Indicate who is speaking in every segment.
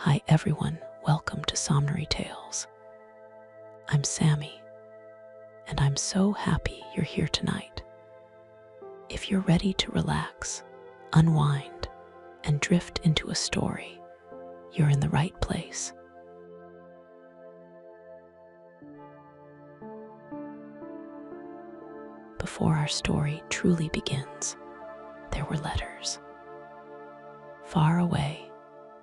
Speaker 1: Hi everyone, welcome to Somnary Tales. I'm Sammy, and I'm so happy you're here tonight. If you're ready to relax, unwind, and drift into a story, you're in the right place. Before our story truly begins, there were letters. Far away,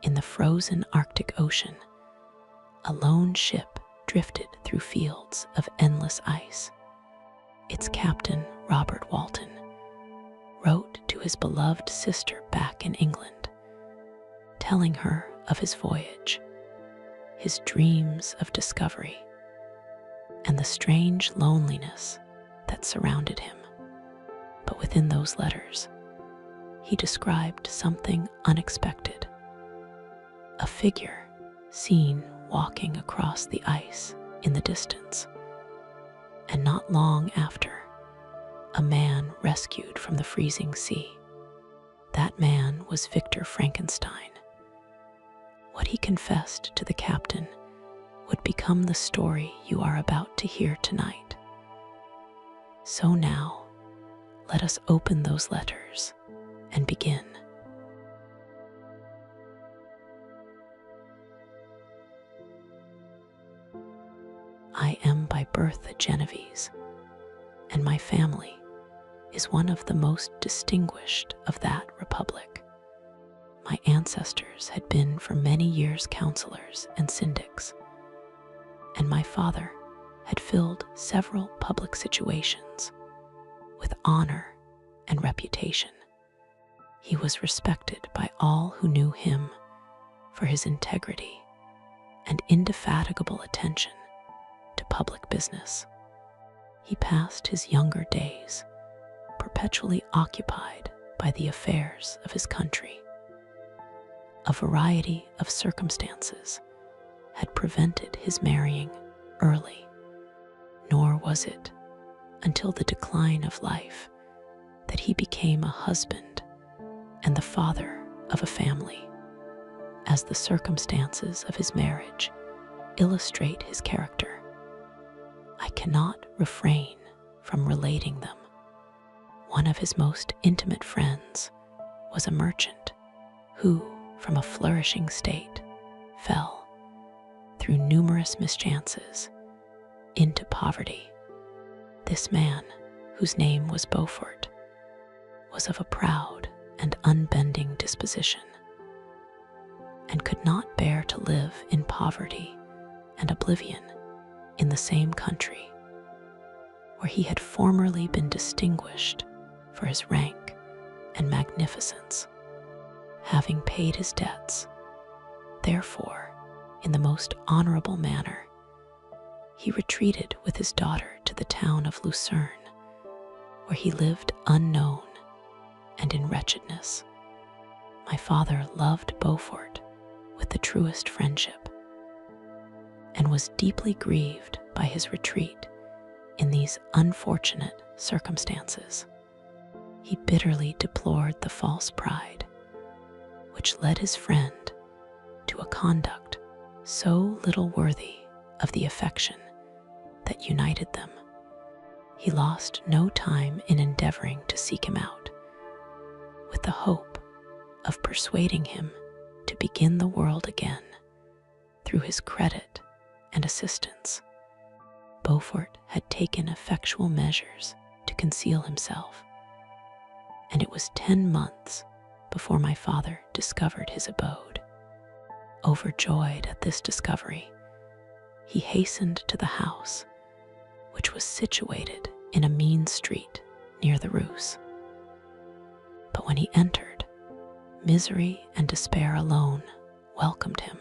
Speaker 1: in the frozen Arctic Ocean, a lone ship drifted through fields of endless ice. Its captain, Robert Walton, wrote to his beloved sister back in England, telling her of his voyage, his dreams of discovery, and the strange loneliness that surrounded him. But within those letters, he described something unexpected. A figure seen walking across the ice in the distance, and not long after, a man rescued from the freezing sea. That man was Victor Frankenstein. What he confessed to the captain would become the story you are about to hear tonight. So now, let us open those letters and begin. I am by birth a Genovese, and my family is one of the most distinguished of that republic. My ancestors had been for many years counselors and syndics, and my father had filled several public situations with honor and reputation. He was respected by all who knew him for his integrity and indefatigable attention to public business. He passed his younger days perpetually occupied by the affairs of his country. A variety of circumstances had prevented his marrying early, nor was it until the decline of life that he became a husband and the father of a family. As the circumstances of his marriage illustrate his character, I cannot refrain from relating them. One of his most intimate friends was a merchant who, from a flourishing state, fell, through numerous mischances, into poverty. This man, whose name was Beaufort, was of a proud and unbending disposition, and could not bear to live in poverty and oblivion in the same country where he had formerly been distinguished for his rank and magnificence. Having paid his debts, therefore, in the most honorable manner, he retreated with his daughter to the town of Lucerne, where he lived unknown and in wretchedness. My father loved Beaufort with the truest friendship, and was deeply grieved by his retreat in these unfortunate circumstances. He bitterly deplored the false pride which led his friend to a conduct so little worthy of the affection that united them. He lost no time in endeavoring to seek him out, with the hope of persuading him to begin the world again through his credit and assistance. Beaufort had taken effectual measures to conceal himself, and it was 10 months before my father discovered his abode. Overjoyed at this discovery, he hastened to the house, which was situated in a mean street near the Rus. But when he entered, misery and despair alone welcomed him.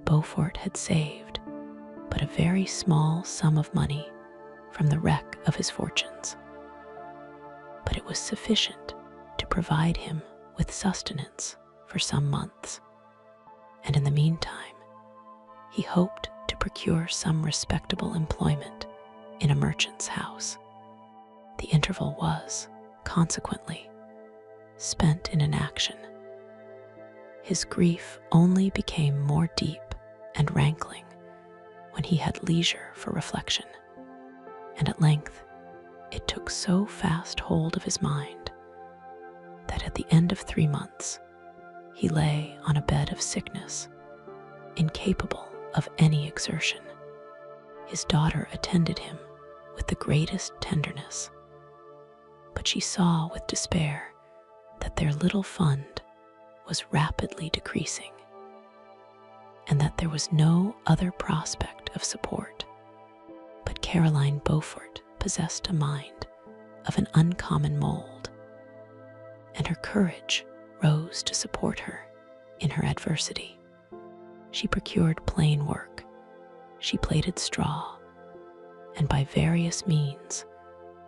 Speaker 1: Beaufort had saved but a very small sum of money from the wreck of his fortunes, but it was sufficient to provide him with sustenance for some months, and in the meantime, he hoped to procure some respectable employment in a merchant's house. The interval was, consequently, spent in inaction. His grief only became more deep and rankling when he had leisure for reflection, and at length it took so fast hold of his mind that at the end of 3 months he lay on a bed of sickness, incapable of any exertion. His daughter attended him with the greatest tenderness, but she saw with despair that their little fund was rapidly decreasing, and that there was no other prospect of support. But Caroline Beaufort possessed a mind of an uncommon mold, and her courage rose to support her in her adversity. She procured plain work, she plaited straw, and by various means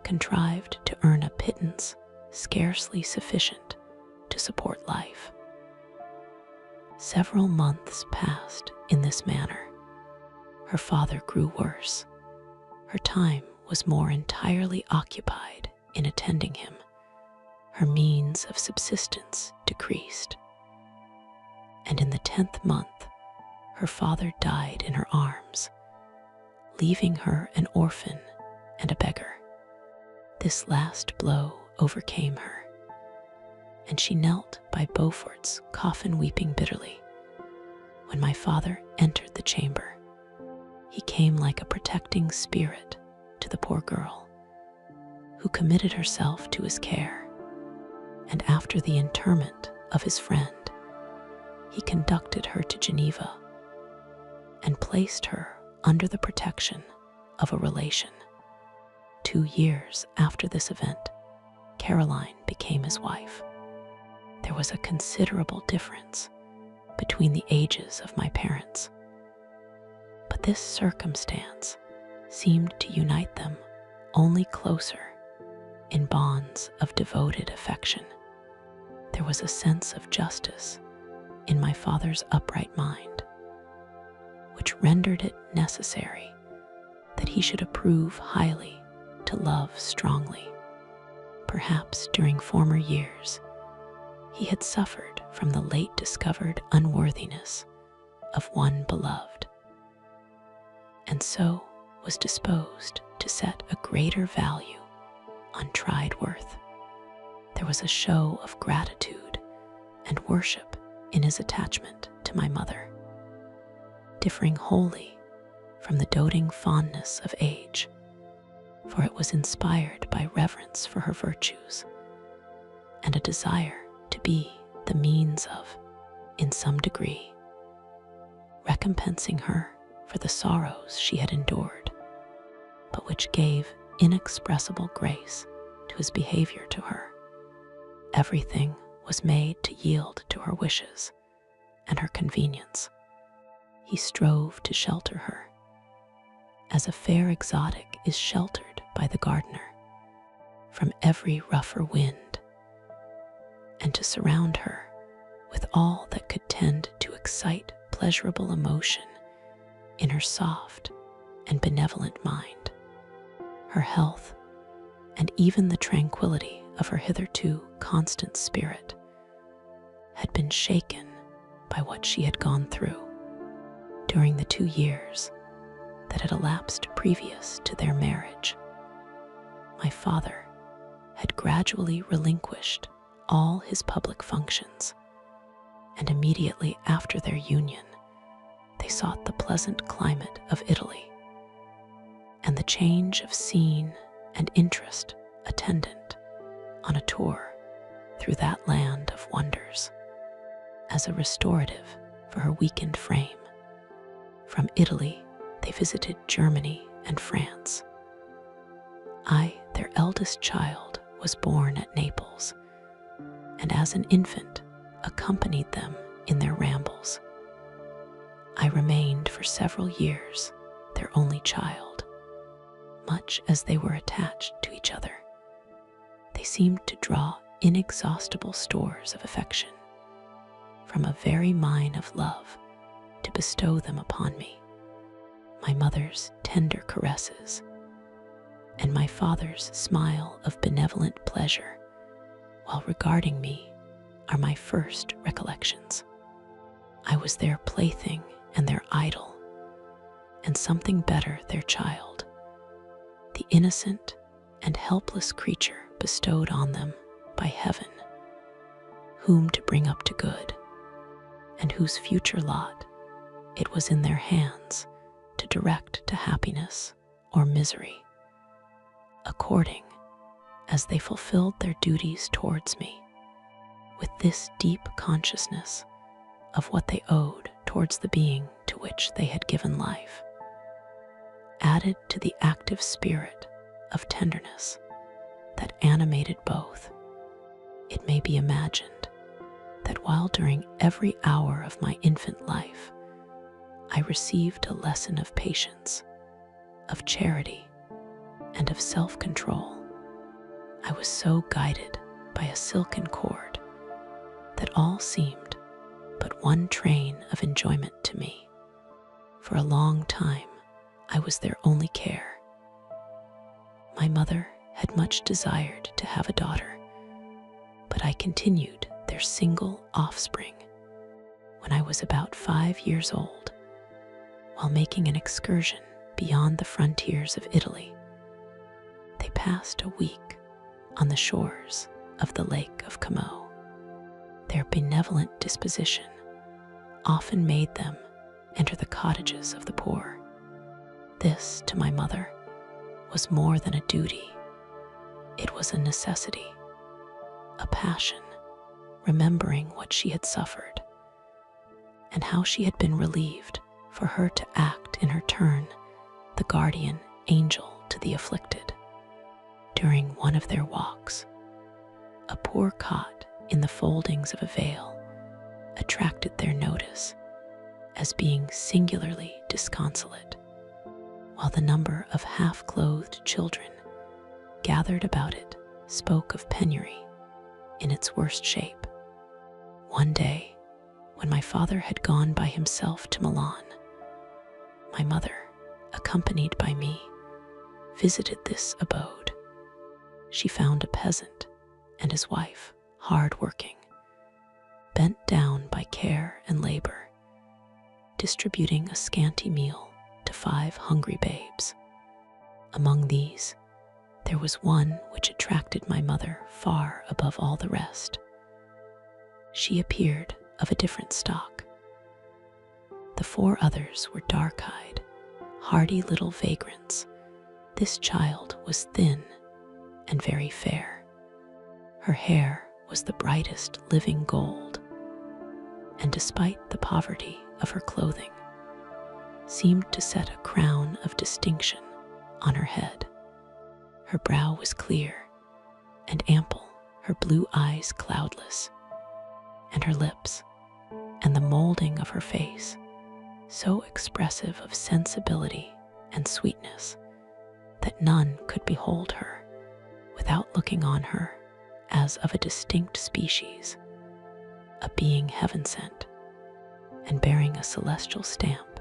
Speaker 1: contrived to earn a pittance scarcely sufficient to support life. Several months passed in this manner. Her father grew worse. Her time was more entirely occupied in attending him. Her means of subsistence decreased. And in the 10th month, her father died in her arms, leaving her an orphan and a beggar. This last blow overcame her, and she knelt by Beaufort's coffin weeping bitterly. When my father entered the chamber, he came like a protecting spirit to the poor girl, who committed herself to his care, and after the interment of his friend, he conducted her to Geneva and placed her under the protection of a relation. 2 years after this event, Caroline became his wife. There was a considerable difference between the ages of my parents, but this circumstance seemed to unite them only closer in bonds of devoted affection. There was a sense of justice in my father's upright mind, which rendered it necessary that he should approve highly to love strongly. Perhaps during former years, he had suffered from the late discovered unworthiness of one beloved, and so was disposed to set a greater value on tried worth. There was a show of gratitude and worship in his attachment to my mother, differing wholly from the doting fondness of age, for it was inspired by reverence for her virtues and a desire to be the means of, in some degree, recompensing her for the sorrows she had endured, but which gave inexpressible grace to his behavior to her. Everything was made to yield to her wishes and her convenience. He strove to shelter her, as a fair exotic is sheltered by the gardener from every rougher wind, and to surround her with all that could tend to excite pleasurable emotion in her soft and benevolent mind. Her health, and even the tranquility of her hitherto constant spirit, had been shaken by what she had gone through during the 2 years that had elapsed previous to their marriage. My father had gradually relinquished all his public functions, and immediately after their union, they sought the pleasant climate of Italy and the change of scene and interest attendant on a tour through that land of wonders as a restorative for her weakened frame. From Italy, they visited Germany and France. I, their eldest child, was born at Naples, and as an infant accompanied them in their rambles. I remained for several years their only child. Much as they were attached to each other, they seemed to draw inexhaustible stores of affection from a very mine of love to bestow them upon me. My mother's tender caresses and my father's smile of benevolent pleasure while regarding me are my first recollections. I was their plaything and their idol, and something better, their child, the innocent and helpless creature bestowed on them by heaven, whom to bring up to good, and whose future lot it was in their hands to direct to happiness or misery, according as they fulfilled their duties towards me, with this deep consciousness of what they owed towards the being to which they had given life, added to the active spirit of tenderness that animated both. It may be imagined that while during every hour of my infant life I received a lesson of patience, of charity, and of self-control, I was so guided by a silken cord that all seemed but one train of enjoyment to me. For a long time, I was their only care. My mother had much desired to have a daughter, but I continued their single offspring. When I was about 5 years old, while making an excursion beyond the frontiers of Italy, they passed a week on the shores of the Lake of Como. Their benevolent disposition often made them enter the cottages of the poor. This, to my mother, was more than a duty. It was a necessity, a passion, remembering what she had suffered and how she had been relieved for her to act in her turn the guardian angel to the afflicted. During one of their walks, a poor cot in the foldings of a veil attracted their notice as being singularly disconsolate, while the number of half-clothed children gathered about it spoke of penury in its worst shape. One day, when my father had gone by himself to Milan, my mother, accompanied by me, visited this abode. She found a peasant and his wife hard-working, bent down by care and labor, distributing a scanty meal to 5 hungry babes. Among these, there was one which attracted my mother far above all the rest. She appeared of a different stock. The 4 others were dark-eyed, hardy little vagrants. This child was thin and very fair. Her hair was the brightest living gold, and despite the poverty of her clothing, seemed to set a crown of distinction on her head. Her brow was clear and ample, her blue eyes cloudless, and her lips and the molding of her face so expressive of sensibility and sweetness that none could behold her without looking on her as of a distinct species, a being heaven-sent, and bearing a celestial stamp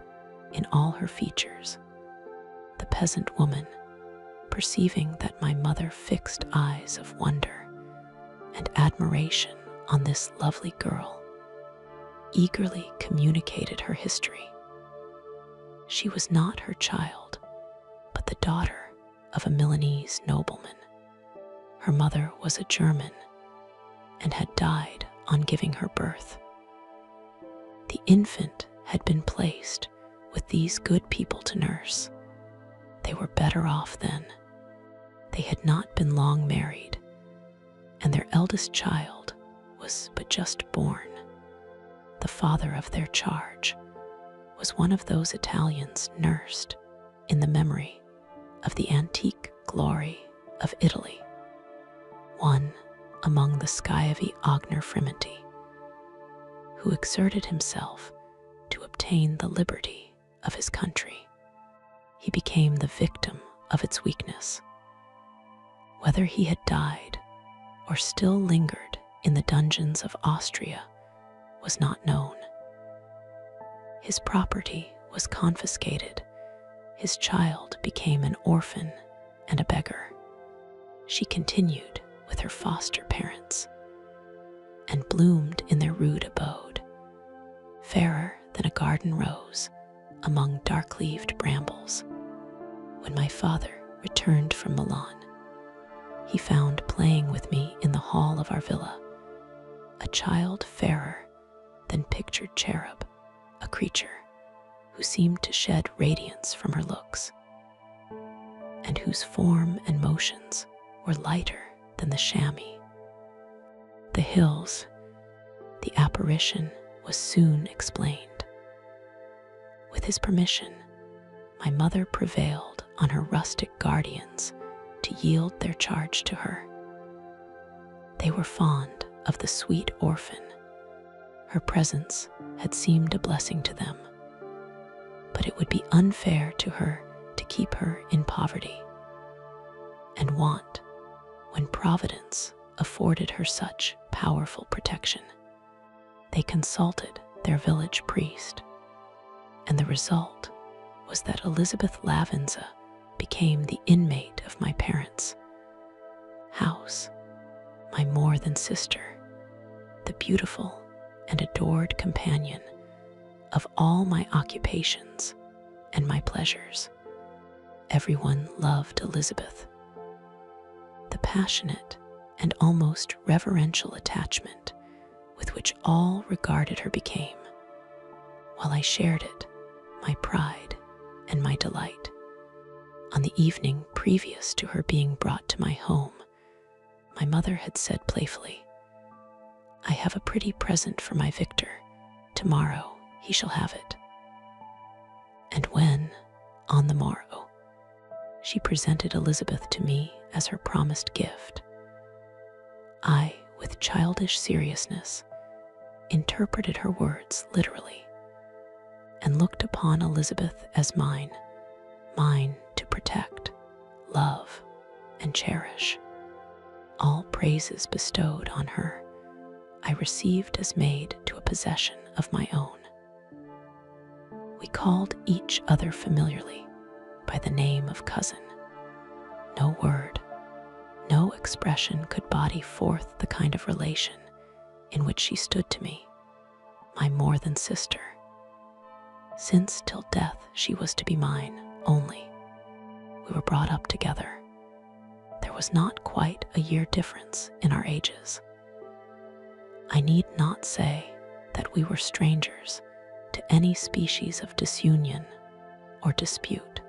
Speaker 1: in all her features. The peasant woman, perceiving that my mother fixed eyes of wonder and admiration on this lovely girl, eagerly communicated her history. She was not her child, but the daughter of a Milanese nobleman. Her mother was a German and had died on giving her birth. The infant had been placed with these good people to nurse. They were better off then. They had not been long married, and their eldest child was but just born. The father of their charge was one of those Italians nursed in the memory of the antique glory of Italy, one among the sciavi agner frimenti, who exerted himself to obtain the liberty of his country. He became the victim of its weakness. Whether he had died or still lingered in the dungeons of Austria was not known. His property was confiscated. His child became an orphan and a beggar. She continued with her foster parents and bloomed in their rude abode, fairer than a garden rose among dark-leaved brambles. When my father returned from Milan, he found playing with me in the hall of our villa a child fairer than pictured cherub, a creature who seemed to shed radiance from her looks, and whose form and motions were lighter than the chamois. The hills, the apparition was soon explained. With his permission, my mother prevailed on her rustic guardians to yield their charge to her. They were fond of the sweet orphan. Her presence had seemed a blessing to them, but it would be unfair to her to keep her in poverty and want when Providence afforded her such powerful protection. They consulted their village priest, and the result was that Elizabeth Lavenza became the inmate of my parents' house, my more than sister, the beautiful and adored companion of all my occupations and my pleasures. Everyone loved Elizabeth. The passionate and almost reverential attachment with which all regarded her became, while I shared it, my pride and my delight. On the evening previous to her being brought to my home, my mother had said playfully, "I have a pretty present for my Victor. Tomorrow he shall have it." And when, on the morrow, she presented Elizabeth to me as her promised gift, I, with childish seriousness, interpreted her words literally and looked upon Elizabeth as mine to protect, love, and cherish. All praises bestowed on her I received as made to a possession of my own. We called each other familiarly by the name of cousin. No word, no expression could body forth the kind of relation in which she stood to me, my more than sister, since till death she was to be mine only. We were brought up together. There was not quite a year difference in our ages. I need not say that we were strangers to any species of disunion or dispute.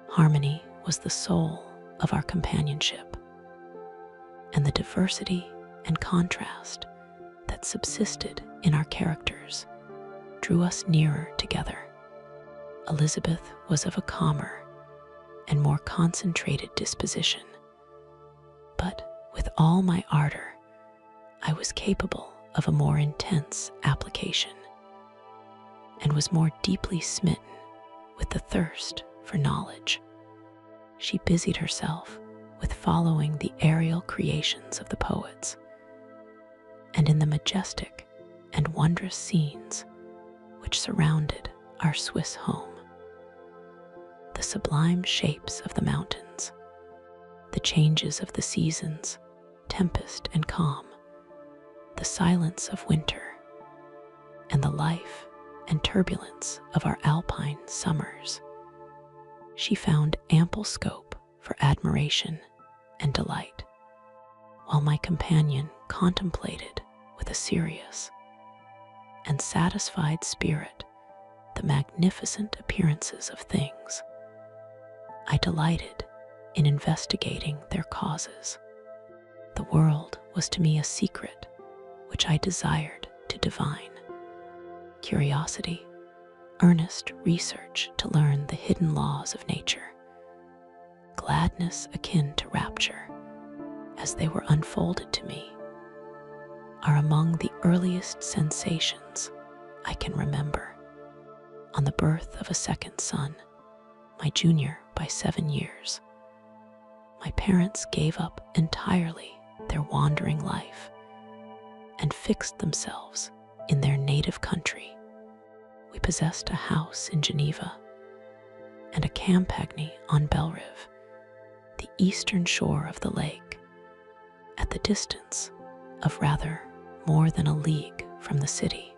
Speaker 1: Harmony was the soul of our companionship, and the diversity and contrast that subsisted in our characters drew us nearer together. Elizabeth was of a calmer and more concentrated disposition, but with all my ardor, I was capable of a more intense application, and was more deeply smitten with the thirst for knowledge. She busied herself with following the aerial creations of the poets, and in the majestic and wondrous scenes which surrounded our Swiss home. The sublime shapes of the mountains, the changes of the seasons, tempest and calm, the silence of winter, and the life and turbulence of our alpine summers, she found ample scope for admiration and delight, while my companion contemplated with a serious and satisfied spirit the magnificent appearances of things. I delighted in investigating their causes. The world was to me a secret which I desired to divine. Curiosity, earnest research to learn the hidden laws of nature, gladness akin to rapture as they were unfolded to me, are among the earliest sensations I can remember. On the birth of a second son, my junior by 7 years, my parents gave up entirely their wandering life and fixed themselves in their native country. We possessed a house in Geneva and a campagny on Belrive, the eastern shore of the lake, at the distance of rather more than a league from the city.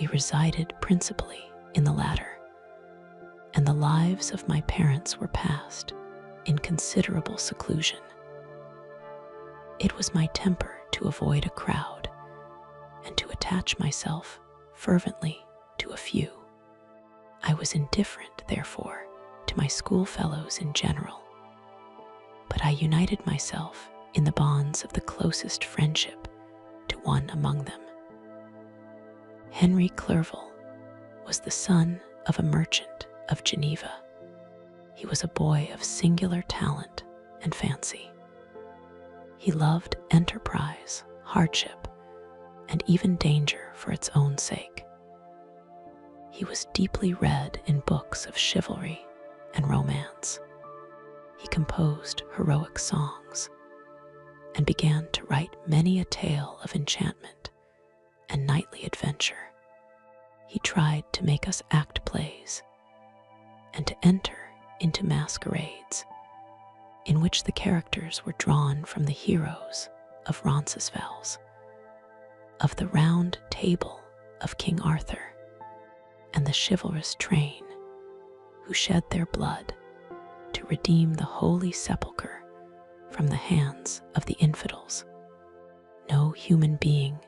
Speaker 1: we resided principally in the latter, and the lives of my parents were passed in considerable seclusion. It was my temper to avoid a crowd and to attach myself fervently to a few. I was indifferent, therefore, to my schoolfellows in general, but I united myself in the bonds of the closest friendship to one among them. Henry Clerval was the son of a merchant of Geneva. He was a boy of singular talent and fancy. He loved enterprise, hardship, and even danger for its own sake. He was deeply read in books of chivalry and romance. He composed heroic songs and began to write many a tale of enchantment and knightly adventure. He tried to make us act plays and to enter into masquerades in which the characters were drawn from the heroes of Roncesvalles, of the Round Table of King Arthur, and the chivalrous train who shed their blood to redeem the Holy Sepulchre from the hands of the infidels. No human being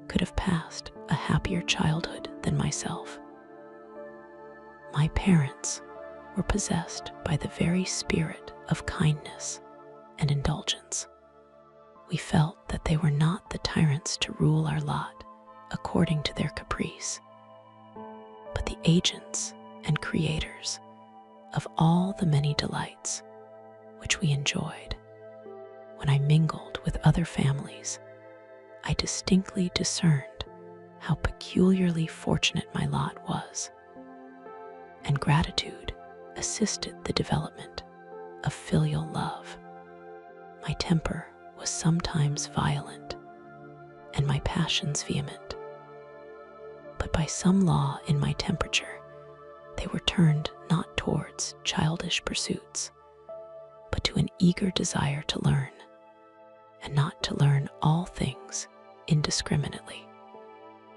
Speaker 1: could have passed a happier childhood than myself. My parents were possessed by the very spirit of kindness and indulgence. We felt that they were not the tyrants to rule our lot according to their caprice, but the agents and creators of all the many delights which we enjoyed. When I mingled with other families, I distinctly discerned how peculiarly fortunate my lot was, and gratitude assisted the development of filial love. My temper was sometimes violent, and my passions vehement, but by some law in my temperature, they were turned not towards childish pursuits, but to an eager desire to learn, and not to learn all things indiscriminately.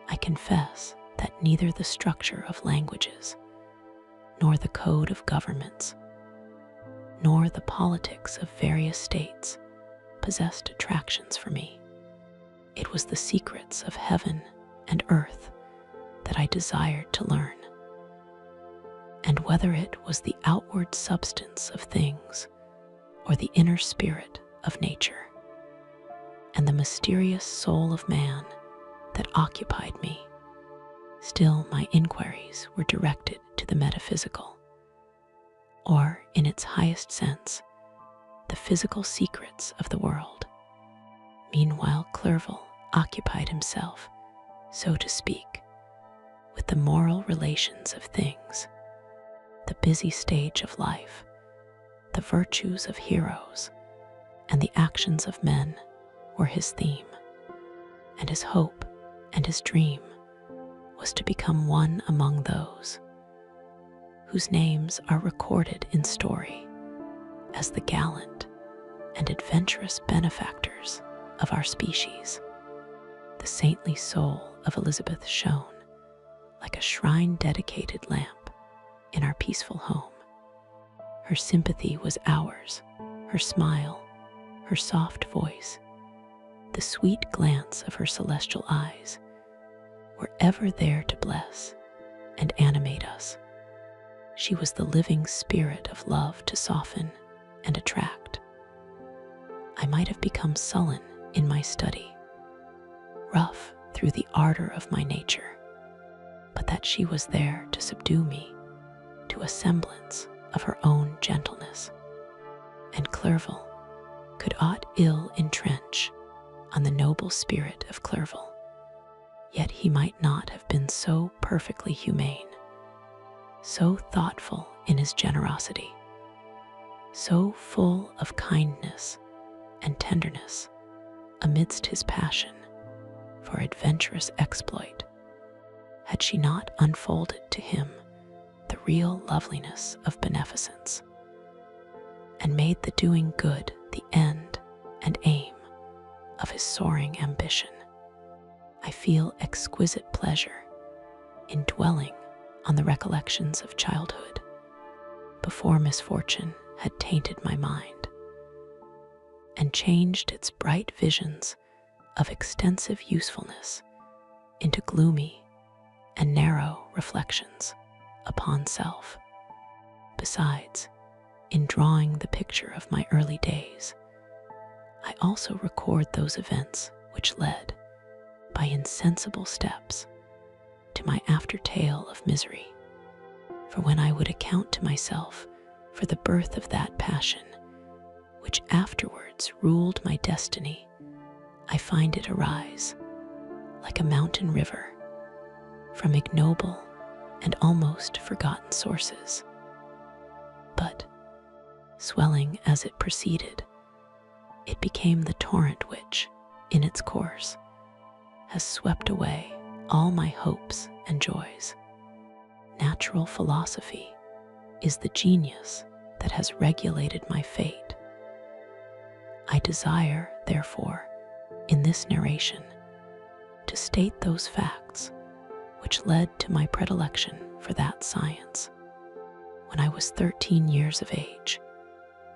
Speaker 1: I confess that neither the structure of languages, nor the code of governments, nor the politics of various states possessed attractions for me. It was the secrets of heaven and earth that I desired to learn, and whether it was the outward substance of things or the inner spirit of nature and the mysterious soul of man that occupied me, still my inquiries were directed to the metaphysical, or in its highest sense, the physical secrets of the world. Meanwhile, Clerval occupied himself, so to speak, with the moral relations of things, the busy stage of life, the virtues of heroes, and the actions of men were his theme, and his hope and his dream was to become one among those whose names are recorded in story as the gallant and adventurous benefactors of our species. The saintly soul of Elizabeth shone like a shrine-dedicated lamp in our peaceful home. Her sympathy was ours, her smile, her soft voice, the sweet glance of her celestial eyes were ever there to bless and animate us. She was the living spirit of love to soften and attract. I might have become sullen in my study, rough through the ardor of my nature, but that she was there to subdue me to a semblance of her own gentleness. And Clerval could aught ill entrench on the noble spirit of Clerval, yet he might not have been so perfectly humane, so thoughtful in his generosity, so full of kindness and tenderness amidst his passion for adventurous exploit, had she not unfolded to him the real loveliness of beneficence, and made the doing good the end and aim of his soaring ambition. I feel exquisite pleasure in dwelling on the recollections of childhood before misfortune had tainted my mind and changed its bright visions of extensive usefulness into gloomy and narrow reflections upon self. Besides, in drawing the picture of my early days, I also record those events which led, by insensible steps, to my after tale of misery. For when I would account to myself for the birth of that passion which afterwards ruled my destiny, I find it arise, like a mountain river, from ignoble and almost forgotten sources. But, swelling as it proceeded, it became the torrent which, in its course, has swept away all my hopes and joys. Natural philosophy is the genius that has regulated my fate. I desire, therefore, in this narration, to state those facts which led to my predilection for that science. When I was 13 years of age,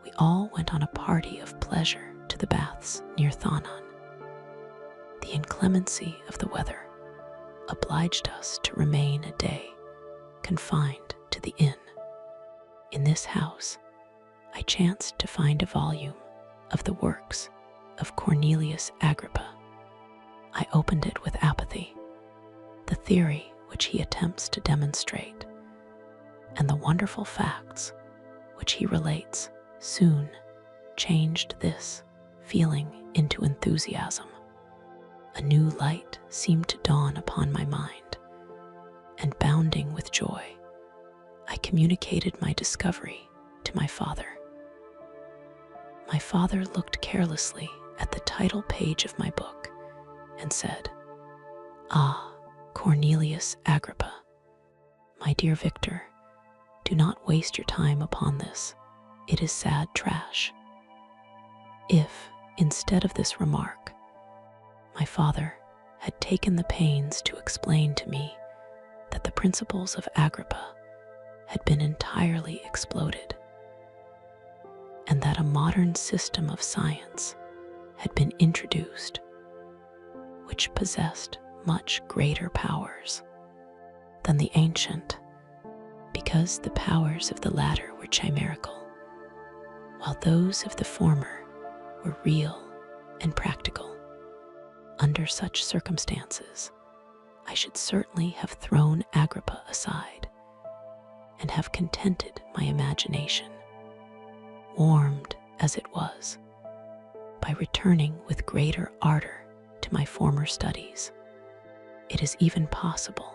Speaker 1: we all went on a party of pleasure to the baths near Thanon. The inclemency of the weather obliged us to remain a day confined to the inn. In this house, I chanced to find a volume of the works of Cornelius Agrippa. I opened it with apathy. The theory which he attempts to demonstrate and the wonderful facts which he relates soon changed this feeling into enthusiasm. A new light seemed to dawn upon my mind, and bounding with joy, I communicated my discovery to my father. My father looked carelessly at the title page of my book and said, "Ah, Cornelius Agrippa, my dear Victor, do not waste your time upon this. It is sad trash." If, instead of this remark, my father had taken the pains to explain to me that the principles of Agrippa had been entirely exploded, and that a modern system of science had been introduced which possessed much greater powers than the ancient, because the powers of the latter were chimerical, while those of the former were real and practical. Under such circumstances, I should certainly have thrown Agrippa aside and have contented my imagination, warmed as it was, by returning with greater ardor to my former studies. It is even possible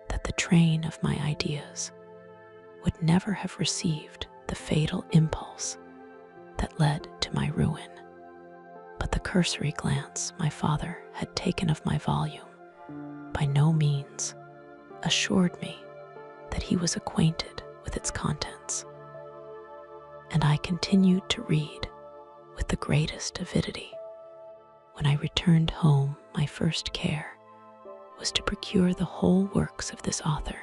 Speaker 1: that the train of my ideas would never have received the fatal impulse that led to my ruin. But the cursory glance my father had taken of my volume by no means assured me that he was acquainted with its contents, and I continued to read with the greatest avidity. When I returned home, my first care was to procure the whole works of this author,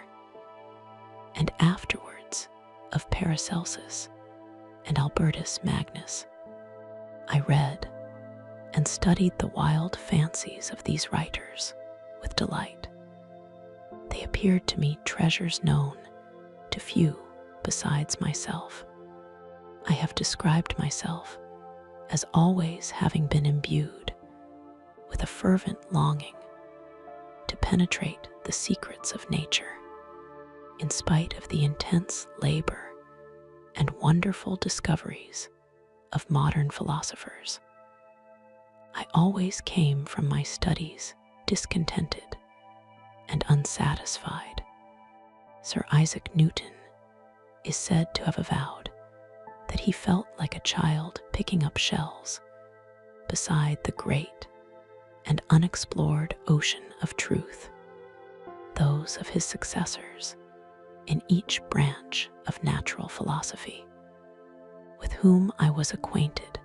Speaker 1: and afterwards of Paracelsus and Albertus Magnus. I read and studied the wild fancies of these writers with delight. They appeared to me treasures known to few besides myself. I have described myself as always having been imbued with a fervent longing to penetrate the secrets of nature, in spite of the intense labor and wonderful discoveries of modern philosophers. I always came from my studies discontented and unsatisfied. Sir Isaac Newton is said to have avowed that he felt like a child picking up shells beside the great and unexplored ocean of truth. Those of his successors in each branch of natural philosophy, with whom I was acquainted,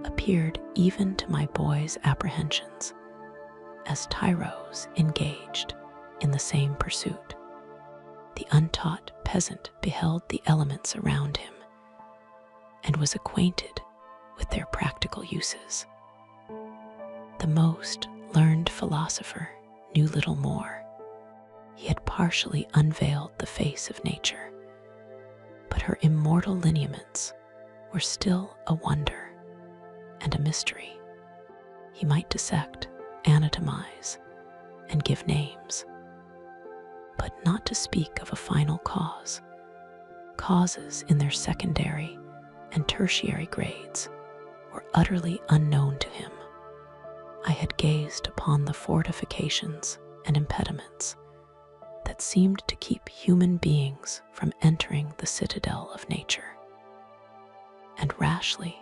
Speaker 1: appeared even to my boy's apprehensions as tyros engaged in the same pursuit. The untaught peasant beheld the elements around him and was acquainted with their practical uses. The most learned philosopher knew little more. He had partially unveiled the face of nature, but her immortal lineaments were still a wonder and a mystery. He might dissect, anatomize, and give names, but not to speak of a final cause. Causes in their secondary and tertiary grades were utterly unknown to him. I had gazed upon the fortifications and impediments that seemed to keep human beings from entering the citadel of nature. And rashly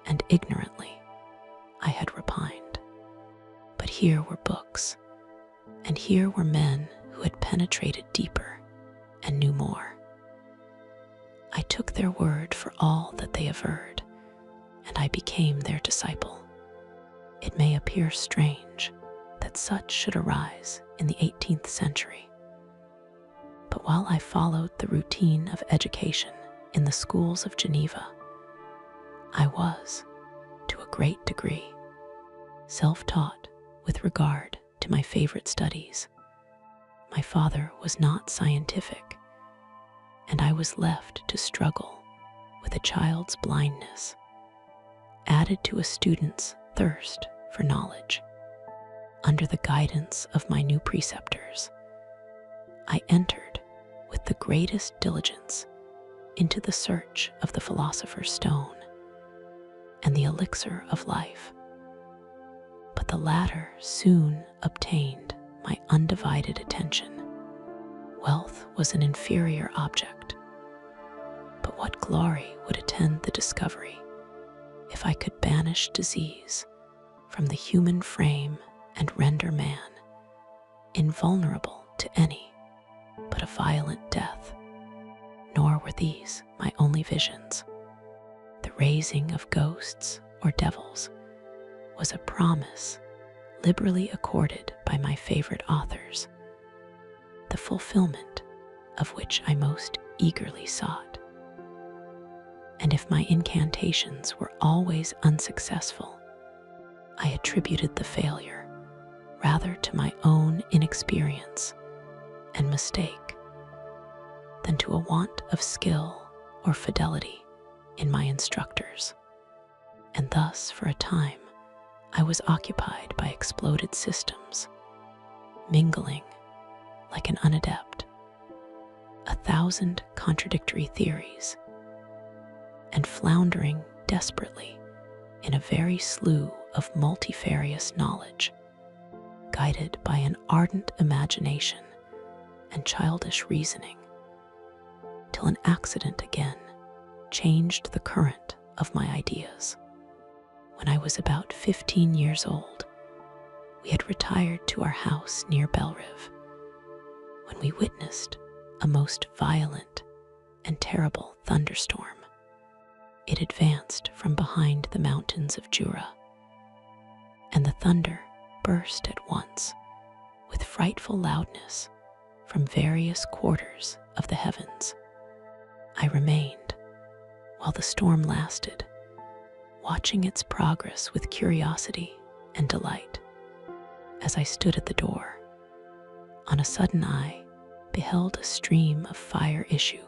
Speaker 1: and ignorantly I had repined. But here were books, and here were men who had penetrated deeper and knew more. I took their word for all that they averred, and I became their disciple. It may appear strange that such should arise in the 18th century, but while I followed the routine of education in the schools of Geneva, I was, to a great degree, self-taught with regard to my favorite studies. My father was not scientific, and I was left to struggle with a child's blindness, added to a student's thirst for knowledge. Under the guidance of my new preceptors, I entered with the greatest diligence into the search of the philosopher's stone and the elixir of life. But the latter soon obtained my undivided attention. Wealth was an inferior object, but what glory would attend the discovery if I could banish disease from the human frame and render man invulnerable to any but a violent death. Nor were these my only visions. The raising of ghosts or devils was a promise liberally accorded by my favorite authors, the fulfillment of which I most eagerly sought. And if my incantations were always unsuccessful, I attributed the failure rather to my own inexperience and mistake than to a want of skill or fidelity in my instructors. And thus, for a time, I was occupied by exploded systems, mingling, like an unadept, 1,000 contradictory theories, and floundering desperately in a very slough of multifarious knowledge, guided by an ardent imagination and childish reasoning, till an accident again changed the current of my ideas. When I was about 15 years old, we had retired to our house near Belrive, when we witnessed a most violent and terrible thunderstorm. It advanced from behind the mountains of Jura, and the thunder burst at once with frightful loudness from various quarters of the heavens. I remained, while the storm lasted, watching its progress with curiosity and delight. As I stood at the door, on a sudden I beheld a stream of fire issue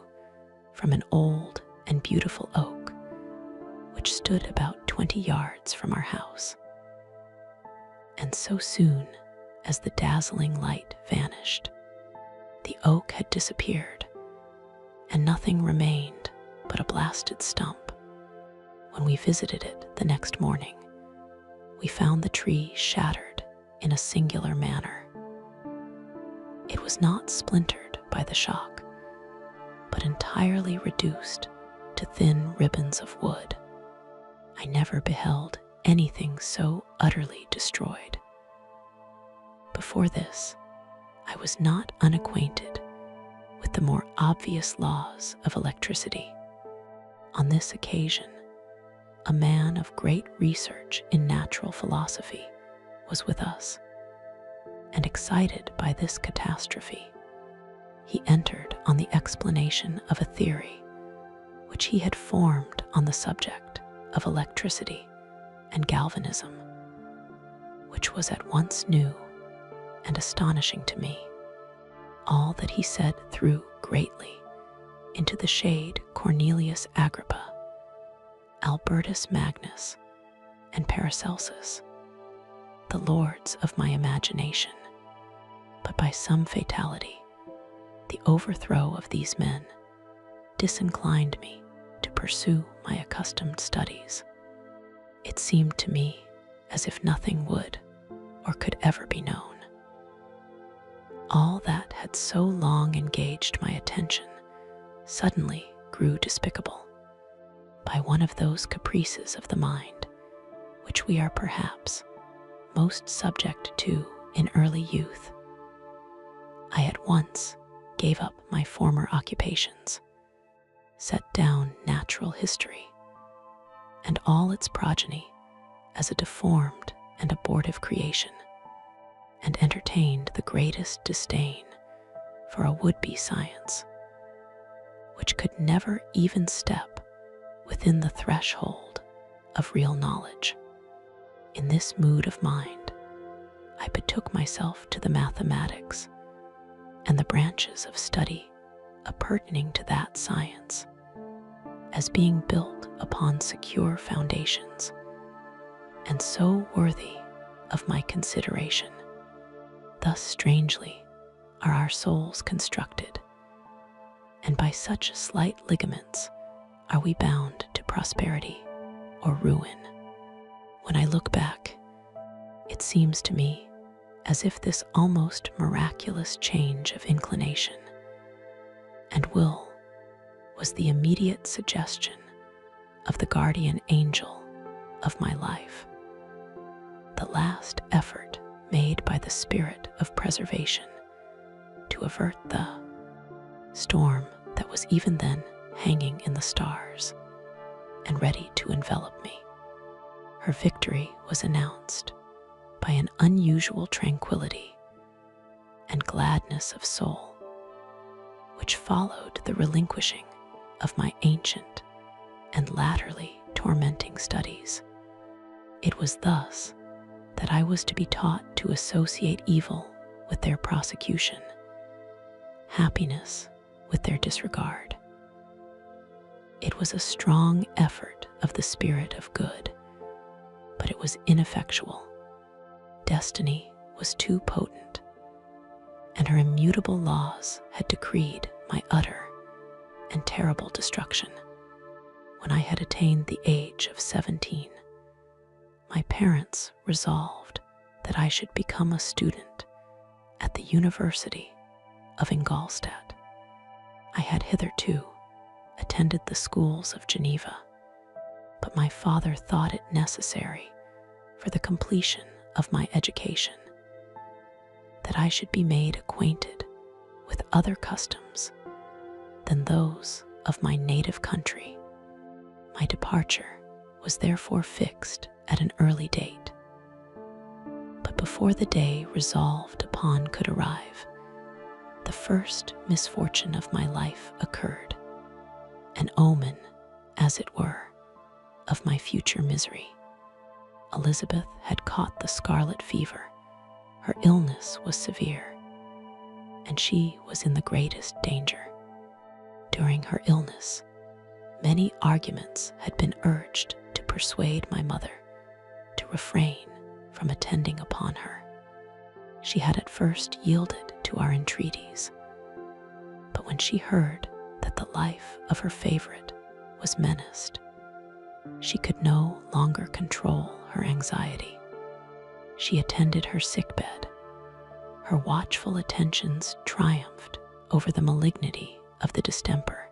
Speaker 1: from an old and beautiful oak which stood about 20 yards from our house. And so soon as the dazzling light vanished, the oak had disappeared, and nothing remained but a blasted stump. When we visited it the next morning, we found the tree shattered in a singular manner. It was not splintered by the shock, but entirely reduced to thin ribbons of wood. I never beheld anything so utterly destroyed. Before this, I was not unacquainted with the more obvious laws of electricity. On this occasion, a man of great research in natural philosophy was with us. and excited by this catastrophe, he entered on the explanation of a theory which he had formed on the subject of electricity and galvanism, which was at once new and astonishing to me. All that he said threw greatly into the shade Cornelius Agrippa, Albertus Magnus, and Paracelsus, the lords of my imagination. But by some fatality, the overthrow of these men disinclined me to pursue my accustomed studies. It seemed to me as if nothing would or could ever be known. All that had so long engaged my attention suddenly grew despicable by one of those caprices of the mind which we are perhaps most subject to in early youth. I at once gave up my former occupations, set down natural history and all its progeny as a deformed and abortive creation, and entertained the greatest disdain for a would-be science which could never even step within the threshold of real knowledge. In this mood of mind, I betook myself to the mathematics and the branches of study appurtening to that science, as being built upon secure foundations and so worthy of my consideration. Thus strangely are our souls constructed, and by such slight ligaments are we bound to prosperity or ruin. When I look back, it seems to me as if this almost miraculous change of inclination and will was the immediate suggestion of the guardian angel of my life, the last effort made by the spirit of preservation to avert the storm that was even then hanging in the stars and ready to envelop me. Her victory was announced by an unusual tranquility and gladness of soul, which followed the relinquishing of my ancient and latterly tormenting studies. It was thus that I was to be taught to associate evil with their prosecution, happiness with their disregard. It was a strong effort of the spirit of good, but it was ineffectual. Destiny was too potent, and her immutable laws had decreed my utter and terrible destruction. When I had attained the age of 17, my parents resolved that I should become a student at the University of Ingolstadt. I had hitherto attended the schools of Geneva, but my father thought it necessary for the completion of my education that I should be made acquainted with other customs than those of my native country. My departure was therefore fixed at an early date. But before the day resolved upon could arrive, the first misfortune of my life occurred, an omen, as it were, of my future misery. Elizabeth had caught the scarlet fever. Her illness was severe, and she was in the greatest danger. During her illness, many arguments had been urged to persuade my mother to refrain from attending upon her. She had at first yielded to our entreaties, but when she heard that the life of her favorite was menaced, she could no longer control her anxiety. She attended her sickbed. Her watchful attentions triumphed over the malignity of the distemper.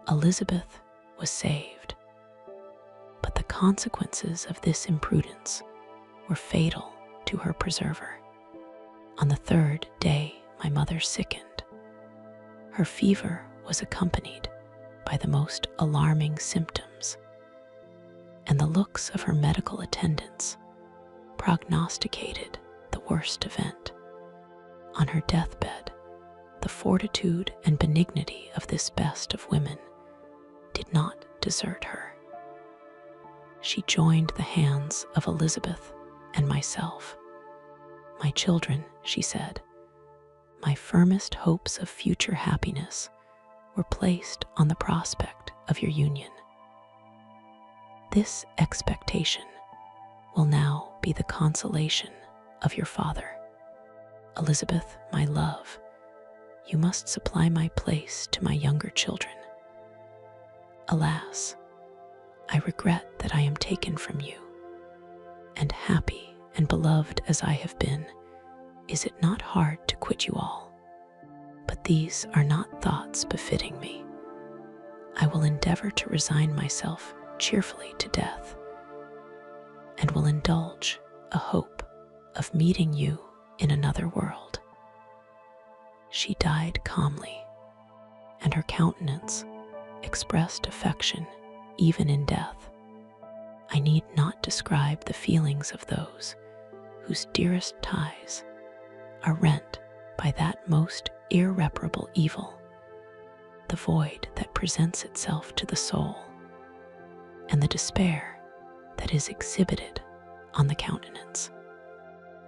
Speaker 1: Elizabeth was saved, but the consequences of this imprudence were fatal to her preserver. On the third day, my mother sickened. Her fever was accompanied by the most alarming symptoms, and the looks of her medical attendants prognosticated the worst event. On her deathbed, the fortitude and benignity of this best of women did not desert her. She joined the hands of Elizabeth and myself. "My children," she said, "my firmest hopes of future happiness were placed on the prospect of your union. This expectation will now be the consolation of your father. Elizabeth, my love, you must supply my place to my younger children. Alas, I regret that I am taken from you, and happy and beloved as I have been, is it not hard to quit you all? But these are not thoughts befitting me. I will endeavor to resign myself cheerfully to death, and will indulge a hope of meeting you in another world." She died calmly, and her countenance expressed affection even in death. I need not describe the feelings of those whose dearest ties are rent by that most irreparable evil, the void that presents itself to the soul, and the despair that is exhibited on the countenance.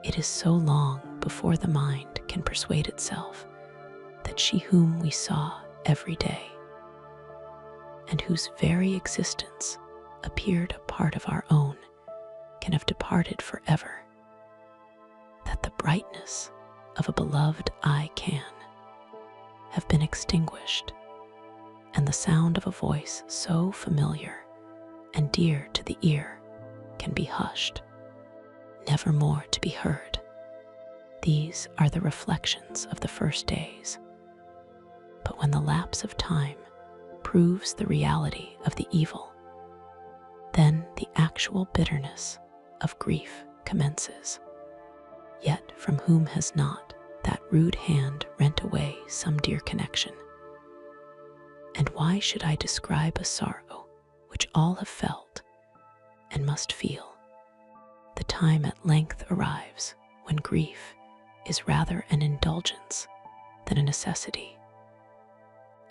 Speaker 1: It is so long before the mind can persuade itself that she whom we saw every day, and whose very existence appeared a part of our own, can have departed forever, that the brightness of a beloved eye can have been extinguished, and the sound of a voice so familiar and dear to the ear can be hushed, never more to be heard. These are the reflections of the first days. But when the lapse of time proves the reality of the evil, then the actual bitterness of grief commences. Yet from whom has not that rude hand rent away some dear connection? And why should I describe a sorrow which all have felt and must feel? The time at length arrives when grief is rather an indulgence than a necessity,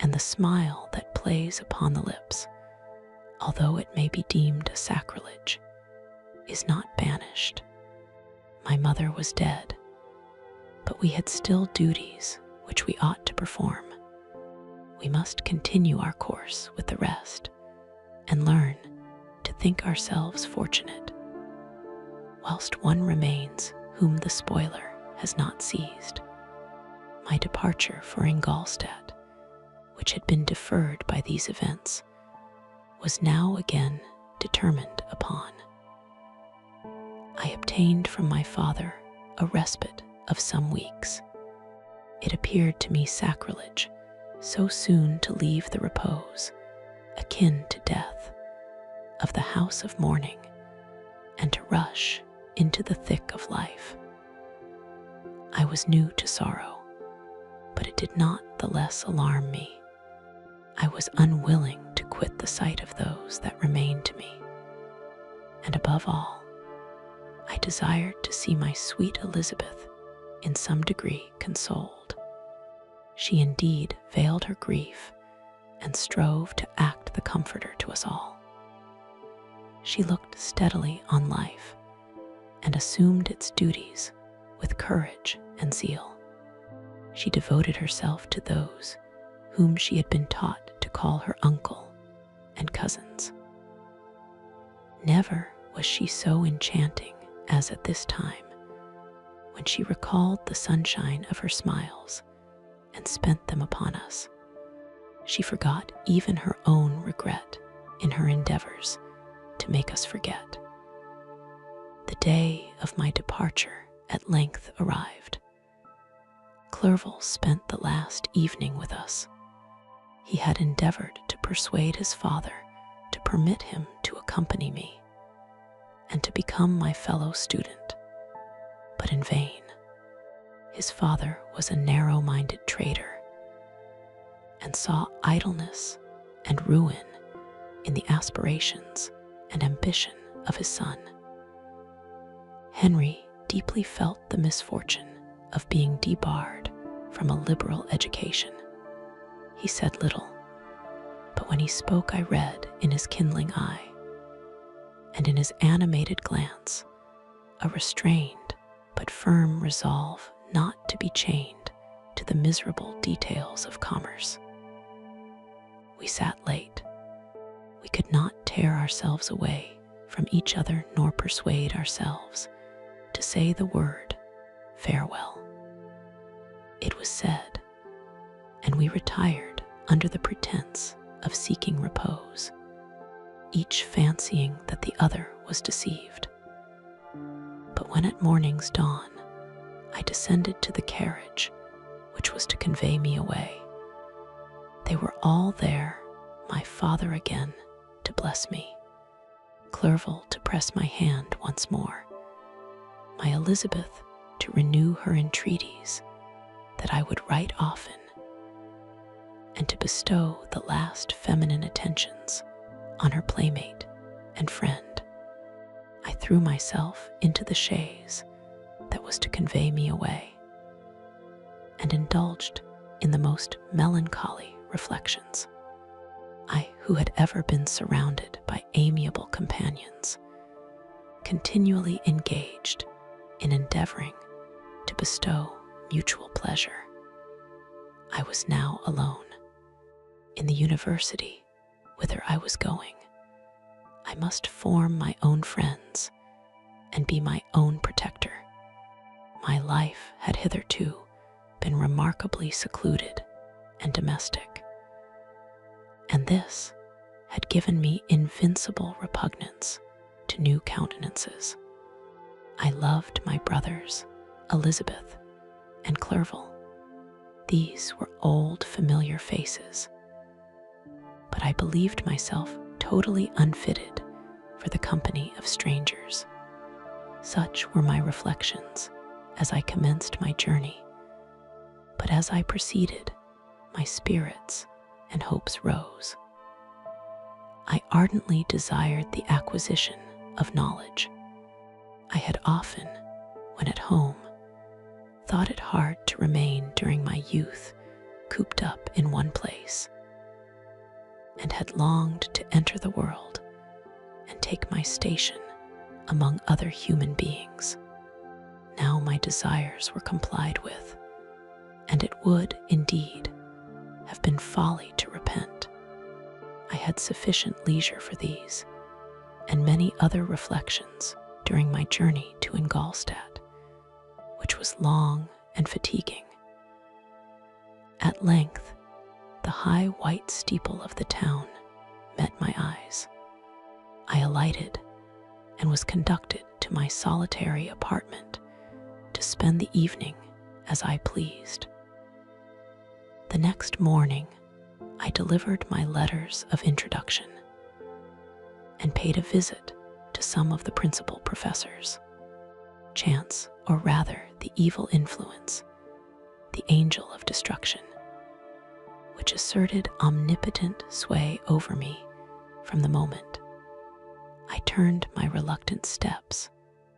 Speaker 1: and the smile that plays upon the lips, although it may be deemed a sacrilege, is not banished. My mother was dead, but we had still duties which we ought to perform. We must continue our course with the rest, and learn to think ourselves fortunate, whilst one remains whom the spoiler has not seized. My departure for Ingolstadt, which had been deferred by these events, was now again determined upon. I obtained from my father a respite of some weeks. It appeared to me sacrilege so soon to leave the repose, akin to death, of the house of mourning, and to rush into the thick of life. I was new to sorrow, but it did not the less alarm me. I was unwilling to quit the sight of those that remained to me, and above all, I desired to see my sweet Elizabeth in some degree consoled. She indeed veiled her grief and strove to act the comforter to us all. She looked steadily on life and assumed its duties with courage and zeal. She devoted herself to those whom she had been taught to call her uncle and cousins. Never was she so enchanting as at this time, when she recalled the sunshine of her smiles and spent them upon us. She forgot even her own regret in her endeavors to make us forget. The day of my departure at length arrived. Clerval spent the last evening with us. He had endeavored to persuade his father to permit him to accompany me and to become my fellow student, but in vain. His father was a narrow-minded traitor and saw idleness and ruin in the aspirations and ambition of his son. Henry deeply felt the misfortune of being debarred from a liberal education. He said little, but when he spoke I read in his kindling eye, and in his animated glance, a restrained but firm resolve not to be chained to the miserable details of commerce. We sat late. We could not tear ourselves away from each other nor persuade ourselves to say the word farewell. It was said, and we retired under the pretense of seeking repose, each fancying that the other was deceived. But when at morning's dawn I descended to the carriage which was to convey me away, they were all there, my father again to bless me, Clerval to press my hand once more, my Elizabeth to renew her entreaties that I would write often, and to bestow the last feminine attentions on her playmate and friend. I threw myself into the chaise that was to convey me away, and indulged in the most melancholy reflections. I, who had ever been surrounded by amiable companions, continually engaged in endeavoring to bestow mutual pleasure, I was now alone. In the university whither I was going, I must form my own friends and be my own protector. My life had hitherto been remarkably secluded and domestic, and this had given me invincible repugnance to new countenances. I loved my brothers, Elizabeth and Clerval. These were old familiar faces, but I believed myself totally unfitted for the company of strangers. Such were my reflections as I commenced my journey, but as I proceeded, my spirits and hopes rose. I ardently desired the acquisition of knowledge. I had often, when at home, thought it hard to remain during my youth cooped up in one place, and had longed to enter the world and take my station among other human beings. Now my desires were complied with, and it would, indeed, have been folly to repent. I had sufficient leisure for these, and many other reflections during my journey to Ingolstadt, which was long and fatiguing. At length, the high white steeple of the town met my eyes. I alighted and was conducted to my solitary apartment to spend the evening as I pleased. The next morning, I delivered my letters of introduction and paid a visit to some of the principal professors. Chance, or rather the evil influence, the angel of destruction, which asserted omnipotent sway over me from the moment I turned my reluctant steps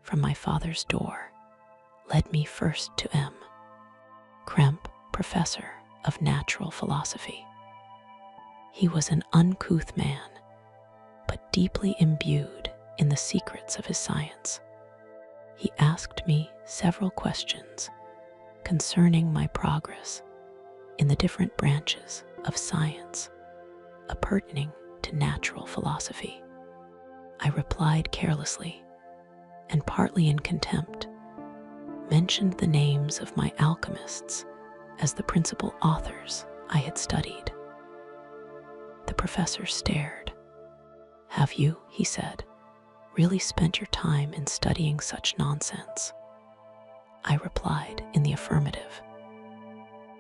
Speaker 1: from my father's door, led me first to M. Krempe, professor of natural philosophy. He was an uncouth man, but deeply imbued in the secrets of his science. He asked me several questions concerning my progress in the different branches of science appertaining to natural philosophy. I replied carelessly, and partly in contempt, mentioned the names of my alchemists as the principal authors I had studied. The professor stared. "Have you," he said, "really spent your time in studying such nonsense?" I replied in the affirmative.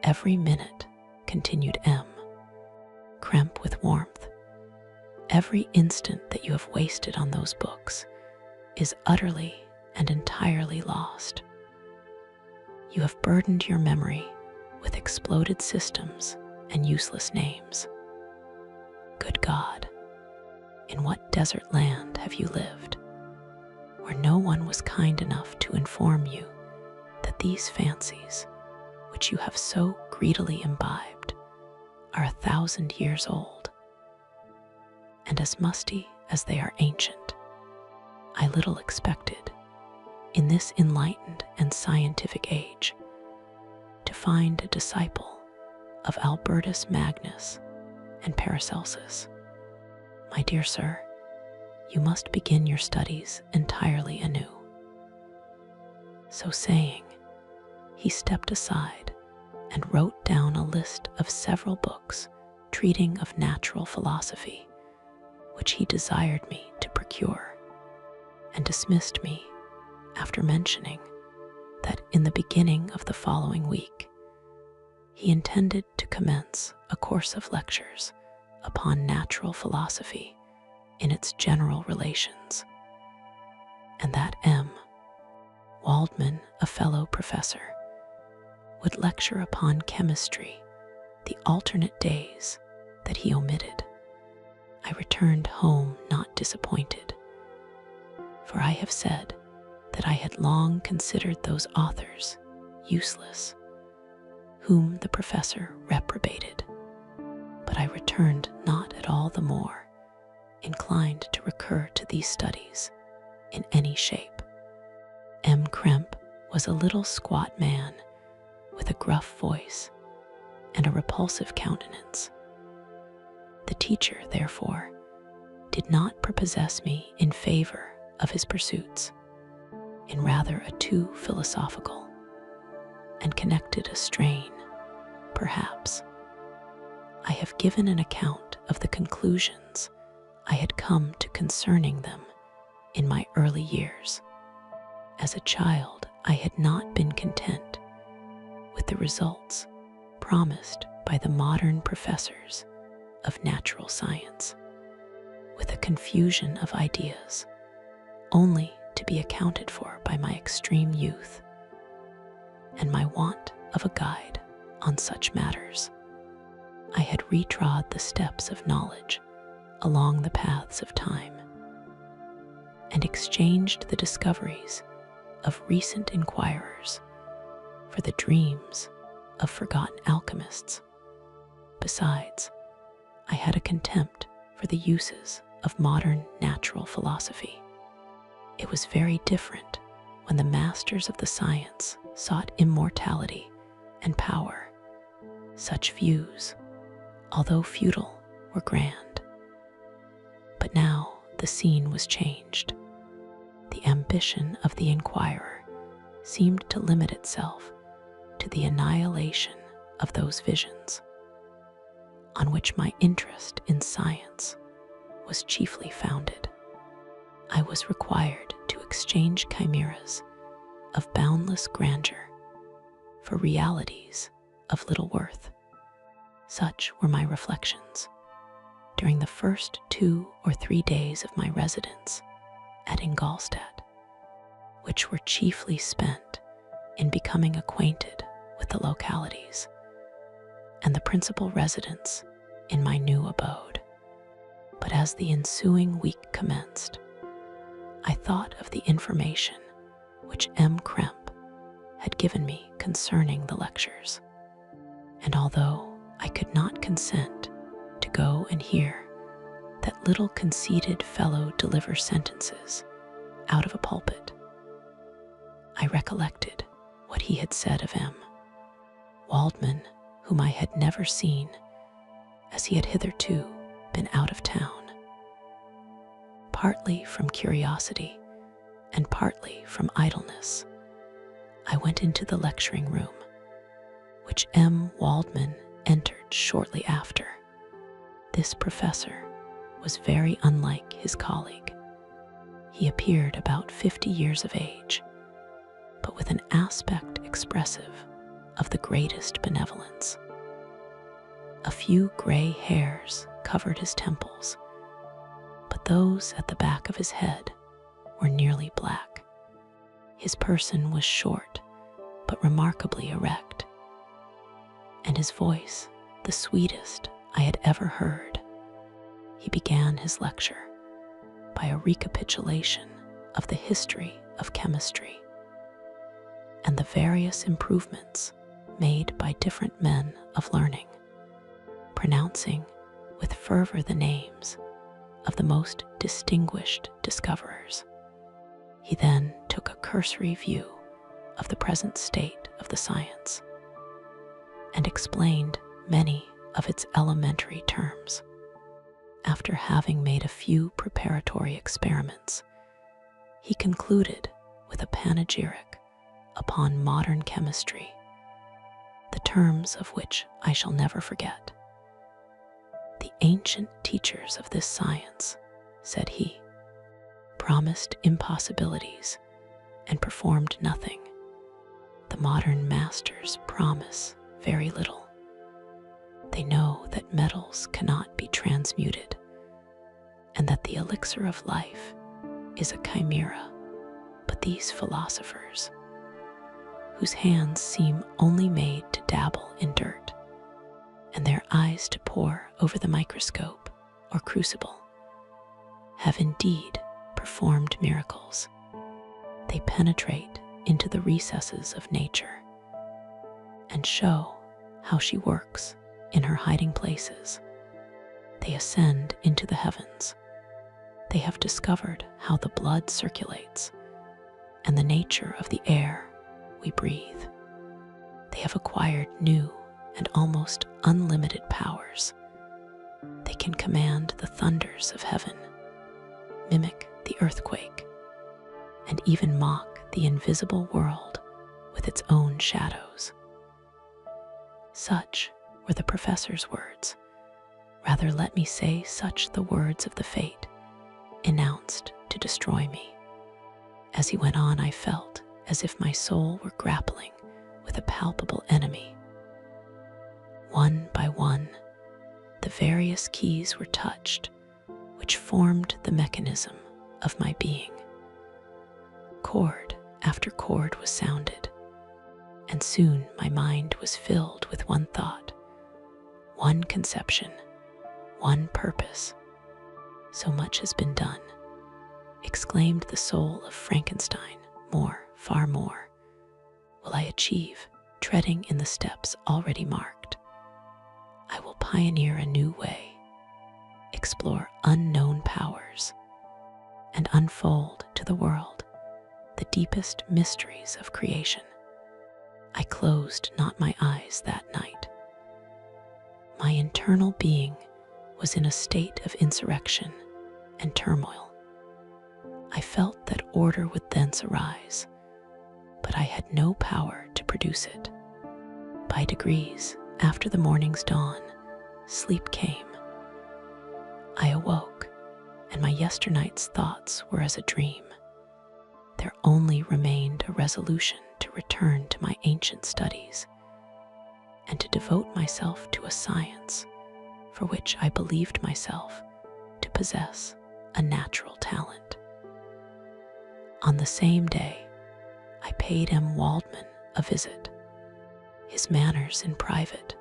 Speaker 1: "Every minute," continued M. Krempe with warmth, "every instant that you have wasted on those books is utterly and entirely lost. You have burdened your memory with exploded systems and useless names. Good God, in what desert land have you lived, where no one was kind enough to inform you that these fancies, which you have so greedily imbibed, are 1,000 years old, and as musty as they are ancient. I little expected, in this enlightened and scientific age, to find a disciple of Albertus Magnus and Paracelsus. My dear sir, you must begin your studies entirely anew. So saying, he stepped aside and wrote down a list of several books treating of natural philosophy, which he desired me to procure, and dismissed me after mentioning that in the beginning of the following week, he intended to commence a course of lectures upon natural philosophy in its general relations, and that M. Waldman, a fellow professor, would lecture upon chemistry the alternate days that he omitted. I returned home not disappointed, for I have said that I had long considered those authors useless whom the professor reprobated, but I returned not at all the more inclined to recur to these studies in any shape. M. Kremp was a little squat man with a gruff voice and a repulsive countenance. The teacher, therefore, did not prepossess me in favor of his pursuits, in rather a too philosophical and connected a strain, perhaps. I have given an account of the conclusions I had come to concerning them in my early years. As a child, I had not been content with the results promised by the modern professors of natural science, with a confusion of ideas only to be accounted for by my extreme youth and my want of a guide on such matters. I had retrod the steps of knowledge along the paths of time, and exchanged the discoveries of recent inquirers for the dreams of forgotten alchemists. Besides, I had a contempt for the uses of modern natural philosophy. It was very different when the masters of the science sought immortality and power. Such views, although futile, were grand. But now the scene was changed. The ambition of the inquirer seemed to limit itself to the annihilation of those visions, on which my interest in science was chiefly founded. I was required to exchange chimeras of boundless grandeur for realities of little worth. Such were my reflections during the first 2 or 3 days of my residence at Ingolstadt, which were chiefly spent in becoming acquainted with the localities and the principal residents in my new abode. But as the ensuing week commenced, I thought of the information which M. Kremp had given me concerning the lectures, and although I could not consent to go and hear that little conceited fellow deliver sentences out of a pulpit, I recollected what he had said of M. Waldman, whom I had never seen, as he had hitherto been out of town. Partly from curiosity and partly from idleness, I went into the lecturing room, which M. Waldman entered shortly after. This professor was very unlike his colleague. He appeared about 50 years of age, but with an aspect expressive of the greatest benevolence. A few gray hairs covered his temples, but those at the back of his head were nearly black. His person was short, but remarkably erect, and his voice the sweetest I had ever heard. He began his lecture by a recapitulation of the history of chemistry and the various improvements made by different men of learning, pronouncing with fervor the names of the most distinguished discoverers. He then took a cursory view of the present state of the science and explained many of its elementary terms. After having made a few preparatory experiments, he concluded with a panegyric upon modern chemistry, the terms of which I shall never forget. The ancient teachers of this science, said he, promised impossibilities and performed nothing. The modern masters promise very little. They know that metals cannot be transmuted and that the elixir of life is a chimera, but these philosophers, whose hands seem only made to dabble in dirt and their eyes to pore over the microscope or crucible, have indeed performed miracles. They penetrate into the recesses of nature and show how she works in her hiding places. They ascend into the heavens. They have discovered how the blood circulates and the nature of the air we breathe. They have acquired new and almost unlimited powers. They can command the thunders of heaven, mimic the earthquake, and even mock the invisible world with its own shadows. Such were the professor's words. Rather, let me say such the words of the fate announced to destroy me. As he went on, I felt as if my soul were grappling with a palpable enemy. One by one, the various keys were touched which formed the mechanism of my being. Chord after chord was sounded, and soon my mind was filled with one thought, one conception, one purpose. So much has been done, exclaimed the soul of Frankenstein. More, far more, will I achieve, treading in the steps already marked. I will pioneer a new way, explore unknown powers, and unfold to the world the deepest mysteries of creation. I closed not my eyes that night. My internal being was in a state of insurrection and turmoil. I felt that order would thence arise, but I had no power to produce it. By degrees, after the morning's dawn, sleep came. I awoke, and my yesternight's thoughts were as a dream. There only remained a resolution to return to my ancient studies and to devote myself to a science for which I believed myself to possess a natural talent. On the same day, I paid M. Waldman a visit. His manners in private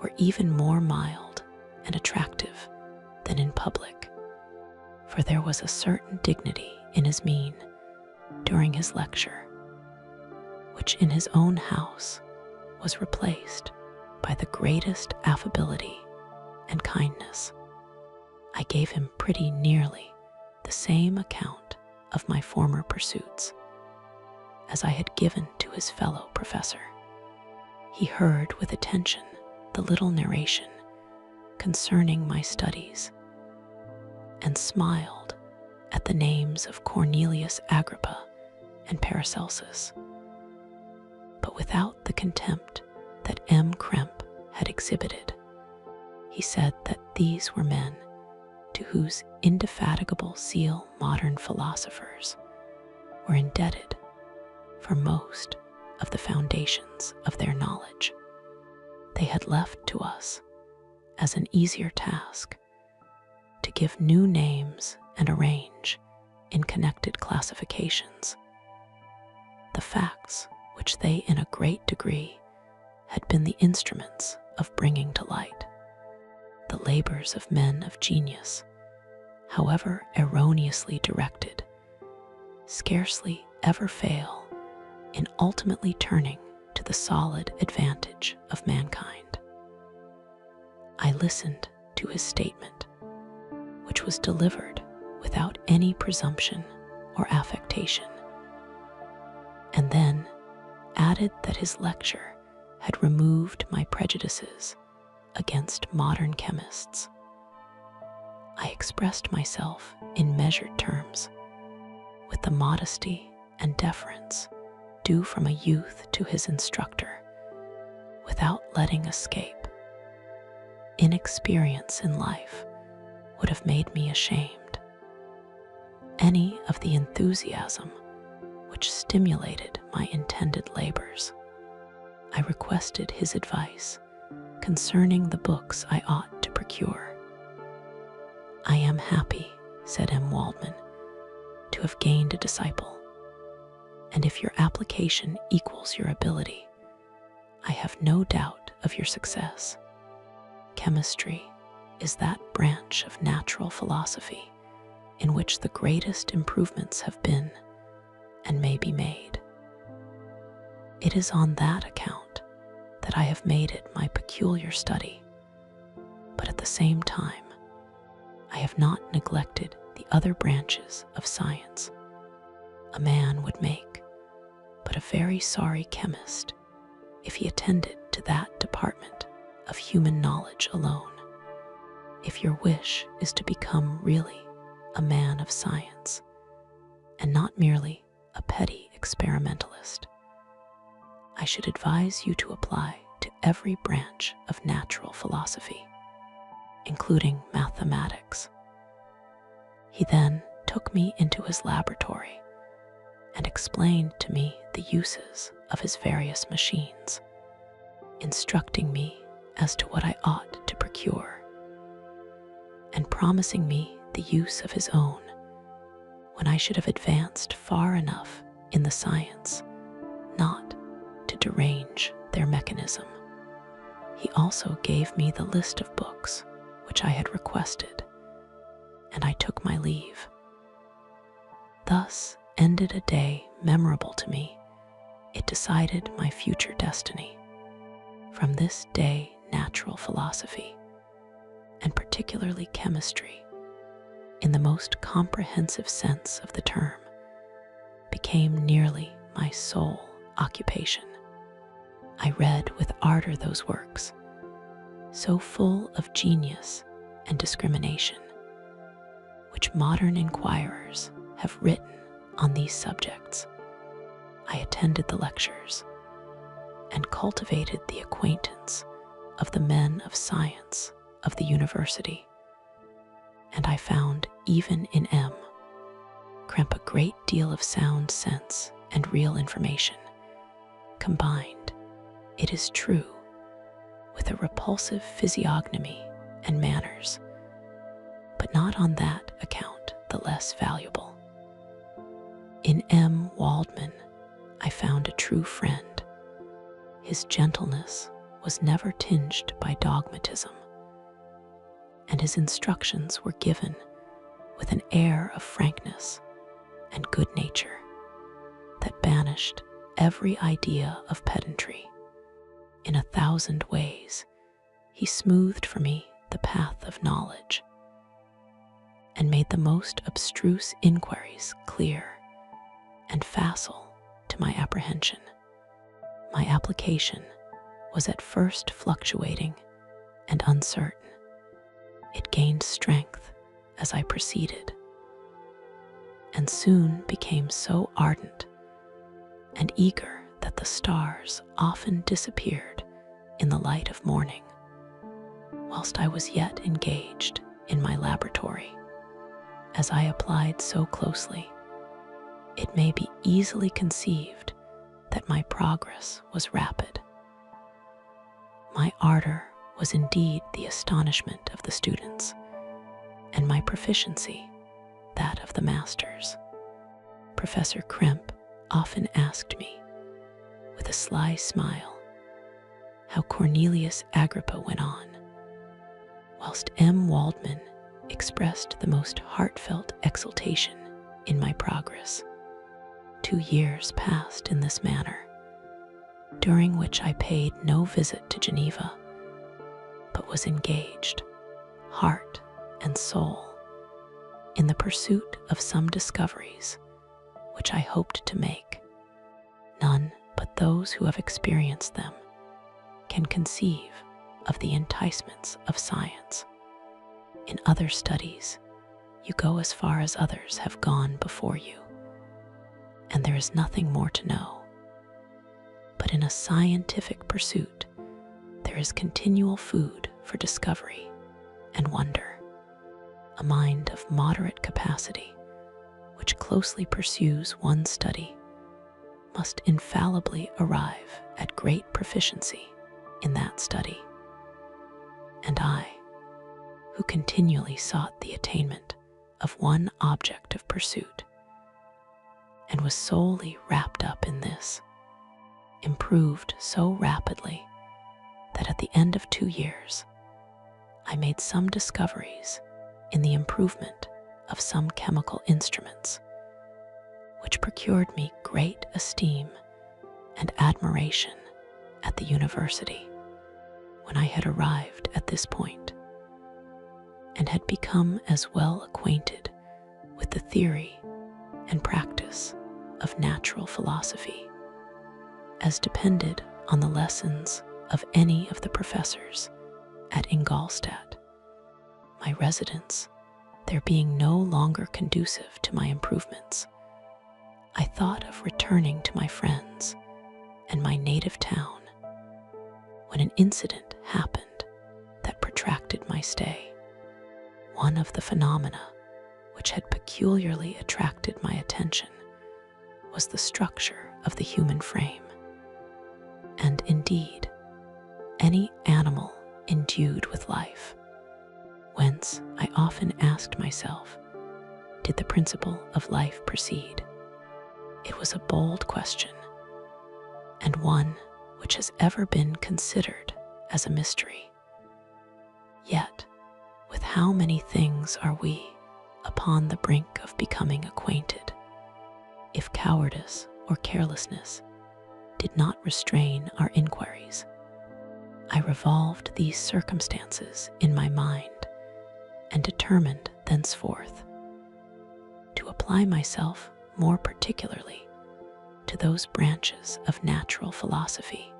Speaker 1: were even more mild and attractive than in public, for there was a certain dignity in his mien during his lecture, which in his own house was replaced by the greatest affability and kindness. I gave him pretty nearly the same account of my former pursuits as I had given to his fellow professor. He heard with attention the little narration concerning my studies and smiled at the names of Cornelius Agrippa and Paracelsus, but without the contempt that M. Krempe had exhibited. He said that these were men to whose indefatigable zeal modern philosophers were indebted for most of the foundations of their knowledge. They had left to us as an easier task to give new names and arrange in connected classifications the facts which they in a great degree had been the instruments of bringing to light. The labors of men of genius, however erroneously directed, scarcely ever fail in ultimately turning to the solid advantage of mankind. I listened to his statement, which was delivered without any presumption or affectation, and then added that his lecture had removed my prejudices against modern chemists. I expressed myself in measured terms, with the modesty and deference due from a youth to his instructor, without letting escape. Inexperience in life would have made me ashamed. Any of the enthusiasm which stimulated my intended labors. I requested his advice concerning the books I ought to procure. "I am happy," said M. Waldman, "to have gained a disciple, and if your application equals your ability, I have no doubt of your success. Chemistry is that branch of natural philosophy in which the greatest improvements have been and may be made. It is on that account that I have made it my peculiar study, but at the same time, I have not neglected the other branches of science. A man would make but a very sorry chemist if he attended to that department of human knowledge alone. If your wish is to become really a man of science, and not merely a petty experimentalist, I should advise you to apply to every branch of natural philosophy, including mathematics." He then took me into his laboratory and explained to me the uses of his various machines, instructing me as to what I ought to procure, and promising me the use of his own when I should have advanced far enough in the science not to derange their mechanism. He also gave me the list of books which I had requested, and I took my leave. Thus ended a day memorable to me. It decided my future destiny. From this day, natural philosophy, and particularly chemistry, in the most comprehensive sense of the term, became nearly my sole occupation. I read with ardor those works, so full of genius and discrimination, which modern inquirers have written on these subjects. I attended the lectures and cultivated the acquaintance of the men of science of the university, and I found even in M. Kremp a great deal of sound sense and real information, combined, it is true, with a repulsive physiognomy and manners, but not on that account the less valuable. In M. Waldman, I found a true friend. His gentleness was never tinged by dogmatism, and his instructions were given with an air of frankness and good nature that banished every idea of pedantry. In 1,000 ways, he smoothed for me the path of knowledge and made the most abstruse inquiries clear and facile to my apprehension. My application was at first fluctuating and uncertain. It gained strength as I proceeded, and soon became so ardent and eager that the stars often disappeared in the light of morning, whilst I was yet engaged in my laboratory. As I applied so closely, it may be easily conceived that my progress was rapid. My ardor was indeed the astonishment of the students, and my proficiency that of the masters. Professor Kremp often asked me, with a sly smile, how Cornelius Agrippa went on, whilst M. Waldman expressed the most heartfelt exultation in my progress. 2 years passed in this manner, during which I paid no visit to Geneva, but was engaged, heart and soul, in the pursuit of some discoveries which I hoped to make. None but those who have experienced them can conceive of the enticements of science. In other studies, you go as far as others have gone before you, and there is nothing more to know. But in a scientific pursuit, there is continual food for discovery and wonder. A mind of moderate capacity, which closely pursues one study, must infallibly arrive at great proficiency in that study. And I, who continually sought the attainment of one object of pursuit, and was solely wrapped up in this, improved so rapidly that at the end of 2 years, I made some discoveries in the improvement of some chemical instruments, which procured me great esteem and admiration at the university. When I had arrived at this point, and had become as well acquainted with the theory and practice of natural philosophy as depended on the lessons of any of the professors at Ingolstadt, my residence there being no longer conducive to my improvements, I thought of returning to my friends and my native town, when an incident happened that protracted my stay. One of the phenomena which had peculiarly attracted my attention was the structure of the human frame, and indeed, any animal endued with life, whence I often asked myself, did the principle of life proceed? It was a bold question, and one which has ever been considered as a mystery. Yet, with how many things are we upon the brink of becoming acquainted, if cowardice or carelessness did not restrain our inquiries. I revolved these circumstances in my mind and determined thenceforth to apply myself more particularly to those branches of natural philosophy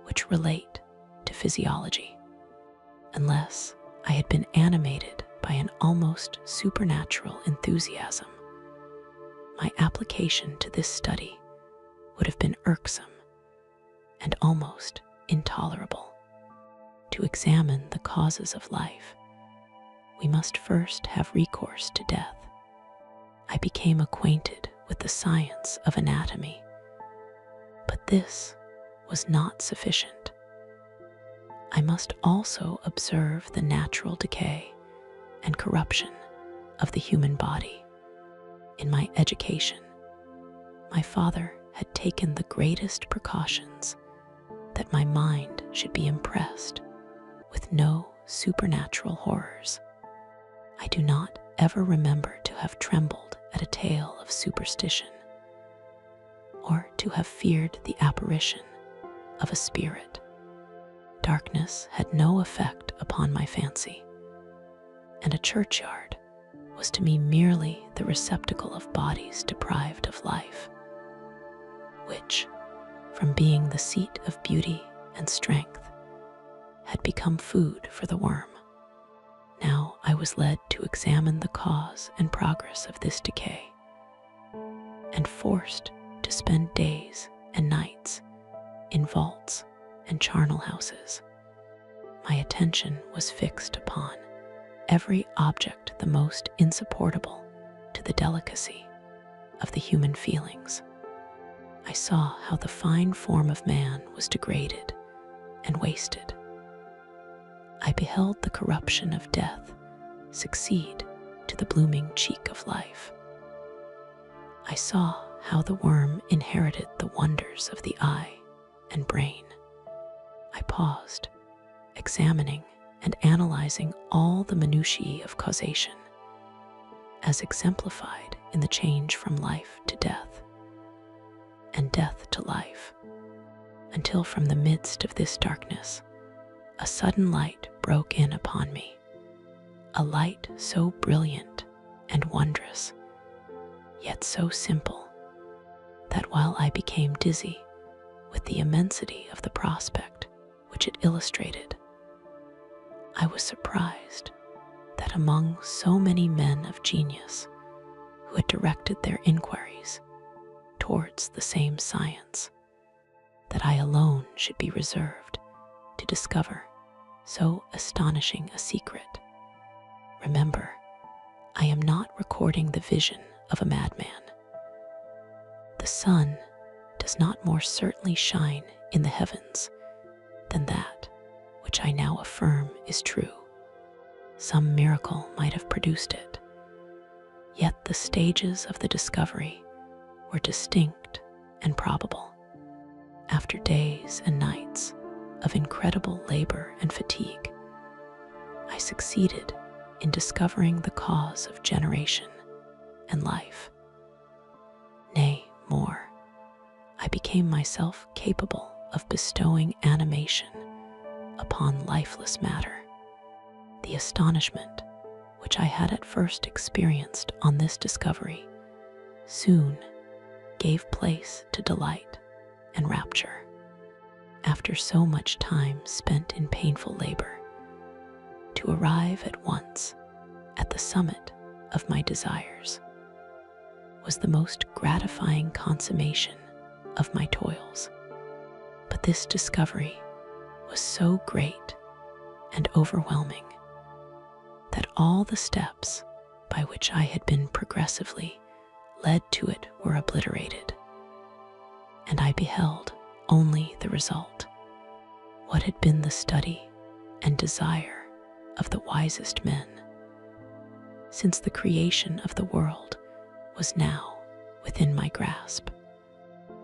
Speaker 1: which relate to physiology, unless I had been animated by an almost supernatural enthusiasm. My application to this study would have been irksome and almost intolerable. To examine the causes of life, we must first have recourse to death. I became acquainted with the science of anatomy, but this was not sufficient. I must also observe the natural decay and corruption of the human body. In my education, my father had taken the greatest precautions that my mind should be impressed with no supernatural horrors. I do not ever remember to have trembled at a tale of superstition, or to have feared the apparition of a spirit. Darkness had no effect upon my fancy, and a churchyard was to me merely the receptacle of bodies deprived of life, which, from being the seat of beauty and strength, had become food for the worm. Now I was led to examine the cause and progress of this decay, and forced to spend days and nights in vaults and charnel houses. My attention was fixed upon every object the most insupportable to the delicacy of the human feelings. I saw how the fine form of man was degraded and wasted. I beheld the corruption of death succeed to the blooming cheek of life. I saw how the worm inherited the wonders of the eye and brain. I paused, examining and analyzing all the minutiae of causation, as exemplified in the change from life to death. and death to life, until from the midst of this darkness, a sudden light broke in upon me, a light so brilliant and wondrous, yet so simple, that while I became dizzy with the immensity of the prospect which it illustrated, I was surprised that among so many men of genius who had directed their inquiries towards the same science, that I alone should be reserved to discover so astonishing a secret. Remember, I am not recording the vision of a madman. The sun does not more certainly shine in the heavens than that which I now affirm is true. Some miracle might have produced it, yet the stages of the discovery were distinct and probable. After days and nights of incredible labor and fatigue, I succeeded in discovering the cause of generation and life. Nay, more, I became myself capable of bestowing animation upon lifeless matter. The astonishment which I had at first experienced on this discovery soon gave place to delight and rapture. After so much time spent in painful labor, to arrive at once at the summit of my desires was the most gratifying consummation of my toils. But this discovery was so great and overwhelming that all the steps by which I had been progressively led to it were obliterated, and I beheld only the result. What had been the study and desire of the wisest men since the creation of the world was now within my grasp.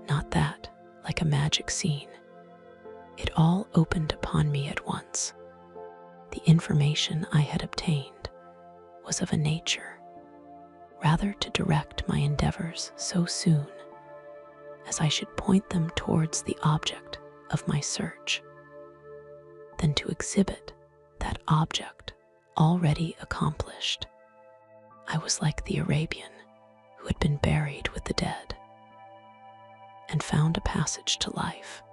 Speaker 1: Not that, like a magic scene, it all opened upon me at once. The information I had obtained was of a nature rather to direct my endeavors so soon as I should point them towards the object of my search, than to exhibit that object already accomplished. I was like the Arabian who had been buried with the dead and found a passage to life,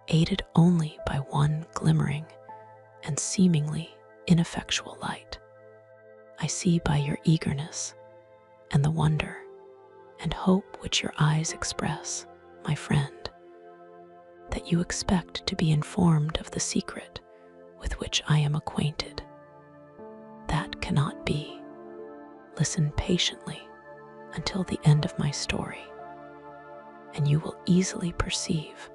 Speaker 1: aided only by one glimmering and seemingly ineffectual light. I see by your eagerness and the wonder and hope which your eyes express, my friend, that you expect to be informed of the secret with which I am acquainted. That cannot be. Listen patiently until the end of my story, and you will easily perceive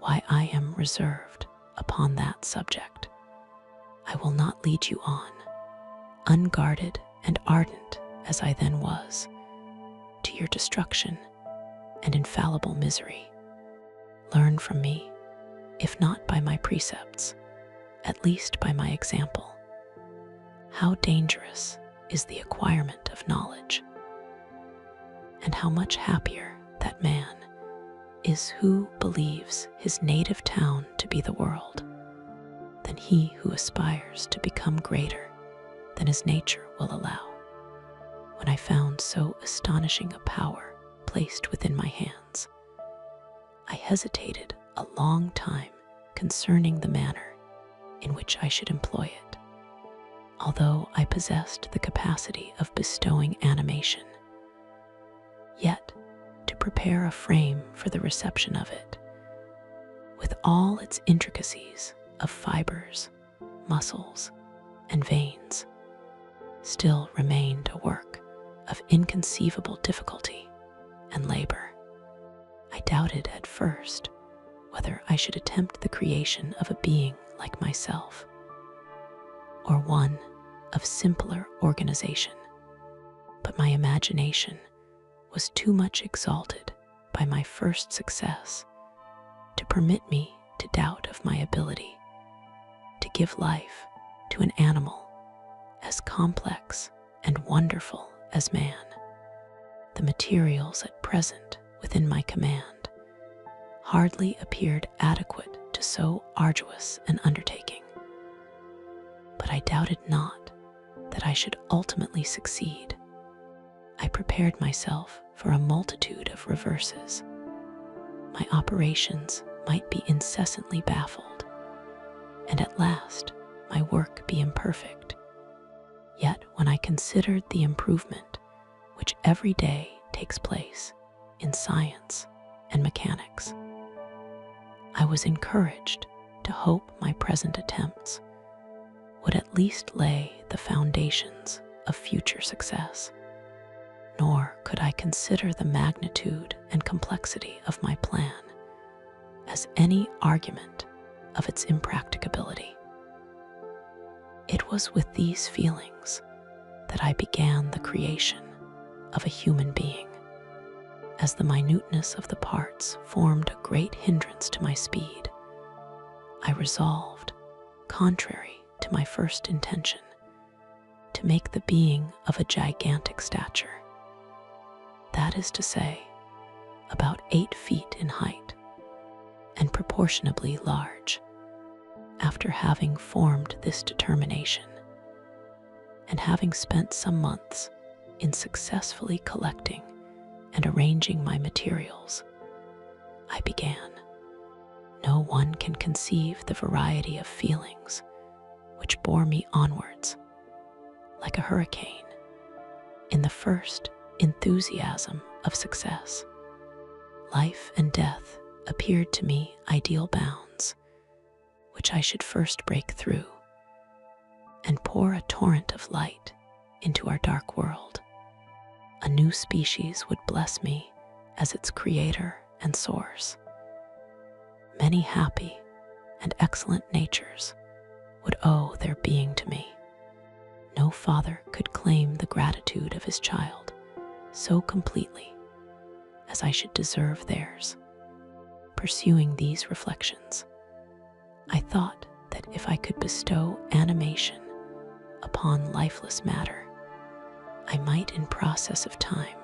Speaker 1: why I am reserved upon that subject. I will not lead you on, unguarded and ardent as I then was, to your destruction and infallible misery. Learn from me, if not by my precepts, at least by my example, how dangerous is the acquirement of knowledge, and how much happier that man is who believes his native town to be the world, than he who aspires to become greater than his nature will allow. When I found so astonishing a power placed within my hands, I hesitated a long time concerning the manner in which I should employ it. Although I possessed the capacity of bestowing animation, yet to prepare a frame for the reception of it, with all its intricacies of fibers, muscles, and veins, still remained a work of inconceivable difficulty and labor. I doubted at first whether I should attempt the creation of a being like myself, or one of simpler organization, but my imagination was too much exalted by my first success to permit me to doubt of my ability to give life to an animal as complex and wonderful as man. The materials at present within my command hardly appeared adequate to so arduous an undertaking. But I doubted not that I should ultimately succeed. I prepared myself for a multitude of reverses. My operations might be incessantly baffled, and at last my work be imperfect. Yet when I considered the improvement which every day takes place in science and mechanics, I was encouraged to hope my present attempts would at least lay the foundations of future success. Nor could I consider the magnitude and complexity of my plan as any argument of its impracticability. It was with these feelings that I began the creation of a human being, as the minuteness of the parts formed a great hindrance to my speed. I resolved, contrary to my first intention, to make the being of a gigantic stature. That is to say, about 8 feet in height, and proportionably large. After having formed this determination, and having spent some months in successfully collecting and arranging my materials, I began. No one can conceive the variety of feelings which bore me onwards, like a hurricane, in the first enthusiasm of success. Life and death appeared to me ideal bounds, which I should first break through, and pour a torrent of light into our dark world. A new species would bless me as its creator and source. Many happy and excellent natures would owe their being to me. No father could claim the gratitude of his child so completely as I should deserve theirs. Pursuing these reflections, I thought that if I could bestow animation upon lifeless matter, I might in process of time,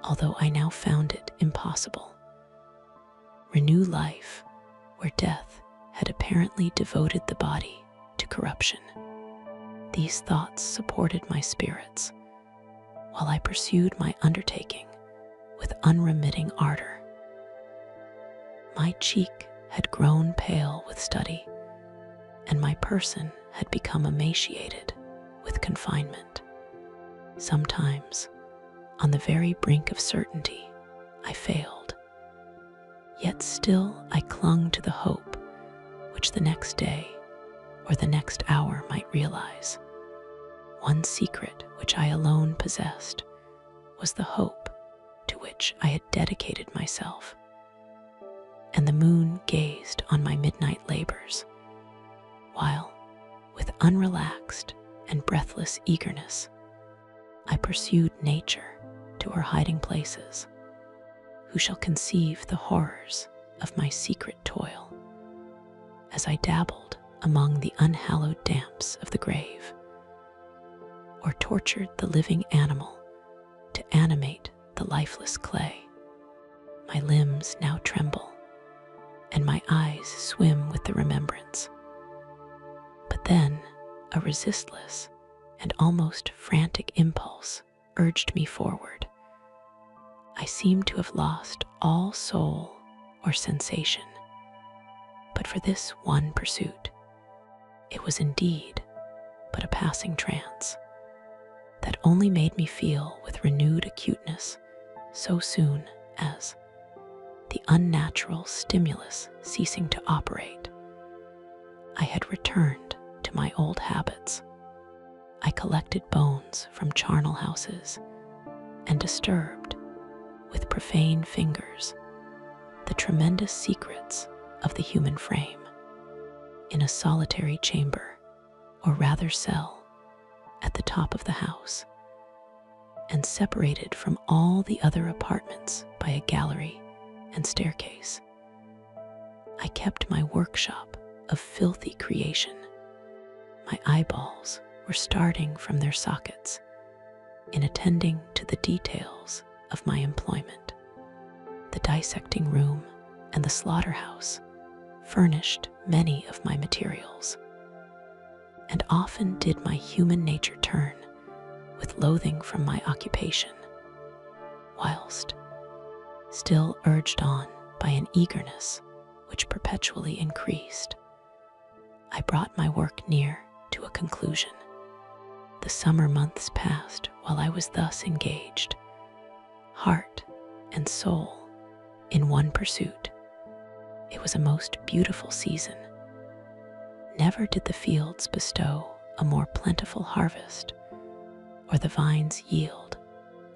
Speaker 1: although I now found it impossible, renew life where death had apparently devoted the body to corruption. These thoughts supported my spirits, while I pursued my undertaking with unremitting ardor. My cheek had grown pale with study, and my person had become emaciated with confinement. Sometimes, on the very brink of certainty, I failed. Yet still I clung to the hope which the next day or the next hour might realize. One secret which I alone possessed was the hope to which I had dedicated myself, and the moon gazed on my midnight labors, while, with unrelaxed and breathless eagerness, I pursued nature to her hiding places. Who shall conceive the horrors of my secret toil, as I dabbled among the unhallowed damps of the grave, or tortured the living animal to animate the lifeless clay? My limbs now tremble, and my eyes swim with the remembrance. But then a resistless and almost frantic impulse urged me forward. I seemed to have lost all soul or sensation, but for this one pursuit. It was indeed but a passing trance that only made me feel with renewed acuteness so soon as, the unnatural stimulus ceasing to operate, I had returned to my old habits. I collected bones from charnel houses and disturbed, with profane fingers, the tremendous secrets of the human frame. In a solitary chamber, or rather cell, at the top of the house, and separated from all the other apartments by a gallery and staircase, I kept my workshop of filthy creation. My eyeballs were starting from their sockets in attending to the details of my employment. The dissecting room and the slaughterhouse furnished many of my materials, and often did my human nature turn with loathing from my occupation, whilst still urged on by an eagerness which perpetually increased, I brought my work near to a conclusion. The summer months passed while I was thus engaged, heart and soul in one pursuit. It was a most beautiful season. Never did the fields bestow a more plentiful harvest, or the vines yield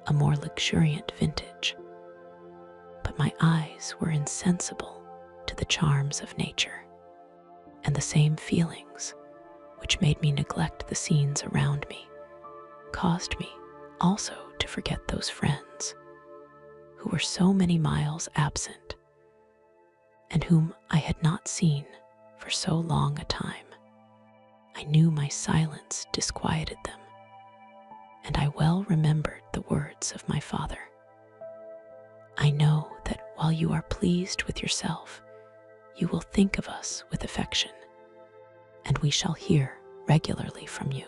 Speaker 1: a more luxuriant vintage. But my eyes were insensible to the charms of nature, and the same feelings which made me neglect the scenes around me caused me also to forget those friends who were so many miles absent, and whom I had not seen for so long a time. I knew my silence disquieted them, and I well remembered the words of my father. I know that while you are pleased with yourself, you will think of us with affection, and we shall hear regularly from you.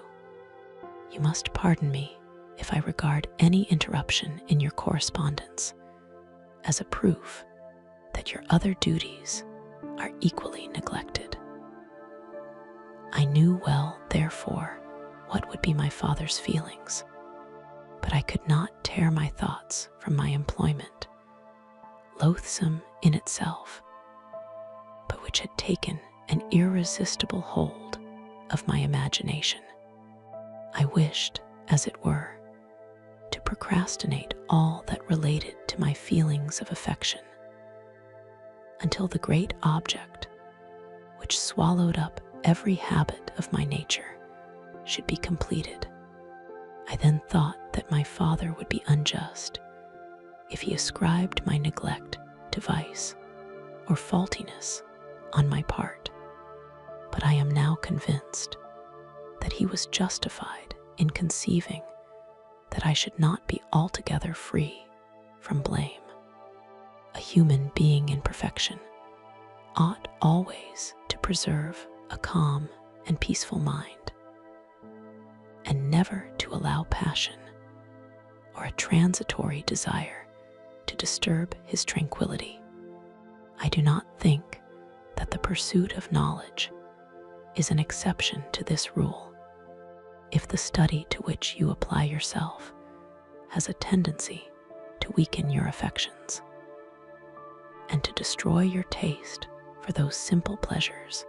Speaker 1: You must pardon me if I regard any interruption in your correspondence as a proof that your other duties are equally neglected. I knew well, therefore, what would be my father's feelings, but I could not tear my thoughts from my employment, loathsome in itself, but which had taken an irresistible hold of my imagination. I wished, as it were, to procrastinate all that related to my feelings of affection, until the great object, which swallowed up every habit of my nature, should be completed. I then thought that my father would be unjust if he ascribed my neglect to vice or faultiness on my part, but I am now convinced that he was justified in conceiving that I should not be altogether free from blame. A human being in perfection ought always to preserve a calm and peaceful mind, and never to allow passion or a transitory desire to disturb his tranquility. I do not think that the pursuit of knowledge is an exception to this rule. If the study to which you apply yourself has a tendency to weaken your affections and to destroy your taste for those simple pleasures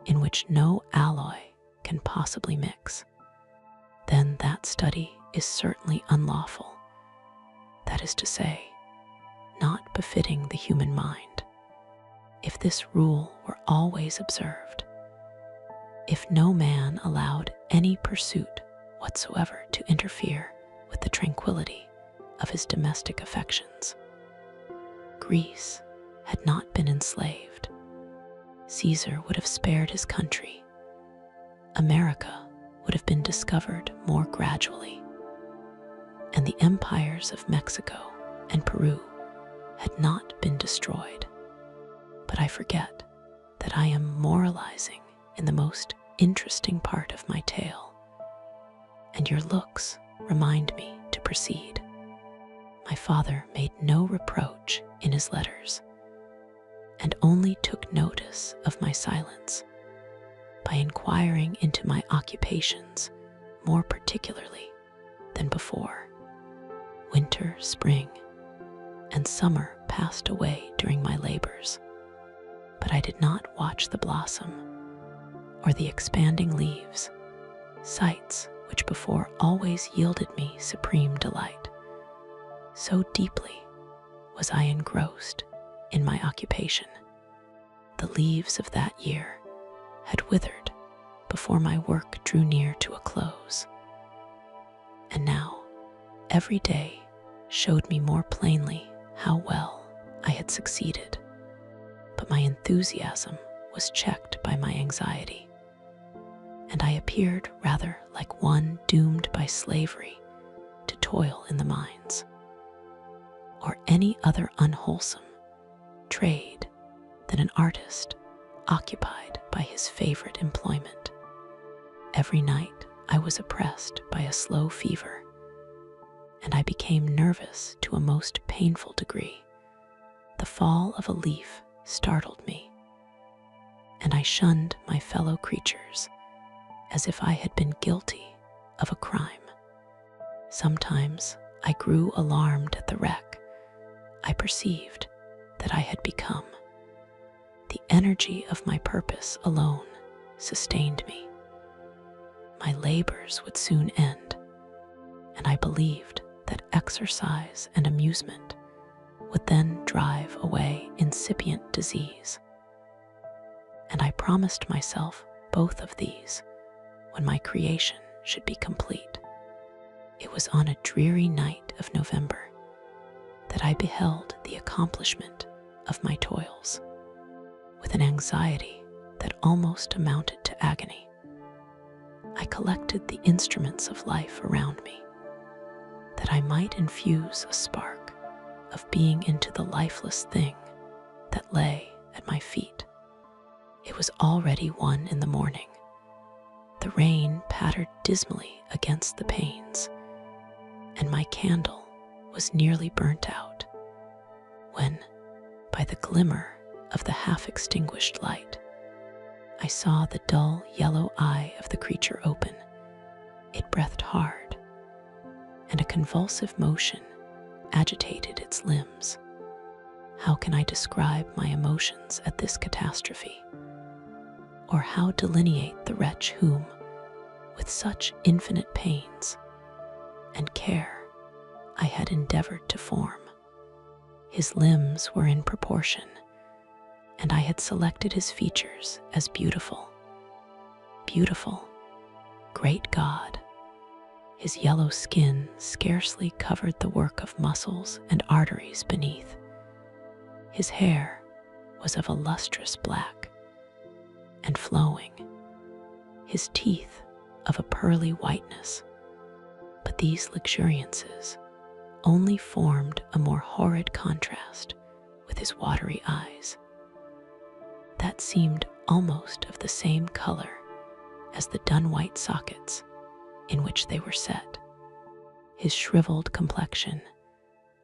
Speaker 1: in which no alloy can possibly mix, then that study is certainly unlawful, that is to say, not befitting the human mind. If this rule were always observed, if no man allowed any pursuit whatsoever to interfere with the tranquility of his domestic affections, Greece had not been enslaved. Caesar would have spared his country. America would have been discovered more gradually, and the empires of Mexico and Peru had not been destroyed. But I forget that I am moralizing in the most interesting part of my tale, and your looks remind me to proceed. My father made no reproach in his letters, and only took notice of my silence by inquiring into my occupations more particularly than before. Winter, spring, and summer passed away during my labors, but I did not watch the blossom or the expanding leaves, sights which before always yielded me supreme delight. So deeply was I engrossed in my occupation. The leaves of that year had withered before my work drew near to a close, and now every day showed me more plainly how well I had succeeded. But my enthusiasm was checked by my anxiety, and I appeared rather like one doomed by slavery to toil in the mines. or any other unwholesome trade than an artist occupied by his favorite employment. Every night I was oppressed by a slow fever, and I became nervous to a most painful degree. The fall of a leaf startled me, and I shunned my fellow creatures as if I had been guilty of a crime. Sometimes I grew alarmed at the wreck I perceived that I had become. The energy of my purpose alone sustained me. My labors would soon end, and I believed that exercise and amusement would then drive away incipient disease. And I promised myself both of these when my creation should be complete. It was on a dreary night of November that I beheld the accomplishment of my toils. With an anxiety that almost amounted to agony, I collected the instruments of life around me, that I might infuse a spark of being into the lifeless thing that lay at my feet. It was already 1 in the morning. The rain pattered dismally against the panes, and my candle was nearly burnt out, when, by the glimmer of the half-extinguished light, I saw the dull yellow eye of the creature open. It breathed hard, and a convulsive motion agitated its limbs. How can I describe my emotions at this catastrophe? Or how delineate the wretch whom, with such infinite pains and care, I had endeavored to form? His limbs were in proportion, and I had selected his features as beautiful. Beautiful, great God! His yellow skin scarcely covered the work of muscles and arteries beneath. His hair was of a lustrous black and flowing, his teeth of a pearly whiteness. But these luxuriances only formed a more horrid contrast with his watery eyes, that seemed almost of the same color as the dun-white sockets in which they were set. His shriveled complexion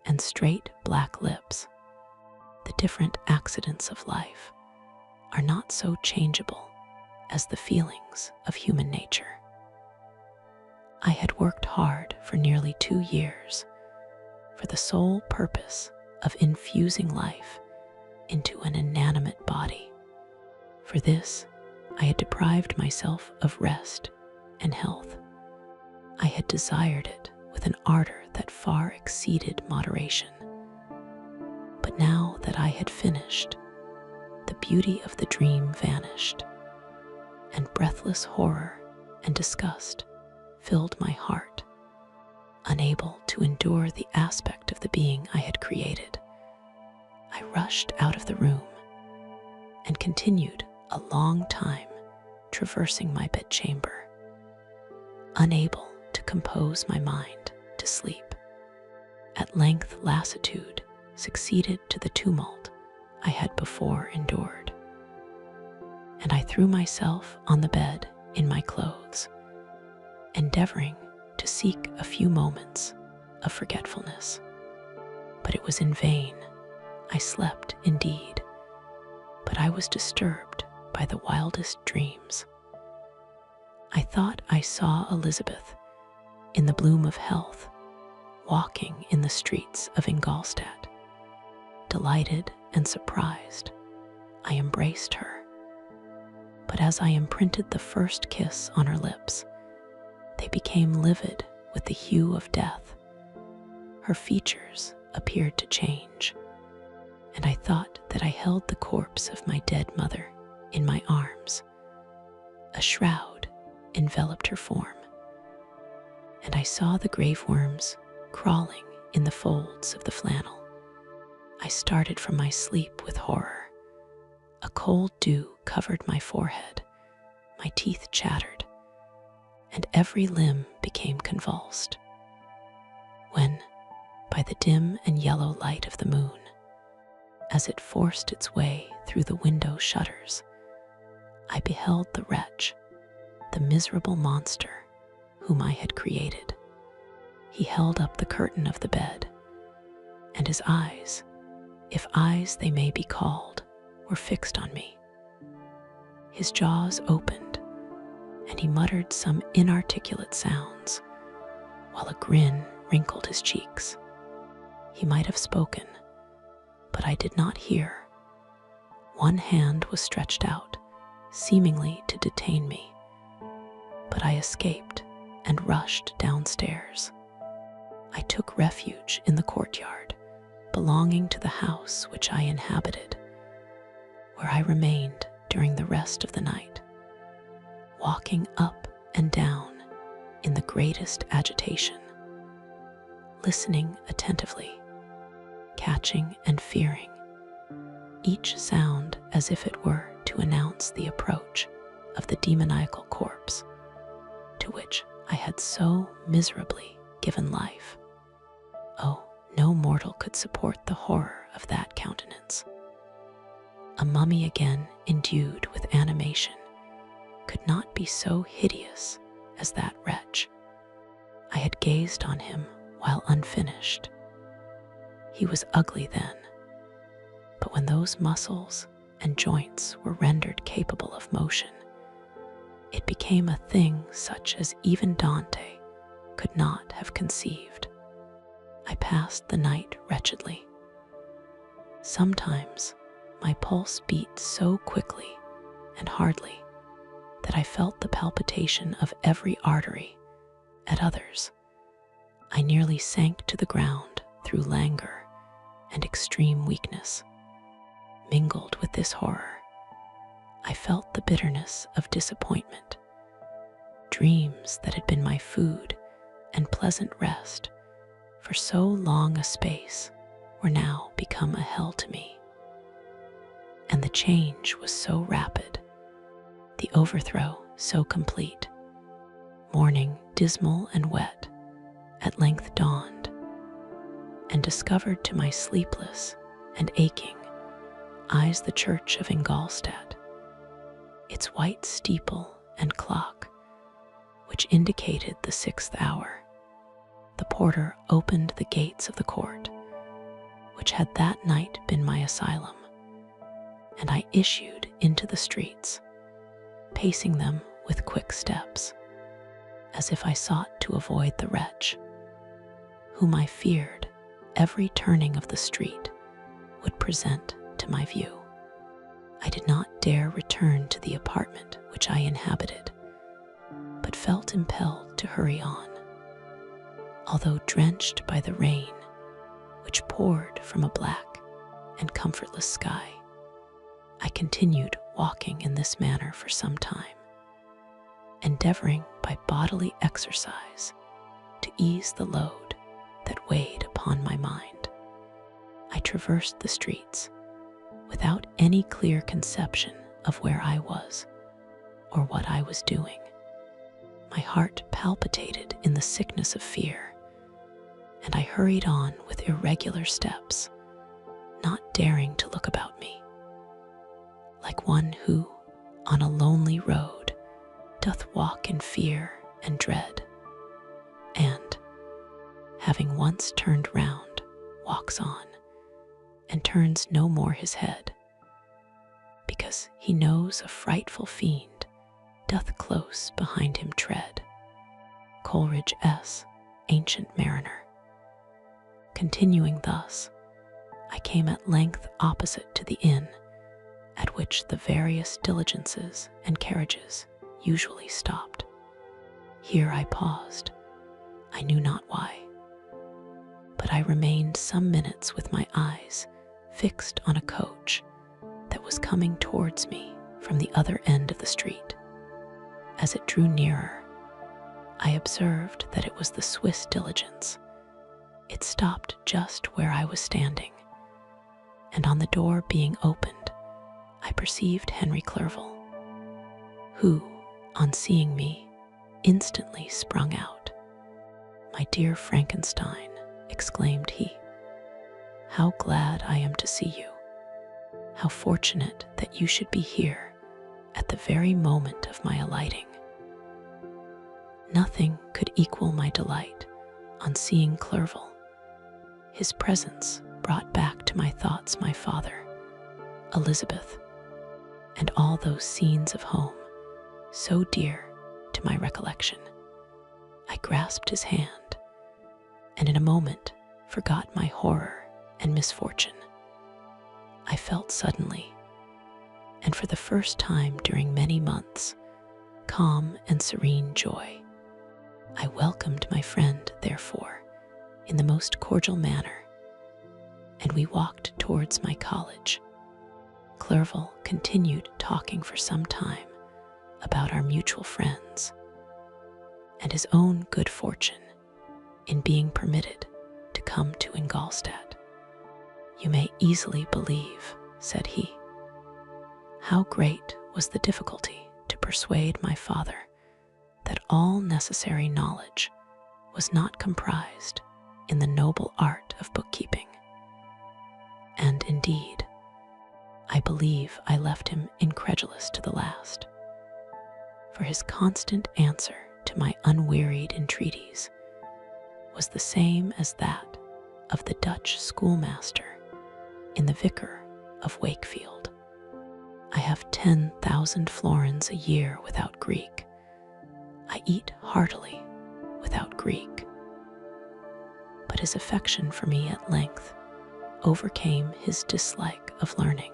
Speaker 1: and straight black lips. The different accidents of life are not so changeable as the feelings of human nature. I had worked hard for nearly 2 years for the sole purpose of infusing life into an inanimate body. For this, I had deprived myself of rest and health. I had desired it with an ardor that far exceeded moderation. But now that I had finished, the beauty of the dream vanished, and breathless horror and disgust filled my heart. Unable to endure the aspect of the being I had created, I rushed out of the room and continued a long time traversing my bedchamber, unable to compose my mind to sleep. At length lassitude succeeded to the tumult I had before endured, and I threw myself on the bed in my clothes, endeavoring to seek a few moments of forgetfulness. But it was in vain. I slept indeed, but I was disturbed by the wildest dreams. I thought I saw Elizabeth, in the bloom of health, walking in the streets of Ingolstadt. Delighted and surprised, I embraced her. But as I imprinted the first kiss on her lips, they became livid with the hue of death. Her features appeared to change, and I thought that I held the corpse of my dead mother in my arms. A shroud enveloped her form, and I saw the grave worms crawling in the folds of the flannel. I started from my sleep with horror. A cold dew covered my forehead, my teeth chattered, and every limb became convulsed. When, by by the dim and yellow light of the moon. As it forced its way through the window shutters, I beheld the wretch, the miserable monster whom I had created. He held up the curtain of the bed, and his eyes, if eyes they may be called, were fixed on me. His jaws opened, and he muttered some inarticulate sounds, while a grin wrinkled his cheeks. He might have spoken, but I did not hear. One hand was stretched out, seemingly to detain me, but I escaped and rushed downstairs. I took refuge in the courtyard belonging to the house which I inhabited, where I remained during the rest of the night, walking up and down in the greatest agitation, listening attentively, catching and fearing each sound as if it were to announce the approach of the demoniacal corpse to which I had so miserably given life. Oh, no mortal could support the horror of that countenance. A mummy again endued with animation could not be so hideous as that wretch. I had gazed on him while unfinished. He was ugly then, but when those muscles and joints were rendered capable of motion, it became a thing such as even Dante could not have conceived. I passed the night wretchedly. Sometimes my pulse beat so quickly and hardly that I felt the palpitation of every artery. At others, I nearly sank to the ground through languor and extreme weakness. Mingled with this horror, I felt the bitterness of disappointment. Dreams that had been my food and pleasant rest for so long a space were now become a hell to me. And the change was so rapid, the overthrow so complete. Morning, dismal and wet, at length dawned, and discovered to my sleepless and aching eyes the church of Ingolstadt, its white steeple and clock, which indicated the 6th hour. The porter opened the gates of the court, which had that night been my asylum, and I issued into the streets, pacing them with quick steps, as if I sought to avoid the wretch, whom I feared every turning of the street would present to my view. I did not dare return to the apartment which I inhabited, but felt impelled to hurry on. Although drenched by the rain which poured from a black and comfortless sky, I continued walking in this manner for some time, endeavoring by bodily exercise to ease the load that weighed upon my mind. I traversed the streets without any clear conception of where I was or what I was doing. My heart palpitated in the sickness of fear, and I hurried on with irregular steps, not daring to look about me, like one who, on a lonely road, doth walk in fear and dread, and, having once turned round, walks on, and turns no more his head, because he knows a frightful fiend doth close behind him tread. Coleridge S., Ancient Mariner. Continuing thus, I came at length opposite to the inn at which the various diligences and carriages usually stopped. Here I paused, I knew not why, but I remained some minutes with my eyes fixed on a coach that was coming towards me from the other end of the street. As it drew nearer, I observed that it was the Swiss diligence. It stopped just where I was standing, and on the door being opened, I perceived Henry Clerval, who, on seeing me, instantly sprung out. "My dear Frankenstein," exclaimed he. "How glad I am to see you. How fortunate that you should be here at the very moment of my alighting." Nothing could equal my delight on seeing Clerval. His presence brought back to my thoughts my father, Elizabeth, and all those scenes of home so dear to my recollection. I grasped his hand, and in a moment forgot my horror and misfortune. I felt suddenly, and for the first time during many months, calm and serene joy. I welcomed my friend, therefore, in the most cordial manner, and we walked towards my college. Clerval continued talking for some time about our mutual friends and his own good fortune in being permitted to come to Ingolstadt. "You may easily believe," said he, "how great was the difficulty to persuade my father that all necessary knowledge was not comprised in the noble art of bookkeeping. And indeed, I believe I left him incredulous to the last, for his constant answer to my unwearied entreaties was the same as that of the Dutch schoolmaster in The Vicar of Wakefield. I have 10,000 florins a year without Greek. I eat heartily without Greek. But his affection for me at length overcame his dislike of learning,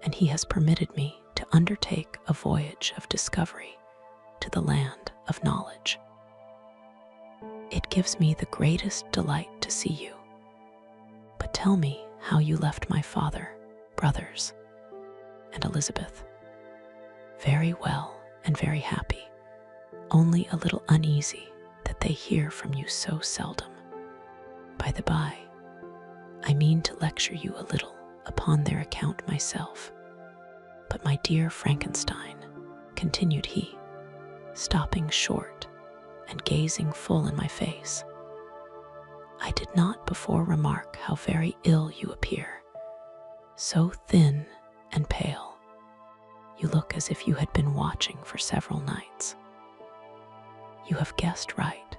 Speaker 1: and he has permitted me to undertake a voyage of discovery to the land of knowledge. It gives me the greatest delight to see you. But tell me how you left my father, brothers, and Elizabeth." "Very well and very happy, only a little uneasy that they hear from you so seldom. By the by, I mean to lecture you a little upon their account myself. But my dear Frankenstein," continued he, stopping short and gazing full in my face, "I did not before remark how very ill you appear, so thin and pale. You look as if you had been watching for several nights. You have guessed right.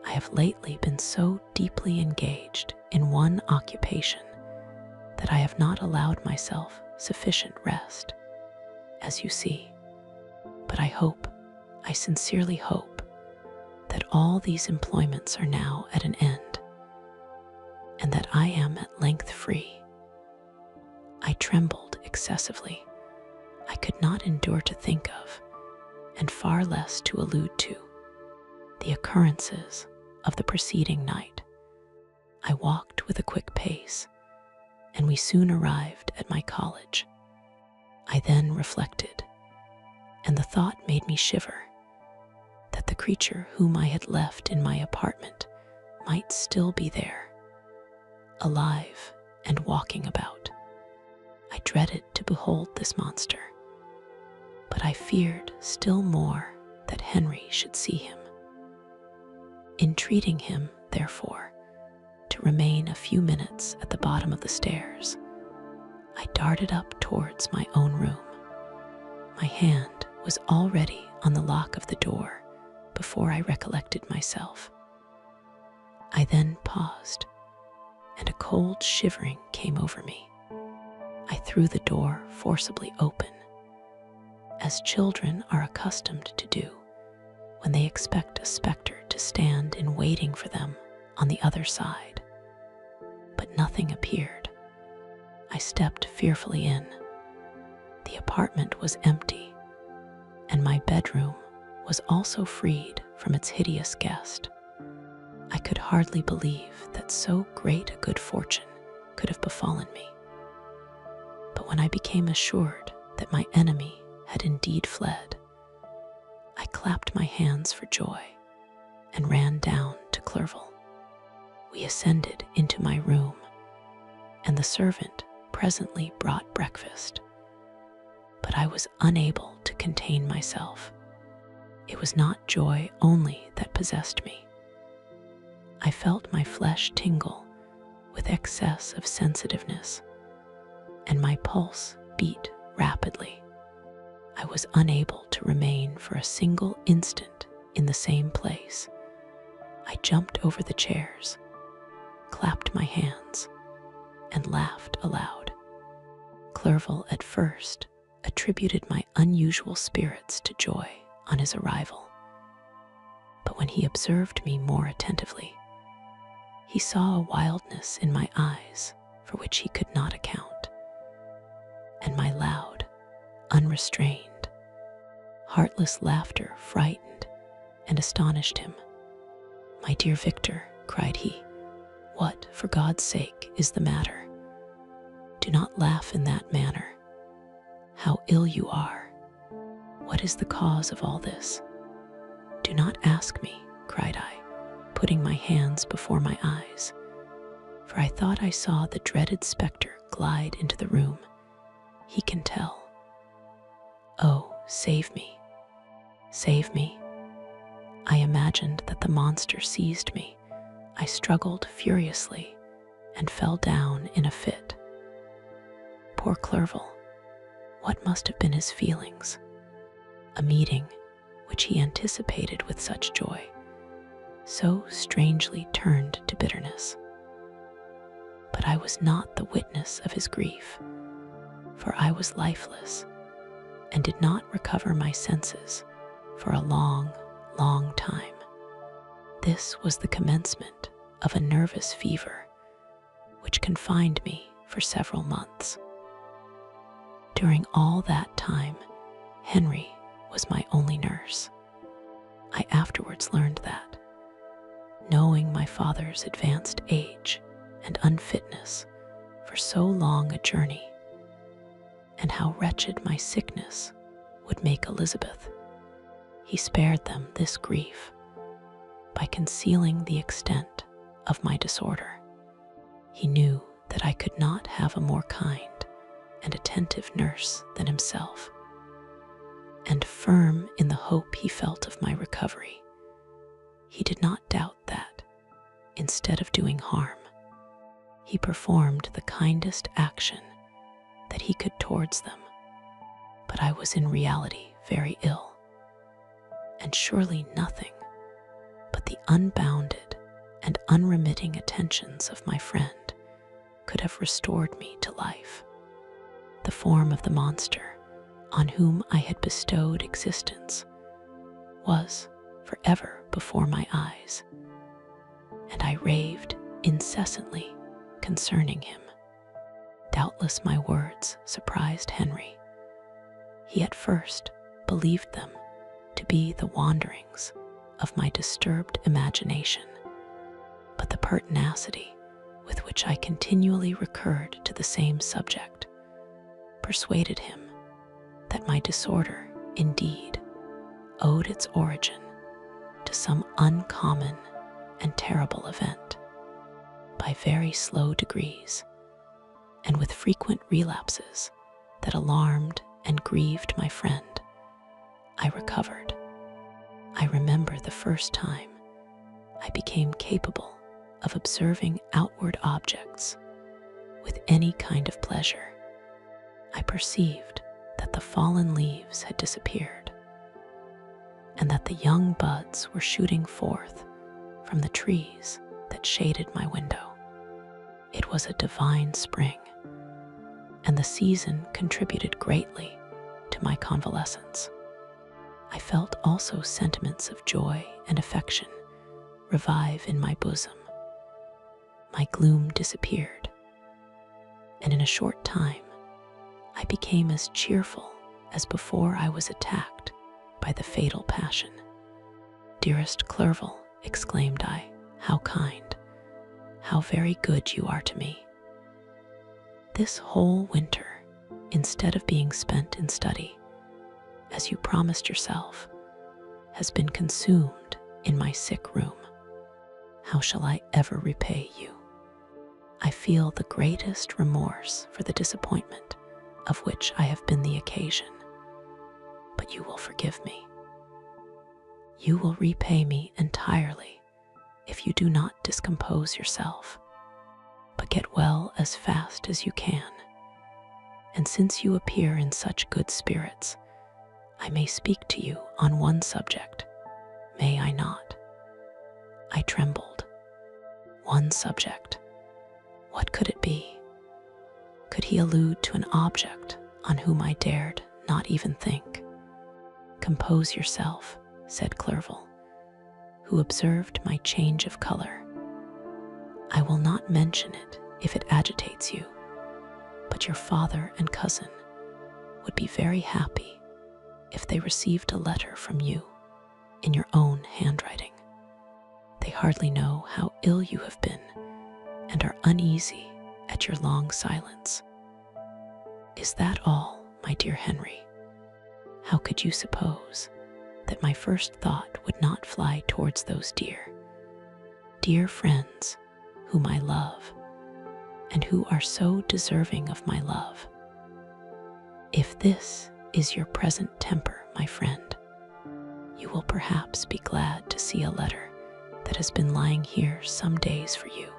Speaker 1: I have lately been so deeply engaged in one occupation that I have not allowed myself sufficient rest, as you see. But I sincerely hope, that all these employments are now at an end, and that I am at length free." I trembled excessively. I could not endure to think of, and far less to allude to, the occurrences of the preceding night. I walked with a quick pace, and we soon arrived at my college. I then reflected, and the thought made me shiver, that the creature whom I had left in my apartment might still be there, alive and walking about. I dreaded to behold this monster, but I feared still more that Henry should see him. Entreating him, therefore, to remain a few minutes at the bottom of the stairs, I darted up towards my own room. My hand was already on the lock of the door before I recollected myself. I then paused, and a cold shivering came over me. I threw the door forcibly open, as children are accustomed to do when they expect a spectre to stand in waiting for them on the other side. But nothing appeared. I stepped fearfully in. The apartment was empty, and my bedroom was also freed from its hideous guest. I could hardly believe that so great a good fortune could have befallen me. But when I became assured that my enemy had indeed fled, I clapped my hands for joy and ran down to Clerval. We ascended into my room, and the servant presently brought breakfast. But I was unable to contain myself. It was not joy only that possessed me. I felt my flesh tingle with excess of sensitiveness, and my pulse beat rapidly. I was unable to remain for a single instant in the same place. I jumped over the chairs, clapped my hands, and laughed aloud. Clerval at first attributed my unusual spirits to joy on his arrival, but when he observed me more attentively, he saw a wildness in my eyes for which he could not account, and my loud, unrestrained, heartless laughter frightened and astonished him. "My dear Victor," cried he, "what, for God's sake, is the matter? Do not laugh in that manner. How ill you are! What is the cause of all this?" "Do not ask me," cried I, putting my hands before my eyes, for I thought I saw the dreaded spectre glide into the room. "He can tell. Oh, save me! Save me!" I imagined that the monster seized me. I struggled furiously and fell down in a fit. Poor Clerval, what must have been his feelings? A meeting, which he anticipated with such joy, so strangely turned to bitterness. But I was not the witness of his grief, for I was lifeless and did not recover my senses for a long, long time. This was the commencement of a nervous fever, which confined me for several months. During all that time, Henry was my only nurse. I afterwards learned that, knowing my father's advanced age and unfitness for so long a journey, and how wretched my sickness would make Elizabeth, he spared them this grief by concealing the extent of my disorder. He knew that I could not have a more kind and attentive nurse than himself, and firm in the hope he felt of my recovery, he did not doubt that, instead of doing harm, he performed the kindest action that he could towards them. But I was in reality very ill, and surely nothing but the unbounded and unremitting attentions of my friend could have restored me to life. The form of the monster on whom I had bestowed existence was forever before my eyes, and I raved incessantly concerning him. Doubtless my words surprised Henry. He at first believed them to be the wanderings of my disturbed imagination, but the pertinacity with which I continually recurred to the same subject persuaded him that my disorder indeed owed its origin to some uncommon and terrible event. By very slow degrees, and with frequent relapses that alarmed and grieved my friend, I recovered. I remember the first time I became capable of observing outward objects with any kind of pleasure. I perceived that the fallen leaves had disappeared, and that the young buds were shooting forth from the trees that shaded my window. It was a divine spring, and the season contributed greatly to my convalescence. I felt also sentiments of joy and affection revive in my bosom. My gloom disappeared, and in a short time I became as cheerful as before I was attacked by the fatal passion. "Dearest Clerval," exclaimed I, "how kind, how very good you are to me. This whole winter, instead of being spent in study, as you promised yourself, has been consumed in my sick room. How shall I ever repay you? I feel the greatest remorse for the disappointment of which I have been the occasion, but you will forgive me. You will repay me entirely if you do not discompose yourself, but get well as fast as you can. And since you appear in such good spirits, I may speak to you on one subject, may I not?" I trembled. One subject. What could it be? Could he allude to an object on whom I dared not even think? "Compose yourself," said Clerval, who observed my change of color. "I will not mention it if it agitates you, but your father and cousin would be very happy if they received a letter from you in your own handwriting. They hardly know how ill you have been and are uneasy at your long silence. Is that all, my dear Henry? How could you suppose that my first thought would not fly towards those dear friends whom I love and who are so deserving of my love? If this is your present temper, my friend, you will perhaps be glad to see a letter that has been lying here some days for you.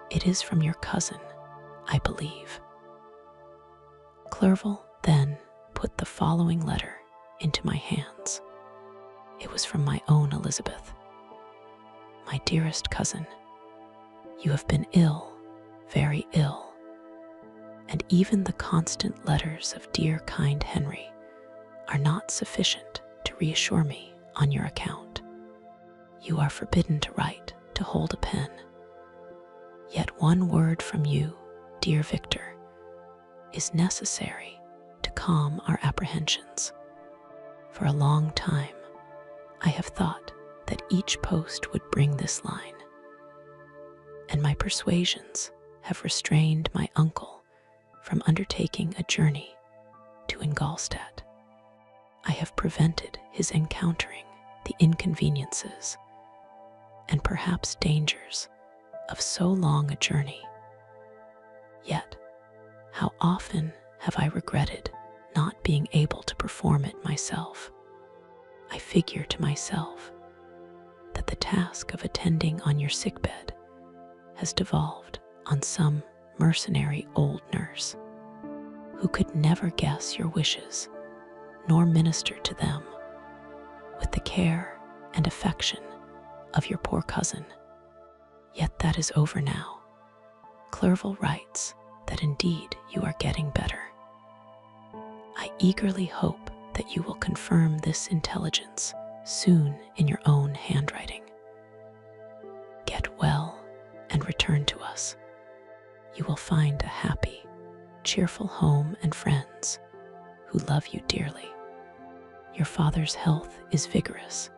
Speaker 1: It is from your cousin, I believe." Clerval then put the following letter into my hands. It was from my own Elizabeth. "My dearest cousin, you have been ill, very ill, and even the constant letters of dear kind Henry are not sufficient to reassure me on your account. You are forbidden to write, to hold a pen. Yet one word from you, dear Victor, is necessary to calm our apprehensions. For a long time, I have thought that each post would bring this line, and my persuasions have restrained my uncle from undertaking a journey to Ingolstadt. I have prevented his encountering the inconveniences and perhaps dangers of so long a journey. Yet, how often have I regretted not being able to perform it myself. I figure to myself that the task of attending on your sickbed has devolved on some mercenary old nurse who could never guess your wishes nor minister to them with the care and affection of your poor cousin. Yet that is over now. Clerval writes that indeed you are getting better. I eagerly hope that you will confirm this intelligence soon in your own handwriting. Get well and return to us. You will find a happy, cheerful home and friends who love you dearly. Your father's health is vigorous,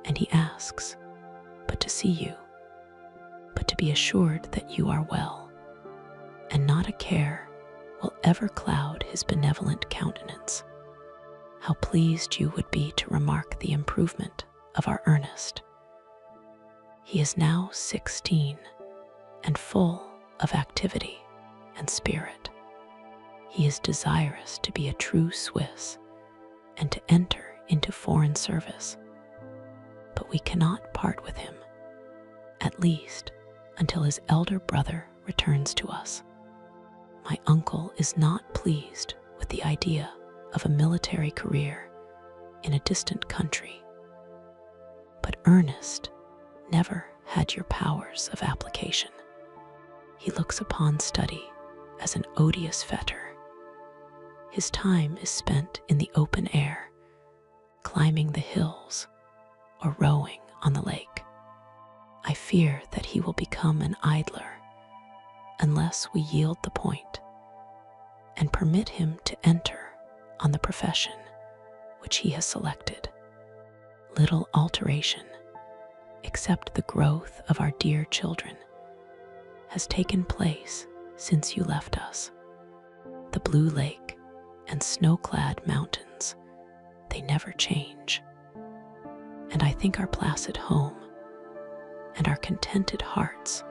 Speaker 1: and he asks but to see you, but to be assured that you are well, and not a care will ever cloud his benevolent countenance. How pleased you would be to remark the improvement of our Ernest. He is now 16 and full of activity and spirit. He is desirous to be a true Swiss and to enter into foreign service. But we cannot part with him, at least until his elder brother returns to us. My uncle is not pleased with the idea of a military career in a distant country, but Ernest never had your powers of application. He looks upon study as an odious fetter. His time is spent in the open air, climbing the hills or rowing on the lake. I fear that he will become an idler unless we yield the point and permit him to enter on the profession which he has selected. Little alteration, except the growth of our dear children, has taken place since you left us. The blue lake and snow-clad mountains, they never change. And I think our placid home and our contented hearts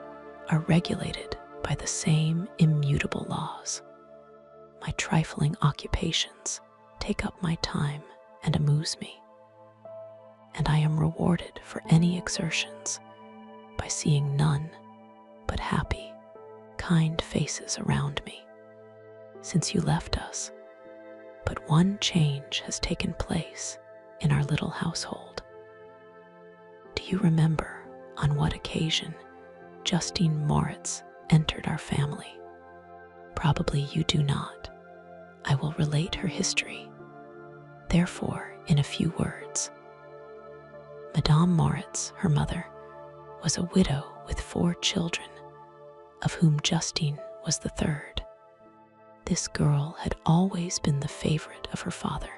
Speaker 1: are regulated by the same immutable laws. My trifling occupations take up my time and amuse me, and I am rewarded for any exertions by seeing none but happy, kind faces around me. Since you left us, but one change has taken place in our little household. Do you remember on what occasion Justine Moritz entered our family? Probably you do not. I will relate her history, therefore, in a few words. Madame Moritz, her mother, was a widow with 4 children, of whom Justine was the third. This girl had always been the favorite of her father,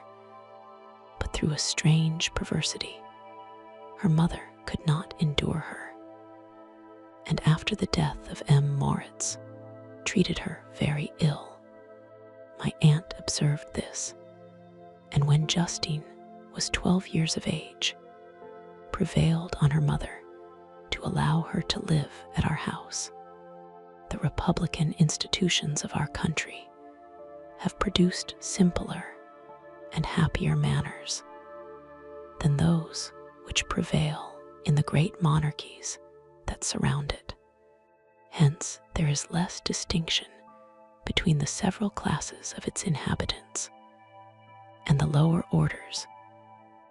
Speaker 1: but through a strange perversity, her mother could not endure her, and after the death of M. Moritz, treated her very ill. My aunt observed this, and when Justine was 12 years of age, prevailed on her mother to allow her to live at our house. The republican institutions of our country have produced simpler and happier manners than those which prevail in the great monarchies that surround it. Hence, there is less distinction between the several classes of its inhabitants, and the lower orders,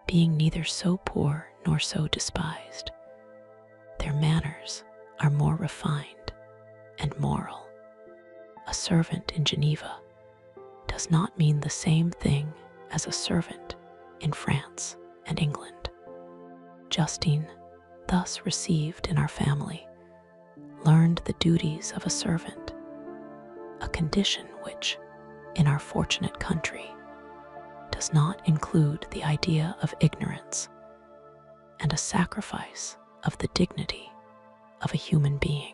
Speaker 1: being neither so poor nor so despised, their manners are more refined and moral. A servant in Geneva does not mean the same thing as a servant in France and England. Justine, thus received in our family, learned the duties of a servant, a condition which, in our fortunate country, does not include the idea of ignorance and a sacrifice of the dignity of a human being.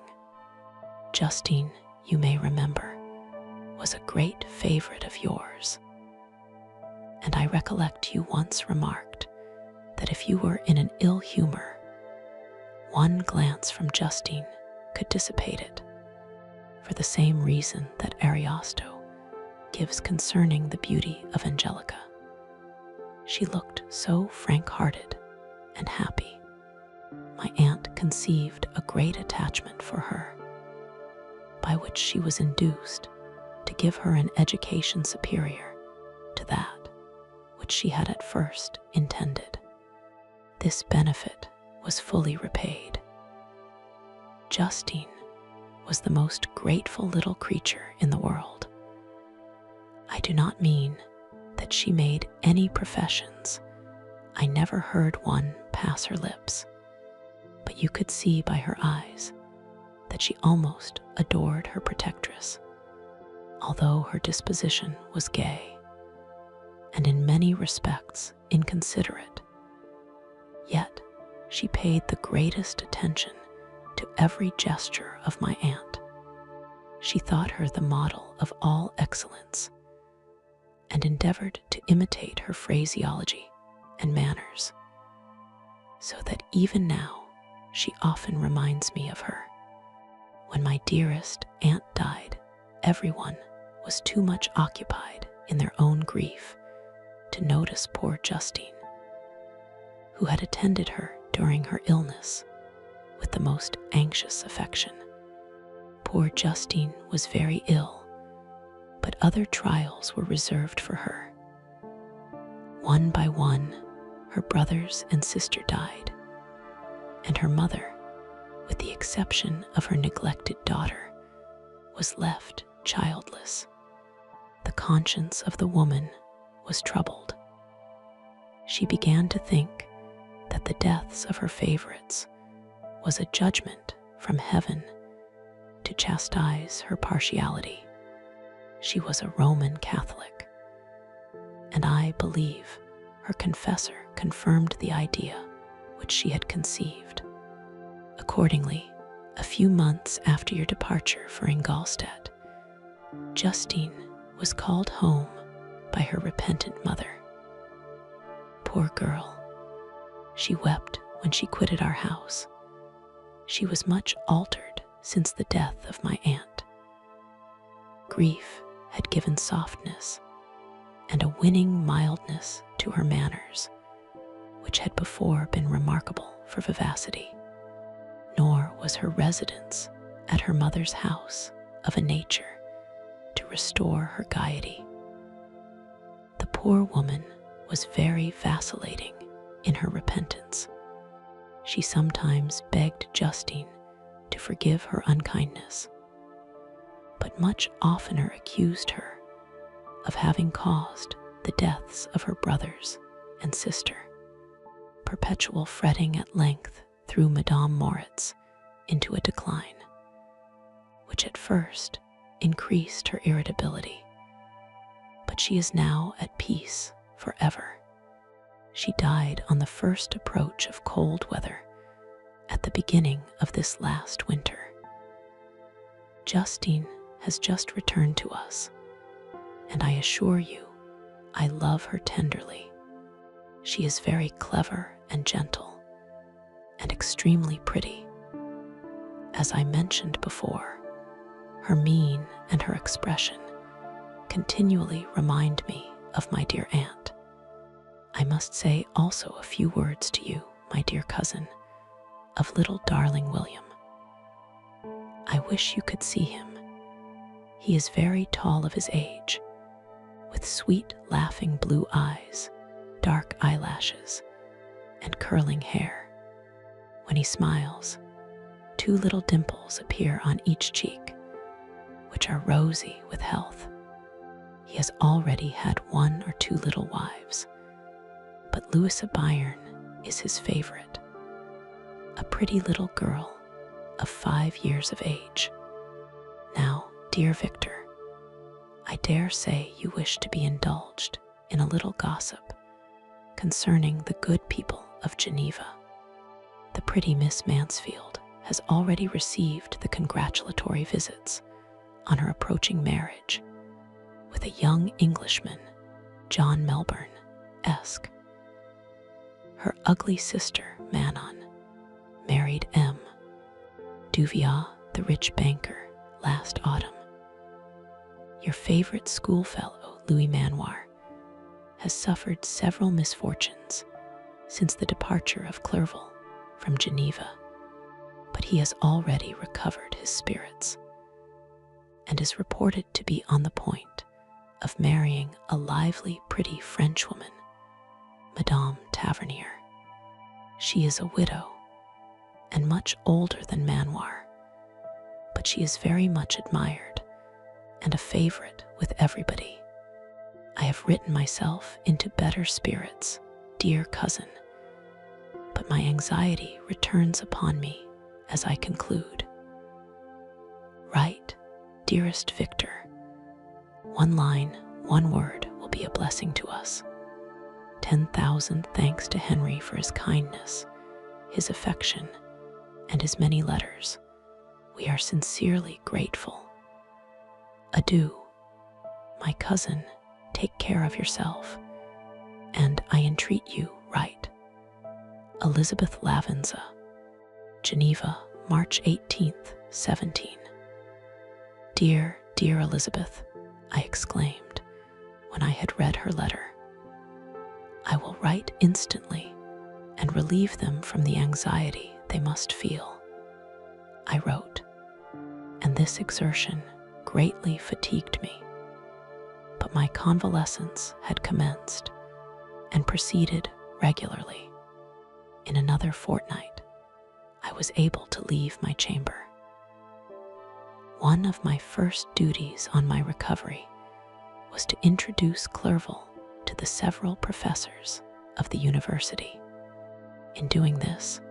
Speaker 1: Justine, you may remember, was a great favorite of yours, and I recollect you once remarked that if you were in an ill humor, one glance from Justine could dissipate it, for the same reason that Ariosto gives concerning the beauty of Angelica. She looked so frank-hearted and happy. My aunt conceived a great attachment for her, by which she was induced to give her an education superior to that which she had at first intended. This benefit was fully repaid. Justine was the most grateful little creature in the world. I do not mean that she made any professions. I never heard one pass her lips, but you could see by her eyes that she almost adored her protectress, although her disposition was gay, and in many respects inconsiderate. Yet she paid the greatest attention to every gesture of my aunt. She thought her the model of all excellence, and endeavored to imitate her phraseology and manners, so that even now she often reminds me of her. When my dearest aunt died, everyone was too much occupied in their own grief to notice poor Justine, who had attended her during her illness with the most anxious affection. Poor Justine was very ill, but other trials were reserved for her. One by one, her brothers and sister died, and her mother, with the exception of her neglected daughter, was left childless. The conscience of the woman was troubled. She began to think that the deaths of her favorites was a judgment from heaven to chastise her partiality. She was a Roman Catholic, and I believe her confessor confirmed the idea which she had conceived. Accordingly, a few months after your departure for Ingolstadt, Justine was called home by her repentant mother. Poor girl, she wept when she quitted our house. She was much altered since the death of my aunt. Grief had given softness and a winning mildness to her manners, which had before been remarkable for vivacity. Nor was her residence at her mother's house of a nature to restore her gaiety. The poor woman was very vacillating in her repentance. She sometimes begged Justine to forgive her unkindness, but much oftener accused her of having caused the deaths of her brothers and sister. Perpetual fretting at length threw Madame Moritz into a decline, which at first increased her irritability, but she is now at peace forever. She died on the first approach of cold weather at the beginning of this last winter. Justine has just returned to us, and I assure you, I love her tenderly. She is very clever and gentle, and extremely pretty. As I mentioned before, her mien and her expression continually remind me of my dear aunt. I must say also a few words to you, my dear cousin, of little darling William. I wish you could see him. He is very tall of his age, with sweet, laughing blue eyes, dark eyelashes, and curling hair. When he smiles, 2 little dimples appear on each cheek, which are rosy with health. He has already had 1 or 2 little wives, but Louisa Byron is his favorite, a pretty little girl of 5 years of age. Now, dear Victor, I dare say you wish to be indulged in a little gossip concerning the good people of Geneva. The pretty Miss Mansfield has already received the congratulatory visits on her approaching marriage with a young Englishman, John Melbourne-esque. Her ugly sister, Manon, married M. Duviat, the rich banker, last autumn. Your favorite schoolfellow, Louis Manoir, has suffered several misfortunes since the departure of Clerval from Geneva, but he has already recovered his spirits and is reported to be on the point of marrying a lively, pretty Frenchwoman, Madame Tavernier. She is a widow and much older than Manoir, but she is very much admired and a favorite with everybody. I have written myself into better spirits, dear cousin, but my anxiety returns upon me as I conclude. Write, dearest Victor. 1 line, 1 word will be a blessing to us. 10,000 thanks to Henry for his kindness, his affection, and his many letters. We are sincerely grateful. Adieu, my cousin. Take care of yourself, and I entreat you, write. Elizabeth Lavenza, Geneva, March 18th, 17. Dear, dear Elizabeth, I exclaimed when I had read her letter. I will write instantly and relieve them from the anxiety they must feel. I wrote, and this exertion greatly fatigued me. But my convalescence had commenced and proceeded regularly. In another fortnight, I was able to leave my chamber. One of my first duties on my recovery was to introduce Clerval to the several professors of the university. In doing this,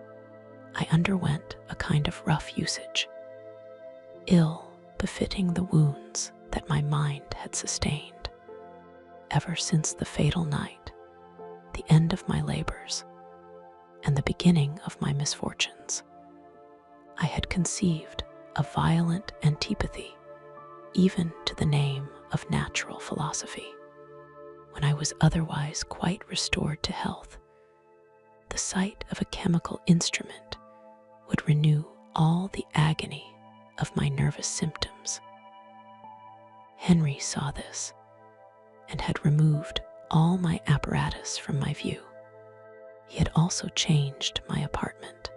Speaker 1: I underwent a kind of rough usage, ill befitting the wounds that my mind had sustained. Ever since the fatal night, the end of my labors, and the beginning of my misfortunes, I had conceived a violent antipathy even to the name of natural philosophy. When I was otherwise quite restored to health, the sight of a chemical instrument would renew all the agony of my nervous symptoms. Henry saw this and had removed all my apparatus from my view. He had also changed my apartment,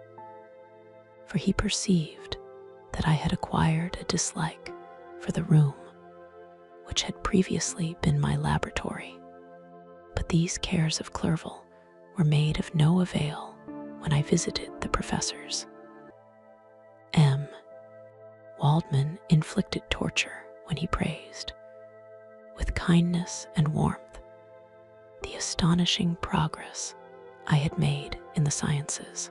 Speaker 1: for he perceived that I had acquired a dislike for the room, which had previously been my laboratory. But these cares of Clerval were made of no avail when I visited the professors. M. Waldman inflicted torture when he praised, with kindness and warmth, the astonishing progress I had made in the sciences.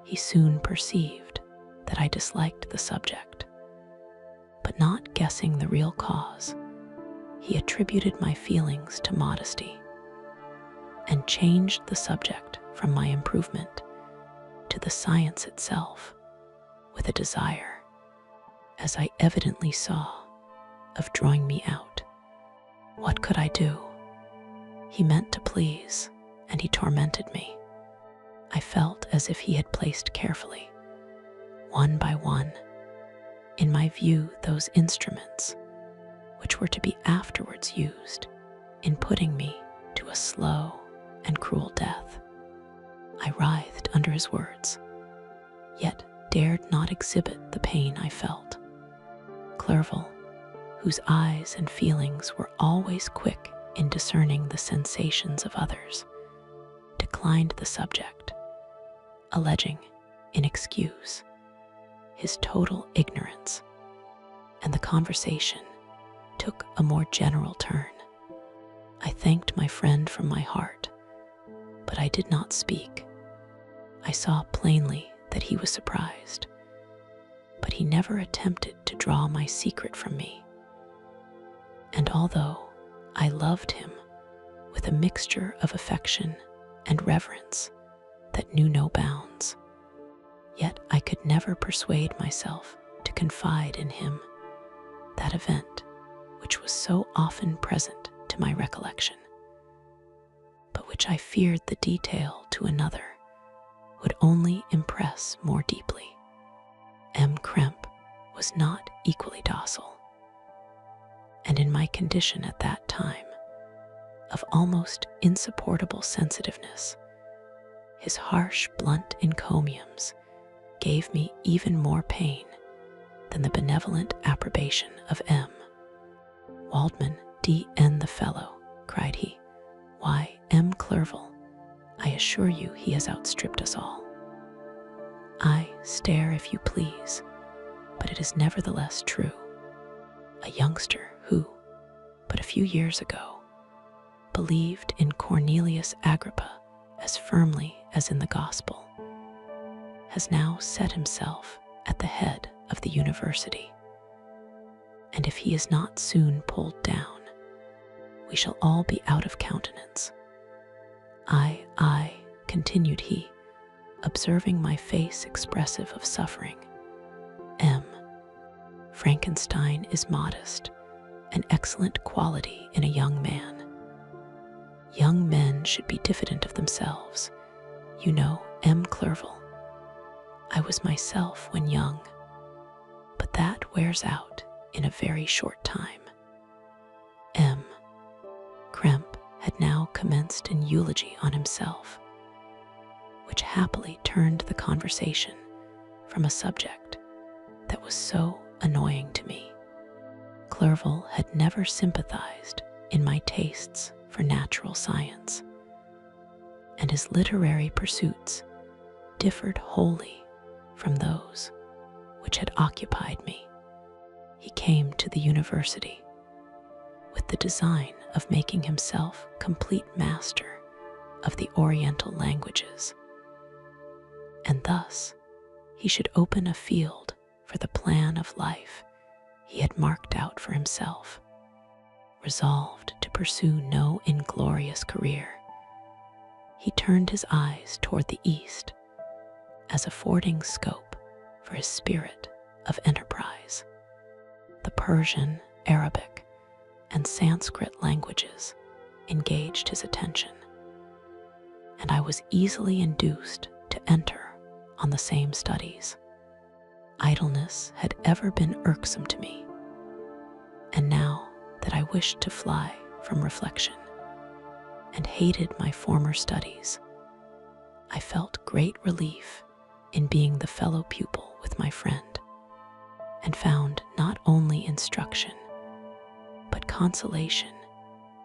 Speaker 1: He soon perceived that I disliked the subject, but not guessing the real cause, he attributed my feelings to modesty and changed the subject from my improvement to the science itself with a desire, as I evidently saw, of drawing me out. What could I do? He meant to please, and he tormented me. I felt as if he had placed carefully, one by one, in my view those instruments which were to be afterwards used in putting me to a slow and cruel death. I writhed under his words, yet dared not exhibit the pain I felt. Clerval, whose eyes and feelings were always quick in discerning the sensations of others, declined the subject, alleging, in excuse, his total ignorance, and the conversation took a more general turn. I thanked my friend from my heart, but I did not speak. I saw plainly that he was surprised, but he never attempted to draw my secret from me. And although I loved him with a mixture of affection and reverence that knew no bounds, yet I could never persuade myself to confide in him that event which was so often present to my recollection, but which I feared the detail to another would only impress more deeply. M. Krempe was not equally docile, and in my condition at that time of almost insupportable sensitiveness, his harsh, blunt encomiums gave me even more pain than the benevolent approbation of M. Waldman, D.N. the fellow, cried he. Why, M. Clerval, I assure you he has outstripped us all. I stare if you please, but it is nevertheless true. A youngster who, but a few years ago, believed in Cornelius Agrippa as firmly as in the gospel, has now set himself at the head of the university. And if he is not soon pulled down, we shall all be out of countenance. I, continued he, observing my face expressive of suffering. M. Frankenstein is modest, an excellent quality in a young man. Young men should be diffident of themselves. You know, M. Clerval, I was myself when young, but that wears out in a very short time. M. Krempe had now commenced an eulogy on himself, which happily turned the conversation from a subject that was so annoying to me. Clerval had never sympathized in my tastes for natural science, and his literary pursuits differed wholly from those which had occupied me. He came to the university with the design of making himself complete master of the Oriental languages, and thus he should open a field for the plan of life he had marked out for himself. Resolved to pursue no inglorious career, he turned his eyes toward the east as affording scope for his spirit of enterprise. The Persian, Arabic, and Sanskrit languages engaged his attention, and I was easily induced to enter on the same studies. Idleness had ever been irksome to me, and now that I wished to fly from reflection and hated my former studies, I felt great relief in being the fellow pupil with my friend, and found not only instruction, but consolation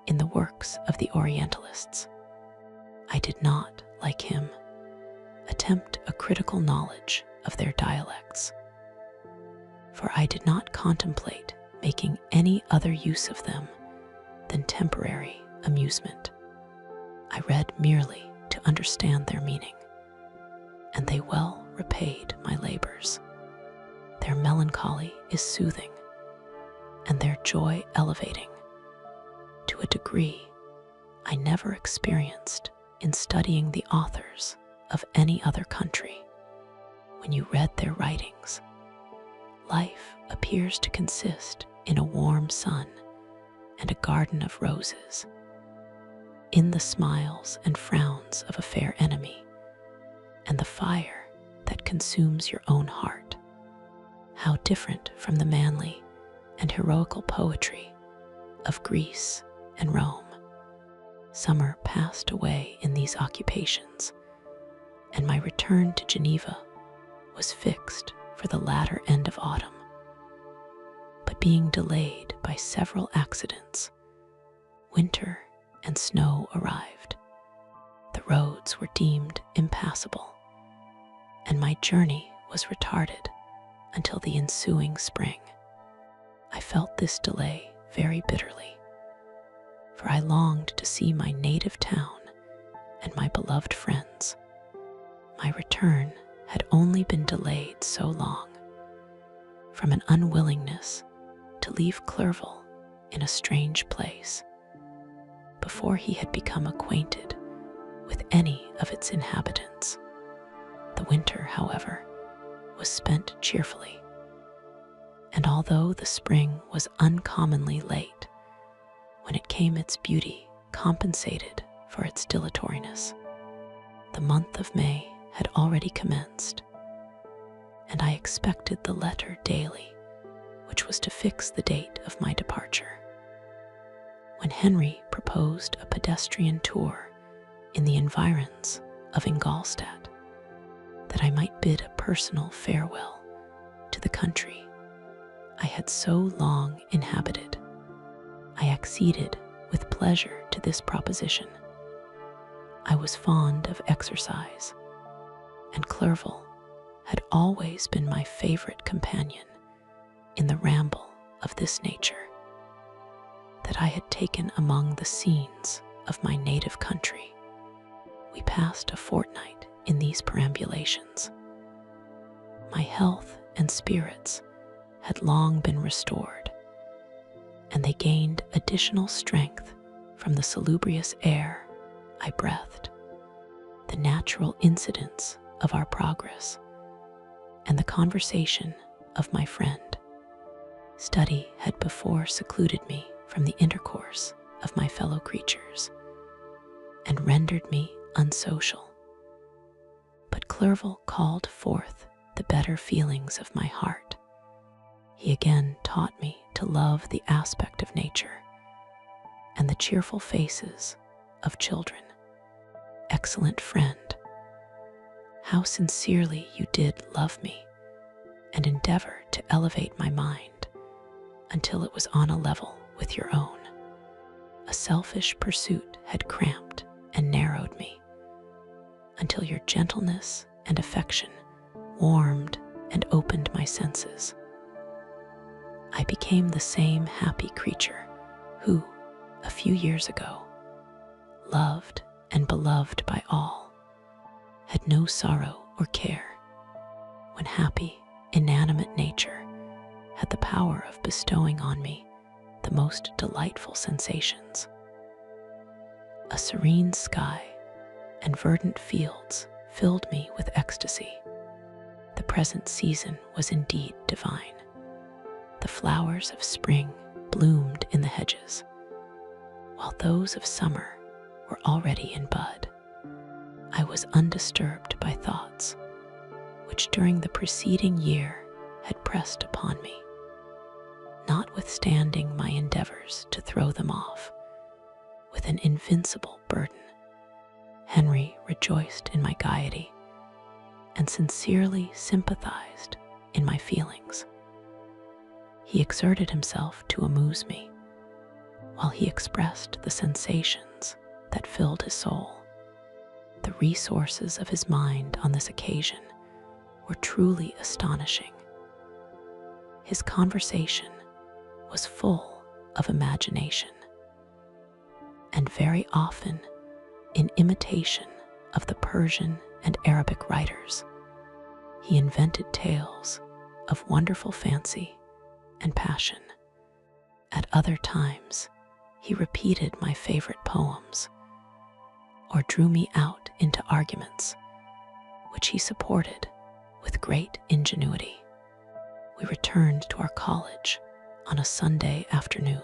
Speaker 1: in the works of the Orientalists. I did not, like him, attempt a critical knowledge of their dialects, for I did not contemplate making any other use of them than temporary amusement. I read merely to understand their meaning, and they well repaid my labors. Their melancholy is soothing, and their joy elevating, to a degree I never experienced in studying the authors of any other country. When you read their writings, life appears to consist in a warm sun and a garden of roses, in the smiles and frowns of a fair enemy, and the fire that consumes your own heart. How different from the manly and heroical poetry of Greece and Rome. Summer passed away in these occupations, and my return to Geneva was fixed for the latter end of autumn. But being delayed by several accidents, winter and snow arrived. The roads were deemed impassable, and my journey was retarded until the ensuing spring. I felt this delay very bitterly, for I longed to see my native town and my beloved friends. My return had only been delayed so long, from an unwillingness to leave Clerval in a strange place, before he had become acquainted with any of its inhabitants. The winter, however, was spent cheerfully, and although the spring was uncommonly late, when it came its beauty compensated for its dilatoriness. The month of May had already commenced, and I expected the letter daily, which was to fix the date of my departure. When Henry proposed a pedestrian tour in the environs of Ingolstadt, that I might bid a personal farewell to the country I had so long inhabited, I acceded with pleasure to this proposition. I was fond of exercise, and Clerval had always been my favorite companion in the ramble of this nature that I had taken among the scenes of my native country. We passed a fortnight in these perambulations. My health and spirits had long been restored, and they gained additional strength from the salubrious air I breathed, the natural incidents of our progress, and the conversation of my friend. Study had before secluded me from the intercourse of my fellow creatures, and rendered me unsocial. But Clerval called forth the better feelings of my heart. He again taught me to love the aspect of nature and the cheerful faces of children. Excellent friend, how sincerely you did love me and endeavor to elevate my mind until it was on a level with your own. A selfish pursuit had cramped and narrowed me until your gentleness and affection warmed and opened my senses. I became the same happy creature who, a few years ago, loved and beloved by all, had no sorrow or care, when happy, inanimate nature had the power of bestowing on me the most delightful sensations. A serene sky and verdant fields filled me with ecstasy. The present season was indeed divine. The flowers of spring bloomed in the hedges, while those of summer were already in bud. I was undisturbed by thoughts which during the preceding year had pressed upon me, notwithstanding my endeavors to throw them off with an invincible burden. Henry rejoiced in my gaiety and sincerely sympathized in my feelings. He exerted himself to amuse me, while he expressed the sensations that filled his soul. The resources of his mind on this occasion were truly astonishing. His conversation was full of imagination, and very often in imitation of the Persian and Arabic writers, he invented tales of wonderful fancy and passion. At other times, he repeated my favorite poems or drew me out into arguments, which he supported with great ingenuity. We returned to our college on a Sunday afternoon.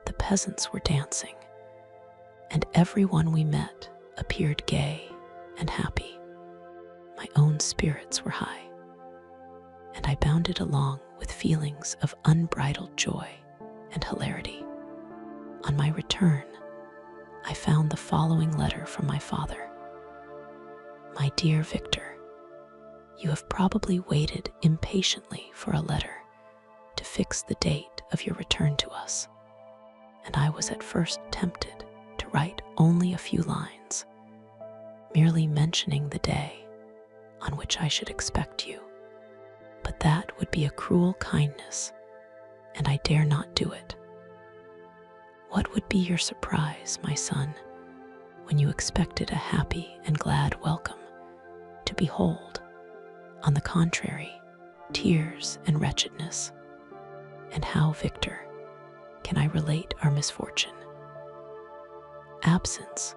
Speaker 1: The peasants were dancing, and everyone we met appeared gay and happy. My own spirits were high, and I bounded along with feelings of unbridled joy and hilarity. On my return, I found the following letter from my father. My dear Victor, you have probably waited impatiently for a letter to fix the date of your return to us, and I was at first tempted to write only a few lines, merely mentioning the day on which I should expect you. But that would be a cruel kindness, and I dare not do it. What would be your surprise, my son, when you expected a happy and glad welcome, to behold, on the contrary, tears and wretchedness? And how, Victor, can I relate our misfortune? Absence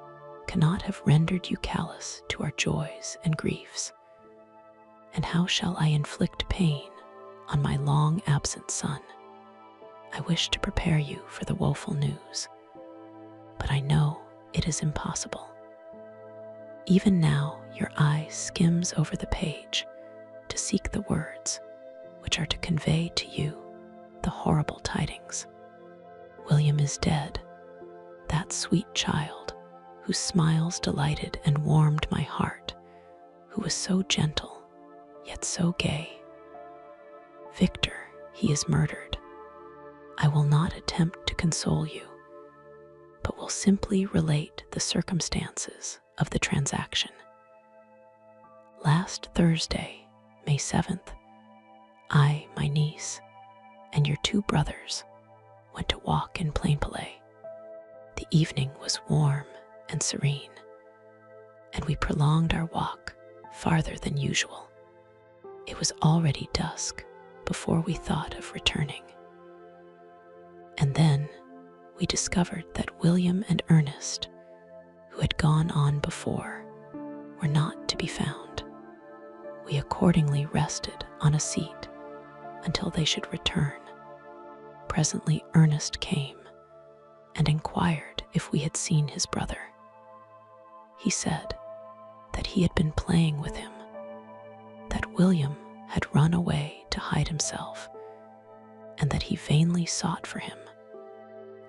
Speaker 1: cannot have rendered you callous to our joys and griefs. And how shall I inflict pain on my long-absent son? I wish to prepare you for the woeful news, but I know it is impossible. Even now your eye skims over the page to seek the words which are to convey to you the horrible tidings. William is dead, that sweet child whose smiles delighted and warmed my heart, who was so gentle yet so gay. Victor, he is murdered. I will not attempt to console you, but will simply relate the circumstances of the transaction. Last Thursday, May 7th, I, my niece, and your two brothers went to walk in Plainpalais. The evening was warm and serene, and we prolonged our walk farther than usual. It was already dusk before we thought of returning. And then we discovered that William and Ernest, who had gone on before, were not to be found. We accordingly rested on a seat until they should return. Presently Ernest came and inquired if we had seen his brother. He said that he had been playing with him, that William had run away to hide himself, and that he vainly sought for him,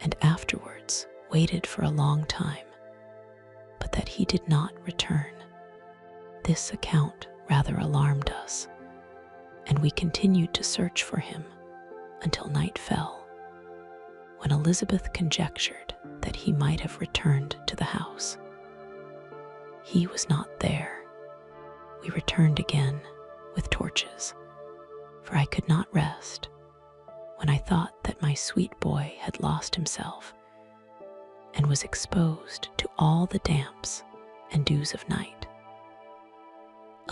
Speaker 1: and afterwards waited for a long time, but that he did not return. This account rather alarmed us, and we continued to search for him until night fell, when Elizabeth conjectured that he might have returned to the house. He was not there. We returned again with torches, for I could not rest when I thought that my sweet boy had lost himself and was exposed to all the damps and dews of night.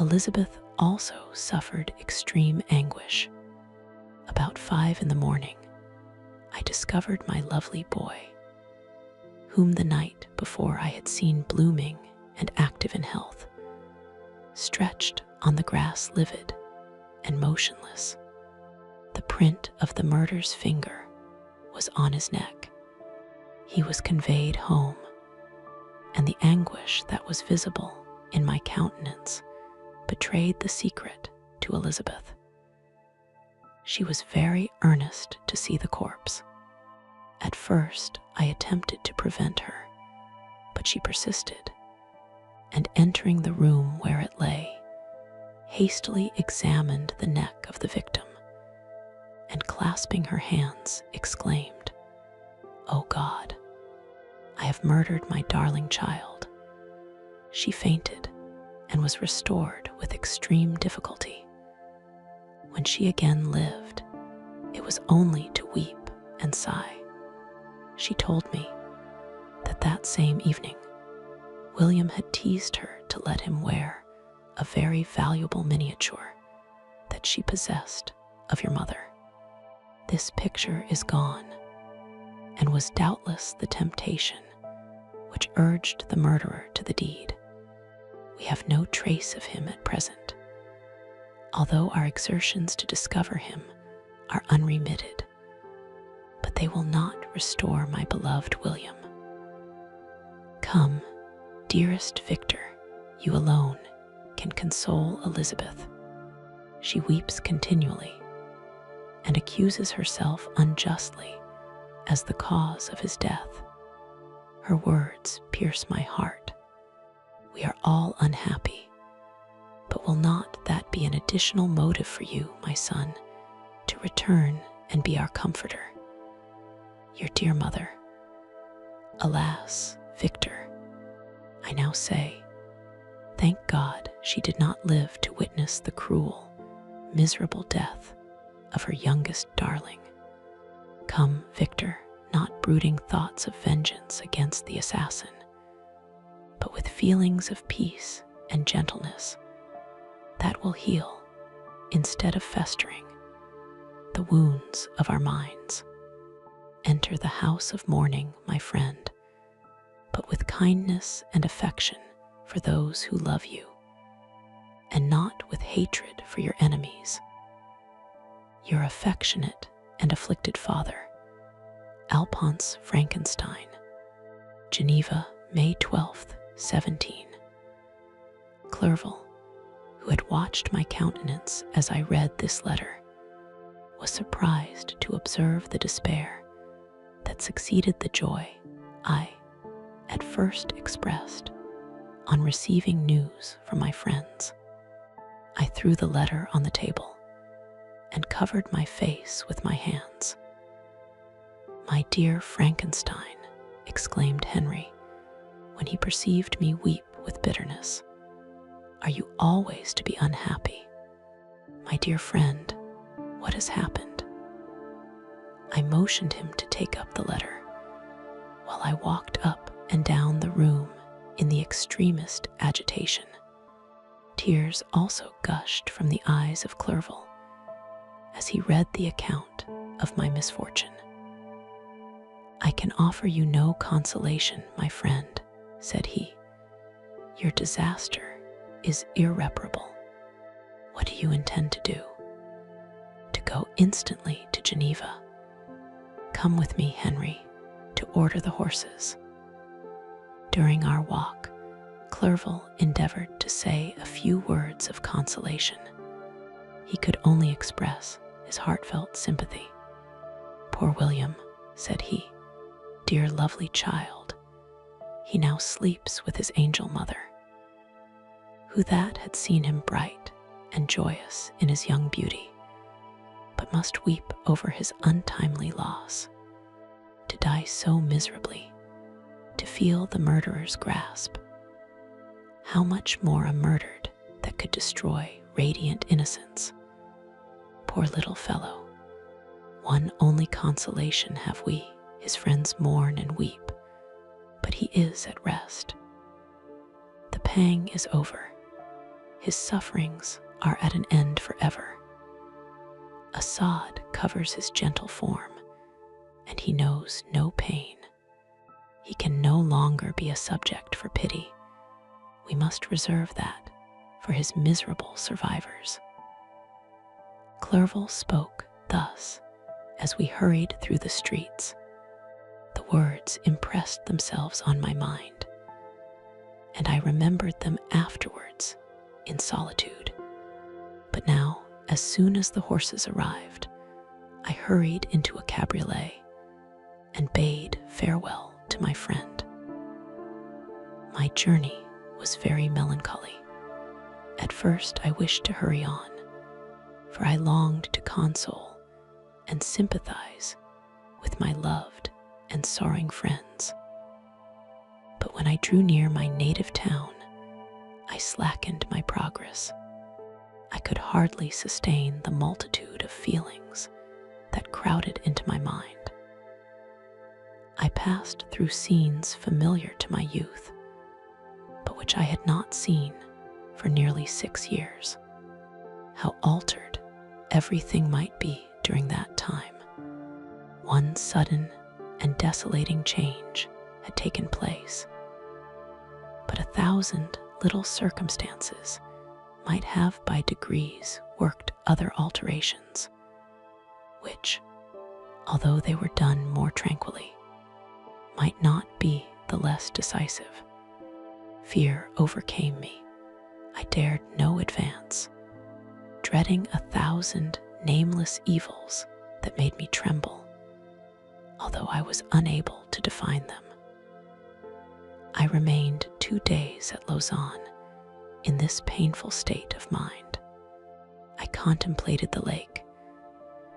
Speaker 1: Elizabeth also suffered extreme anguish. About 5 a.m, I discovered my lovely boy, whom the night before I had seen blooming and active in health, stretched on the grass livid and motionless. The print of the murder's finger was on his neck. He was conveyed home, and the anguish that was visible in my countenance betrayed the secret to Elizabeth. She was very earnest to see the corpse. At first, I attempted to prevent her, But she persisted, and entering the room where it lay, hastily examined the neck of the victim, and clasping her hands, exclaimed, "O God, I have murdered my darling child." She fainted and was restored with extreme difficulty. When she again lived, it was only to weep and sigh. She told me that that same evening, William had teased her to let him wear a very valuable miniature that she possessed of your mother. This picture is gone, and was doubtless the temptation which urged the murderer to the deed. We have no trace of him at present, although our exertions to discover him are unremitted, but they will not restore my beloved William. Come, dearest Victor, you alone can console Elizabeth. She weeps continually and accuses herself unjustly as the cause of his death. Her words pierce my heart. We are all unhappy, but will not that be an additional motive for you, my son, to return and be our comforter? Your dear mother. Alas, Victor, I now say, thank God she did not live to witness the cruel, miserable death of her youngest darling. Come, Victor, not brooding thoughts of vengeance against the assassin, but with feelings of peace and gentleness that will heal, instead of festering, the wounds of our minds. Enter the house of mourning, my friend, but with kindness and affection for those who love you, and not with hatred for your enemies. Your affectionate and afflicted father, Alphonse Frankenstein. Geneva, May 12th, 17. Clerval, who had watched my countenance as I read this letter, was surprised to observe the despair that succeeded the joy I at first expressed on receiving news from my friends. I threw the letter on the table and covered my face with my hands. "My dear Frankenstein," exclaimed Henry, when he perceived me weep with bitterness, "are you always to be unhappy? My dear friend, what has happened?" I motioned him to take up the letter, while I walked up and down the room in the extremest agitation. Tears also gushed from the eyes of Clerval as he read the account of my misfortune. "I can offer you no consolation, my friend," said he. "Your disaster is irreparable. What do you intend to do?" "To go instantly to Geneva. Come with me, Henry, to order the horses." During our walk, Clerval endeavored to say a few words of consolation. He could only express his heartfelt sympathy. "Poor William," said he, "dear lovely child, he now sleeps with his angel mother." Who that had seen him bright and joyous in his young beauty, but must weep over his untimely loss, to die so miserably, to feel the murderer's grasp. How much more a murdered that could destroy radiant innocence? Poor little fellow, one only consolation have we, his friends mourn and weep, but he is at rest. The pang is over, his sufferings are at an end forever. A sod covers his gentle form, and he knows no pain. He can no longer be a subject for pity. We must reserve that for his miserable survivors. Clerval spoke thus as we hurried through the streets. The words impressed themselves on my mind, and I remembered them afterwards in solitude. But now, as soon as the horses arrived, I hurried into a cabriolet and bade farewell to my friend. My journey was very melancholy. At first, I wished to hurry on, for I longed to console and sympathize with my loved and sorrowing friends. But when I drew near my native town, I slackened my progress. I could hardly sustain the multitude of feelings that crowded into my mind. I passed through scenes familiar to my youth, but which I had not seen for nearly 6 years. How altered everything might be during that time. One sudden and desolating change had taken place, but 1,000 little circumstances might have by degrees worked other alterations, which, although they were done more tranquilly, might not be the less decisive. Fear overcame me. I dared no advance, dreading 1,000 nameless evils that made me tremble, although I was unable to define them. I remained 2 days at Lausanne in this painful state of mind. I contemplated the lake.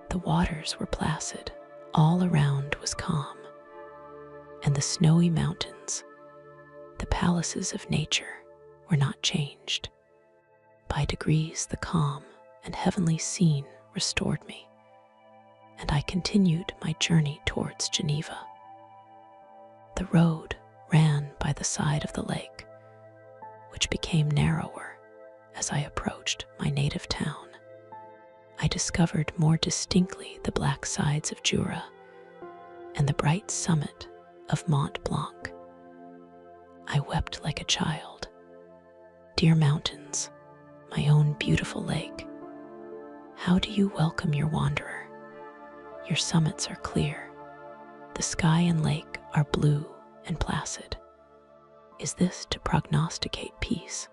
Speaker 1: The waters were placid, all around was calm, and the snowy mountains, the palaces of nature, were not changed. By degrees, the calm and heavenly scene restored me, and I continued my journey towards Geneva. The road ran by the side of the lake, which became narrower as I approached my native town. I discovered more distinctly the black sides of Jura and the bright summit of Mont Blanc. I wept like a child. Dear mountains, my own beautiful lake, how do you welcome your wanderer? Your summits are clear. The sky and lake are blue and placid. Is this to prognosticate peace,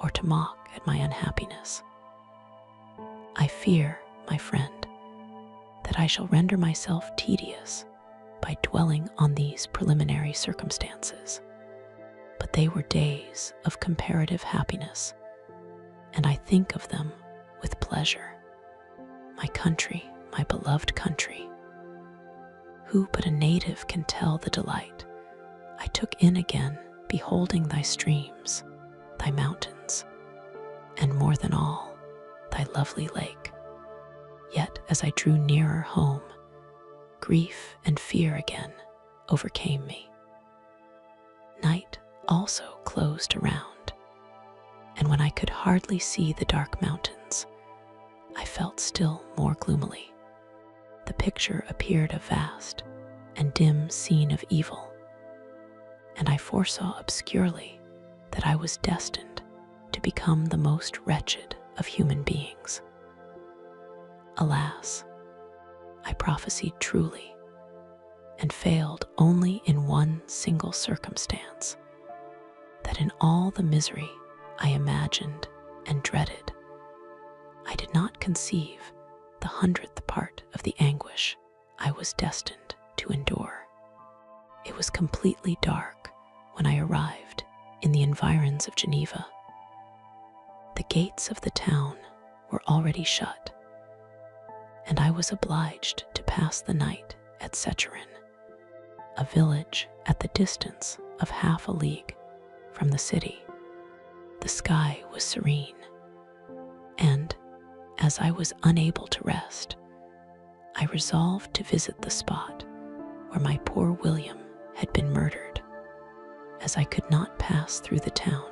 Speaker 1: or to mock at my unhappiness? I fear, my friend, that I shall render myself tedious by dwelling on these preliminary circumstances. But they were days of comparative happiness, and I think of them with pleasure. My country, my beloved country. Who but a native can tell the delight I took in again, beholding thy streams, thy mountains, and more than all, thy lovely lake. Yet as I drew nearer home, grief and fear again overcame me. Night also closed around, and when I could hardly see the dark mountains, I felt still more gloomily. The picture appeared a vast and dim scene of evil, and I foresaw obscurely that I was destined to become the most wretched of human beings. Alas, I prophesied truly, and failed only in one single circumstance, that in all the misery I imagined and dreaded, I did not conceive the 100th part of the anguish I was destined to endure. It was completely dark when I arrived in the environs of Geneva. The gates of the town were already shut, and I was obliged to pass the night at Secherin, a village at the distance of half a league from the city. The sky was serene, and as I was unable to rest, I resolved to visit the spot where my poor William had been murdered. As I could not pass through the town,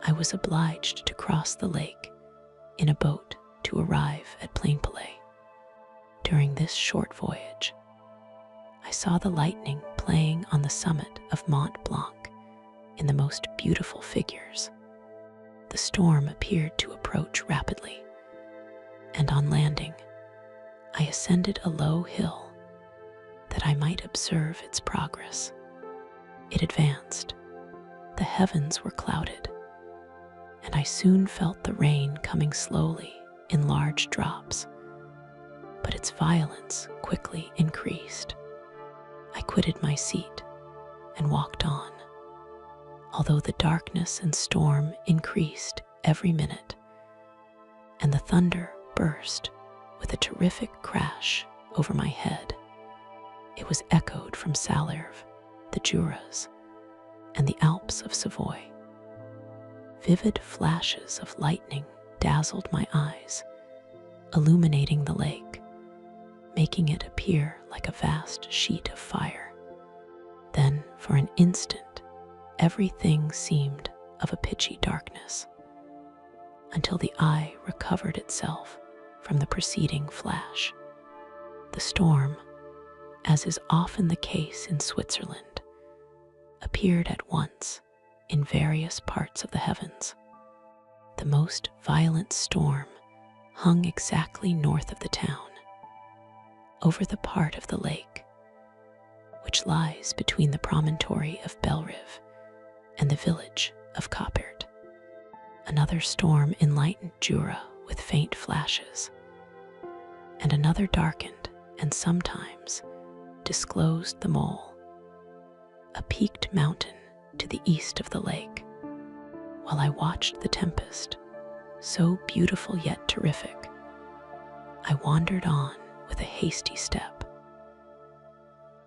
Speaker 1: I was obliged to cross the lake in a boat to arrive at Plainpalais. During this short voyage, I saw the lightning playing on the summit of Mont Blanc in the most beautiful figures. The storm appeared to approach rapidly, and on landing, I ascended a low hill that I might observe its progress. It advanced. The heavens were clouded, and I soon felt the rain coming slowly in large drops, but its violence quickly increased. I quitted my seat and walked on. although the darkness and storm increased every minute, and the thunder burst with a terrific crash over my head. It was echoed from Salers, the Juras, and the Alps of Savoy. Vivid flashes of lightning dazzled my eyes, illuminating the lake, making it appear like a vast sheet of fire. Then, for an instant, everything seemed of a pitchy darkness, until the eye recovered itself from the preceding flash. The storm, as is often the case in Switzerland, appeared at once in various parts of the heavens. The most violent storm hung exactly north of the town, over the part of the lake which lies between the promontory of Belrive and the village of Koppert. Another storm enlightened Jura with faint flashes, and another darkened and sometimes disclosed the mole, a peaked mountain to the east of the lake. While I watched the tempest, so beautiful yet terrific, I wandered on with a hasty step.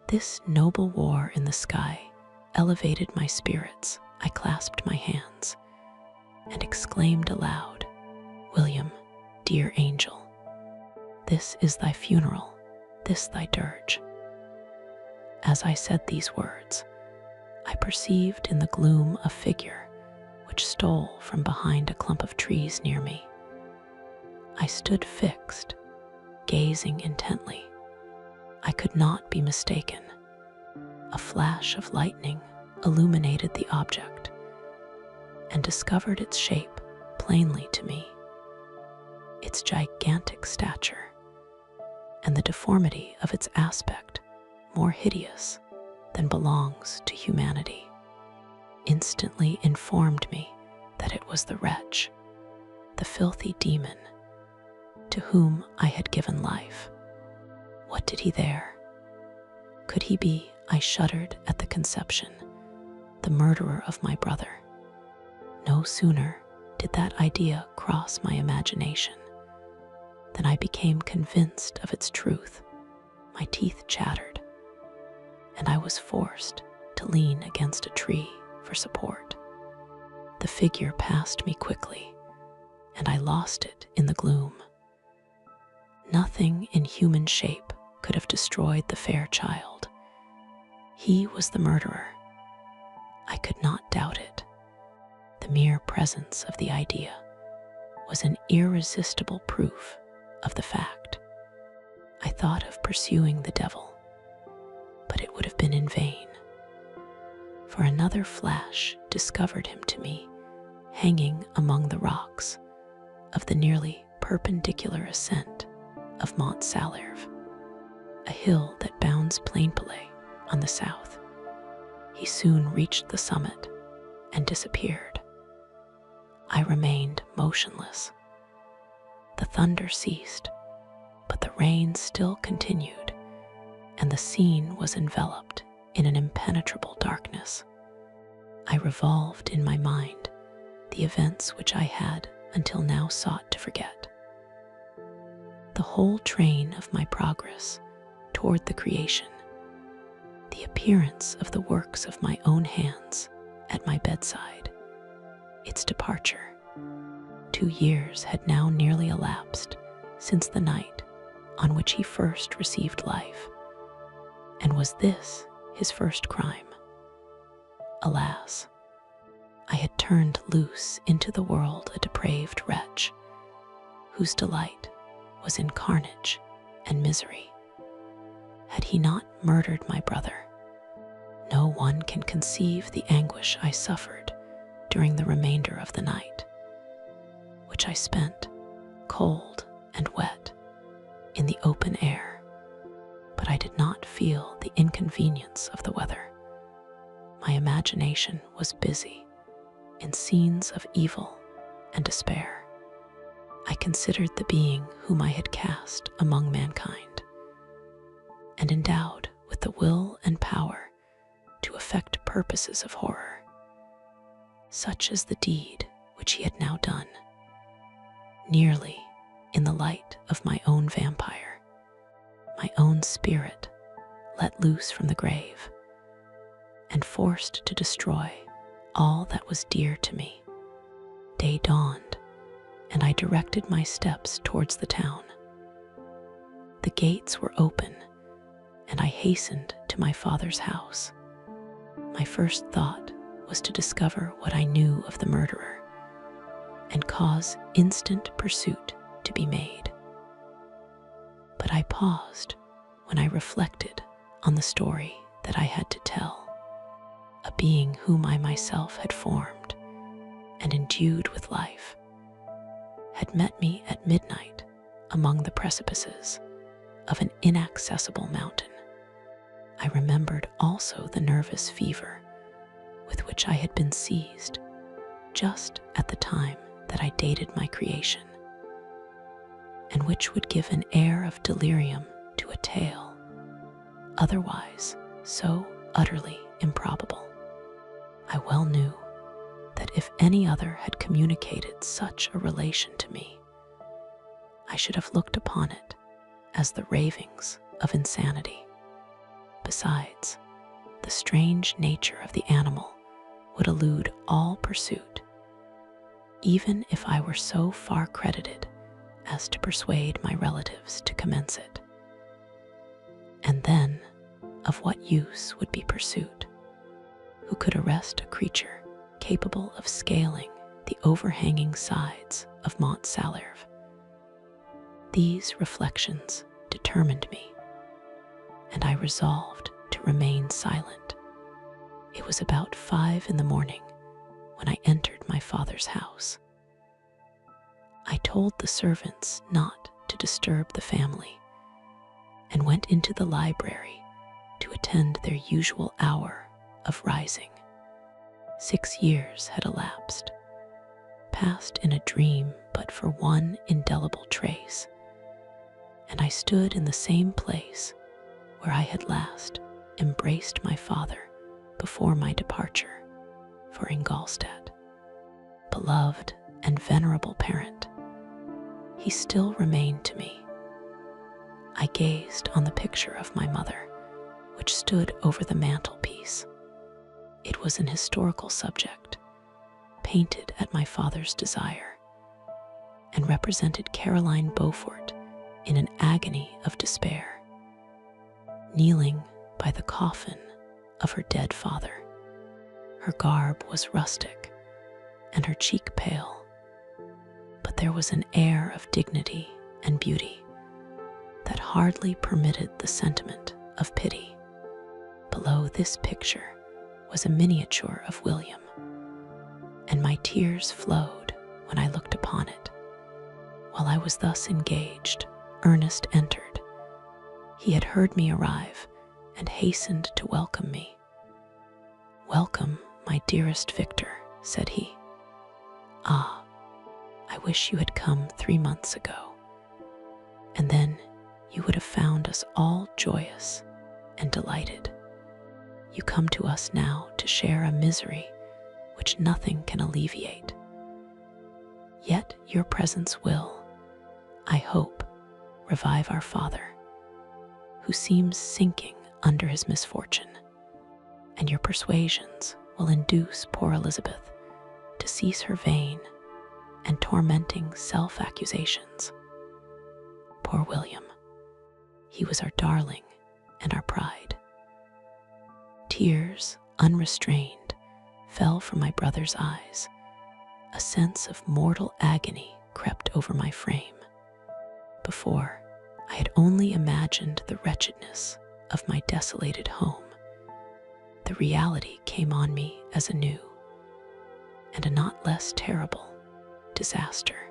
Speaker 1: This noble war in the sky elevated my spirits. I clasped my hands and exclaimed aloud, "William, dear angel, this is thy funeral, this thy dirge." As I said these words, I perceived in the gloom a figure which stole from behind a clump of trees near me. I stood fixed, gazing intently. I could not be mistaken. A flash of lightning illuminated the object and discovered its shape plainly to me, its gigantic stature, and the deformity of its aspect more hideous than belongs to humanity, instantly informed me that it was the wretch, the filthy demon, to whom I had given life. What did he there? Could he be, I shuddered at the conception, the murderer of my brother? No sooner did that idea cross my imagination than I became convinced of its truth. My teeth chattered, and I was forced to lean against a tree for support. The figure passed me quickly, and I lost it in the gloom. Nothing in human shape could have destroyed the fair child. He was the murderer. I could not doubt it. The mere presence of the idea was an irresistible proof of the fact. I thought of pursuing the devil, but it would have been in vain, for another flash discovered him to me hanging among the rocks of the nearly perpendicular ascent of Mont Salers, a hill that bounds Plainpalais on the south. He soon reached the summit and disappeared. I remained motionless. The thunder ceased, but the rain still continued, and the scene was enveloped in an impenetrable darkness. I revolved in my mind the events which I had until now sought to forget. The whole train of my progress toward the creation, the appearance of the works of my own hands at my bedside, its departure. 2 years had now nearly elapsed since the night on which he first received life, and was this his first crime? Alas, I had turned loose into the world a depraved wretch, whose delight was in carnage and misery. Had he not murdered my brother, no one can conceive the anguish I suffered during the remainder of the night, which I spent, cold and wet, in the open air. But I did not feel the inconvenience of the weather. My imagination was busy in scenes of evil and despair. I considered the being whom I had cast among mankind, and endowed with the will and power to effect purposes of horror. such as the deed which he had now done, nearly in the light of my own vampire, my own spirit let loose from the grave and forced to destroy all that was dear to me. Day dawned, and I directed my steps towards the town. The gates were open, and I hastened to my father's house. My first thought was to discover what I knew of the murderer and cause instant pursuit to be made. But I paused when I reflected on the story that I had to tell. A being whom I myself had formed and endued with life had met me at midnight among the precipices of an inaccessible mountain. I remembered also the nervous fever with which I had been seized just at the time that I dated my creation, and which would give an air of delirium to a tale otherwise so utterly improbable. I well knew that if any other had communicated such a relation to me, I should have looked upon it as the ravings of insanity. Besides, the strange nature of the animal would elude all pursuit, even if I were so far credited as to persuade my relatives to commence it. And then, of what use would be pursuit? Who could arrest a creature capable of scaling the overhanging sides of Mont Salérve? These reflections determined me, and I resolved to remain silent. It was about 5 in the morning when I entered my father's house. I told the servants not to disturb the family and went into the library to attend their usual hour of rising. 6 years had elapsed, passed in a dream but for one indelible trace, and I stood in the same place where I had last embraced my father before my departure for Ingolstadt. Beloved and venerable parent, he still remained to me. I gazed on the picture of my mother, which stood over the mantelpiece. It was an historical subject, painted at my father's desire, and represented Caroline Beaufort in an agony of despair, kneeling by the coffin of her dead father. Her garb was rustic, and her cheek pale, but there was an air of dignity and beauty that hardly permitted the sentiment of pity. Below this picture was a miniature of William, and my tears flowed when I looked upon it. While I was thus engaged, Ernest entered. He had heard me arrive and hastened to welcome me. "Welcome, my dearest Victor," said he. "Ah, I wish you had come 3 months ago, and then you would have found us all joyous and delighted. You come to us now to share a misery which nothing can alleviate. Yet your presence will, I hope, revive our father, who seems sinking under his misfortune, and your persuasions will induce poor Elizabeth to cease her vain and tormenting self-accusations. Poor William, he was our darling and our pride." Tears, unrestrained, fell from my brother's eyes. A sense of mortal agony crept over my frame. Before, I had only imagined the wretchedness of my desolated home. The reality came on me as a new, and a not less terrible, disaster.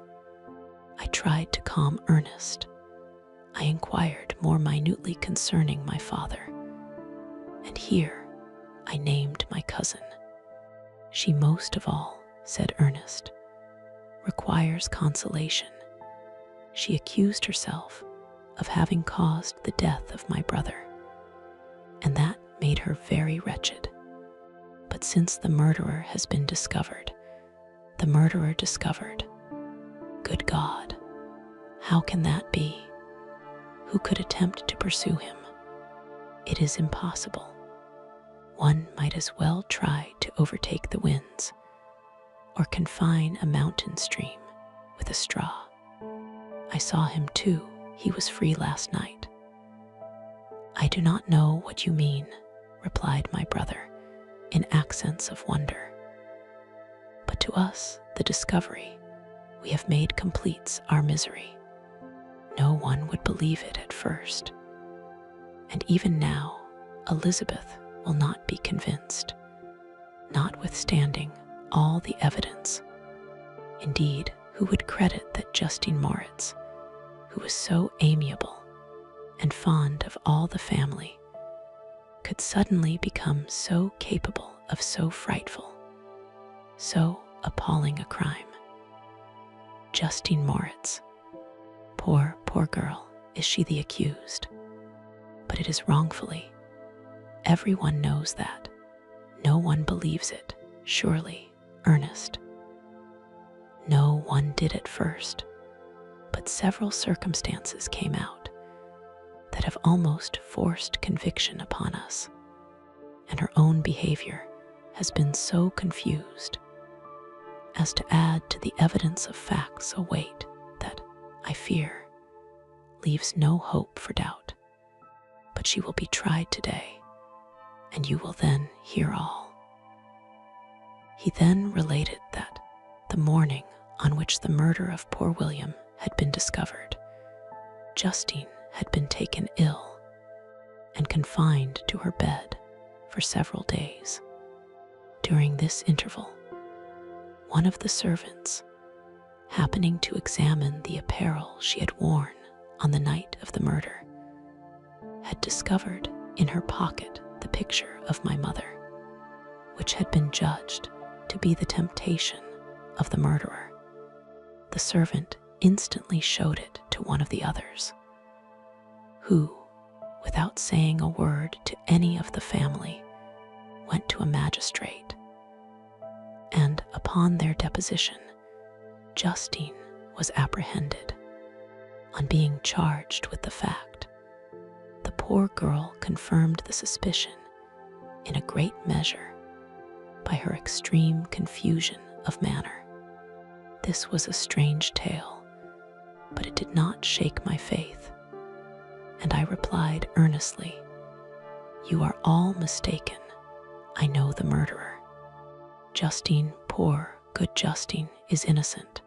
Speaker 1: I tried to calm Ernest. I inquired more minutely concerning my father, and here I named my cousin. "She most of all," said Ernest, "requires consolation. She accused herself of having caused the death of my brother, and that made her very wretched. But But since the murderer has been discovered, the murderer discovered. Good God, how can that be? Who could attempt to pursue him? It is impossible. One might as well try to overtake the winds or confine a mountain stream with a straw. I saw him too. He was free last night. I do not know what you mean, replied my brother in accents of wonder. But to us, the discovery we have made completes our misery. No one would believe it at first. And even now, Elizabeth will not be convinced, notwithstanding all the evidence. Indeed, who would credit that Justine Moritz, who was so amiable and fond of all the family, could suddenly become so capable of so frightful, so appalling a crime? Justine Moritz. Poor, poor girl, is she the accused? But it is wrongfully. Everyone knows that. No one believes it, surely, Ernest. No one did at first, but several circumstances came out that have almost forced conviction upon us, and her own behavior has been so confused as to add to the evidence of facts a weight that, I fear, leaves no hope for doubt. But she will be tried today, and you will then hear all. He then related that the morning on which the murder of poor William had been discovered, Justine had been taken ill and confined to her bed for several days. During this interval, one of the servants, happening to examine the apparel she had worn on the night of the murder, had discovered in her pocket the picture of my mother, which had been judged to be the temptation of the murderer. The servant instantly showed it to one of the others, who, without saying a word to any of the family, went to a magistrate, and upon their deposition, Justine was apprehended. On being charged with the fact, the poor girl confirmed the suspicion in a great measure by her extreme confusion of manner. This was a strange tale, but it did not shake my faith, and I replied earnestly, "You are all mistaken. I know the murderer. Justine, poor, good Justine, is innocent."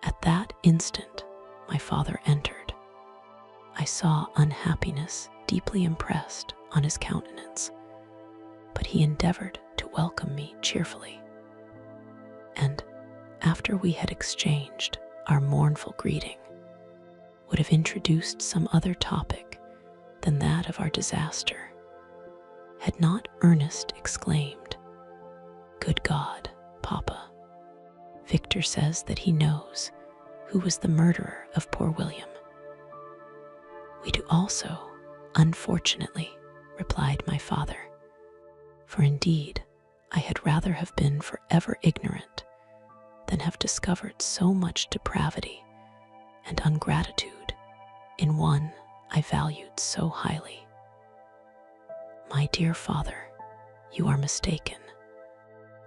Speaker 1: At that instant, my father entered. I saw unhappiness deeply impressed on his countenance, but he endeavored to welcome me cheerfully. And after we had exchanged our mournful greeting, would have introduced some other topic than that of our disaster, had not Ernest exclaimed, "Good God, Papa, Victor says that he knows who was the murderer of poor William." "We do also, unfortunately," replied my father, "for indeed I had rather have been forever ignorant than have discovered so much depravity and ungratitude in one I valued so highly." "My dear father, you are mistaken.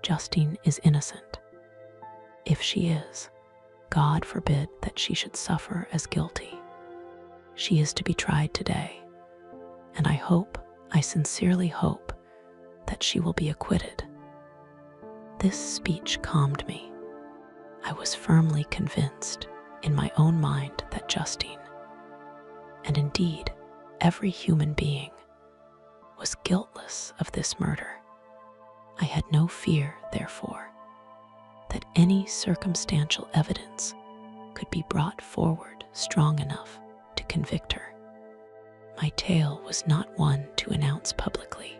Speaker 1: Justine is innocent. If she is, God forbid that she should suffer as guilty. She is to be tried today, and I sincerely hope, that she will be acquitted." This speech calmed me. I was firmly convinced in my own mind that Justine, and indeed every human being, was guiltless of this murder. I had no fear, therefore, that any circumstantial evidence could be brought forward strong enough to convict her. My tale was not one to announce publicly.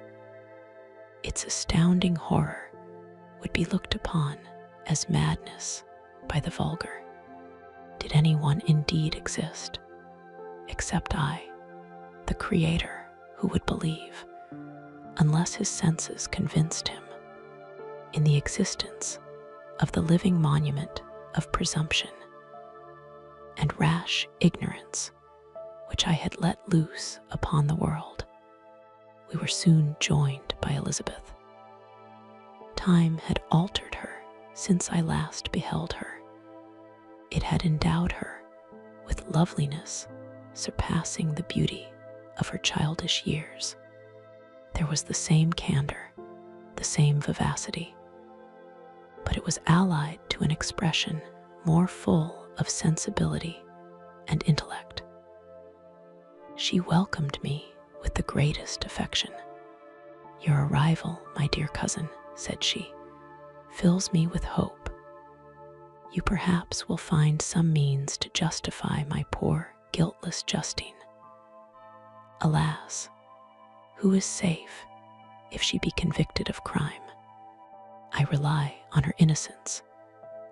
Speaker 1: Its astounding horror would be looked upon as madness by the vulgar. Did anyone indeed exist, except I, the Creator, who would believe, unless his senses convinced him in the existence of the living monument of presumption and rash ignorance which I had let loose upon the world. We were soon joined by Elizabeth. Time had altered her since I last beheld her. It had endowed her with loveliness surpassing the beauty of her childish years. There was the same candor, the same vivacity, but it was allied to an expression more full of sensibility and intellect. She welcomed me with the greatest affection. "Your arrival, my dear cousin," said she, "fills me with hope. You perhaps will find some means to justify my poor, guiltless Justine. Alas, who is safe if she be convicted of crime? I rely on her innocence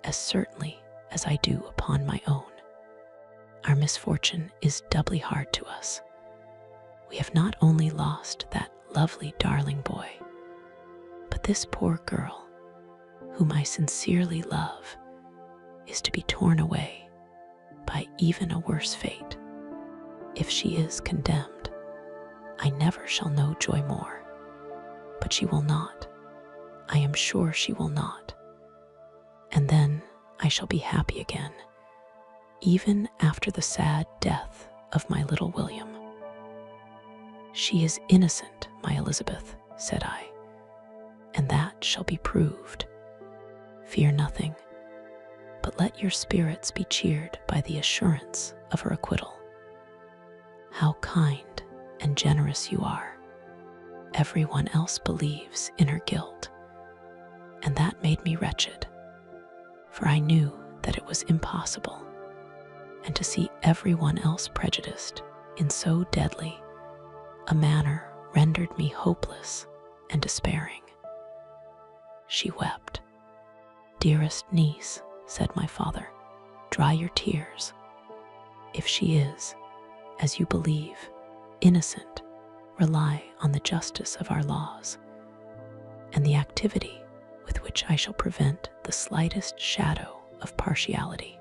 Speaker 1: as certainly as I do upon my own. Our misfortune is doubly hard to us. We have not only lost that lovely darling boy, but this poor girl, whom I sincerely love, is to be torn away by even a worse fate. If she is condemned, I never shall know joy more. But she will not. I am sure she will not. And then I shall be happy again, even after the sad death of my little William." "She is innocent, my Elizabeth," said I, "and that shall be proved. Fear nothing, but let your spirits be cheered by the assurance of her acquittal. How kind and generous you are. Everyone else believes in her guilt, and that made me wretched, for I knew that it was impossible, and to see everyone else prejudiced in so deadly a manner rendered me hopeless and despairing." She wept. "Dearest niece," said my father, "dry your tears. If she is, as you believe, innocent, rely on the justice of our laws, and the activity with which I shall prevent the slightest shadow of partiality."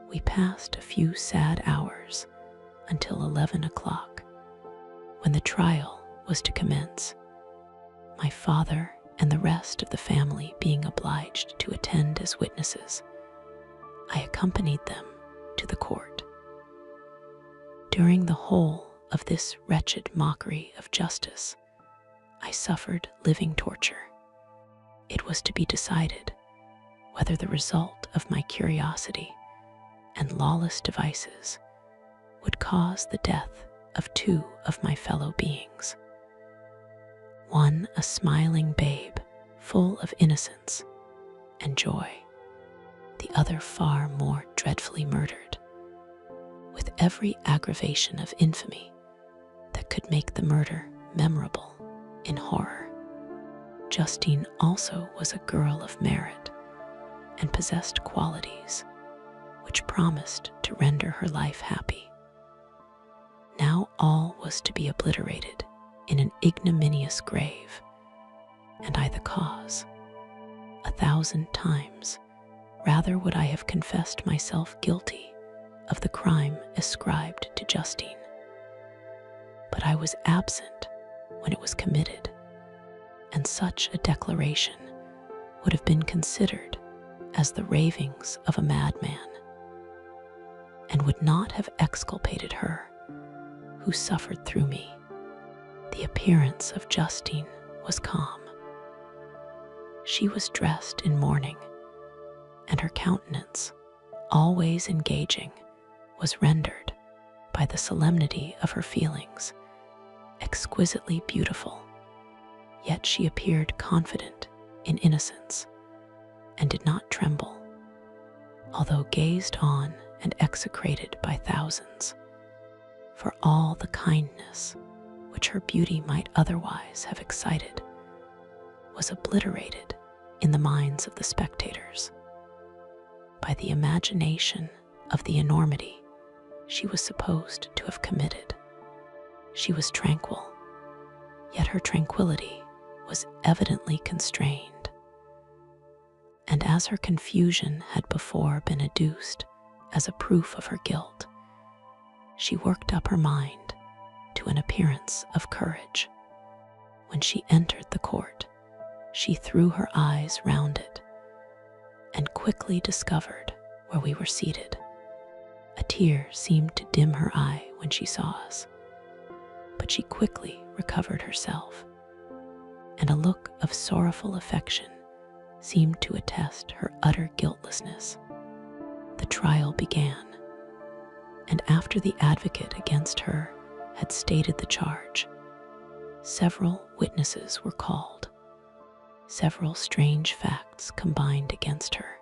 Speaker 1: We passed a few sad hours until 11 o'clock, when the trial was to commence, my father and the rest of the family being obliged to attend as witnesses. I accompanied them to the court. During the whole of this wretched mockery of justice, I suffered living torture. It was to be decided whether the result of my curiosity and lawless devices would cause the death of two of my fellow beings. One a smiling babe full of innocence and joy, the other far more dreadfully murdered, with every aggravation of infamy that could make the murder memorable in horror. Justine also was a girl of merit and possessed qualities which promised to render her life happy. Now all was to be obliterated in an ignominious grave, and I the cause. 1,000 times rather would I have confessed myself guilty of the crime ascribed to Justine. But I was absent when it was committed, and such a declaration would have been considered as the ravings of a madman, and would not have exculpated her who suffered through me. The appearance of Justine was calm. She was dressed in mourning, and her countenance, always engaging, was rendered, by the solemnity of her feelings, exquisitely beautiful. Yet she appeared confident in innocence, and did not tremble, although gazed on and execrated by thousands, for all the kindness which her beauty might otherwise have excited was obliterated in the minds of the spectators by the imagination of the enormity she was supposed to have committed. She was tranquil, yet her tranquillity was evidently constrained, and as her confusion had before been adduced as a proof of her guilt, she worked up her mind to an appearance of courage. When she entered the court, she threw her eyes round it and quickly discovered where we were seated. A tear seemed to dim her eye when she saw us, but she quickly recovered herself, and a look of sorrowful affection seemed to attest her utter guiltlessness. The trial began, and after the advocate against her had stated the charge, several witnesses were called. Several strange facts combined against her,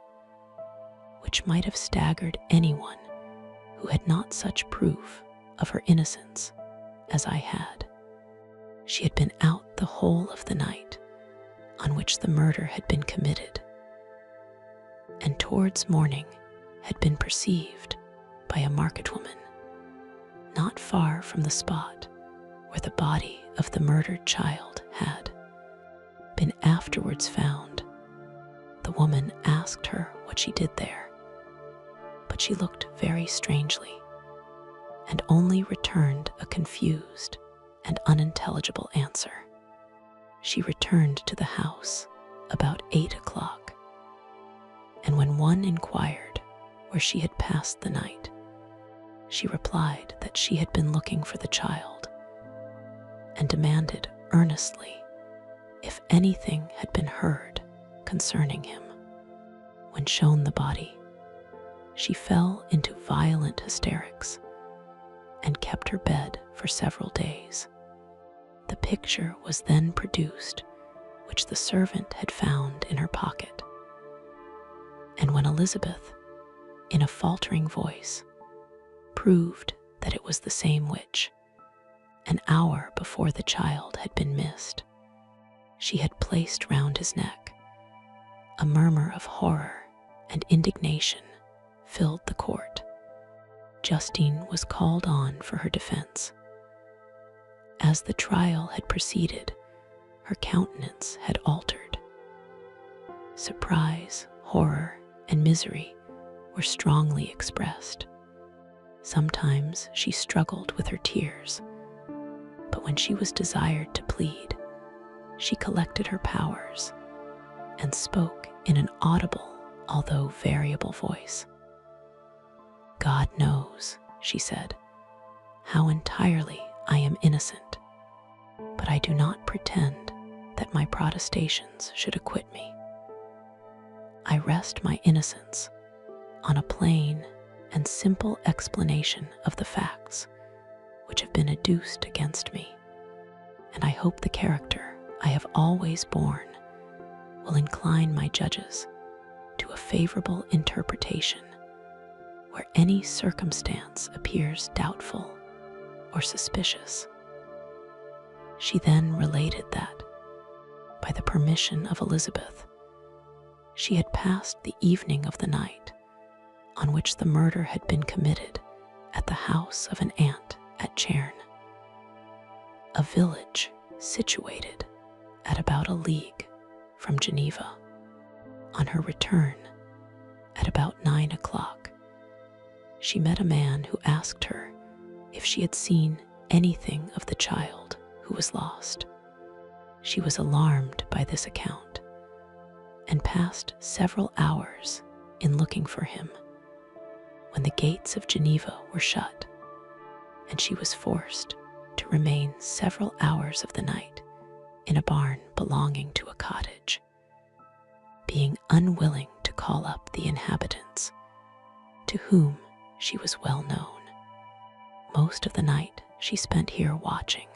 Speaker 1: which might have staggered anyone who had not such proof of her innocence as I had. She had been out the whole of the night on which the murder had been committed, and towards morning had been perceived by a market woman not far from the spot where the body of the murdered child had been afterwards found. The woman asked her what she did there, but she looked very strangely and only returned a confused and unintelligible answer. She returned to the house about 8 o'clock, and when one inquired where she had passed the night, she replied that she had been looking for the child, and demanded earnestly if anything had been heard concerning him. When shown the body, she fell into violent hysterics and kept her bed for several days. The picture was then produced which the servant had found in her pocket, and when Elizabeth, in a faltering voice, proved that it was the same witch, an hour before the child had been missed, she had placed round his neck, a murmur of horror and indignation filled the court. Justine was called on for her defense. As the trial had proceeded, her countenance had altered. Surprise, horror, and misery were strongly expressed. Sometimes she struggled with her tears, but when she was desired to plead, she collected her powers and spoke in an audible, although variable voice. "God knows," she said, "how entirely I am innocent, but I do not pretend that my protestations should acquit me. I rest my innocence on a plain and simple explanation of the facts which have been adduced against me, and I hope the character I have always borne will incline my judges to a favorable interpretation where any circumstance appears doubtful or suspicious." She then related that, by the permission of Elizabeth, she had passed the evening of the night on which the murder had been committed at the house of an aunt at Cairn, a village situated at about a league from Geneva. On her return, at about 9 o'clock, she met a man who asked her if she had seen anything of the child who was lost. She was alarmed by this account and passed several hours in looking for him, when the gates of Geneva were shut, and she was forced to remain several hours of the night in a barn belonging to a cottage, being unwilling to call up the inhabitants, to whom she was well known. Most of the night she spent here watching.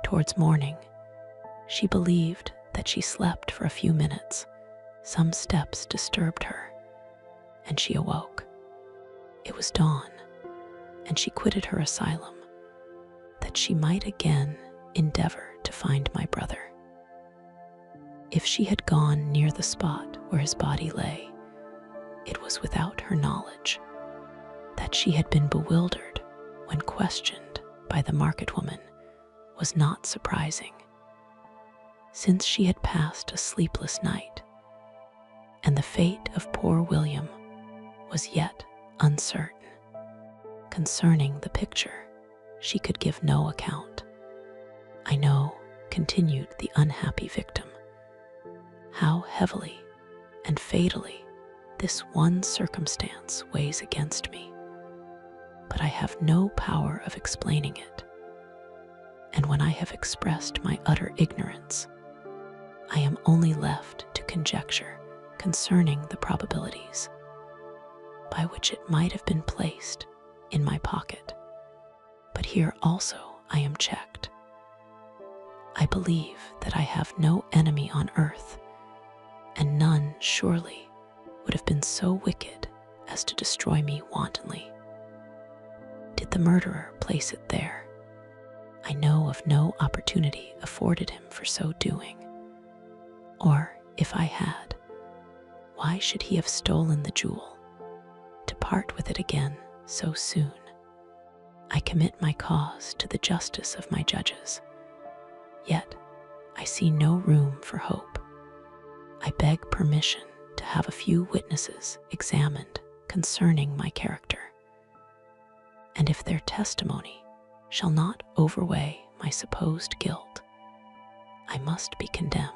Speaker 1: Towards morning, she believed that she slept for a few minutes. Some steps disturbed her, and she awoke. It was dawn, and she quitted her asylum, that she might again endeavor to find my brother. If she had gone near the spot where his body lay, it was without her knowledge. That she had been bewildered when questioned by the market woman was not surprising, since she had passed a sleepless night, and the fate of poor William was yet uncertain. Concerning the picture, she could give no account. I know, continued the unhappy victim, how heavily and fatally this one circumstance weighs against me, but I have no power of explaining it. And when I have expressed my utter ignorance, I am only left to conjecture concerning the probabilities by which it might have been placed in my pocket. But here also I am checked. I believe that I have no enemy on earth, and none surely would have been so wicked as to destroy me wantonly. Did the murderer place it there, I know of no opportunity afforded him for so doing. Or, if I had, why should he have stolen the jewel, to part with it again so soon? I commit my cause to the justice of my judges, yet I see no room for hope. I beg permission to have a few witnesses examined concerning my character, and if their testimony shall not overweigh my supposed guilt, I must be condemned,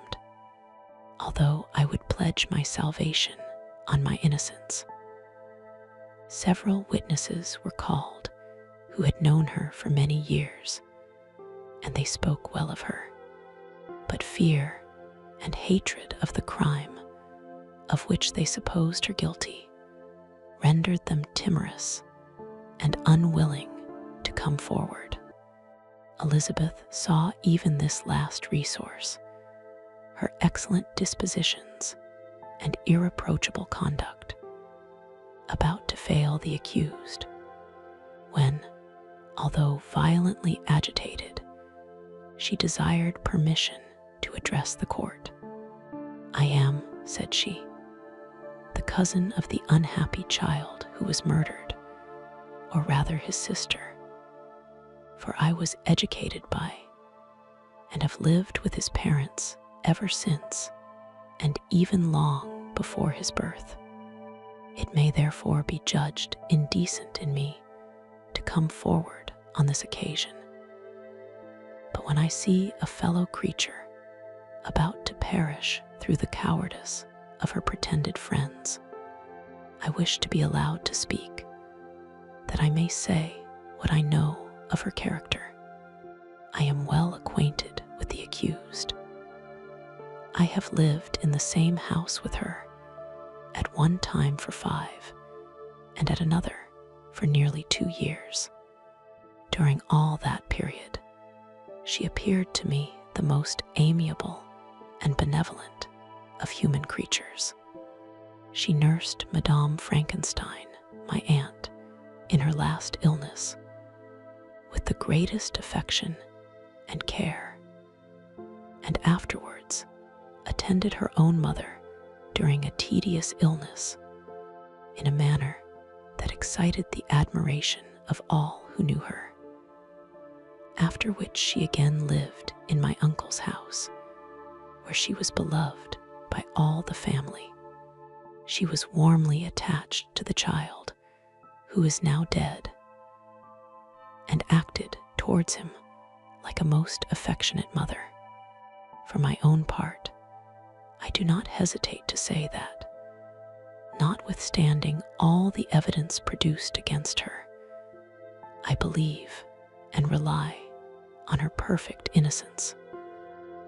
Speaker 1: although I would pledge my salvation on my innocence. Several witnesses were called who had known her for many years, and they spoke well of her, but fear and hatred of the crime of which they supposed her guilty rendered them timorous and unwilling to come forward. Elizabeth saw even this last resource, her excellent dispositions and irreproachable conduct, about to fail the accused, when, although violently agitated, she desired permission to address the court. "I am," said she, "the cousin of the unhappy child who was murdered, or rather his sister, for I was educated by and have lived with his parents ever since, and even long before his birth. It may therefore be judged indecent in me to come forward on this occasion. But when I see a fellow creature about to perish through the cowardice of her pretended friends, I wish to be allowed to speak, that I may say what I know of her character. I am well acquainted with the accused. I have lived in the same house with her, at one time for 5, and at another for nearly 2 years. During all that period, she appeared to me the most amiable and benevolent of human creatures. She nursed Madame Frankenstein, my aunt, in her last illness, with the greatest affection and care, and afterwards attended her own mother during a tedious illness in a manner that excited the admiration of all who knew her. After which she again lived in my uncle's house, where she was beloved by all the family. She was warmly attached to the child, who is now dead, and acted towards him like a most affectionate mother. For my own part, I do not hesitate to say that, notwithstanding all the evidence produced against her, I believe and rely on her perfect innocence.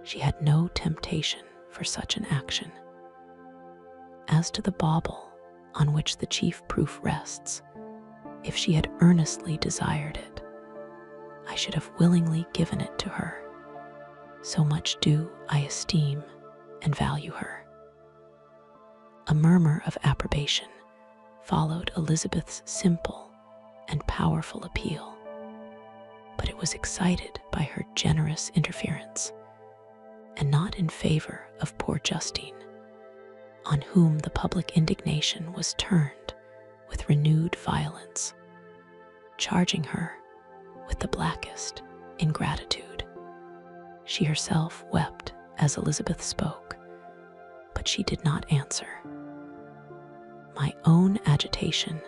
Speaker 1: She had no temptation for such an action. As to the bauble on which the chief proof rests, if she had earnestly desired it, I should have willingly given it to her. So much do I esteem and value her. A murmur of approbation followed Elizabeth's simple and powerful appeal, but it was excited by her generous interference, and not in favor of poor Justine, on whom the public indignation was turned with renewed violence, charging her with the blackest ingratitude. She herself wept as Elizabeth spoke, but she did not answer. My own agitation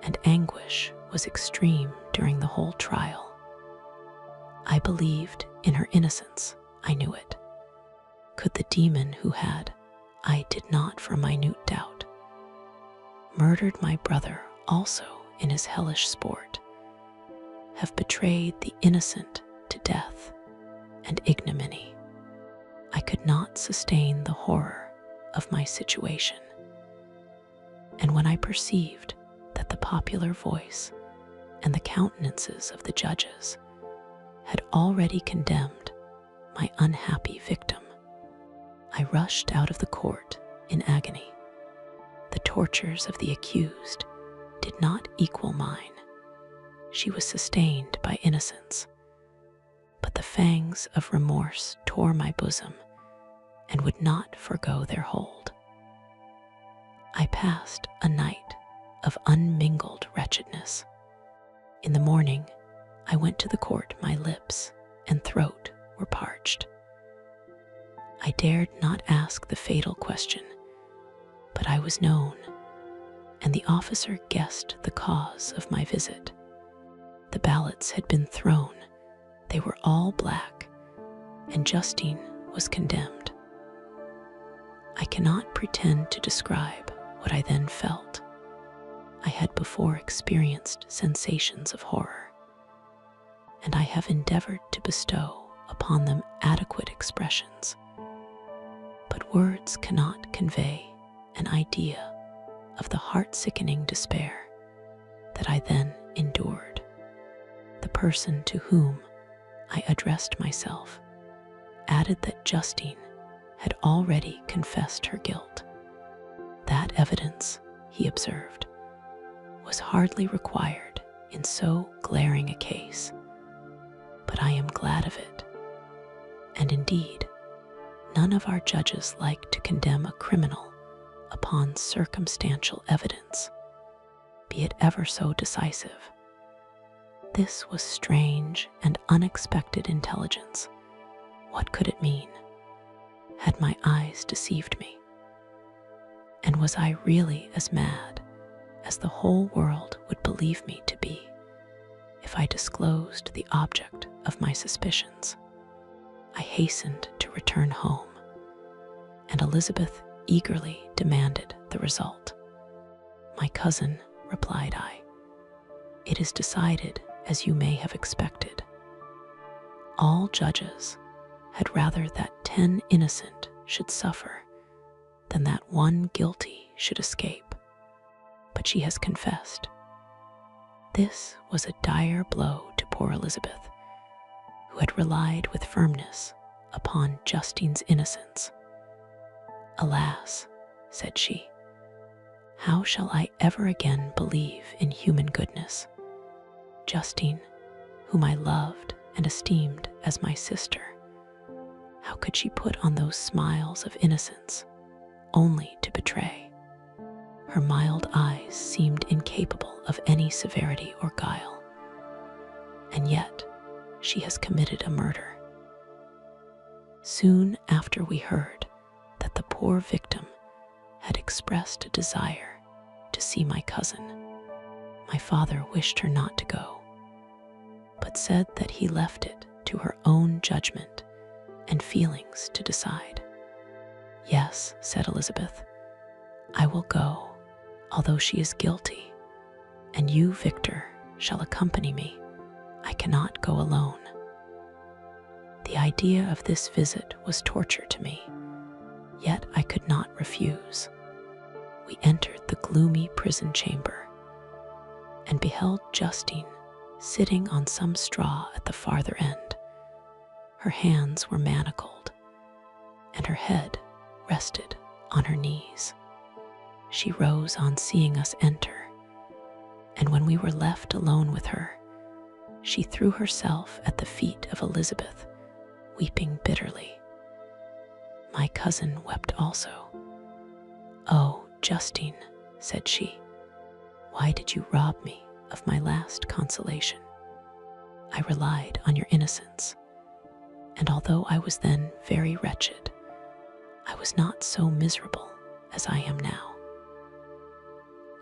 Speaker 1: and anguish was extreme during the whole trial. I believed in her innocence, I knew it. Could the demon who had, I did not for a minute doubt, murdered my brother also in his hellish sport, have betrayed the innocent to death and ignominy? I could not sustain the horror of my situation. And when I perceived that the popular voice and the countenances of the judges had already condemned my unhappy victim, I rushed out of the court in agony. The tortures of the accused did not equal mine. She was sustained by innocence, but the fangs of remorse tore my bosom and would not forgo their hold. I passed a night of unmingled wretchedness. In the morning, I went to the court. My lips and throat were parched. I dared not ask the fatal question, but I was known, and the officer guessed the cause of my visit. The ballots had been thrown. They were all black, and Justine was condemned. I cannot pretend to describe what I then felt. I had before experienced sensations of horror, and I have endeavored to bestow upon them adequate expressions. But words cannot convey an idea of the heart-sickening despair that I then endured. The person to whom I addressed myself added that Justine had already confessed her guilt. That evidence, he observed, was hardly required in so glaring a case, but I am glad of it. And indeed, none of our judges like to condemn a criminal upon circumstantial evidence, be it ever so decisive. This was strange and unexpected intelligence. What could it mean? Had my eyes deceived me? And was I really as mad as the whole world would believe me to be if I disclosed the object of my suspicions? I hastened to return home, and Elizabeth eagerly demanded the result. "My cousin," replied I, "it is decided as you may have expected. All judges had rather that 10 innocent should suffer than that one guilty should escape. But she has confessed." This was a dire blow to poor Elizabeth, who had relied with firmness upon Justine's innocence. "Alas," said she, "how shall I ever again believe in human goodness? Justine, whom I loved and esteemed as my sister, how could she put on those smiles of innocence only to betray? Her mild eyes seemed incapable of any severity or guile, and yet she has committed a murder." Soon after we heard that the poor victim had expressed a desire to see my cousin, my father wished her not to go, but said that he left it to her own judgment and feelings to decide. "Yes," said Elizabeth, "I will go, although she is guilty, and you, Victor, shall accompany me. I cannot go alone." The idea of this visit was torture to me, yet I could not refuse. We entered the gloomy prison chamber and beheld Justine sitting on some straw at the farther end. Her hands were manacled, and her head rested on her knees. She rose on seeing us enter, and when we were left alone with her, she threw herself at the feet of Elizabeth, weeping bitterly. My cousin wept also. "Oh, Justine," said she, "why did you rob me of my last consolation? I relied on your innocence. And although I was then very wretched, I was not so miserable as I am now.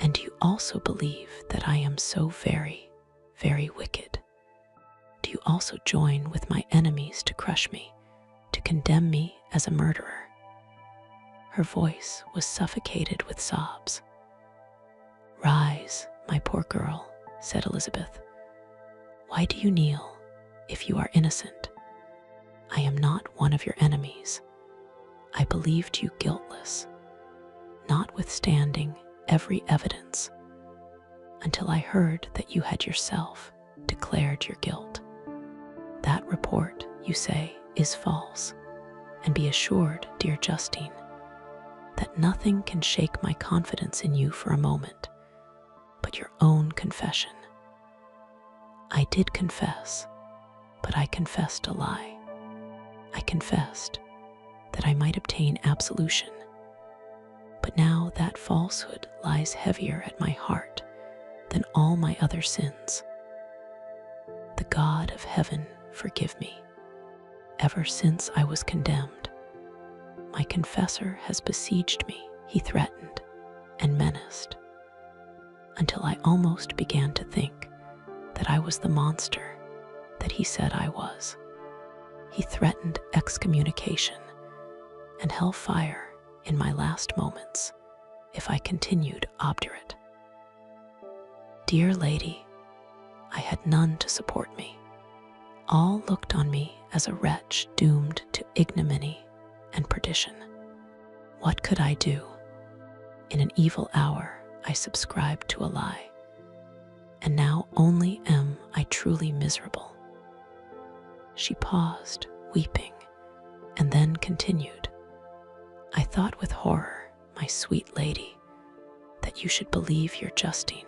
Speaker 1: And do you also believe that I am so very, very wicked? Do you also join with my enemies to crush me, to condemn me as a murderer?" Her voice was suffocated with sobs. "Rise, my poor girl," said Elizabeth. "Why do you kneel if you are innocent? I am not one of your enemies. I believed you guiltless, notwithstanding every evidence, until I heard that you had yourself declared your guilt. That report, you say, is false, and be assured, dear Justine, that nothing can shake my confidence in you for a moment but your own confession. I did confess, but I confessed a lie. I confessed that I might obtain absolution, but now that falsehood lies heavier at my heart than all my other sins. The God of heaven forgive me. Ever since I was condemned, my confessor has besieged me, he threatened and menaced, until I almost began to think that I was the monster that he said I was. He threatened excommunication and hellfire in my last moments if I continued obdurate. Dear lady, I had none to support me. All looked on me as a wretch doomed to ignominy and perdition. What could I do? In an evil hour, I subscribed to a lie, and now only am I truly miserable." She paused, weeping, and then continued, "I thought with horror, my sweet lady, that you should believe your Justine,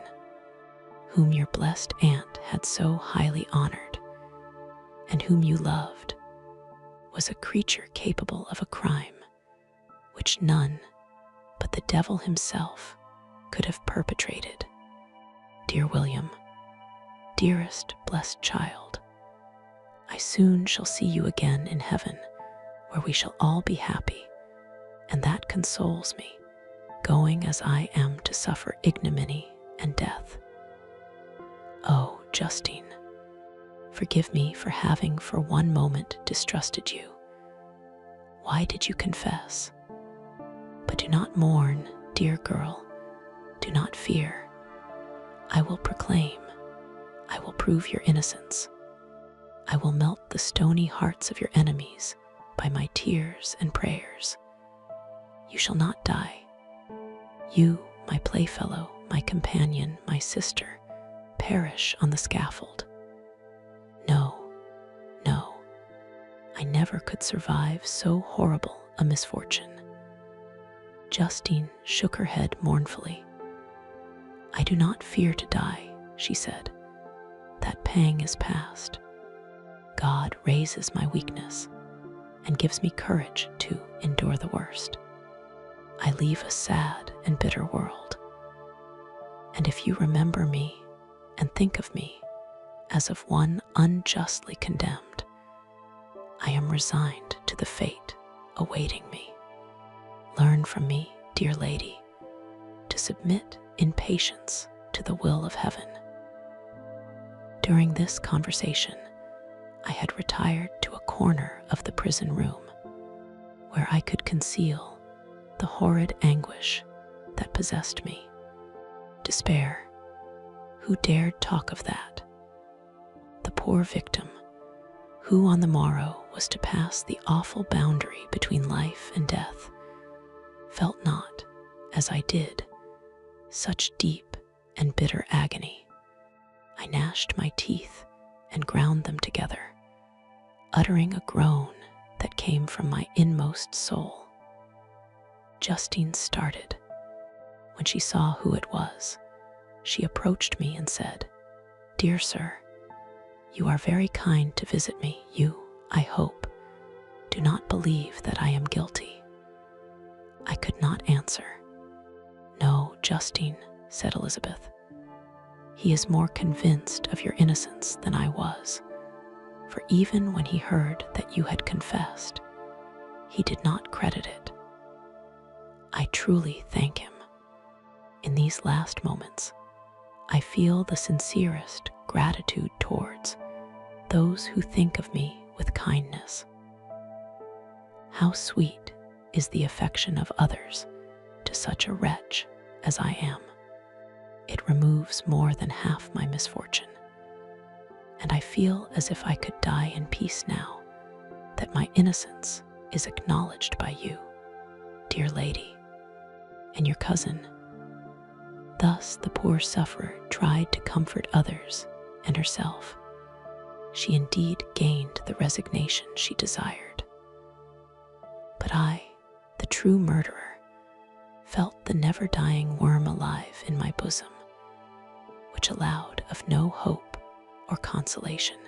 Speaker 1: whom your blessed aunt had so highly honored, and whom you loved, was a creature capable of a crime which none but the devil himself could have perpetrated. Dear William, dearest blessed child, I soon shall see you again in heaven, where we shall all be happy, and that consoles me, going as I am to suffer ignominy and death. Oh, Justine, forgive me for having for one moment distrusted you. Why did you confess? But do not mourn, dear girl, do not fear. I will proclaim, I will prove your innocence. I will melt the stony hearts of your enemies by my tears and prayers. You shall not die. You, my playfellow, my companion, my sister, perish on the scaffold. No, no, I never could survive so horrible a misfortune." Justine shook her head mournfully. "I do not fear to die," she said. "That pang is past. God raises my weakness and gives me courage to endure the worst. I leave a sad and bitter world. And if you remember me and think of me as of one unjustly condemned, I am resigned to the fate awaiting me. Learn from me, dear lady, to submit in patience to the will of heaven." During this conversation, I had retired to a corner of the prison room, where I could conceal the horrid anguish that possessed me. Despair, who dared talk of that? The poor victim, who on the morrow was to pass the awful boundary between life and death, felt not, as I did, such deep and bitter agony. I gnashed my teeth and ground them together, uttering a groan that came from my inmost soul. Justine started. When she saw who it was, she approached me and said, "Dear sir, you are very kind to visit me. You, I hope, do not believe that I am guilty." I could not answer. "No, Justine," said Elizabeth. "He is more convinced of your innocence than I was. for even when he heard that you had confessed, he did not credit it. I truly thank him. In these last moments, I feel the sincerest gratitude towards those who think of me with kindness. How sweet is the affection of others to such a wretch as I am. It removes more than half my misfortune, and I feel as if I could die in peace now that my innocence is acknowledged by you, dear lady, and your cousin. Thus the poor sufferer tried to comfort others and herself. She indeed gained the resignation she desired. But I, the true murderer, felt the never-dying worm alive in my bosom, which allowed of no hope or consolation.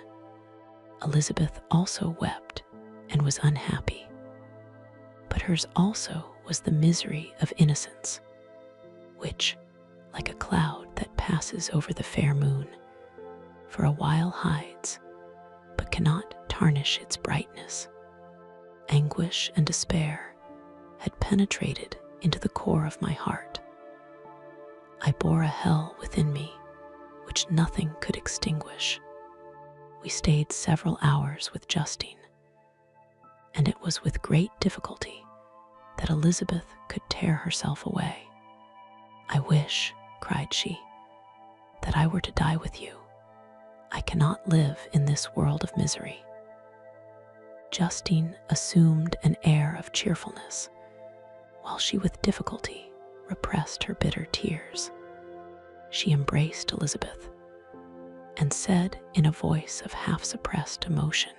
Speaker 1: Elizabeth also wept and was unhappy, but hers also was the misery of innocence, which, like a cloud that passes over the fair moon, for a while hides, but cannot tarnish its brightness. Anguish and despair had penetrated into the core of my heart. I bore a hell within me which nothing could extinguish. We stayed several hours with Justine, and it was with great difficulty that Elizabeth could tear herself away. I wish, cried she, that I were to die with you. I cannot live in this world of misery. Justine assumed an air of cheerfulness, while she with difficulty repressed her bitter tears. She embraced Elizabeth and said in a voice of half-suppressed emotion,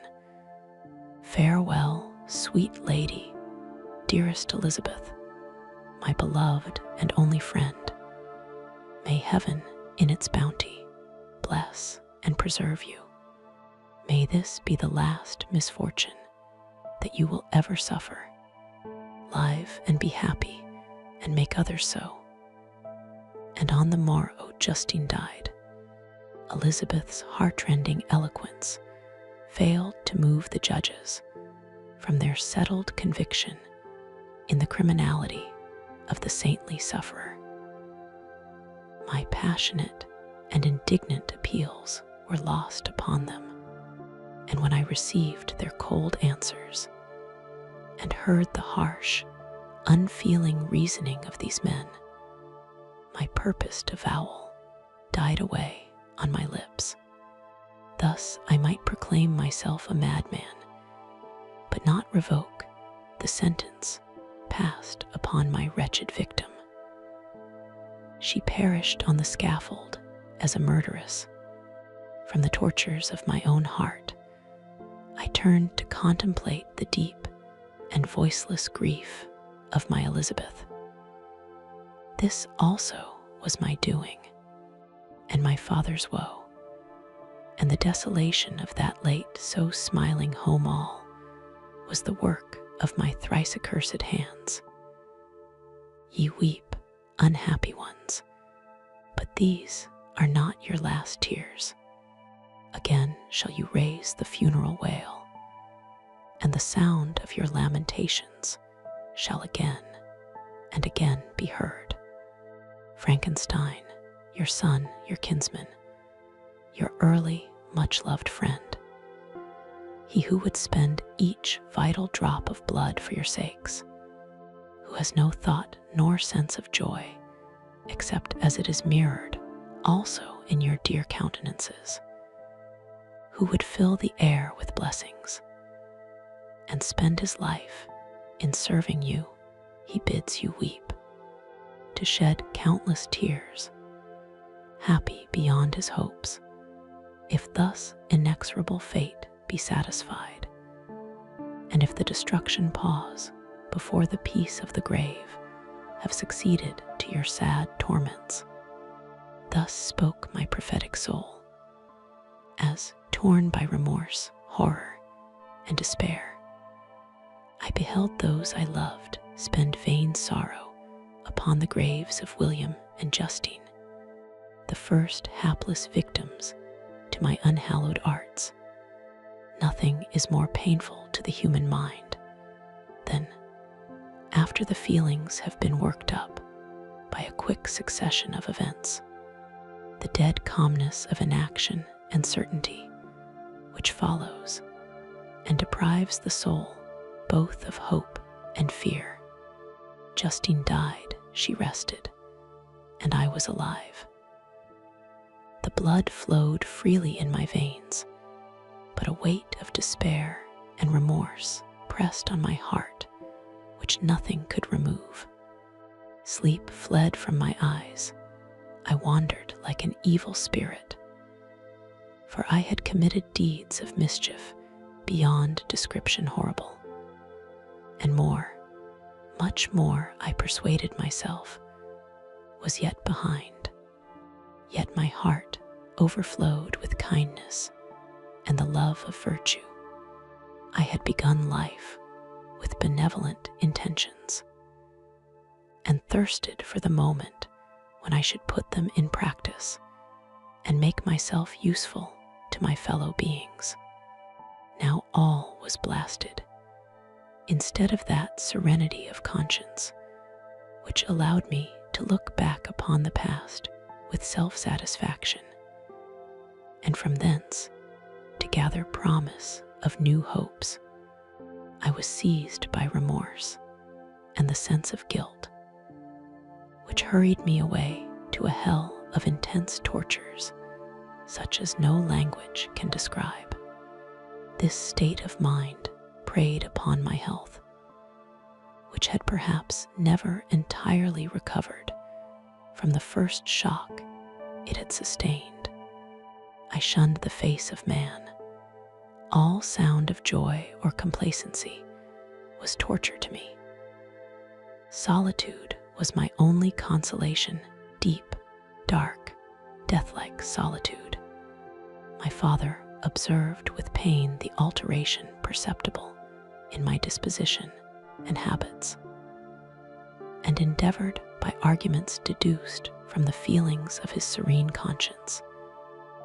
Speaker 1: "Farewell, sweet lady, dearest Elizabeth, my beloved and only friend. May heaven, in its bounty, bless and preserve you. May this be the last misfortune that you will ever suffer. Live and be happy, and make others so." And on the morrow Justine died. Elizabeth's heartrending eloquence failed to move the judges from their settled conviction in the criminality of the saintly sufferer. My passionate and indignant appeals were lost upon them, and when I received their cold answers and heard the harsh, unfeeling reasoning of these men, my purposed avowal died away on my lips. Thus I might proclaim myself a madman, but not revoke the sentence passed upon my wretched victim. She perished on the scaffold as a murderess. From the tortures of my own heart, I turned to contemplate the deep and voiceless grief of my Elizabeth. This also was my doing, and my father's woe, and the desolation of that late so smiling home all was the work of my thrice accursed hands. Ye weep, unhappy ones, but these are not your last tears. Again shall you raise the funeral wail, and the sound of your lamentations shall again and again be heard. Frankenstein, your son, your kinsman, your early, much-loved friend, he who would spend each vital drop of blood for your sakes, who has no thought nor sense of joy, except as it is mirrored also in your dear countenances, who would fill the air with blessings, and spend his life in serving you, he bids you weep, to shed countless tears, happy beyond his hopes, if thus inexorable fate be satisfied, and if the destruction pause before the peace of the grave have succeeded to your sad torments. Thus spoke my prophetic soul, as, torn by remorse, horror, and despair, I beheld those I loved spend vain sorrow upon the graves of William and Justine, the first hapless victims to my unhallowed arts. Nothing is more painful to the human mind than, after the feelings have been worked up by a quick succession of events, the dead calmness of inaction and certainty which follows and deprives the soul both of hope and fear. Justine died, she rested, and I was alive. The blood flowed freely in my veins, but a weight of despair and remorse pressed on my heart which nothing could remove. Sleep fled from my eyes. I wandered like an evil spirit, for I had committed deeds of mischief beyond description horrible. And more, much more, I persuaded myself, was yet behind. Yet my heart overflowed with kindness and the love of virtue. I had begun life with benevolent intentions, and thirsted for the moment when I should put them in practice and make myself useful to my fellow beings. Now all was blasted. Instead of that serenity of conscience which allowed me to look back upon the past with self-satisfaction, and from thence to gather promise of new hopes, I was seized by remorse and the sense of guilt, which hurried me away to a hell of intense tortures such as no language can describe. This state of mind preyed upon my health, which had perhaps never entirely recovered from the first shock it had sustained. I shunned the face of man. All sound of joy or complacency was torture to me. Solitude was my only consolation, deep, dark, death-like solitude. My father observed with pain the alteration perceptible in my disposition and habits, and endeavored by arguments deduced from the feelings of his serene conscience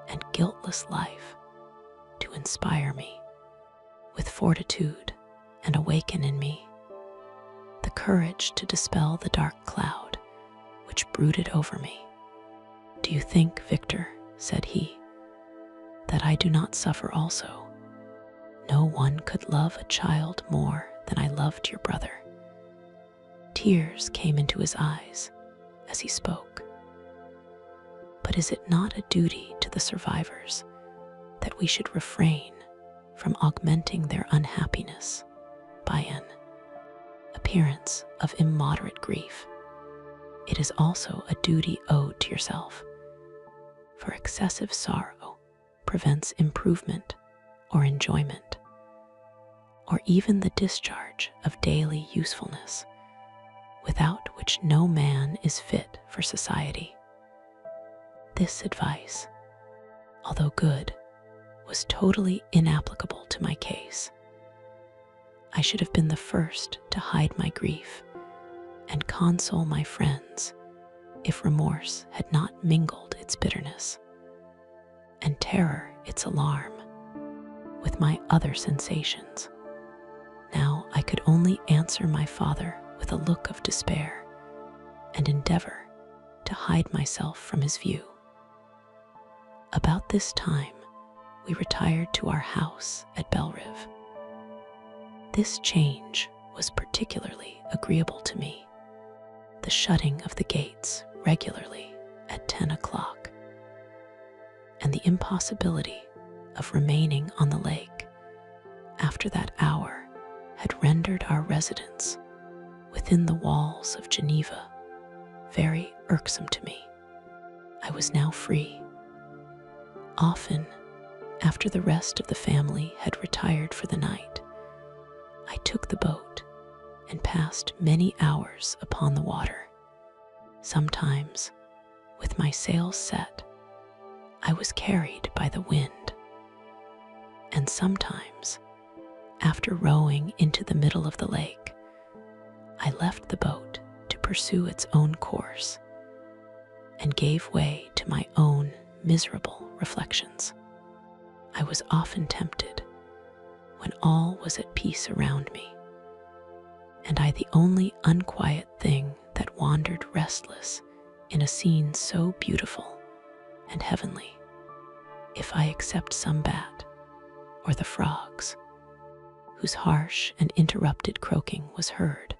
Speaker 1: and guiltless life to inspire me with fortitude and awaken in me the courage to dispel the dark cloud which brooded over me. "Do you think, Victor," said he, "that I do not suffer also? No one could love a child more than I loved your brother." Tears came into his eyes as he spoke. But is it not a duty to the survivors that we should refrain from augmenting their unhappiness by an appearance of immoderate grief? It is also a duty owed to yourself, for excessive sorrow prevents improvement or enjoyment, or even the discharge of daily usefulness, without which no man is fit for society. This advice, although good, was totally inapplicable to my case. I should have been the first to hide my grief and console my friends if remorse had not mingled its bitterness, and terror its alarm, with my other sensations. Now I could only answer my father with a look of despair and endeavor to hide myself from his view. About this time, we retired to our house at Belrive. This change was particularly agreeable to me. The shutting of the gates regularly at 10 o'clock, and the impossibility of remaining on the lake after that hour had rendered our residence within the walls of Geneva very irksome to me. I was now free. Often, after the rest of the family had retired for the night, I took the boat and passed many hours upon the water. Sometimes, with my sails set, I was carried by the wind, and sometimes, after rowing into the middle of the lake, I left the boat to pursue its own course and gave way to my own miserable reflections. I was often tempted when all was at peace around me, and I the only unquiet thing that wandered restless in a scene so beautiful and heavenly, if I except some bat or the frogs, whose harsh and interrupted croaking was heard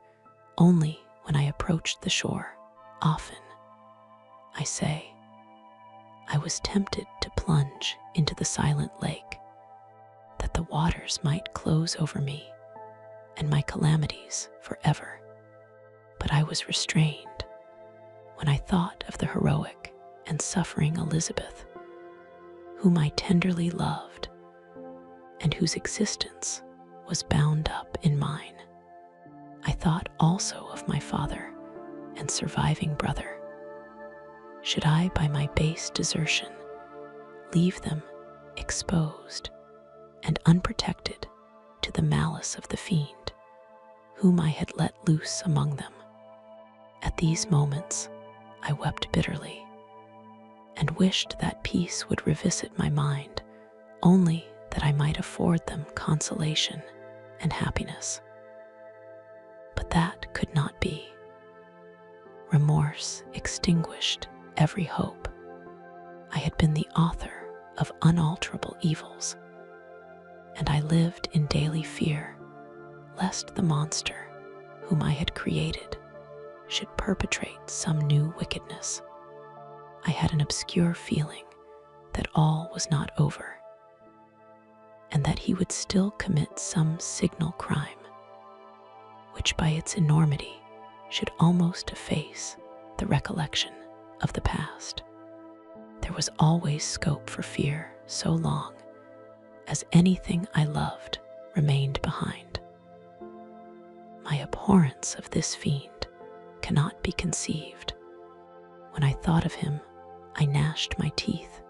Speaker 1: only when I approached the shore. Often, I say, I was tempted to plunge into the silent lake, that the waters might close over me and my calamities forever. But I was restrained when I thought of the heroic and suffering Elizabeth, whom I tenderly loved and whose existence was bound up in mine. I thought also of my father and surviving brother. Should I, by my base desertion, leave them exposed and unprotected to the malice of the fiend, whom I had let loose among them? At these moments, I wept bitterly and wished that peace would revisit my mind, only that I might afford them consolation and happiness. But that could not be. Remorse extinguished every hope. I had been the author of unalterable evils, and I lived in daily fear lest the monster whom I had created should perpetrate some new wickedness. I had an obscure feeling that all was not over, and that he would still commit some signal crime, which by its enormity should almost efface the recollection of the past. There was always scope for fear so long as anything I loved remained behind. My abhorrence of this fiend cannot be conceived. When I thought of him, I gnashed my teeth.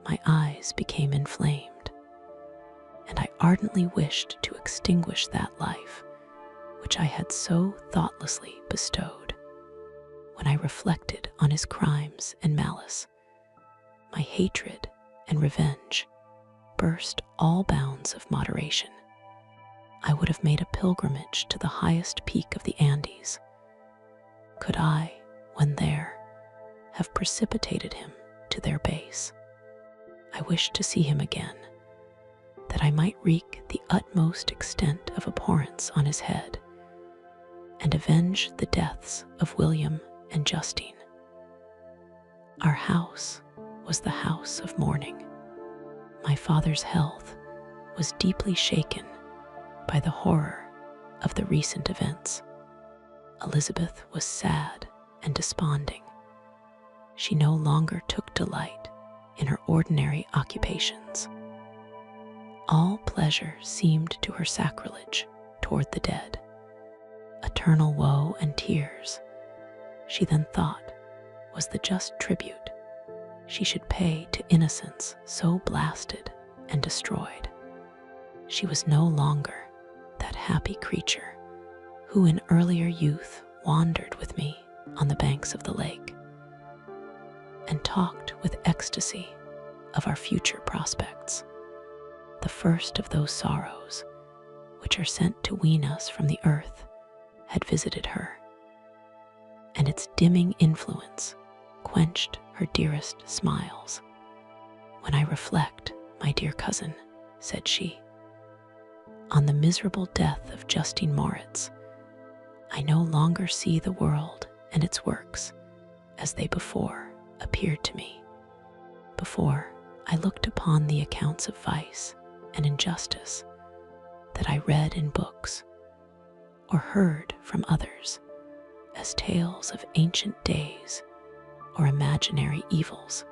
Speaker 1: My eyes became inflamed, and I ardently wished to extinguish that life which I had so thoughtlessly bestowed. When I reflected on his crimes and malice, my hatred and revenge burst all bounds of moderation. I would have made a pilgrimage to the highest peak of the Andes, could I, when there, have precipitated him to their base. I wished to see him again, that I might wreak the utmost extent of abhorrence on his head, and avenge the deaths of William and Justine. Our house was the house of mourning. My father's health was deeply shaken by the horror of the recent events. Elizabeth was sad and desponding. She no longer took delight in her ordinary occupations. All pleasure seemed to her sacrilege toward the dead. Eternal woe and tears, she then thought, was the just tribute she should pay to innocence so blasted and destroyed. She was no longer that happy creature who in earlier youth wandered with me on the banks of the lake and talked with ecstasy of our future prospects. The first of those sorrows which are sent to wean us from the earth had visited her, and its dimming influence quenched her dearest smiles. When I reflect, my dear cousin, said she, on the miserable death of Justine Moritz, I no longer see the world and its works as they before appeared to me. Before, I looked upon the accounts of vice and injustice that I read in books or heard from others as tales of ancient days or imaginary evils.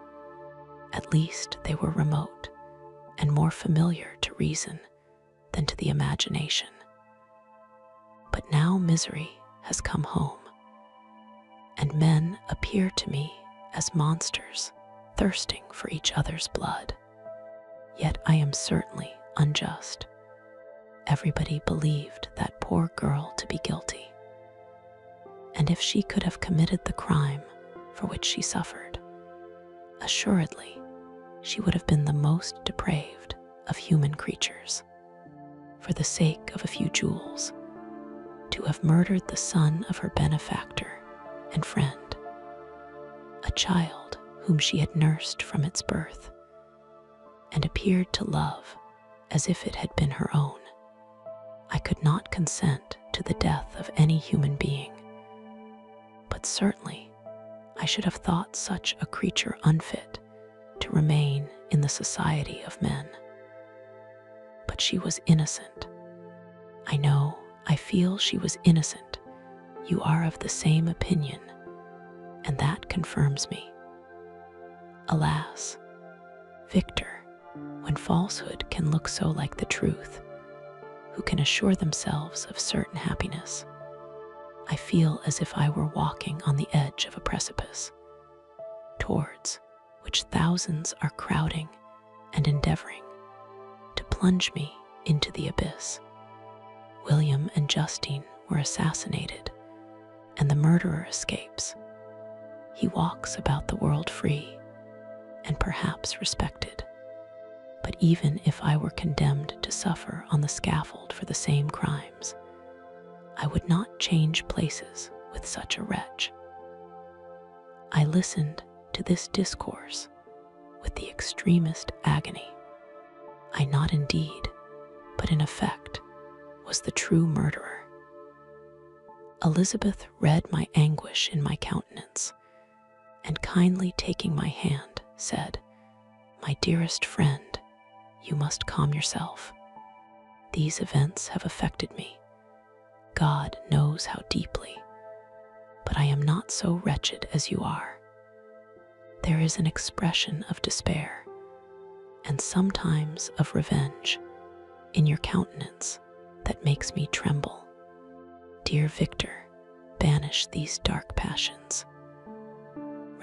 Speaker 1: At least they were remote and more familiar to reason than to the imagination. But now misery has come home, and men appear to me as monsters thirsting for each other's blood. Yet I am certainly unjust. Everybody believed that poor girl to be guilty, and if she could have committed the crime for which she suffered, assuredly she would have been the most depraved of human creatures. for the sake of a few jewels, to have murdered the son of her benefactor and friend, a child whom she had nursed from its birth and appeared to love as if it had been her own. I could not consent to the death of any human being, but certainly I should have thought such a creature unfit to remain in the society of men. But she was innocent. I feel she was innocent. You are of the same opinion, and that confirms me. Alas, Victor, when falsehood can look so like the truth, who can assure themselves of certain happiness, I feel as if I were walking on the edge of a precipice, towards which thousands are crowding and endeavoring to plunge me into the abyss. William and Justine were assassinated, and the murderer escapes. He walks about the world free and perhaps respected. But even if I were condemned to suffer on the scaffold for the same crimes, I would not change places with such a wretch. I listened to this discourse with the extremest agony. I not indeed, but in effect, was the true murderer. Elizabeth read my anguish in my countenance, and kindly taking my hand, said, "My dearest friend, you must calm yourself. These events have affected me. God knows how deeply, but I am not so wretched as you are. There is an expression of despair, and sometimes of revenge, in your countenance that makes me tremble. Dear Victor, banish these dark passions.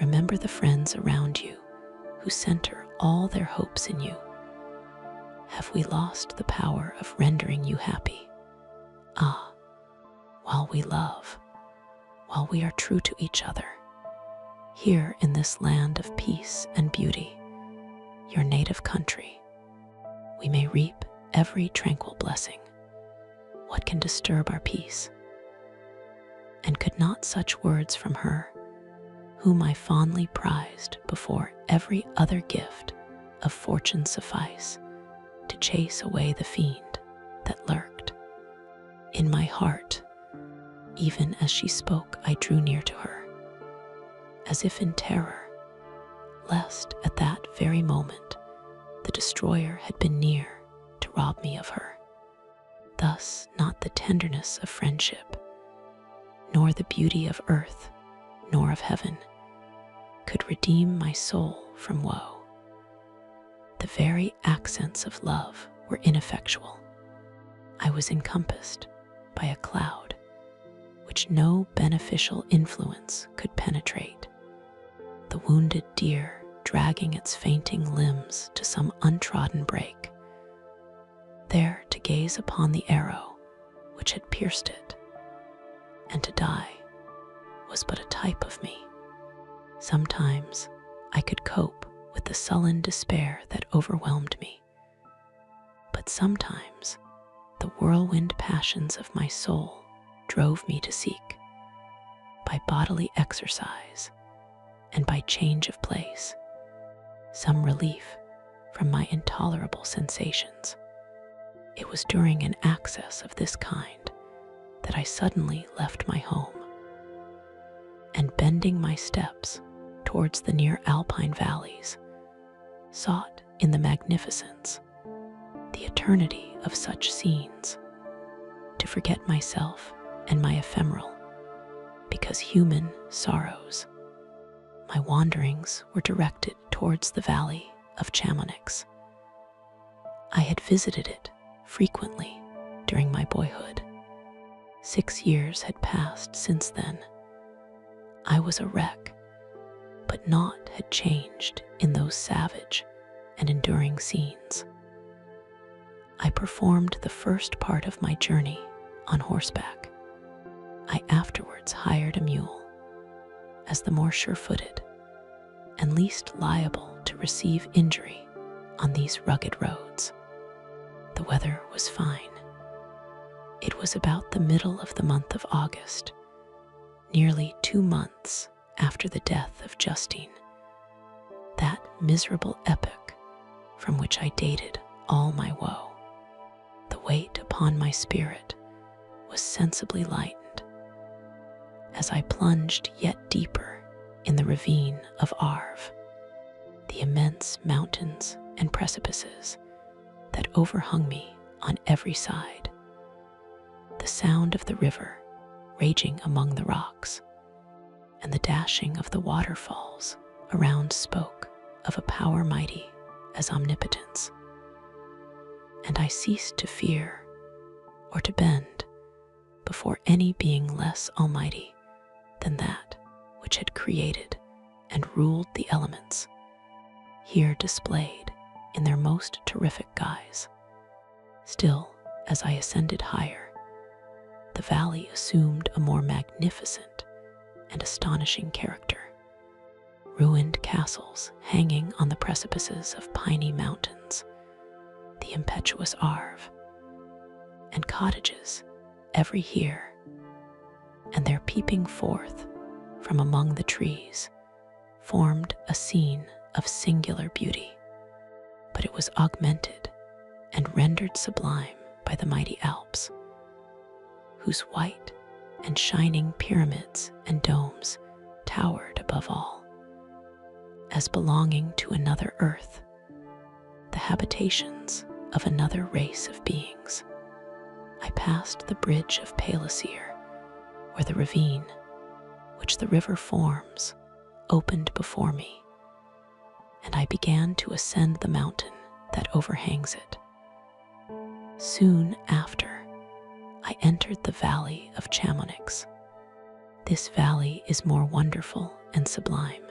Speaker 1: Remember the friends around you who center all their hopes in you. Have we lost the power of rendering you happy? Ah, while we love, while we are true to each other, here in this land of peace and beauty, your native country, we may reap every tranquil blessing. What can disturb our peace? And could not such words from her, whom I fondly prized before every other gift of fortune, suffice to chase away the fiend that lurked in my heart? Even as she spoke, I drew near to her, as if in terror, lest at that very moment the destroyer had been near to rob me of her. Thus not the tenderness of friendship, nor the beauty of earth, nor of heaven, could redeem my soul from woe. The very accents of love were ineffectual. I was encompassed by a cloud which no beneficial influence could penetrate. The wounded deer dragging its fainting limbs to some untrodden brake, there to gaze upon the arrow which had pierced it, and to die was but a type of me. Sometimes I could cope with the sullen despair that overwhelmed me, but sometimes the whirlwind passions of my soul drove me to seek, by bodily exercise and by change of place, some relief from my intolerable sensations. It was during an access of this kind that I suddenly left my home, and bending my steps towards the near alpine valleys, sought in the magnificence, the eternity of such scenes, to forget myself and my ephemeral, because human sorrows. My wanderings were directed towards the valley of Chamonix. I had visited it frequently during my boyhood. 6 years had passed since then. I was a wreck, but naught had changed in those savage and enduring scenes. I performed the first part of my journey on horseback. I afterwards hired a mule, as the more sure-footed and least liable to receive injury on these rugged roads. The weather was fine, It was about the middle of the month of August, nearly 2 months after the death of Justine, that miserable epoch from which I dated all my woe. The weight upon my spirit was sensibly lightened as I plunged yet deeper in the ravine of Arve, the immense mountains and precipices that overhung me on every side. The sound of the river raging among the rocks and the dashing of the waterfalls around spoke of a power mighty as omnipotence, and I ceased to fear or to bend before any being less almighty than that which had created and ruled the elements, here displayed in their most terrific guise. Still, as I ascended higher, the valley assumed a more magnificent and astonishing character. Ruined castles hanging on the precipices of piny mountains, the impetuous Arve, and cottages every here and there peeping forth from among the trees, formed a scene of singular beauty. But it was augmented and rendered sublime by the mighty Alps, whose white and shining pyramids and domes towered above all, as belonging to another earth, the habitations of another race of beings. I passed the bridge of Palisier, where the ravine, which the river forms, opened before me, and I began to ascend the mountain that overhangs it. Soon after, I entered the valley of Chamonix. This valley is more wonderful and sublime,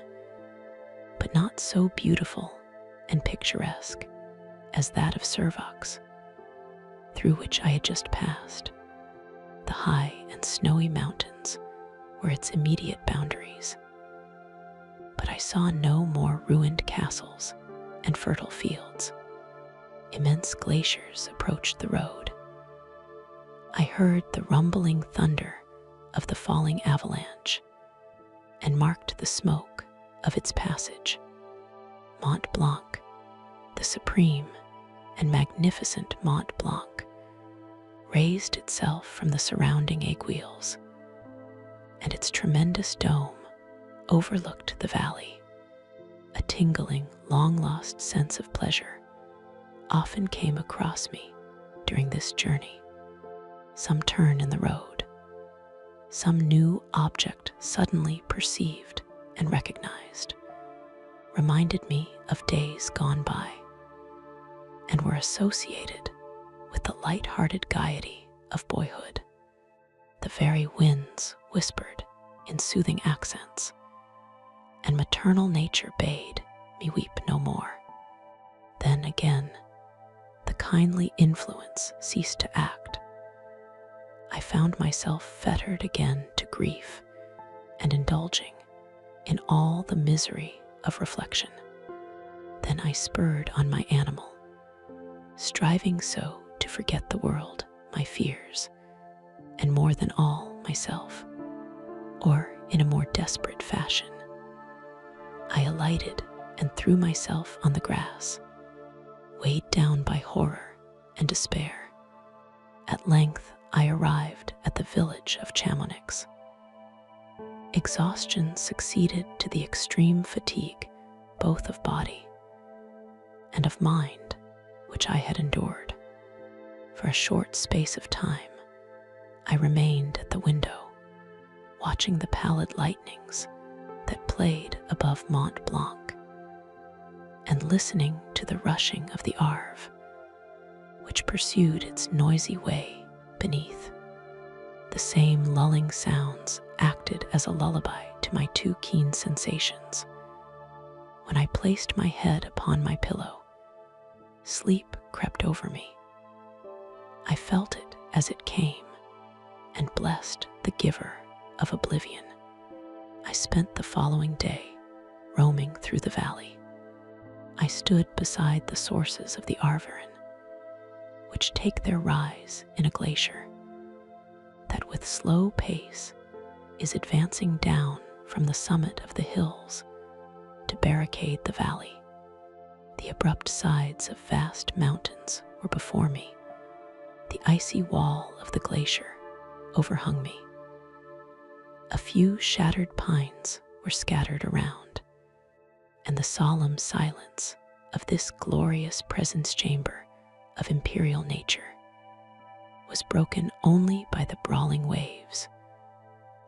Speaker 1: but not so beautiful and picturesque as that of Servox, through which I had just passed. The high and snowy mountains were its immediate boundaries, but I saw no more ruined castles and fertile fields. Immense glaciers approached the road. I heard the rumbling thunder of the falling avalanche and marked the smoke of its passage. Mont Blanc, the supreme and magnificent Mont Blanc, raised itself from the surrounding aiguilles, and its tremendous dome overlooked the valley. A tingling, long-lost sense of pleasure often came across me during this journey. Some turn in the road, some new object suddenly perceived and recognized, reminded me of days gone by, and were associated with the light-hearted gaiety of boyhood. The very winds whispered in soothing accents, and maternal nature bade me weep no more. Then again, the kindly influence ceased to act. I found myself fettered again to grief and indulging in all the misery of reflection. Then I spurred on my animal, striving so to forget the world, my fears, and more than all myself, or in a more desperate fashion. I alighted and threw myself on the grass, weighed down by horror and despair. At length I arrived at the village of Chamonix. Exhaustion succeeded to the extreme fatigue both of body and of mind which I had endured. For a short space of time, I remained at the window, watching the pallid lightnings that played above Mont Blanc, and listening to the rushing of the Arve, which pursued its noisy way beneath. The same lulling sounds acted as a lullaby to my too keen sensations. When I placed my head upon my pillow, sleep crept over me. I felt it as it came, and blessed the giver of oblivion. I spent the following day roaming through the valley. I stood beside the sources of the Arveren, which take their rise in a glacier, that with slow pace is advancing down from the summit of the hills to barricade the valley. The abrupt sides of vast mountains were before me. The icy wall of the glacier overhung me. A few shattered pines were scattered around, and the solemn silence of this glorious presence chamber of imperial nature was broken only by the brawling waves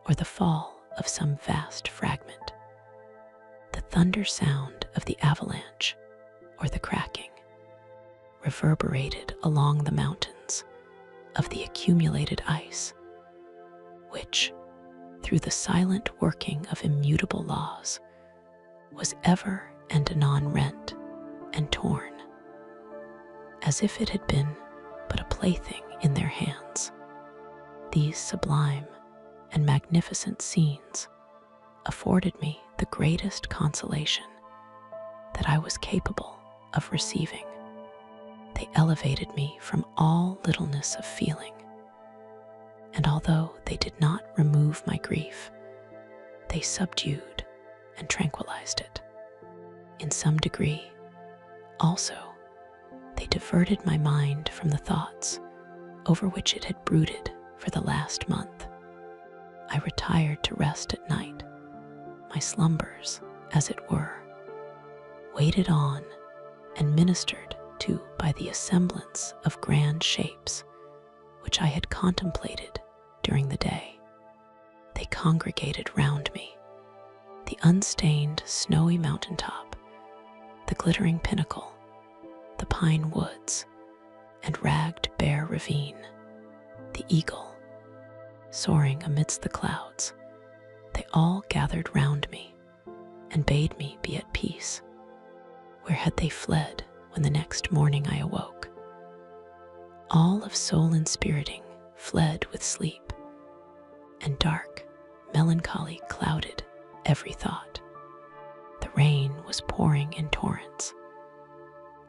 Speaker 1: or the fall of some vast fragment, the thunder sound of the avalanche or the cracking reverberated along the mountains of the accumulated ice, which, through the silent working of immutable laws, was ever and anon rent and torn, as if it had been but a plaything in their hands. These sublime and magnificent scenes afforded me the greatest consolation that I was capable of receiving. They elevated me from all littleness of feeling, and although they did not remove my grief, they subdued and tranquilized it. In some degree, also, they diverted my mind from the thoughts over which it had brooded for the last month. I retired to rest at night, my slumbers, as it were, waited on and ministered to by the assemblance of grand shapes which I had contemplated during the day. They congregated round me, the unstained snowy mountaintop, the glittering pinnacle, the pine woods, and ragged bare ravine, the eagle, soaring amidst the clouds. They all gathered round me and bade me be at peace. Where had they fled when the next morning I awoke? All of soul inspiriting fled with sleep, and dark melancholy clouded every thought. The rain was pouring in torrents,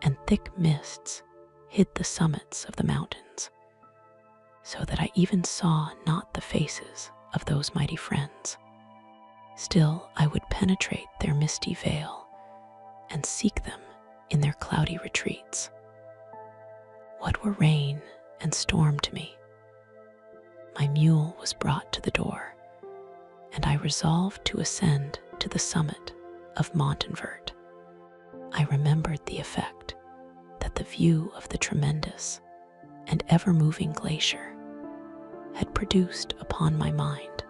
Speaker 1: and thick mists hid the summits of the mountains, so that I even saw not the faces of those mighty friends. Still, I would penetrate their misty veil and seek them in their cloudy retreats. What were rain and storm to me? My mule was brought to the door, and I resolved to ascend to the summit of Montanvert. I remembered the effect that the view of the tremendous and ever-moving glacier had produced upon my mind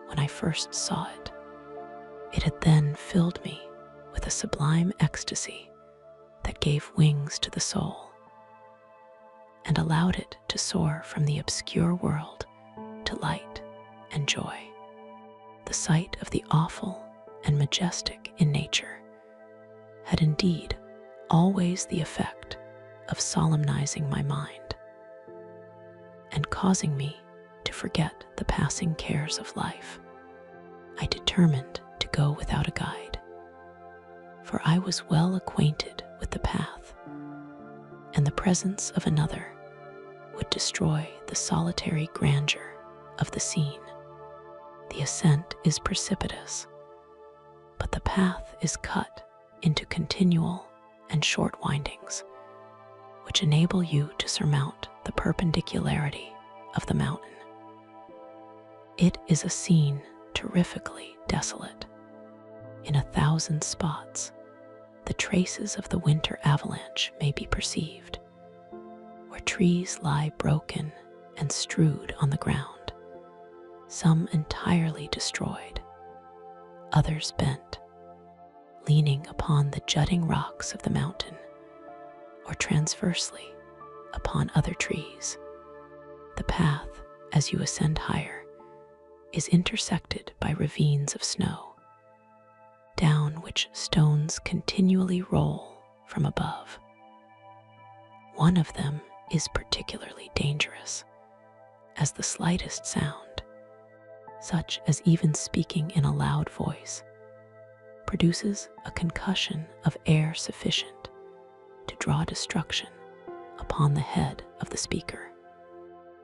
Speaker 1: when I first saw it. It had then filled me with a sublime ecstasy that gave wings to the soul and allowed it to soar from the obscure world to light and joy. The sight of the awful and majestic in nature had indeed always the effect of solemnizing my mind and causing me to forget the passing cares of life. I determined to go without a guide, for I was well acquainted with the path, and the presence of another would destroy the solitary grandeur of the scene. The ascent is precipitous, but the path is cut into continual and short windings, which enable you to surmount the perpendicularity of the mountain. It is a scene terrifically desolate. In 1,000 spots, the traces of the winter avalanche may be perceived, where trees lie broken and strewed on the ground, some entirely destroyed, others bent, leaning upon the jutting rocks of the mountain, or transversely upon other trees. The path, as you ascend higher, is intersected by ravines of snow, down which stones continually roll from above. One of them is particularly dangerous, as the slightest sound, such as even speaking in a loud voice, produces a concussion of air sufficient to draw destruction upon the head of the speaker.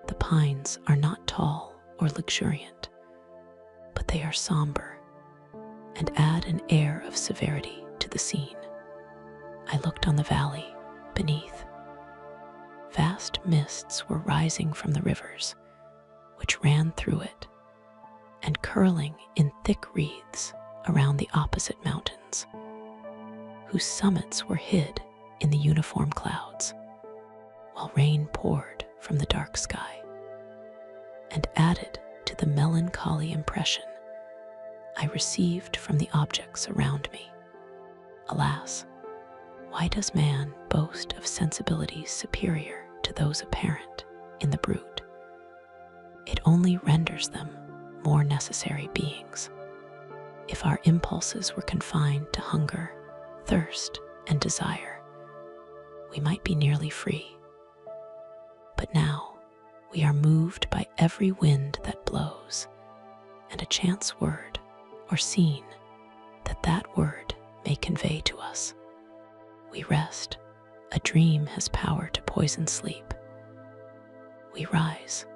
Speaker 1: The pines are not tall or luxuriant, but they are somber and add an air of severity to the scene. I looked on the valley beneath. Vast mists were rising from the rivers, which ran through it, and curling in thick wreaths around the opposite mountains, whose summits were hid in the uniform clouds, while rain poured from the dark sky. And added to the melancholy impression I received from the objects around me. Alas, why does man boast of sensibilities superior to those apparent in the brute? It only renders them more necessary beings. If our impulses were confined to hunger, thirst, and desire, we might be nearly free. But now we are moved by every wind that blows, and a chance word or scene that word may convey to us. We rest. A dream has power to poison sleep. We rise.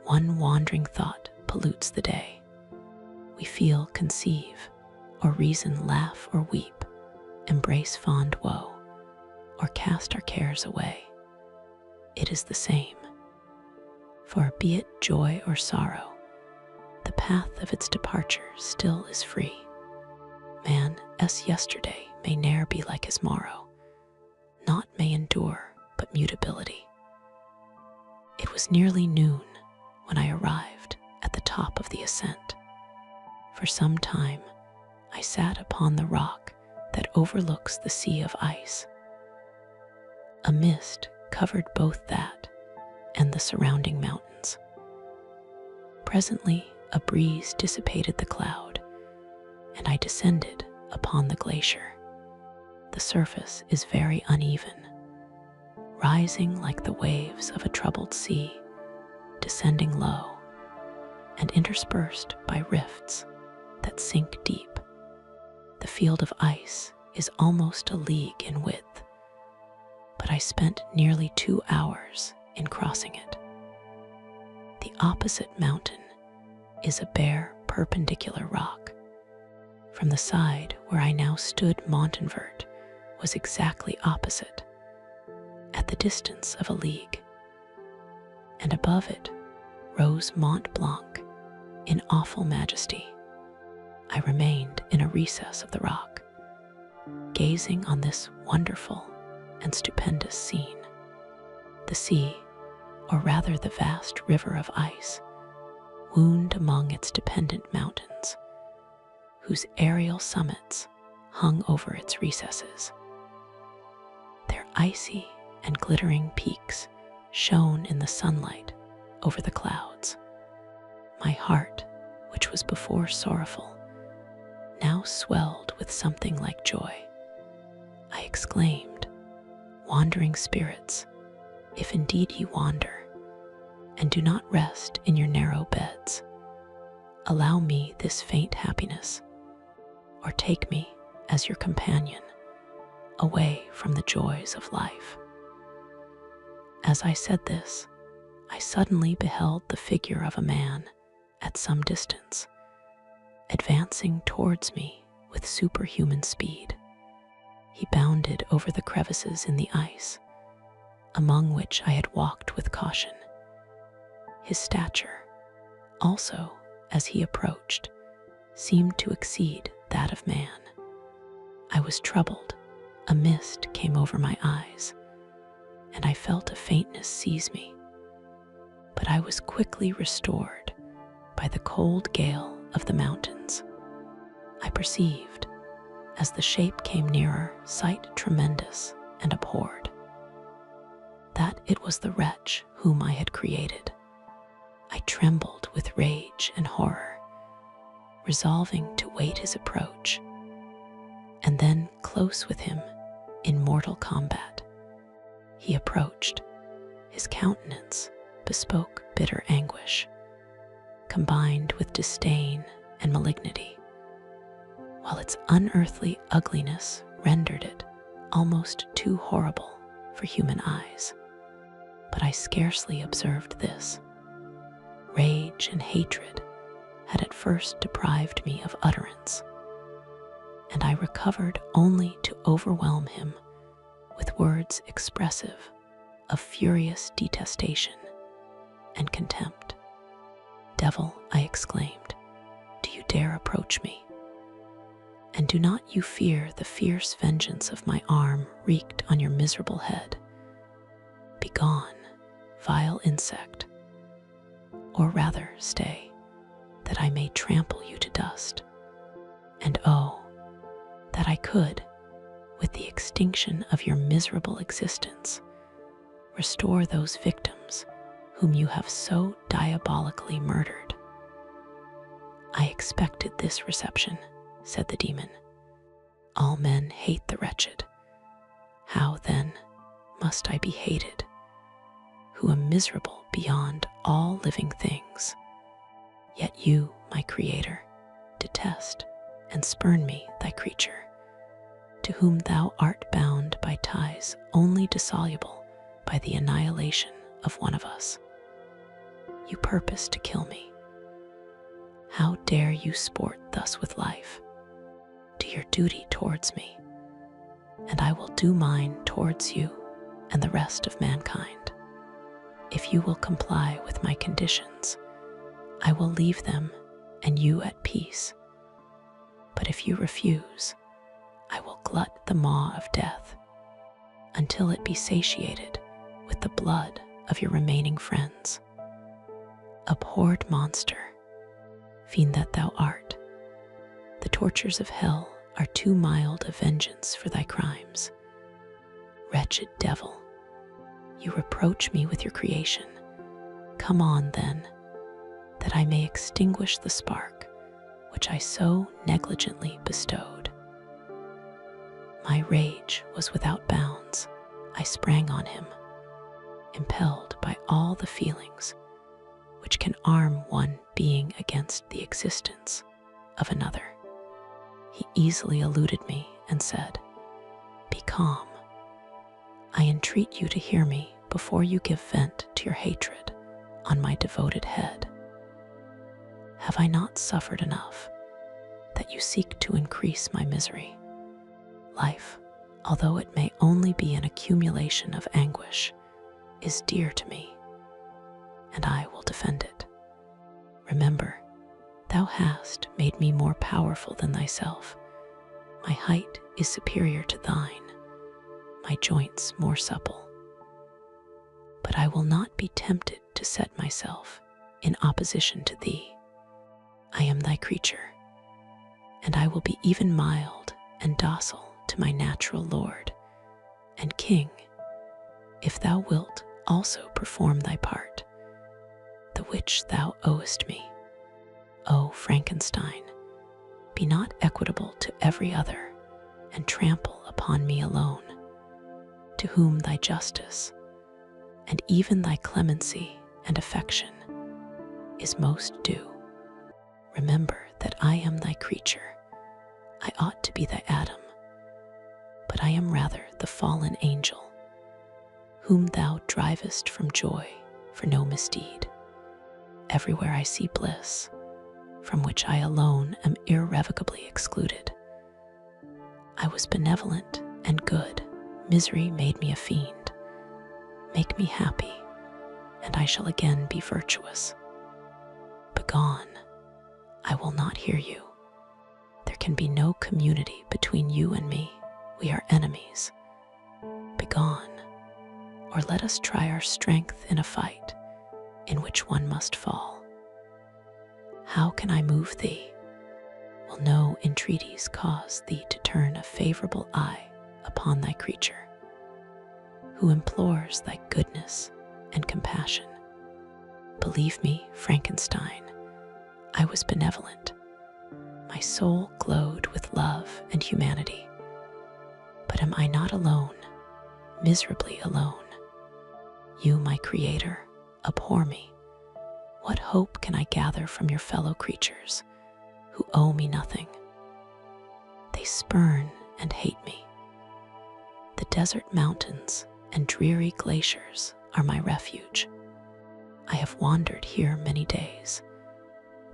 Speaker 1: One wandering thought pollutes the day. We feel, conceive, or reason, laugh or weep, embrace fond woe, or cast our cares away. It is the same. For be it joy or sorrow, the path of its departure still is free. Man's yesterday may ne'er be like his morrow. Naught may endure but mutability. It was nearly noon when I arrived at the top of the ascent. For some time I sat upon the rock that overlooks the sea of ice. A mist covered both that and the surrounding mountains. Presently a breeze dissipated the cloud, and I descended upon the glacier. The surface is very uneven, rising like the waves of a troubled sea, descending low, and interspersed by rifts that sink deep. The field of ice is almost a league in width, but I spent nearly 2 hours in crossing it. The opposite mountain is a bare, perpendicular rock. From the side where I now stood, Montanvert was exactly opposite, at the distance of a league, and above it rose Mont Blanc in awful majesty. I remained in a recess of the rock, gazing on this wonderful and stupendous scene. The sea, or rather the vast river of ice, wound among its dependent mountains, whose aerial summits hung over its recesses. Their icy and glittering peaks shone in the sunlight over the clouds. My heart, which was before sorrowful, now swelled with something like joy. I exclaimed, "Wandering spirits, if indeed ye wander, and do not rest in your narrow beds, allow me this faint happiness, or take me as your companion away from the joys of life." As I said this, I suddenly beheld the figure of a man at some distance, advancing towards me with superhuman speed. He bounded over the crevices in the ice, among which I had walked with caution. His stature, also, as he approached, seemed to exceed that of man. I was troubled. A mist came over my eyes, and I felt a faintness seize me. But I was quickly restored by the cold gale of the mountains. I perceived, as the shape came nearer, sight tremendous and abhorred, that it was the wretch whom I had created. I trembled with rage and horror, resolving to wait his approach, and then close with him in mortal combat. He approached. His countenance bespoke bitter anguish, combined with disdain and malignity, while its unearthly ugliness rendered it almost too horrible for human eyes. But I scarcely observed this. Rage and hatred had at first deprived me of utterance, and I recovered only to overwhelm him with words expressive of furious detestation and contempt. "Devil," I exclaimed, "do you dare approach me? And do not you fear the fierce vengeance of my arm wreaked on your miserable head? Begone, vile insect, or rather stay, that I may trample you to dust. And oh, that I could, with the extinction of your miserable existence, restore those victims whom you have so diabolically murdered." "I expected this reception," said the demon. "All men hate the wretched. How, then, must I be hated, who am miserable beyond all living things? Yet you, my Creator, detest and spurn me, thy creature, to whom thou art bound by ties only dissoluble by the annihilation of one of us. You purpose to kill me. How dare you sport thus with life? Do your duty towards me, and I will do mine towards you and the rest of mankind. If you will comply with my conditions, I will leave them and you at peace. But if you refuse, I will glut the maw of death until it be satiated with the blood of your remaining friends. Abhorred monster, fiend that thou art, the tortures of hell are too mild a vengeance for thy crimes. Wretched devil, you reproach me with your creation. Come on, then, that I may extinguish the spark which I so negligently bestowed." My rage was without bounds. I sprang on him, impelled by all the feelings which can arm one being against the existence of another. He easily eluded me and said, "Be calm. I entreat you to hear me before you give vent to your hatred on my devoted head. Have I not suffered enough that you seek to increase my misery? Life, although it may only be an accumulation of anguish, is dear to me, and I will defend it. Remember, thou hast made me more powerful than thyself. My height is superior to thine, my joints more supple. But I will not be tempted to set myself in opposition to thee. I am thy creature, and I will be even mild and docile to my natural lord and king, if thou wilt also perform thy part, the which thou owest me. O Frankenstein, be not equitable to every other, and trample upon me alone, to whom thy justice, and even thy clemency and affection, is most due. Remember that I am thy creature. I ought to be thy Adam, but I am rather the fallen angel, whom thou drivest from joy for no misdeed. Everywhere I see bliss, from which I alone am irrevocably excluded. I was benevolent and good. Misery made me a fiend. Make me happy, and I shall again be virtuous. Begone, I will not hear you. There can be no community between you and me. We are enemies. Begone, or let us try our strength in a fight in which one must fall. How can I move thee? Will no entreaties cause thee to turn a favorable eye upon thy creature, who implores thy goodness and compassion? Believe me, Frankenstein, I was benevolent. My soul glowed with love and humanity. But am I not alone, miserably alone? You, my Creator, abhor me. What hope can I gather from your fellow creatures, who owe me nothing? They spurn and hate me. The desert mountains and dreary glaciers are my refuge. I have wandered here many days.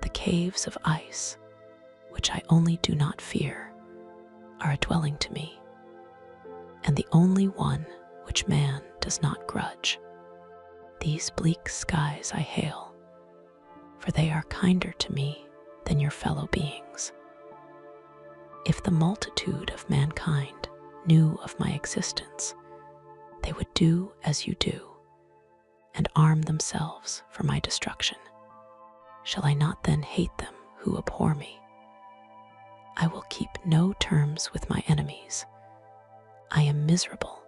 Speaker 1: The caves of ice, which I only do not fear, are a dwelling to me, and the only one which man does not grudge. These bleak skies I hail, for they are kinder to me than your fellow beings. If the multitude of mankind knew of my existence, they would do as you do, and arm themselves for my destruction. Shall I not then hate them who abhor me? I will keep no terms with my enemies. I am miserable,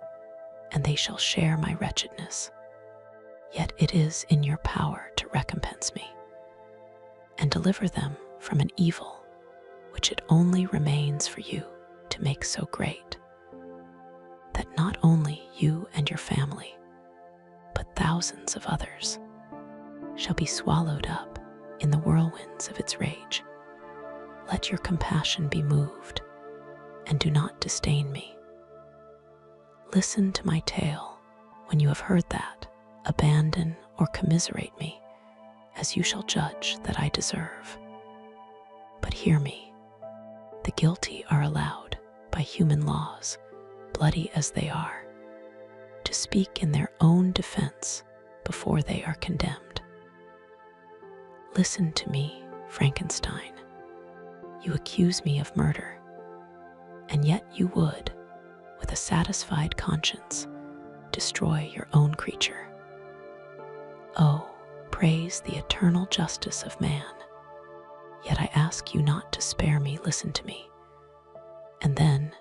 Speaker 1: and they shall share my wretchedness. Yet it is in your power to recompense me, and deliver them from an evil which it only remains for you to make so great, that not only you and your family, but thousands of others shall be swallowed up in the whirlwinds of its rage. Let your compassion be moved, and do not disdain me. Listen to my tale. When you have heard that, abandon or commiserate me, as you shall judge that I deserve. But hear me. The guilty are allowed, by human laws, bloody as they are, to speak in their own defense before they are condemned. Listen to me, Frankenstein. You accuse me of murder, and yet you would, with a satisfied conscience, destroy your own creature. Oh, praise the eternal justice of man. Yet I ask you not to spare me. Listen to me. And then,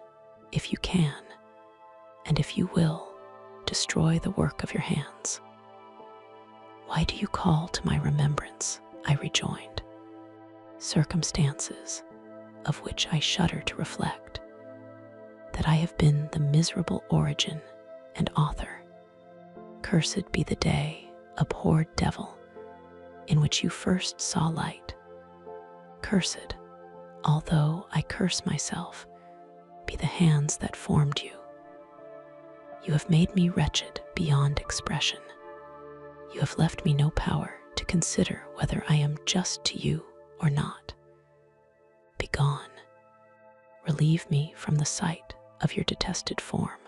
Speaker 1: if you can, and if you will, destroy the work of your hands. Why do you call to my remembrance? I rejoined. Circumstances of which I shudder to reflect, that I have been the miserable origin and author. Cursed be the day, abhorred devil, in which you first saw light. Cursed, although I curse myself, be the hands that formed you. You have made me wretched beyond expression. You have left me no power to consider whether I am just to you or not. Begone. Relieve me from the sight of your detested form.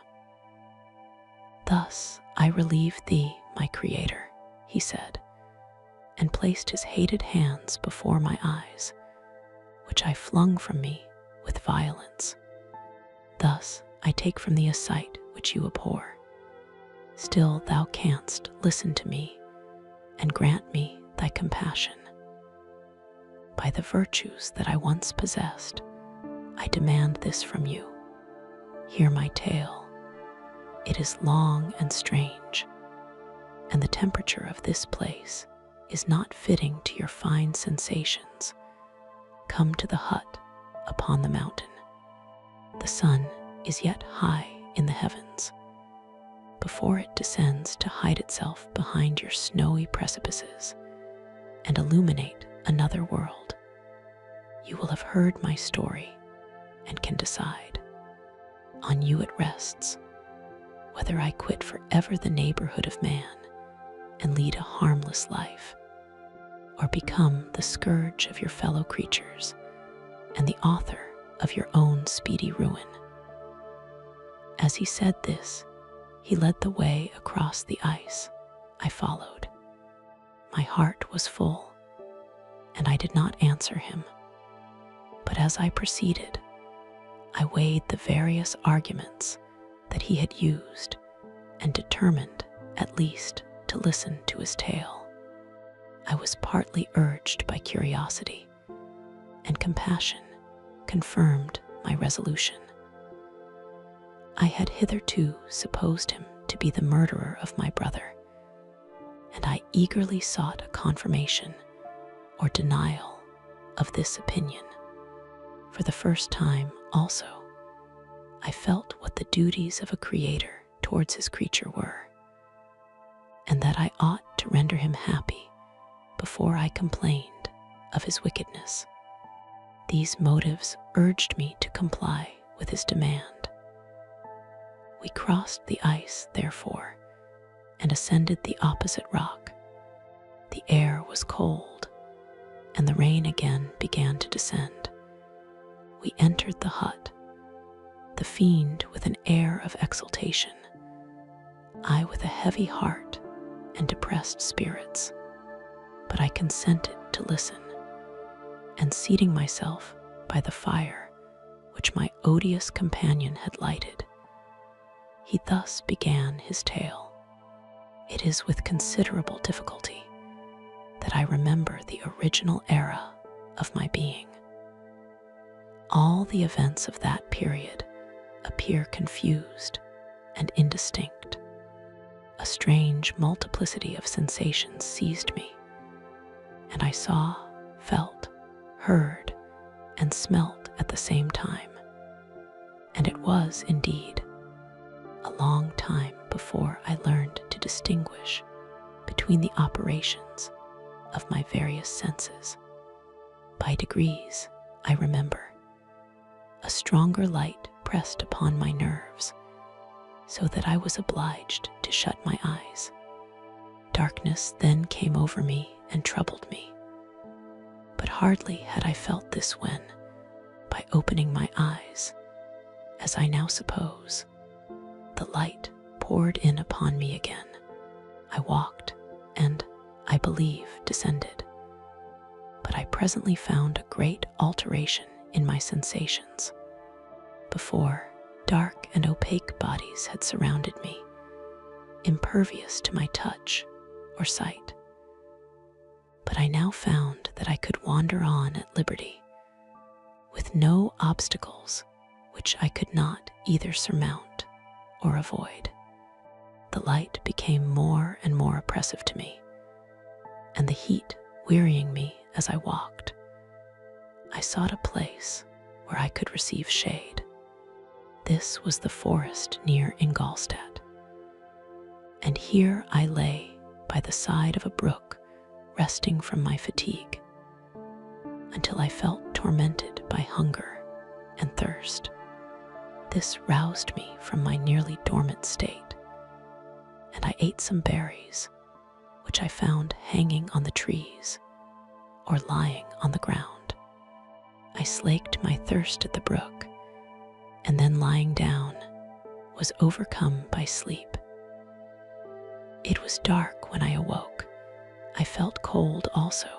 Speaker 1: Thus I relieve thee, my Creator, he said, and placed his hated hands before my eyes, which I flung from me with violence. Thus I take from thee a sight which you abhor. Still thou canst listen to me and grant me thy compassion. By the virtues that I once possessed, I demand this from you. Hear my tale. It is long and strange, and the temperature of this place is not fitting to your fine sensations. Come to the hut upon the mountain. The sun is yet high in the heavens. Before it descends to hide itself behind your snowy precipices and illuminate another world, you will have heard my story and can decide. On you it rests, whether I quit forever the neighborhood of man and lead a harmless life, or become the scourge of your fellow creatures and the author of your own speedy ruin. As he said this, he led the way across the ice. I followed. My heart was full, and I did not answer him. But as I proceeded, I weighed the various arguments that he had used and determined at least to listen to his tale. I was partly urged by curiosity, and compassion confirmed my resolution. I had hitherto supposed him to be the murderer of my brother, and I eagerly sought a confirmation or denial of this opinion. For the first time also, I felt what the duties of a creator towards his creature were, and that I ought to render him happy before I complained of his wickedness. These motives urged me to comply with his demand. We crossed the ice, therefore, and ascended the opposite rock, The air was cold, and the rain again began to descend. We entered the hut, the fiend with an air of exultation, I with a heavy heart and depressed spirits. But I consented to listen, and seating myself by the fire which my odious companion had lighted, he thus began his tale. It is with considerable difficulty that I remember the original era of my being. All the events of that period appear confused and indistinct. A strange multiplicity of sensations seized me, and I saw, felt, heard, and smelt at the same time. And it was, indeed, a long time before I learned to distinguish between the operations of my various senses. By degrees, I remember, a stronger light pressed upon my nerves, so that I was obliged to shut my eyes. Darkness then came over me and troubled me. But hardly had I felt this when, by opening my eyes, as I now suppose, the light poured in upon me again. I walked, and, I believe, descended. But I presently found a great alteration in my sensations. Before, dark and opaque bodies had surrounded me, impervious to my touch or sight. But I now found that I could wander on at liberty, with no obstacles which I could not either surmount or avoid. The light became more and more oppressive to me, and the heat wearying me as I walked, I sought a place where I could receive shade. This was the forest near Ingolstadt, and here I lay by the side of a brook, resting from my fatigue, until I felt tormented by hunger and thirst. This roused me from my nearly dormant state, and I ate some berries, which I found hanging on the trees or lying on the ground. I slaked my thirst at the brook, and then lying down, was overcome by sleep. It was dark when I awoke. I felt cold also,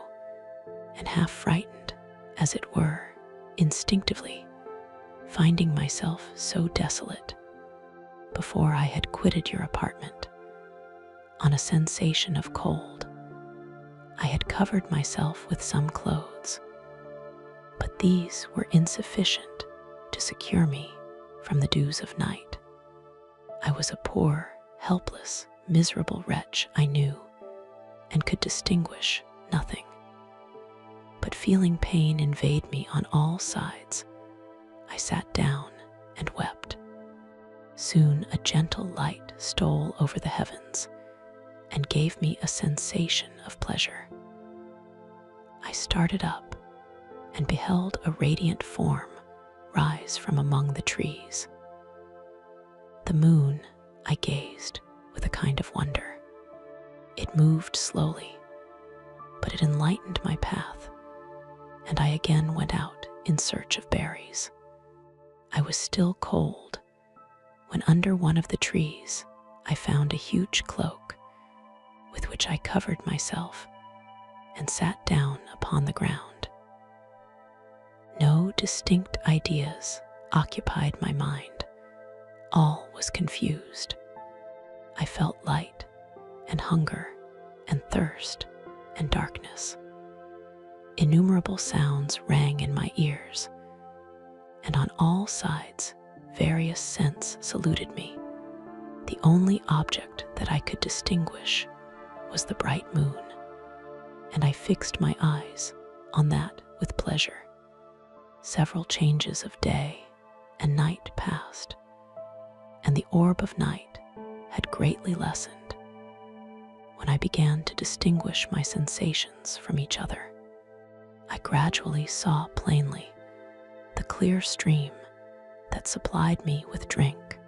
Speaker 1: and half frightened, as it were, instinctively, finding myself so desolate. Before I had quitted your apartment, on a sensation of cold, I had covered myself with some clothes, but these were insufficient to secure me from the dews of night. I was a poor, helpless, miserable wretch, I knew, and could distinguish nothing. But feeling pain invade me on all sides, I sat down and wept. Soon a gentle light stole over the heavens and gave me a sensation of pleasure. I started up and beheld a radiant form rise from among the trees. The moon, I gazed with a kind of wonder. It moved slowly, but it enlightened my path, and I again went out in search of berries. I was still cold when under one of the trees I found a huge cloak with which I covered myself and sat down upon the ground. No distinct ideas occupied my mind. All was confused. I felt light and hunger and thirst and darkness. Innumerable sounds rang in my ears, and on all sides various scents saluted me. The only object that I could distinguish was the bright moon, and I fixed my eyes on that with pleasure. Several changes of day and night passed, and the orb of night had greatly lessened when I began to distinguish my sensations from each other. I gradually saw plainly the clear stream that supplied me with drink,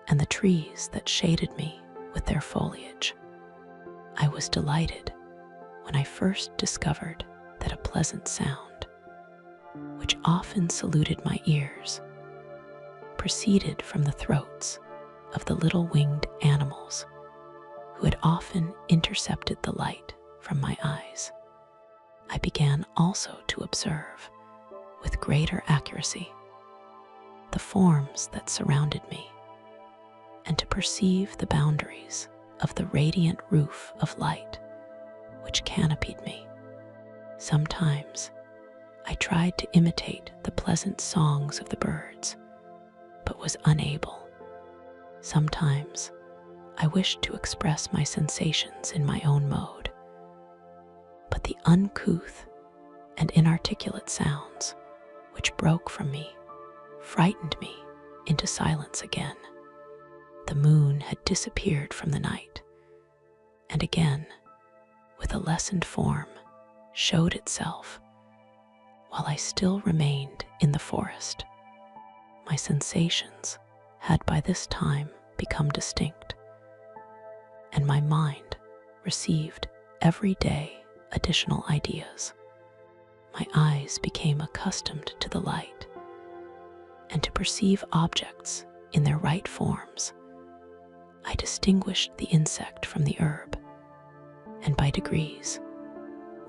Speaker 1: and the trees that shaded me with their foliage. I was delighted when I first discovered that a pleasant sound, which often saluted my ears, proceeded from the throats of the little winged animals who had often intercepted the light from my eyes. I began also to observe, with greater accuracy, the forms that surrounded me, and to perceive the boundaries of the radiant roof of light which canopied me. Sometimes I tried to imitate the pleasant songs of the birds, but was unable. Sometimes I wished to express my sensations in my own mode, but the uncouth and inarticulate sounds which broke from me frightened me into silence again. The moon had disappeared from the night, and again, with a lessened form, showed itself while I still remained in the forest. My sensations had by this time become distinct, and my mind received every day additional ideas. My eyes became accustomed to the light and to perceive objects in their right forms. I distinguished the insect from the herb, and by degrees,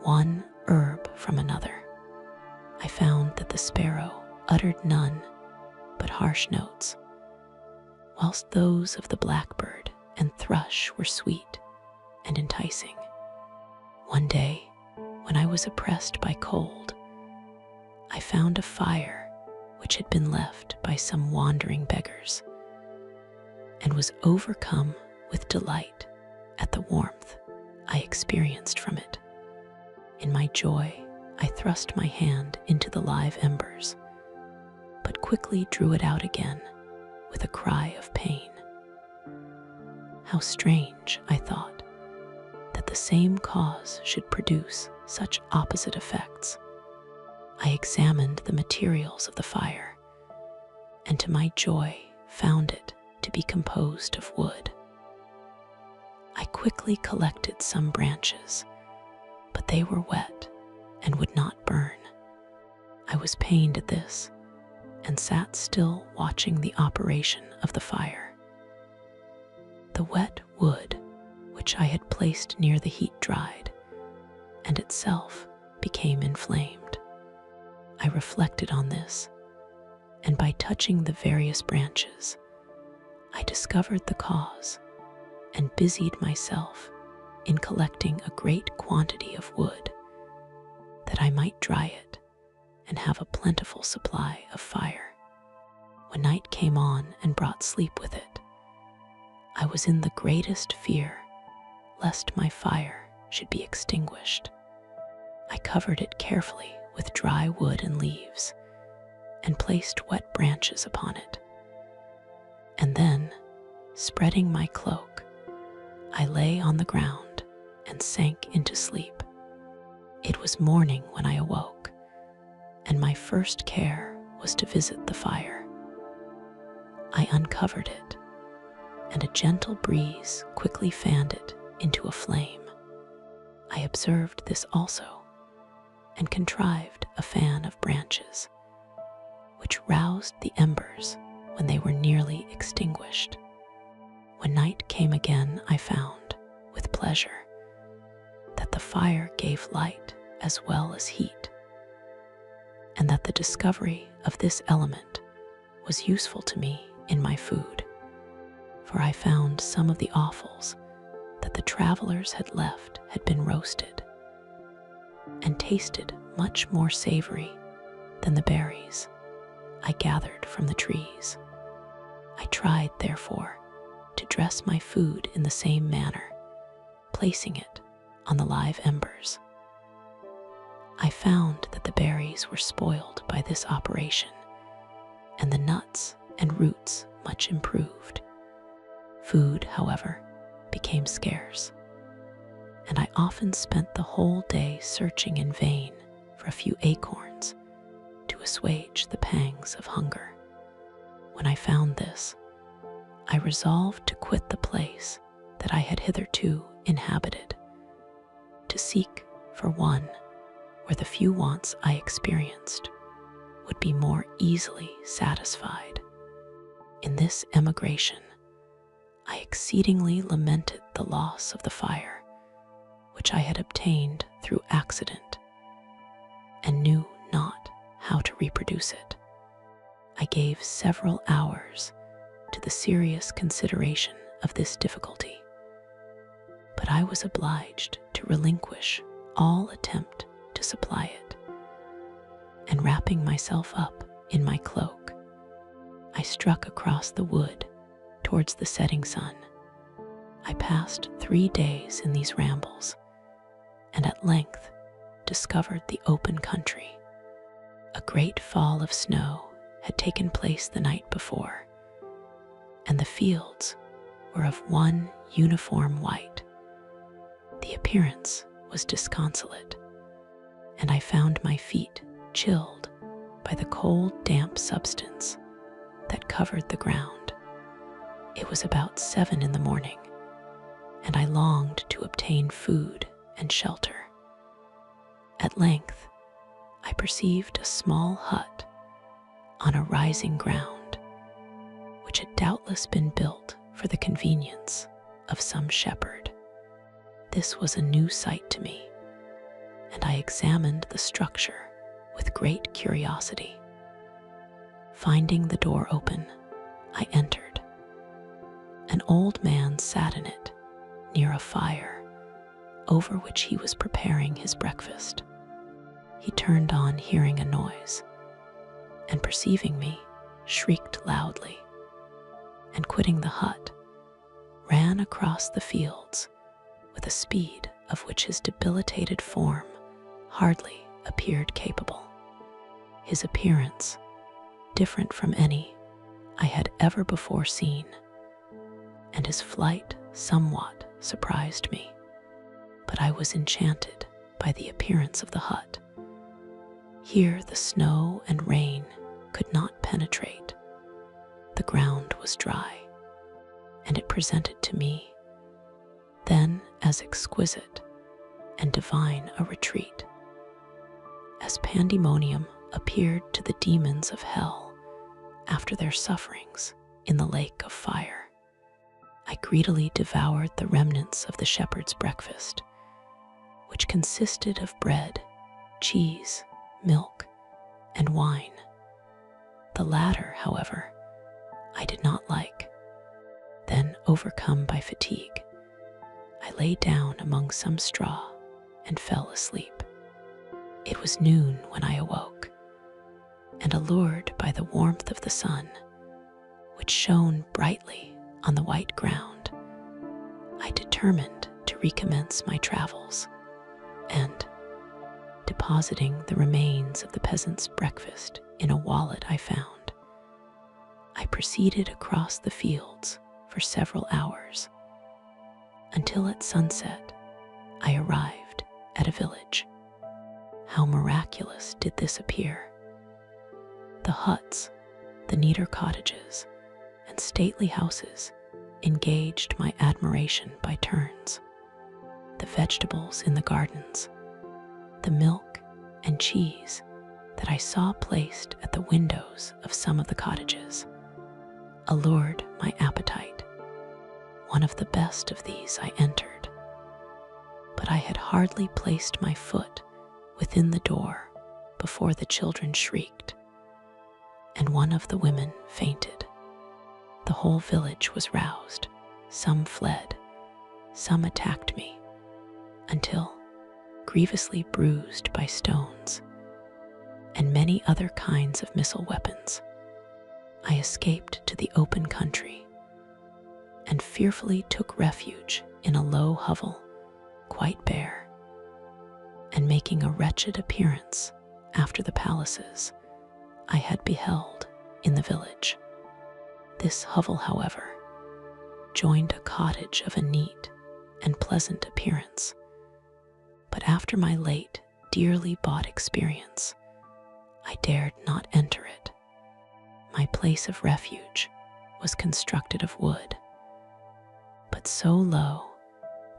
Speaker 1: one herb from another. I found that the sparrow uttered none but harsh notes, whilst those of the blackbird and thrush were sweet and enticing. One day, when I was oppressed by cold, I found a fire which had been left by some wandering beggars, and was overcome with delight at the warmth I experienced from it. In my joy, I thrust my hand into the live embers, but quickly drew it out again with a cry of pain. How strange, I thought, that the same cause should produce such opposite effects. I examined the materials of the fire, and to my joy found it to be composed of wood. I quickly collected some branches, but they were wet and would not burn. I was pained at this, and sat still watching the operation of the fire. The wet wood, which I had placed near the heat, dried, and itself became inflamed. I reflected on this, and by touching the various branches, I discovered the cause, and busied myself in collecting a great quantity of wood, that I might dry it and have a plentiful supply of fire. When night came on and brought sleep with it, I was in the greatest fear lest my fire should be extinguished. I covered it carefully with dry wood and leaves, and placed wet branches upon it. And then, spreading my cloak, I lay on the ground and sank into sleep. It was morning when I awoke, and my first care was to visit the fire. I uncovered it, and a gentle breeze quickly fanned it into a flame. I observed this also, and contrived a fan of branches, which roused the embers when they were nearly extinguished. When night came again, I found, with pleasure, that the fire gave light as well as heat, and that the discovery of this element was useful to me in my food, for I found some of the offals that the travelers had left had been roasted, and tasted much more savory than the berries I gathered from the trees. I tried, therefore, to dress my food in the same manner, placing it on the live embers. I found that the berries were spoiled by this operation, and the nuts and roots much improved. Food, however, became scarce, and I often spent the whole day searching in vain for a few acorns to assuage the pangs of hunger. When I found this, I resolved to quit the place that I had hitherto inhabited, to seek for one where the few wants I experienced would be more easily satisfied. In this emigration, I exceedingly lamented the loss of the fire, which I had obtained through accident, and knew not how to reproduce it. I gave several hours to the serious consideration of this difficulty, but I was obliged to relinquish all attempt to supply it, and wrapping myself up in my cloak, I struck across the wood towards the setting sun. I passed 3 days in these rambles, and at length discovered the open country. A great fall of snow had taken place the night before, and the fields were of one uniform white. The appearance was disconsolate, and I found my feet chilled by the cold, damp substance that covered the ground. It was about 7 in the morning, and I longed to obtain food and shelter. At length, I perceived a small hut on a rising ground, which had doubtless been built for the convenience of some shepherd. This was a new sight to me, and I examined the structure with great curiosity. Finding the door open, I entered. An old man sat in it, near a fire, over which he was preparing his breakfast. He turned on hearing a noise, and perceiving me, shrieked loudly, and quitting the hut, ran across the fields with a speed of which his debilitated form hardly appeared capable. His appearance, different from any I had ever before seen, and his flight somewhat surprised me, but I was enchanted by the appearance of the hut. Here the snow and rain could not penetrate. The ground was dry, and it presented to me then as exquisite and divine a retreat as pandemonium appeared to the demons of hell after their sufferings in the lake of fire. I greedily devoured the remnants of the shepherd's breakfast, which consisted of bread, cheese, milk, and wine. The latter, however, I did not like. Then, overcome by fatigue, I lay down among some straw and fell asleep. It was noon when I awoke, and allured by the warmth of the sun, which shone brightly on the white ground, I determined to recommence my travels, and, depositing the remains of the peasant's breakfast in a wallet I found, I proceeded across the fields for several hours, until at sunset I arrived at a village. How miraculous did this appear! The huts, the neater cottages, and stately houses engaged my admiration by turns. The vegetables in the gardens, the milk and cheese that I saw placed at the windows of some of the cottages, allured my appetite. One of the best of these I entered, but I had hardly placed my foot within the door before the children shrieked, and one of the women fainted. The whole village was roused. Some fled, some attacked me, until, grievously bruised by stones and many other kinds of missile weapons, I escaped to the open country and fearfully took refuge in a low hovel, quite bare, and making a wretched appearance after the palaces I had beheld in the village. This hovel, however, joined a cottage of a neat and pleasant appearance, but after my late, dearly bought experience, I dared not enter it. My place of refuge was constructed of wood, but so low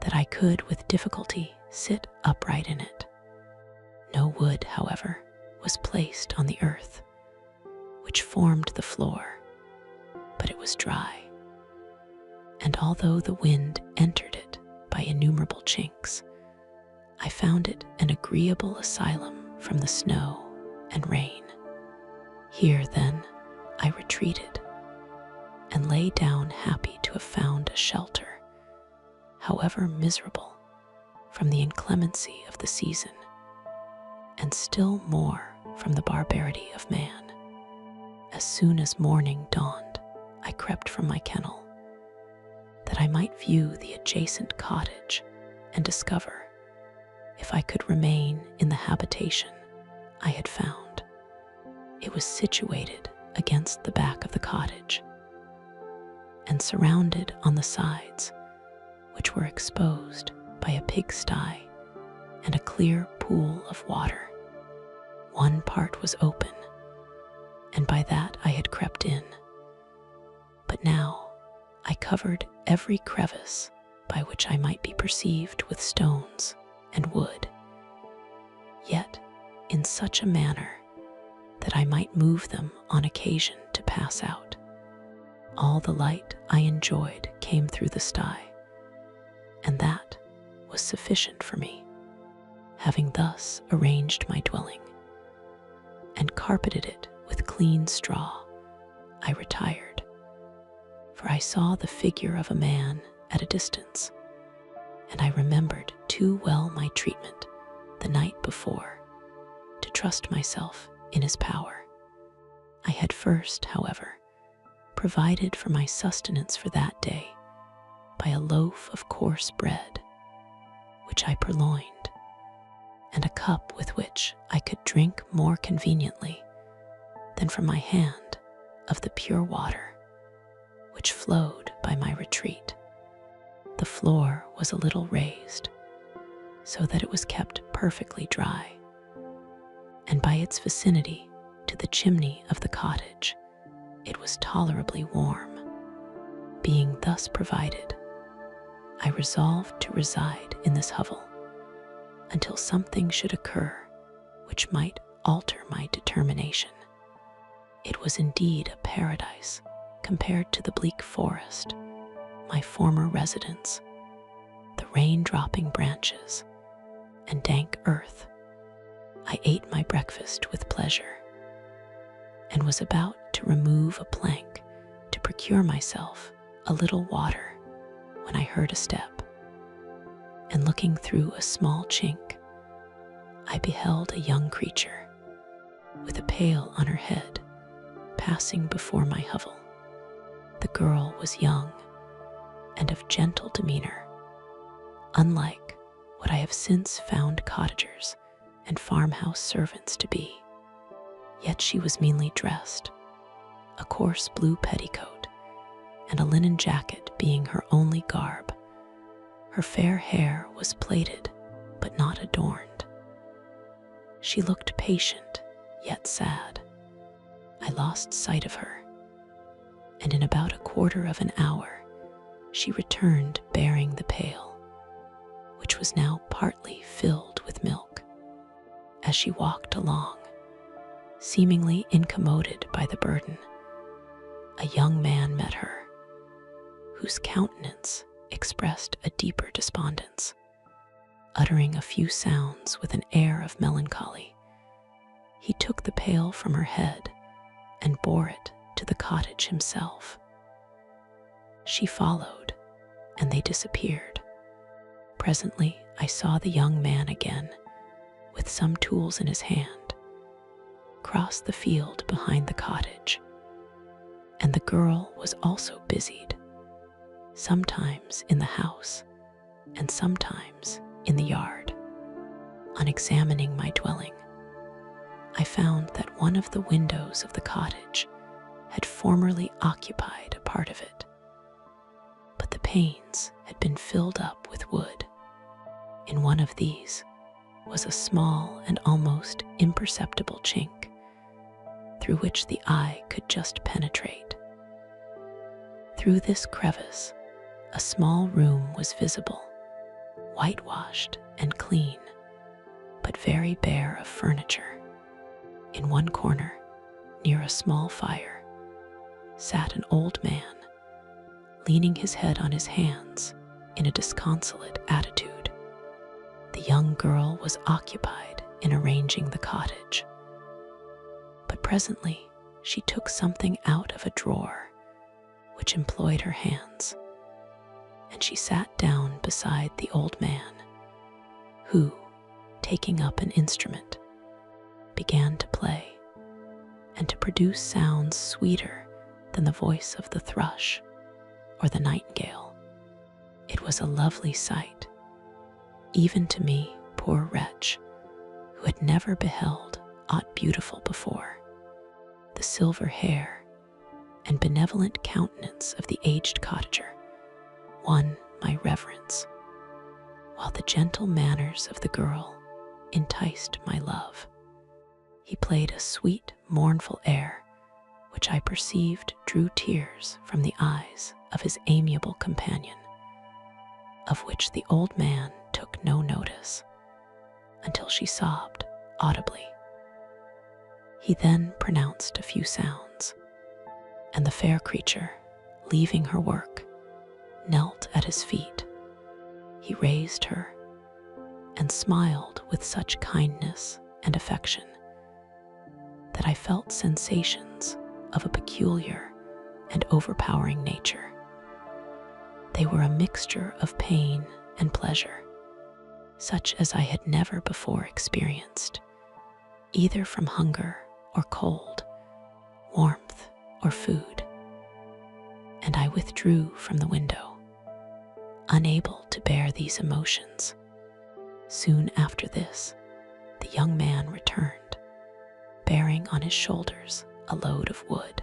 Speaker 1: that I could with difficulty sit upright in it. No wood, however, was placed on the earth, which formed the floor, but it was dry, and although the wind entered it by innumerable chinks, I found it an agreeable asylum from the snow and rain. Here, then, I retreated and lay down happy to have found a shelter, however miserable, from the inclemency of the season, and still more from the barbarity of man. As soon as morning dawned, I crept from my kennel, that I might view the adjacent cottage and discover if I could remain in the habitation I had found. It was situated against the back of the cottage and surrounded on the sides, which were exposed by a pigsty and a clear pool of water. One part was open, and by that I had crept in. But now I covered every crevice by which I might be perceived with stones and wood, yet in such a manner that I might move them on occasion to pass out. All the light I enjoyed came through the sty, and that was sufficient for me. Having thus arranged my dwelling and carpeted it with clean straw, I retired, for I saw the figure of a man at a distance, and I remembered too well my treatment the night before to trust myself in his power. I had first, however, provided for my sustenance for that day by a loaf of coarse bread, which I purloined, and a cup with which I could drink more conveniently than from my hand of the pure water which flowed by my retreat. The floor was a little raised, so that it was kept perfectly dry, and by its vicinity to the chimney of the cottage, it was tolerably warm. Being thus provided, I resolved to reside in this hovel until something should occur which might alter my determination. It was indeed a paradise compared to the bleak forest, my former residence, the rain-dropping branches, and dank earth. I ate my breakfast with pleasure, and was about to remove a plank to procure myself a little water when I heard a step, and looking through a small chink, I beheld a young creature with a pail on her head passing before my hovel. The girl was young and of gentle demeanor, unlike what I have since found cottagers and farmhouse servants to be. Yet she was meanly dressed, a coarse blue petticoat and a linen jacket being her only garb. Her fair hair was plaited, but not adorned. She looked patient, yet sad. I lost sight of her, and in about a quarter of an hour she returned bearing the pail, which was now partly filled with milk. As she walked along, seemingly incommoded by the burden, a young man met her, whose countenance expressed a deeper despondence. Uttering a few sounds with an air of melancholy, he took the pail from her head and bore it to the cottage himself. She followed, and they disappeared. Presently I saw the young man again, with some tools in his hand, cross the field behind the cottage, and the girl was also busied, sometimes in the house and sometimes in the yard. On examining my dwelling, I found that one of the windows of the cottage had formerly occupied a part of it, but the panes had been filled up with wood. In one of these was a small and almost imperceptible chink, through which the eye could just penetrate. Through this crevice, a small room was visible, whitewashed and clean, but very bare of furniture. In one corner, near a small fire, sat an old man, leaning his head on his hands in a disconsolate attitude. The young girl was occupied in arranging the cottage, but presently she took something out of a drawer which employed her hands, and she sat down beside the old man, who, taking up an instrument, began to play and to produce sounds sweeter than the voice of the thrush or the nightingale. It was a lovely sight, even to me, poor wretch, who had never beheld aught beautiful before. The silver hair and benevolent countenance of the aged cottager won my reverence, while the gentle manners of the girl enticed my love. He played a sweet, mournful air, which I perceived drew tears from the eyes of his amiable companion, of which the old man took no notice, until she sobbed audibly. He then pronounced a few sounds, and the fair creature, leaving her work, knelt at his feet. He raised her and smiled with such kindness and affection that I felt sensations of a peculiar and overpowering nature. They were a mixture of pain and pleasure, such as I had never before experienced, either from hunger or cold, warmth or food. And I withdrew from the window, unable to bear these emotions. Soon after this, the young man returned, bearing on his shoulders a load of wood.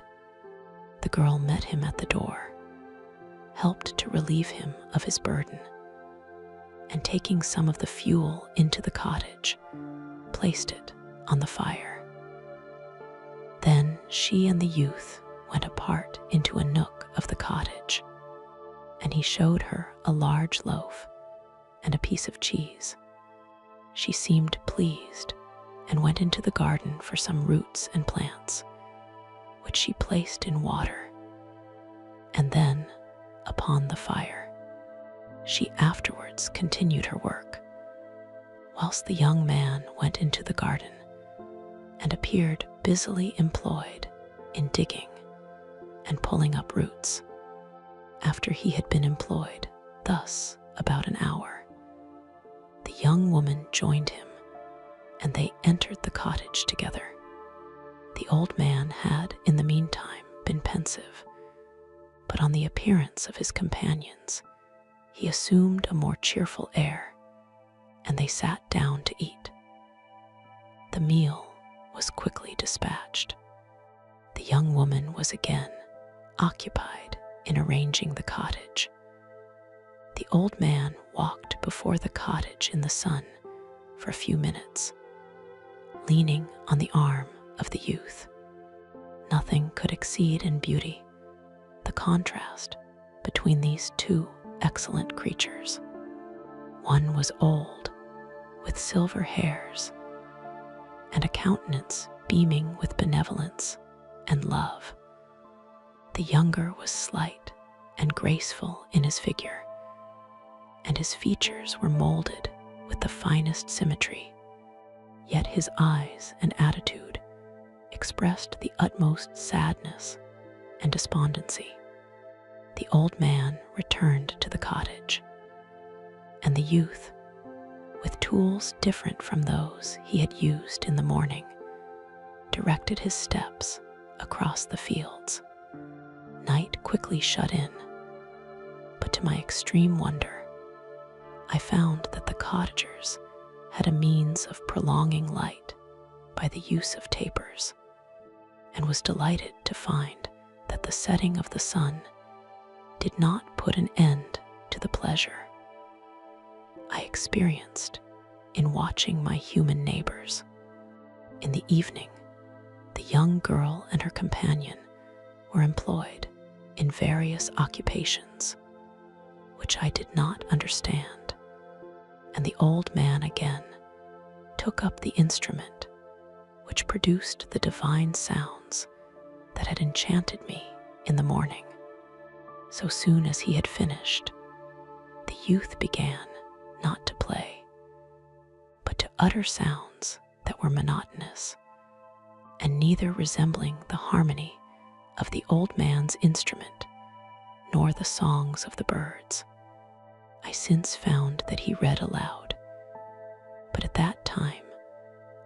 Speaker 1: The girl met him at the door, helped to relieve him of his burden, and taking some of the fuel into the cottage, placed it on the fire. Then she and the youth went apart into a nook of the cottage, and he showed her a large loaf and a piece of cheese. She seemed pleased and went into the garden for some roots and plants, which she placed in water, and then upon the fire. She afterwards continued her work, whilst the young man went into the garden and appeared busily employed in digging and pulling up roots. After he had been employed thus about an hour, the young woman joined him, and they entered the cottage together. The old man had in the meantime been pensive, but on the appearance of his companions, he assumed a more cheerful air, and they sat down to eat. The meal was quickly dispatched. The young woman was again occupied in arranging the cottage. The old man walked before the cottage in the sun for a few minutes, leaning on the arm of the youth. Nothing could exceed in beauty the contrast between these two excellent creatures. One was old, with silver hairs, and a countenance beaming with benevolence and love. The younger was slight and graceful in his figure, and his features were molded with the finest symmetry, yet his eyes and attitude expressed the utmost sadness and despondency. The old man returned to the cottage, and the youth, with tools different from those he had used in the morning, directed his steps across the fields. Night quickly shut in, but to my extreme wonder, I found that the cottagers had a means of prolonging light by the use of tapers, and was delighted to find that the setting of the sun did not put an end to the pleasure I experienced in watching my human neighbors. In the evening, the young girl and her companion were employed in various occupations, which I did not understand, and the old man again took up the instrument, which produced the divine sounds that had enchanted me in the morning. So soon as he had finished, the youth began not to play, but to utter sounds that were monotonous, and neither resembling the harmony of the old man's instrument nor the songs of the birds. I since found that he read aloud, but at that time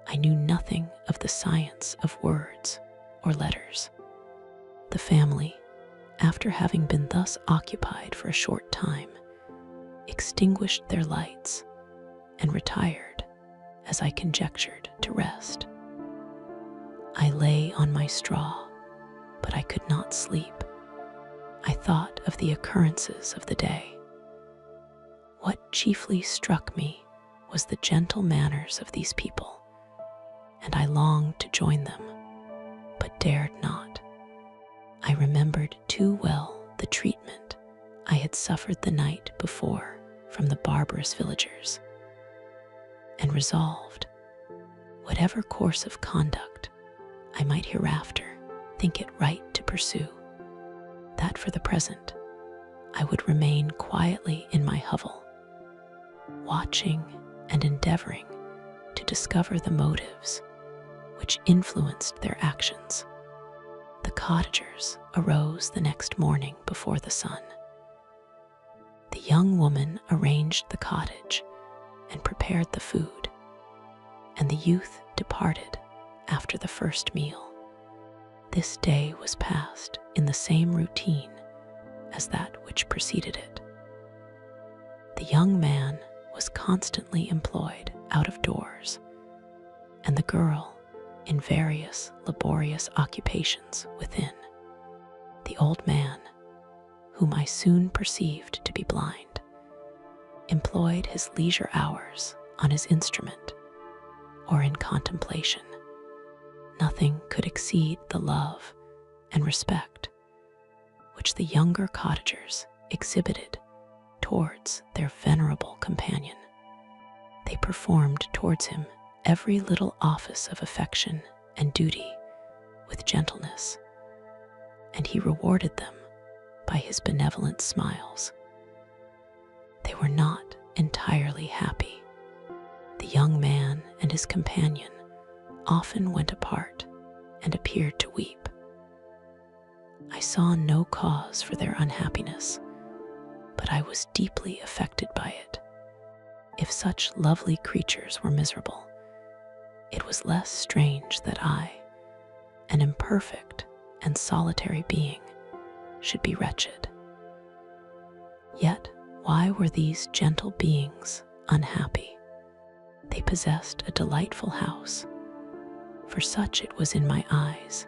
Speaker 1: I knew nothing of the science of words or letters. The family, after having been thus occupied for a short time, extinguished their lights and retired, as I conjectured, to rest. I lay on my straw, but I could not sleep. I thought of the occurrences of the day. What chiefly struck me was the gentle manners of these people, and I longed to join them, but dared not. I remembered too well the treatment I had suffered the night before from the barbarous villagers, and resolved, whatever course of conduct I might hereafter think it right to pursue, that for the present I would remain quietly in my hovel, watching and endeavoring to discover the motives which influenced their actions. The cottagers arose the next morning before the sun. The young woman arranged the cottage and prepared the food, and the youth departed after the first meal. This day was passed in the same routine as that which preceded it. The young man was constantly employed out of doors, and the girl in various laborious occupations within. The old man, whom I soon perceived to be blind, employed his leisure hours on his instrument or in contemplation. Nothing could exceed the love and respect which the younger cottagers exhibited towards their venerable companion. They performed towards him every little office of affection and duty with gentleness, and he rewarded them by his benevolent smiles. They were not entirely happy. The young man and his companion often went apart and appeared to weep. I saw no cause for their unhappiness, but I was deeply affected by it. If such lovely creatures were miserable, it was less strange that I, an imperfect and solitary being, should be wretched. Yet, why were these gentle beings unhappy? They possessed a delightful house, for such it was in my eyes,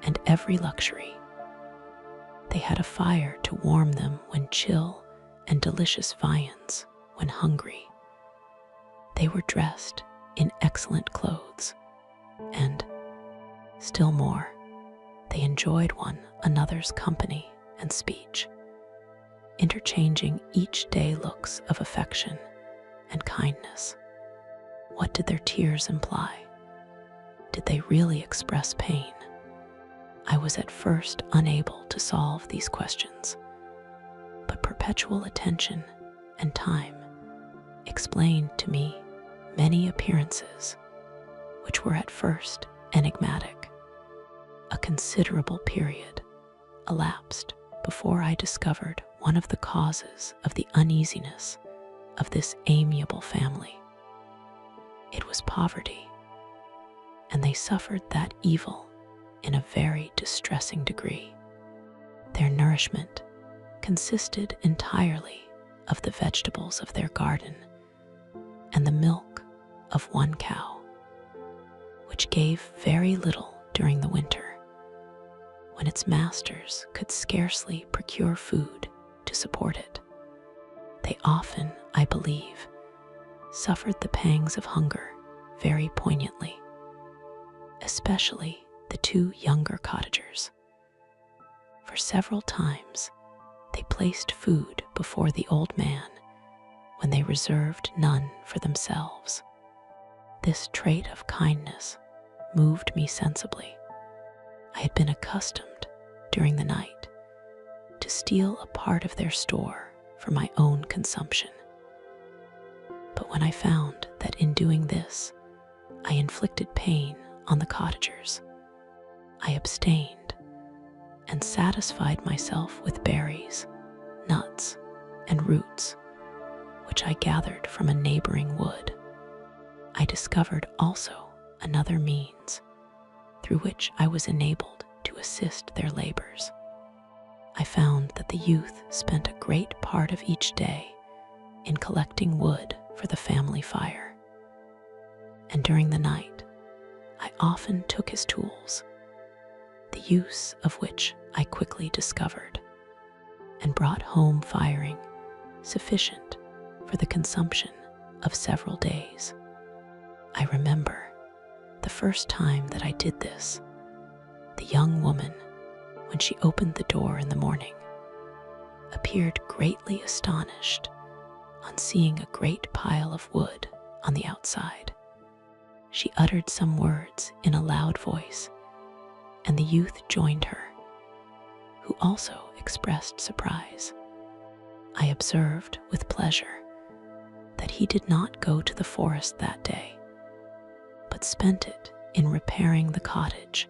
Speaker 1: and every luxury. They had a fire to warm them when chill, and delicious viands when hungry. They were dressed in excellent clothes, and, still more, they enjoyed one another's company and speech, interchanging each day looks of affection and kindness. What did their tears imply? Did they really express pain? I was at first unable to solve these questions, but perpetual attention and time explained to me many appearances which were at first enigmatic. A considerable period elapsed before I discovered one of the causes of the uneasiness of this amiable family. It was poverty, and they suffered that evil in a very distressing degree. Their nourishment consisted entirely of the vegetables of their garden and the milk of one cow, which gave very little during the winter, when its masters could scarcely procure food to support it. They often, I believe, suffered the pangs of hunger very poignantly, especially the two younger cottagers. For several times they placed food before the old man when they reserved none for themselves. This trait of kindness moved me sensibly. I had been accustomed, during the night, to steal a part of their store for my own consumption. But when I found that in doing this, I inflicted pain on the cottagers, I abstained and satisfied myself with berries, nuts, and roots, which I gathered from a neighboring wood. I discovered also another means through which I was enabled to assist their labors. I found that the youth spent a great part of each day in collecting wood for the family fire, and during the night I often took his tools, the use of which I quickly discovered, and brought home firing sufficient for the consumption of several days. I remember the first time that I did this, the young woman, when she opened the door in the morning, appeared greatly astonished on seeing a great pile of wood on the outside. She uttered some words in a loud voice, and the youth joined her, who also expressed surprise. I observed with pleasure that he did not go to the forest that day, but spent it in repairing the cottage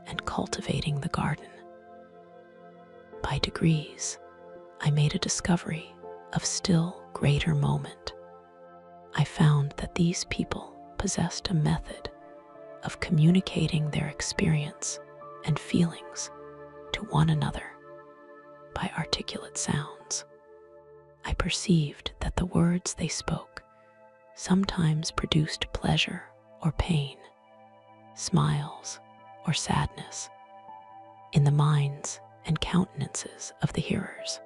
Speaker 1: and cultivating the garden. By degrees, I made a discovery of still greater moment. I found that these people possessed a method of communicating their experience and feelings to one another by articulate sounds. I perceived that the words they spoke sometimes produced pleasure or pain, smiles or sadness, in the minds and countenances of the hearers.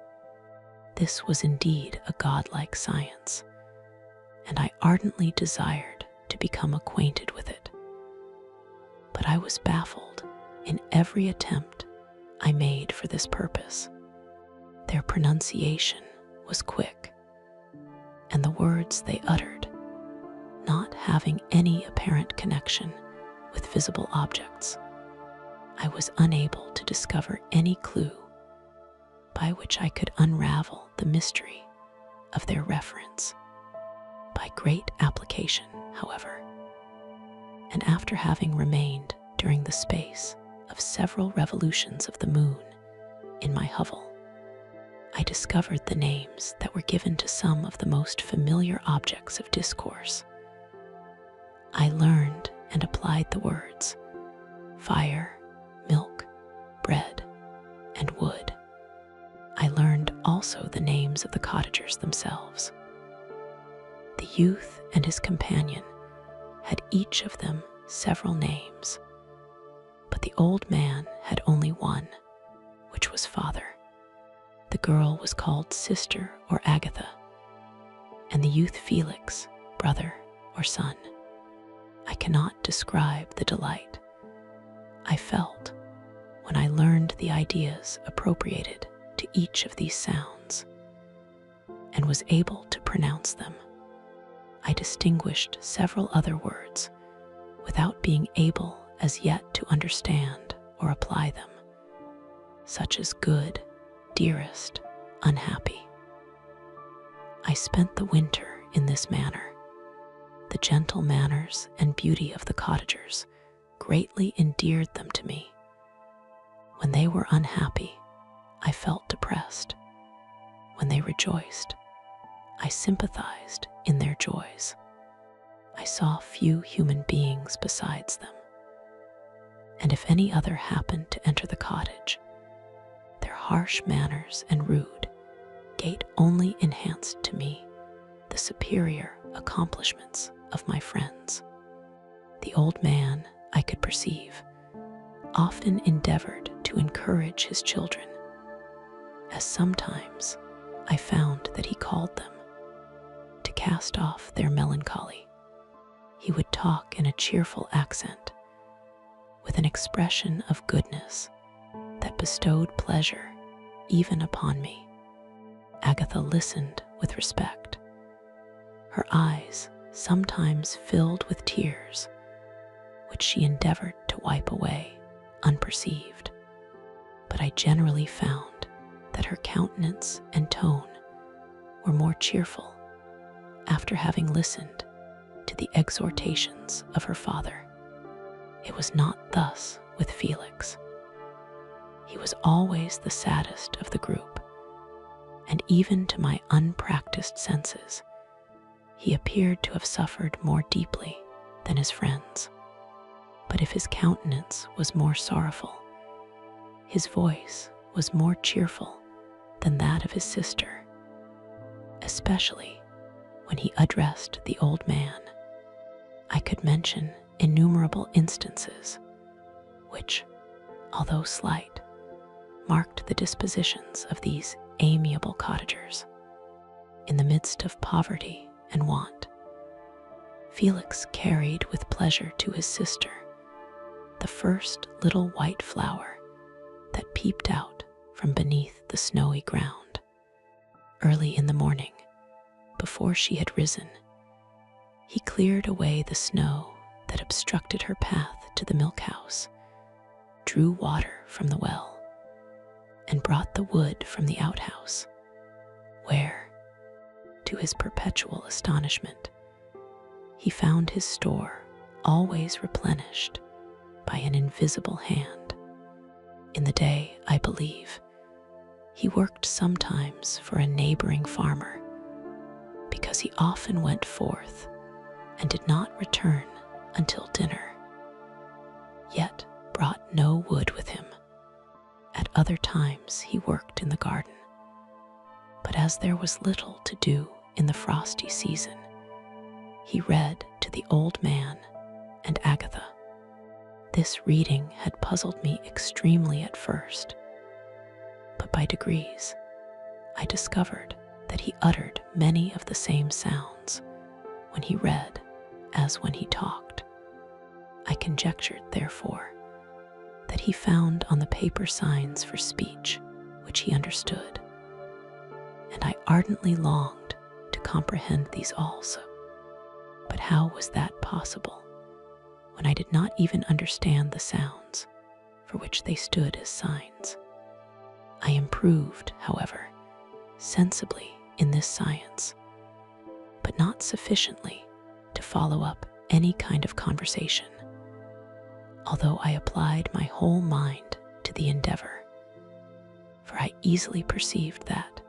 Speaker 1: This was indeed a godlike science, and I ardently desired to become acquainted with it. But I was baffled in every attempt I made for this purpose. Their pronunciation was quick, and the words they uttered, not having any apparent connection with visible objects, I was unable to discover any clue by which I could unravel the mystery of their reference. By great application, however, and after having remained during the space of several revolutions of the moon in my hovel, I discovered the names that were given to some of the most familiar objects of discourse. I learned and applied the words fire, milk, bread, and wood. I learned also the names of the cottagers themselves. The youth and his companion had each of them several names, but the old man had only one, which was father. The girl was called sister or Agatha, and the youth Felix, brother or son. I cannot describe the delight I felt when I learned the ideas appropriated to each of these sounds, and was able to pronounce them. I distinguished several other words without being able as yet to understand or apply them, such as good, dearest, unhappy. I spent the winter in this manner. The gentle manners and beauty of the cottagers greatly endeared them to me. When they were unhappy, I felt depressed. When they rejoiced, I sympathized in their joys. I saw few human beings besides them, and if any other happened to enter the cottage, their harsh manners and rude gait only enhanced to me the superior accomplishments of my friends. The old man, I could perceive, often endeavored to encourage his children, as sometimes I found that he called them to cast off their melancholy. He would talk in a cheerful accent, with an expression of goodness that bestowed pleasure even upon me. Agatha listened with respect, her eyes sometimes filled with tears, which she endeavored to wipe away unperceived. But I generally found that her countenance and tone were more cheerful after having listened to the exhortations of her father. It was not thus with Felix. He was always the saddest of the group, and even to my unpracticed senses, he appeared to have suffered more deeply than his friends. But if his countenance was more sorrowful, his voice was more cheerful than that of his sister, especially when he addressed the old man. I could mention innumerable instances which, although slight, marked the dispositions of these amiable cottagers. In the midst of poverty and want, Felix carried with pleasure to his sister the first little white flower that peeped out from beneath the snowy ground. Early in the morning, before she had risen, he cleared away the snow that obstructed her path to the milk house, drew water from the well, and brought the wood from the outhouse, where, to his perpetual astonishment, he found his store always replenished by an invisible hand. In the day, I believe, he worked sometimes for a neighboring farmer, because he often went forth and did not return until dinner, yet brought no wood with him. At other times he worked in the garden, but as there was little to do in the frosty season, he read to the old man and Agatha. This reading had puzzled me extremely at first, but by degrees I discovered that he uttered many of the same sounds when he read as when he talked. I conjectured, therefore, that he found on the paper signs for speech which he understood, and I ardently longed to comprehend these also. But how was that possible when I did not even understand the sounds for which they stood as signs? I improved, however, sensibly in this science, but not sufficiently to follow up any kind of conversation, although I applied my whole mind to the endeavor, for I easily perceived that,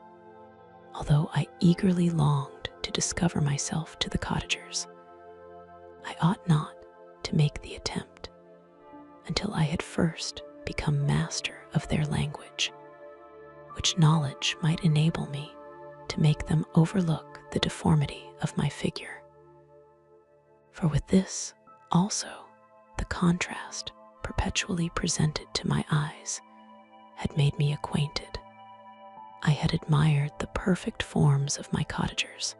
Speaker 1: although I eagerly longed to discover myself to the cottagers, I ought not to make the attempt until I had first become master of their language, which knowledge might enable me to make them overlook the deformity of my figure. For with this also the contrast perpetually presented to my eyes had made me acquainted. I had admired the perfect forms of my cottagers,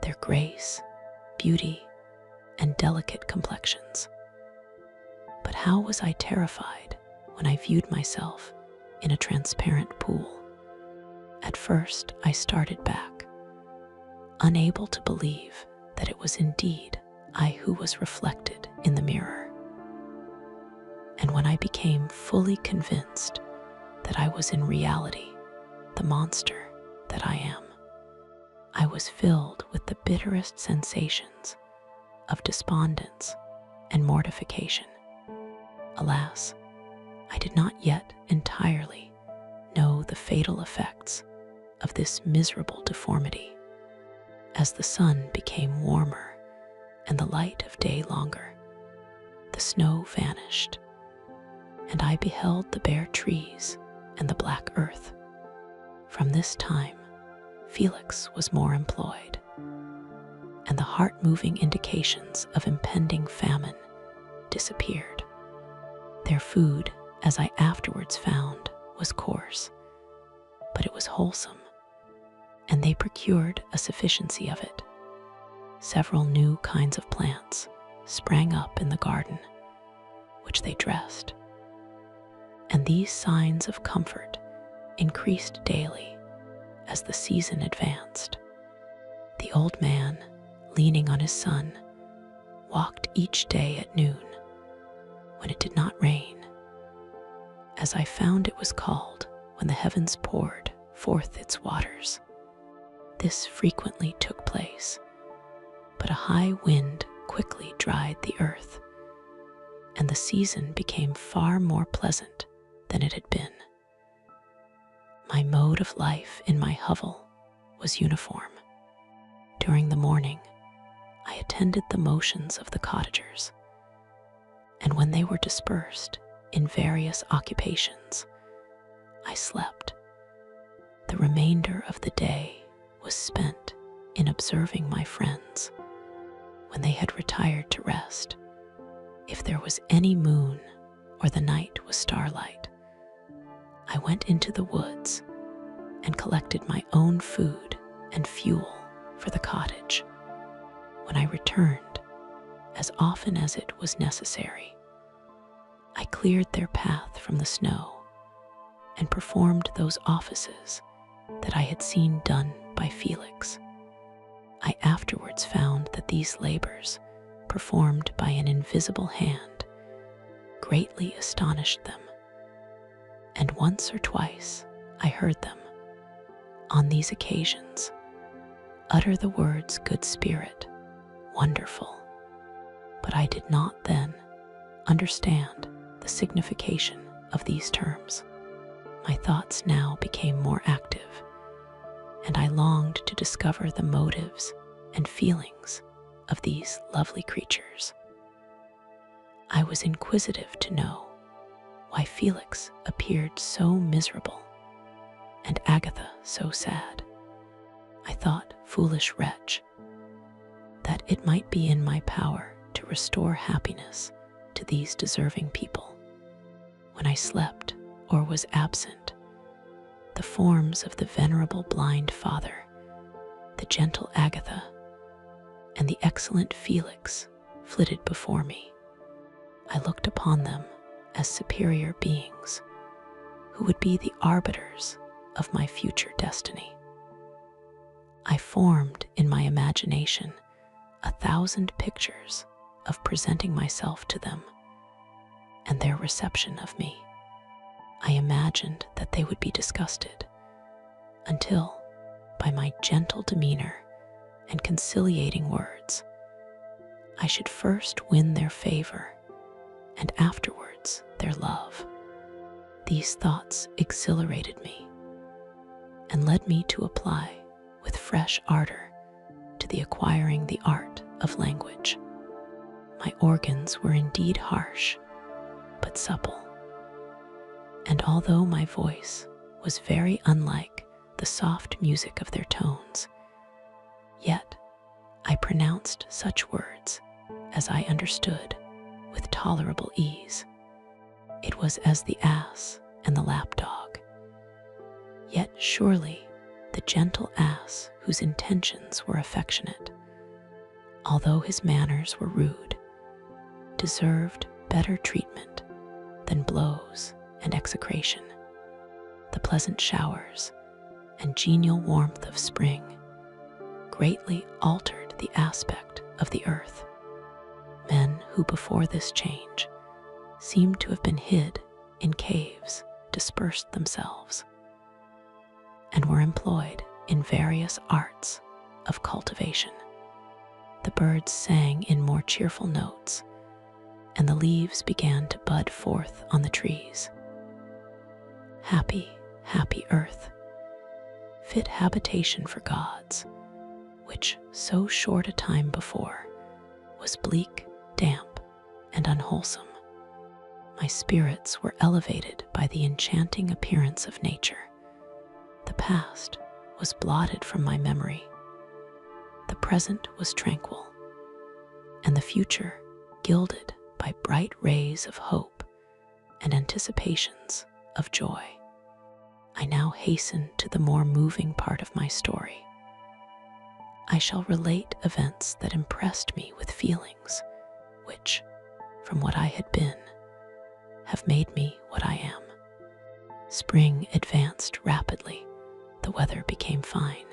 Speaker 1: their grace, beauty, and delicate complexions. But how was I terrified when I viewed myself in a transparent pool? At first I started back, unable to believe that it was indeed I who was reflected in the mirror. And when I became fully convinced that I was in reality the monster that I am, I was filled with the bitterest sensations of despondence and mortification. Alas, I did not yet entirely know the fatal effects of this miserable deformity. As the sun became warmer and the light of day longer, the snow vanished, and I beheld the bare trees and the black earth. From this time, Felix was more employed, and the heart-moving indications of impending famine disappeared. Their food, as I afterwards found, was coarse, but it was wholesome, and they procured a sufficiency of it. Several new kinds of plants sprang up in the garden, which they dressed, and these signs of comfort increased daily as the season advanced. The old man leaning on his son, walked each day at noon, when it did not rain, as I found it was called when the heavens poured forth its waters. This frequently took place, but a high wind quickly dried the earth, and the season became far more pleasant than it had been. My mode of life in my hovel was uniform. During the morning, I attended the motions of the cottagers, and when they were dispersed in various occupations, I slept. The remainder of the day was spent in observing my friends. When they had retired to rest, if there was any moon or the night was starlight, I went into the woods and collected my own food and fuel for the cottage. When I returned, as often as it was necessary, I cleared their path from the snow and performed those offices that I had seen done by Felix. I afterwards found that these labors, performed by an invisible hand, greatly astonished them, and once or twice I heard them, on these occasions, utter the words "good spirit," "wonderful," but I did not then understand the signification of these terms. My thoughts now became more active, and I longed to discover the motives and feelings of these lovely creatures. I was inquisitive to know why Felix appeared so miserable and Agatha so sad. I thought, foolish wretch, that it might be in my power to restore happiness to these deserving people. When I slept or was absent, the forms of the venerable blind father, the gentle Agatha, and the excellent Felix flitted before me. I looked upon them as superior beings who would be the arbiters of my future destiny. I formed in my imagination 1,000 pictures of presenting myself to them and their reception of me. I imagined that they would be disgusted, until, by my gentle demeanor and conciliating words, I should first win their favor and afterwards their love. These thoughts exhilarated me and led me to apply with fresh ardor to the acquiring the art of language. My organs were indeed harsh, but supple, and although my voice was very unlike the soft music of their tones, yet I pronounced such words as I understood with tolerable ease. It was as the ass and the lapdog, yet surely the gentle ass, whose intentions were affectionate, although his manners were rude, deserved better treatment than blows and execration. The pleasant showers and genial warmth of spring greatly altered the aspect of the earth. Men who before this change seemed to have been hid in caves dispersed themselves and were employed in various arts of cultivation. The birds sang in more cheerful notes, and the leaves began to bud forth on the trees. Happy, happy earth, fit habitation for gods, which so short a time before was bleak, damp, and unwholesome. My spirits were elevated by the enchanting appearance of nature. The past was blotted from my memory. The present was tranquil, and the future gilded by bright rays of hope and anticipations of joy. I now hasten to the more moving part of my story. I shall relate events that impressed me with feelings which, from what I had been, have made me what I am. Spring advanced rapidly, the weather became fine,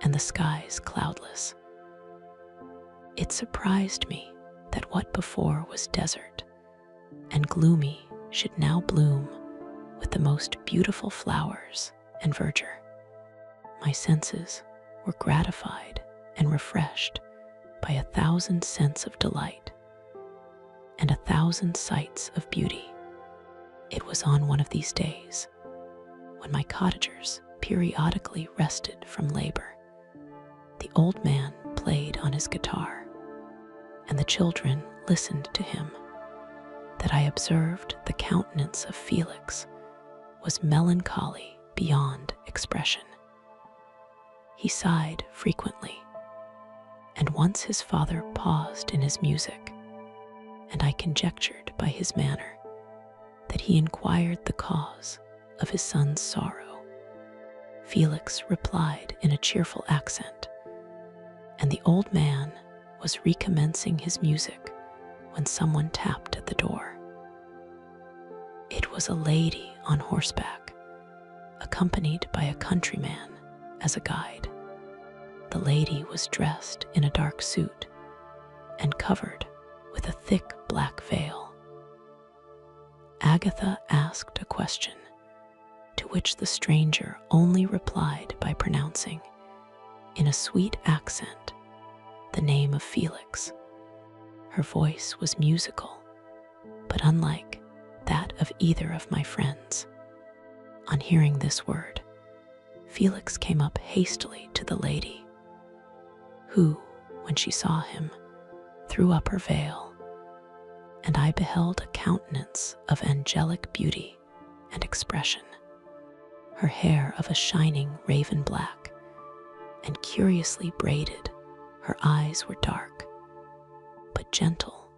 Speaker 1: and the skies cloudless. It surprised me that what before was desert and gloomy should now bloom with the most beautiful flowers and verdure. My senses were gratified and refreshed by 1,000 scents of delight and 1,000 sights of beauty. It was on one of these days, when my cottagers periodically rested from labor, the old man played on his guitar, and the children listened to him, that I observed the countenance of Felix was melancholy beyond expression. He sighed frequently, and once his father paused in his music, and I conjectured by his manner that he inquired the cause of his son's sorrow. Felix replied in a cheerful accent, and the old man was recommencing his music when someone tapped at the door. It was a lady on horseback, accompanied by a countryman as a guide. The lady was dressed in a dark suit and covered with a thick black veil. Agatha asked a question, to which the stranger only replied by pronouncing, in a sweet accent, the name of Felix. Her voice was musical, but unlike that of either of my friends. On hearing this word, Felix came up hastily to the lady, who, when she saw him, threw up her veil, and I beheld a countenance of angelic beauty and expression. Her hair of a shining raven black, and curiously braided, her eyes were dark, but gentle,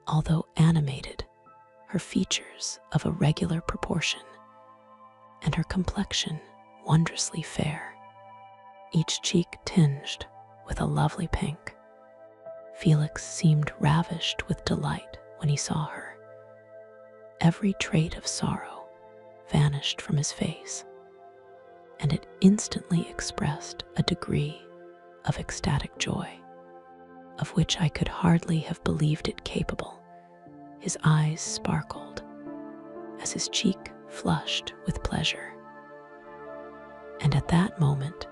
Speaker 1: although animated, her features of a regular proportion, and her complexion wondrously fair, each cheek tinged with a lovely pink. Felix seemed ravished with delight when he saw her. Every trait of sorrow vanished from his face, and it instantly expressed a degree of ecstatic joy, of which I could hardly have believed it capable. His eyes sparkled as his cheek flushed with pleasure, and at that moment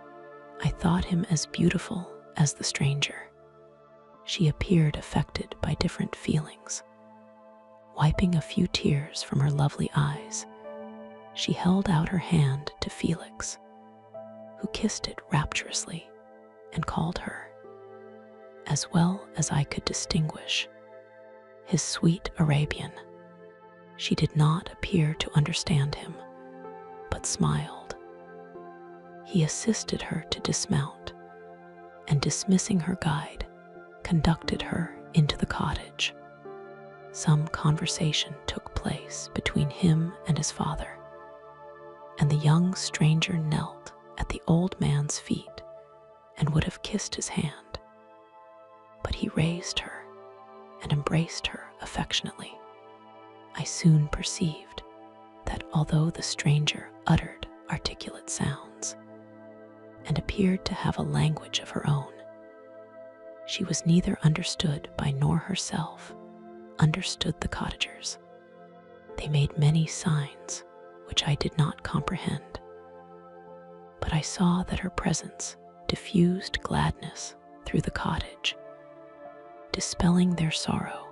Speaker 1: I thought him as beautiful as the stranger. She appeared affected by different feelings. Wiping a few tears from her lovely eyes, she held out her hand to Felix, who kissed it rapturously and called her, as well as I could distinguish, his sweet Arabian. She did not appear to understand him, but smiled. He assisted her to dismount, and dismissing her guide, conducted her into the cottage. Some conversation took place between him and his father, and the young stranger knelt at the old man's feet and would have kissed his hand, but he raised her and embraced her affectionately. I soon perceived that although the stranger uttered articulate sounds and appeared to have a language of her own, she was neither understood by nor herself understood the cottagers. They made many signs which I did not comprehend, but I saw that her presence diffused gladness through the cottage, dispelling their sorrow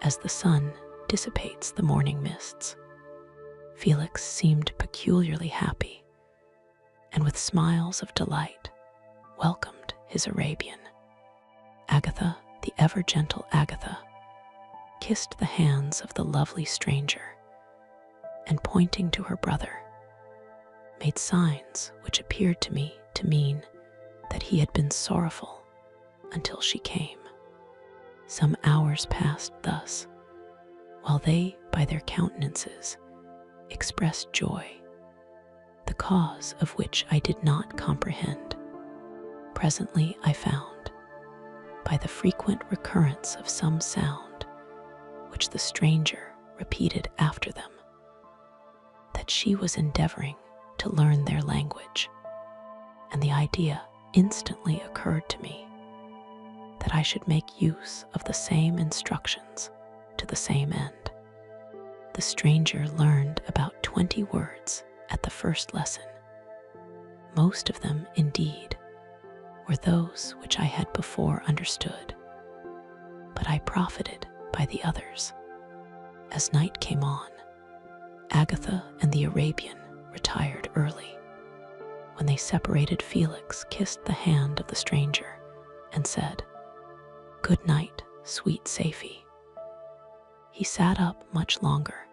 Speaker 1: as the sun dissipates the morning mists. Felix seemed peculiarly happy, and with smiles of delight welcomed his Arabian. Agatha, the ever-gentle Agatha, kissed the hands of the lovely stranger, and pointing to her brother, made signs which appeared to me to mean that he had been sorrowful until she came. Some hours passed thus, while they, by their countenances, expressed joy, the cause of which I did not comprehend. Presently I found, by the frequent recurrence of some sound which the stranger repeated after them, that she was endeavoring to learn their language, and the idea instantly occurred to me that I should make use of the same instructions to the same end. The stranger learned about 20 words at the first lesson. Most of them, indeed, were those which I had before understood, but I profited by the others. As night came on, Agatha and the Arabian retired early. When they separated, Felix kissed the hand of the stranger and said, "Good night, sweet Safie." He sat up much longer,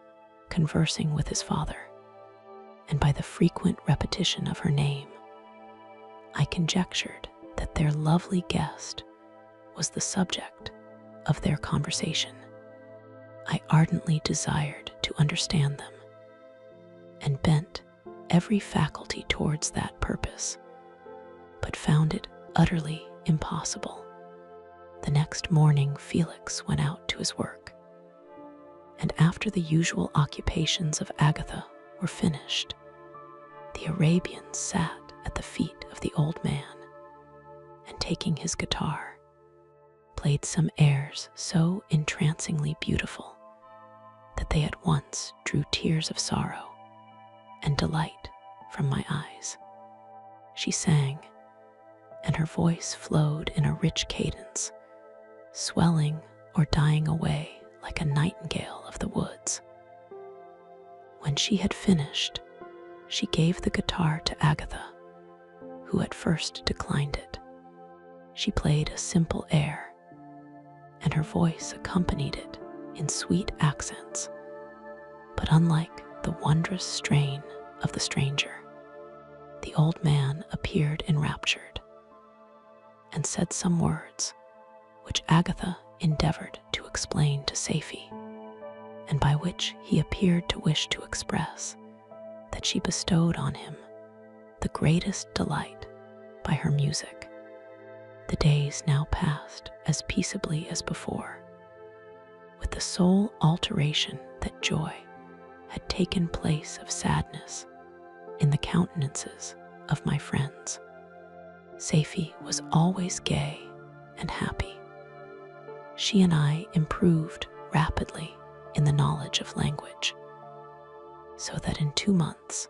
Speaker 1: conversing with his father, and by the frequent repetition of her name, I conjectured that their lovely guest was the subject of their conversation. I ardently desired to understand them, and bent every faculty towards that purpose, but found it utterly impossible. The next morning Felix went out to his work, and after the usual occupations of Agatha were finished, the Arabian sat at the feet of the old man, and taking his guitar, played some airs so entrancingly beautiful that they at once drew tears of sorrow and delight from my eyes. She sang, and her voice flowed in a rich cadence, swelling or dying away like a nightingale of the woods. When she had finished, she gave the guitar to Agatha, who at first declined it. She played a simple air, and her voice accompanied it in sweet accents, but unlike the wondrous strain of the stranger, the old man appeared enraptured, and said some words which Agatha endeavored to explain to Safie, and by which he appeared to wish to express that she bestowed on him the greatest delight by her music. The days now passed as peaceably as before, with the sole alteration that joy had taken place of sadness in the countenances of my friends. Safie was always gay and happy. She and I improved rapidly in the knowledge of language, so that in 2 months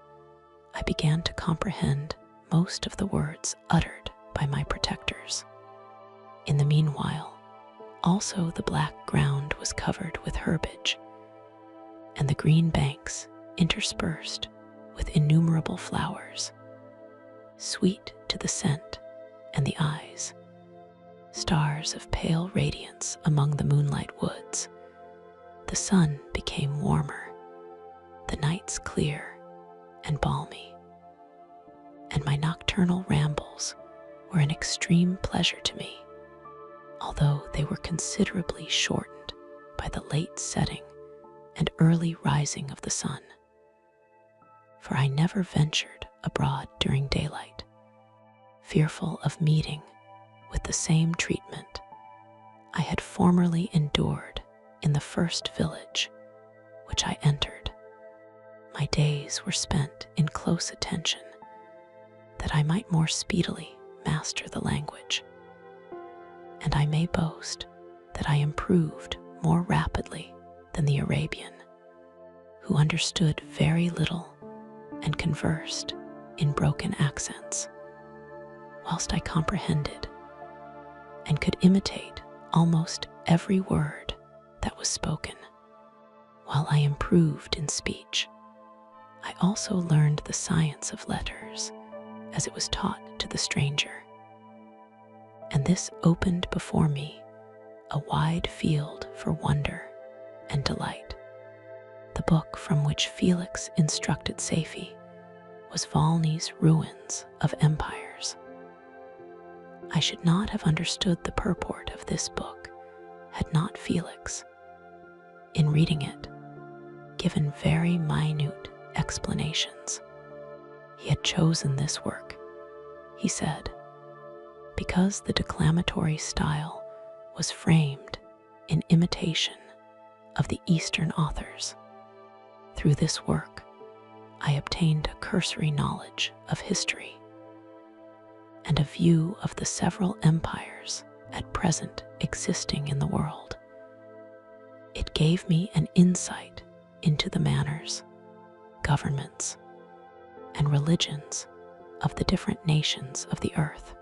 Speaker 1: I began to comprehend most of the words uttered by my protectors. In the meanwhile, also the black ground was covered with herbage, and the green banks interspersed with innumerable flowers, sweet to the scent and the eyes, stars of pale radiance among the moonlight woods. The sun became warmer, the nights clear and balmy, and my nocturnal rambles were an extreme pleasure to me, although they were considerably shortened by the late setting and early rising of the sun. For I never ventured abroad during daylight, fearful of meeting with the same treatment I had formerly endured in the first village which I entered. My days were spent in close attention, that I might more speedily master the language, and I may boast that I improved more rapidly than the Arabian, who understood very little and conversed in broken accents, whilst I comprehended and could imitate almost every word that was spoken. While I improved in speech, I also learned the science of letters as it was taught to the stranger, and this opened before me a wide field for wonder and delight. The book from which Felix instructed Safie was Volney's Ruins of Empires. I should not have understood the purport of this book had not Felix, in reading it, given very minute explanations. He had chosen this work, he said, because the declamatory style was framed in imitation of the Eastern authors. Through this work, I obtained a cursory knowledge of history and a view of the several empires at present existing in the world. It gave me an insight into the manners, governments, and religions of the different nations of the earth.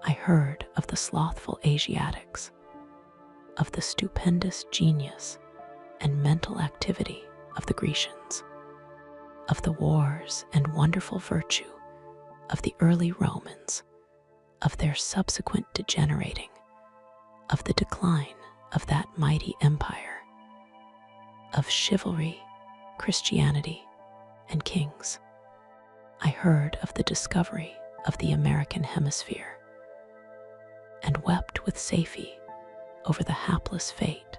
Speaker 1: I heard of the slothful Asiatics, of the stupendous genius and mental activity of the Grecians, of the wars and wonderful virtue of the early Romans, of their subsequent degenerating, of the decline of that mighty empire, of chivalry, Christianity, and kings. I heard of the discovery of the American hemisphere, and wept with Safie over the hapless fate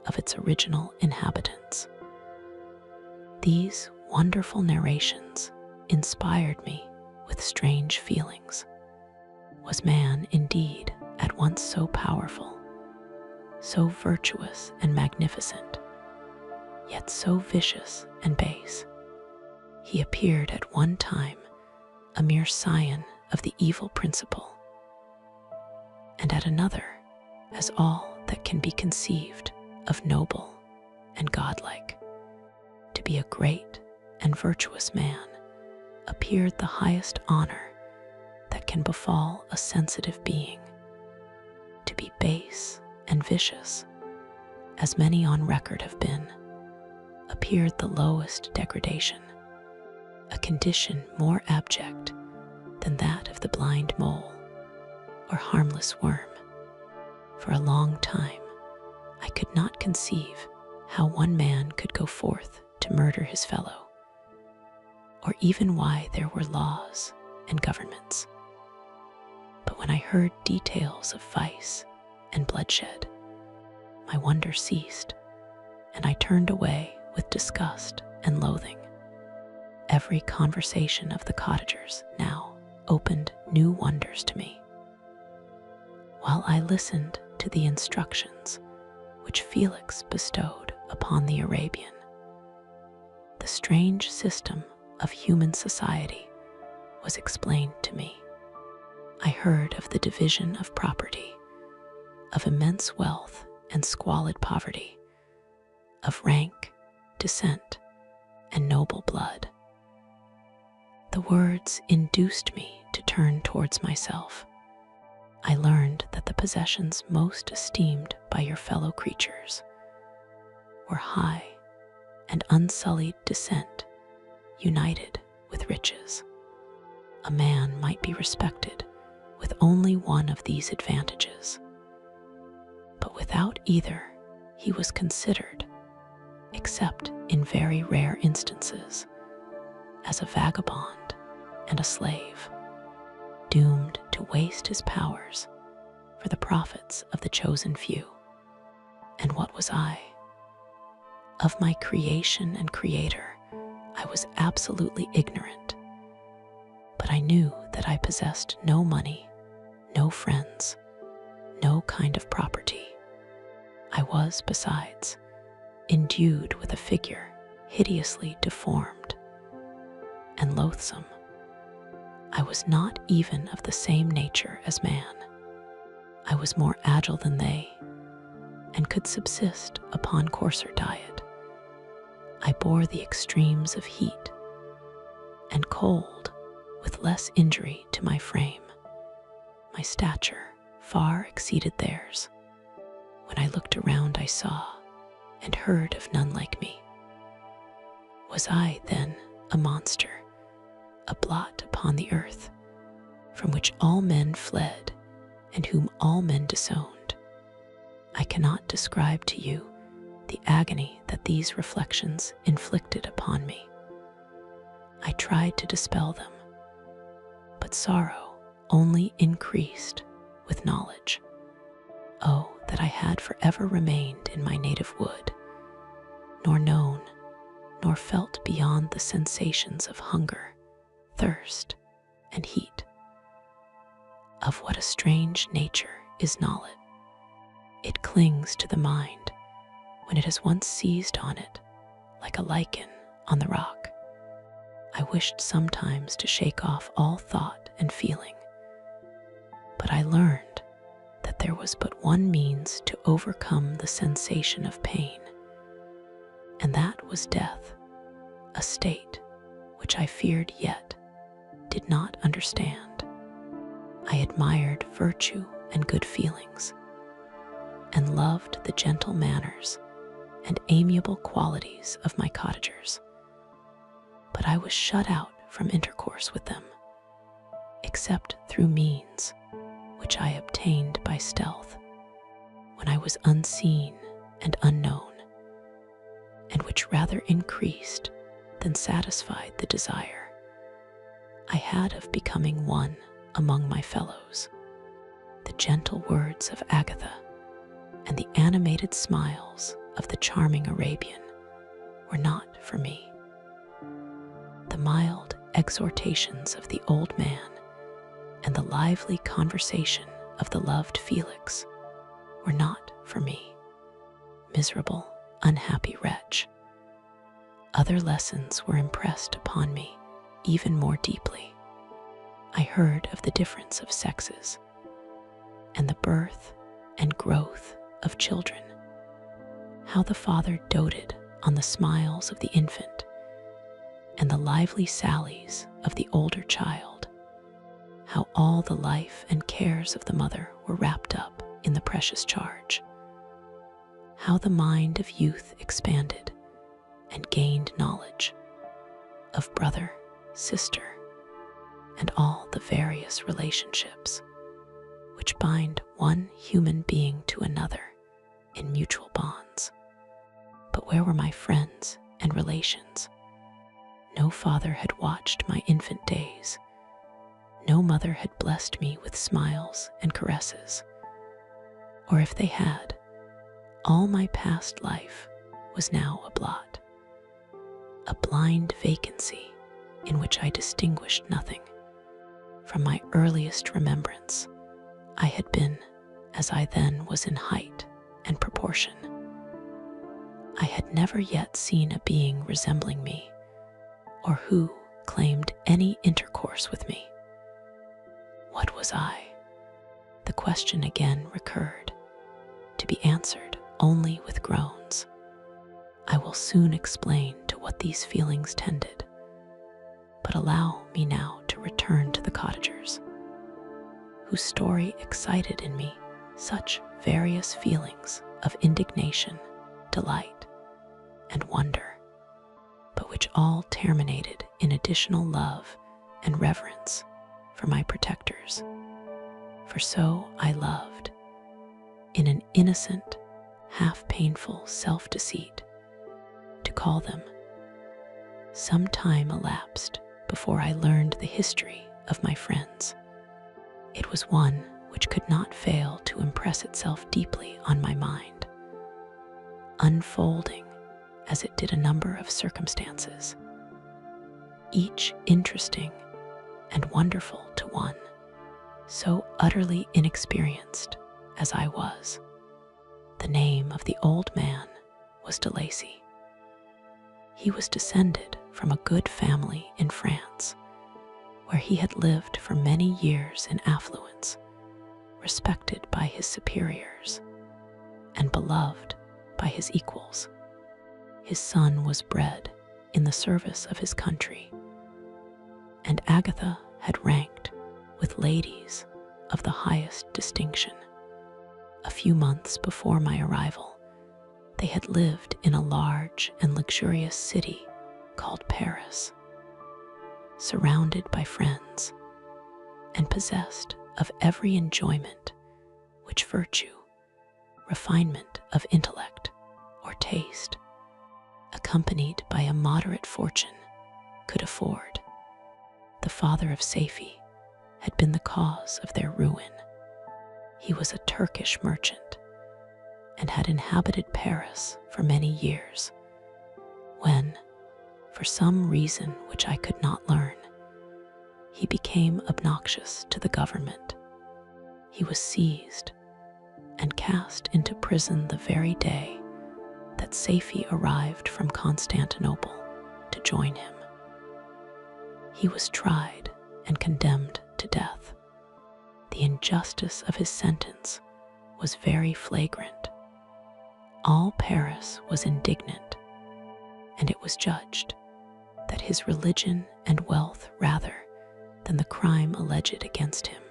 Speaker 1: of its original inhabitants. These wonderful narrations inspired me with strange feelings. Was man indeed at once so powerful, so virtuous and magnificent, yet so vicious and base? He appeared at one time a mere scion of the evil principle, and at another as all that can be conceived of noble and godlike. To be a great and virtuous man appeared the highest honor that can befall a sensitive being. To be base and vicious, as many on record have been, appeared the lowest degradation, a condition more abject than that of the blind mole or harmless worm. For a long time, I could not conceive how one man could go forth to murder his fellow, or even why there were laws and governments. But when I heard details of vice and bloodshed, my wonder ceased, and I turned away with disgust and loathing. Every conversation of the cottagers now opened new wonders to me. While I listened to the instructions which Felix bestowed upon the Arabian, the strange system of human society was explained to me. I heard of the division of property, of immense wealth and squalid poverty, of rank, descent, and noble blood. The words induced me to turn towards myself. I learned that the possessions most esteemed by your fellow creatures were high and unsullied descent united with riches. A man might be respected with only one of these advantages, but without either he was considered, except in very rare instances, as a vagabond and a slave, doomed to waste his powers for the profits of the chosen few. And what was I? Of my creation and creator, I was absolutely ignorant, but I knew that I possessed no money, no friends, no kind of property. I was, besides, endued with a figure hideously deformed and loathsome. I was not even of the same nature as man. I was more agile than they, and could subsist upon coarser diet. I bore the extremes of heat and cold with less injury to my frame. My stature far exceeded theirs. When I looked around, I saw and heard of none like me. Was I, then, a monster, a blot upon the earth, from which all men fled and whom all men disowned? I cannot describe to you the agony that these reflections inflicted upon me. I tried to dispel them, but sorrow only increased with knowledge. Oh, that I had forever remained in my native wood, nor known, nor felt beyond the sensations of hunger, thirst, and heat. Of what a strange nature is knowledge. It clings to the mind when it has once seized on it, like a lichen on the rock. I wished sometimes to shake off all thought and feeling, but I learned that there was but one means to overcome the sensation of pain, and that was death, a state which I feared yet did not understand. I admired virtue and good feelings, and loved the gentle manners and amiable qualities of my cottagers, but I was shut out from intercourse with them, except through means which I obtained by stealth, when I was unseen and unknown, and which rather increased than satisfied the desire I had of becoming one among my fellows. The gentle words of Agatha and the animated smiles of the charming Arabian were not for me. The mild exhortations of the old man and the lively conversation of the loved Felix were not for me. Miserable, unhappy wretch. Other lessons were impressed upon me even more deeply. I heard of the difference of sexes, and the birth and growth of children, how the father doted on the smiles of the infant and the lively sallies of the older child, how all the life and cares of the mother were wrapped up in the precious charge, how the mind of youth expanded and gained knowledge of brother, sister, and all the various relationships which bind one human being to another in mutual bonds. But where were my friends and relations? No father had watched my infant days. No mother had blessed me with smiles and caresses. Or if they had, all my past life was now a blot, a blind vacancy in which I distinguished nothing. From my earliest remembrance, I had been as I then was in height and proportion. I had never yet seen a being resembling me, or who claimed any intercourse with me. What was I? The question again recurred, to be answered only with groans. I will soon explain to what these feelings tended, but allow me now to return to the cottagers, whose story excited in me such various feelings of indignation, delight, and wonder, but which all terminated in additional love and reverence for my protectors. For so I loved, in an innocent, half-painful self-deceit, to call them. Some time elapsed before I learned the history of my friends. It was one which could not fail to impress itself deeply on my mind, unfolding as it did a number of circumstances, each interesting and wonderful to one so utterly inexperienced as I was. The name of the old man was de Lacy. He was descended from a good family in France, where he had lived for many years in affluence, respected by his superiors and beloved by his equals. His son was bred in the service of his country, and Agatha had ranked with ladies of the highest distinction. A few months before my arrival, they had lived in a large and luxurious city called Paris, surrounded by friends and possessed of every enjoyment which virtue, refinement of intellect, or taste, accompanied by a moderate fortune, could afford. The father of Safie had been the cause of their ruin. He was a Turkish merchant and had inhabited Paris for many years, when, for some reason which I could not learn, he became obnoxious to the government. He was seized and cast into prison the very day that Safie arrived from Constantinople to join him. He was tried and condemned to death. The injustice of his sentence was very flagrant. All Paris was indignant, and it was judged that his religion and wealth, rather than the crime alleged against him,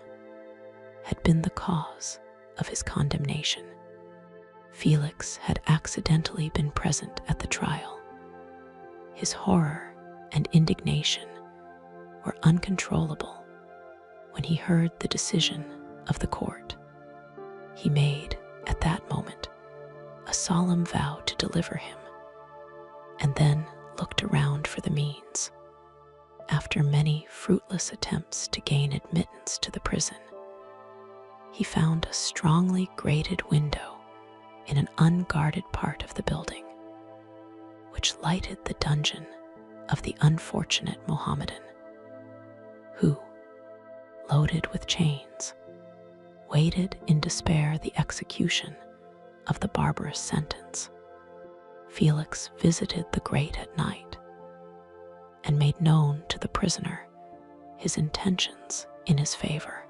Speaker 1: had been the cause of his condemnation. Felix had accidentally been present at the trial. His horror and indignation were uncontrollable when he heard the decision of the court. He made, at that moment, a solemn vow to deliver him, and then looked around for the means. After many fruitless attempts to gain admittance to the prison, he found a strongly grated window in an unguarded part of the building, which lighted the dungeon of the unfortunate Mohammedan, who, loaded with chains, waited in despair the execution of the barbarous sentence. Felix visited the grate at night and made known to the prisoner his intentions in his favor.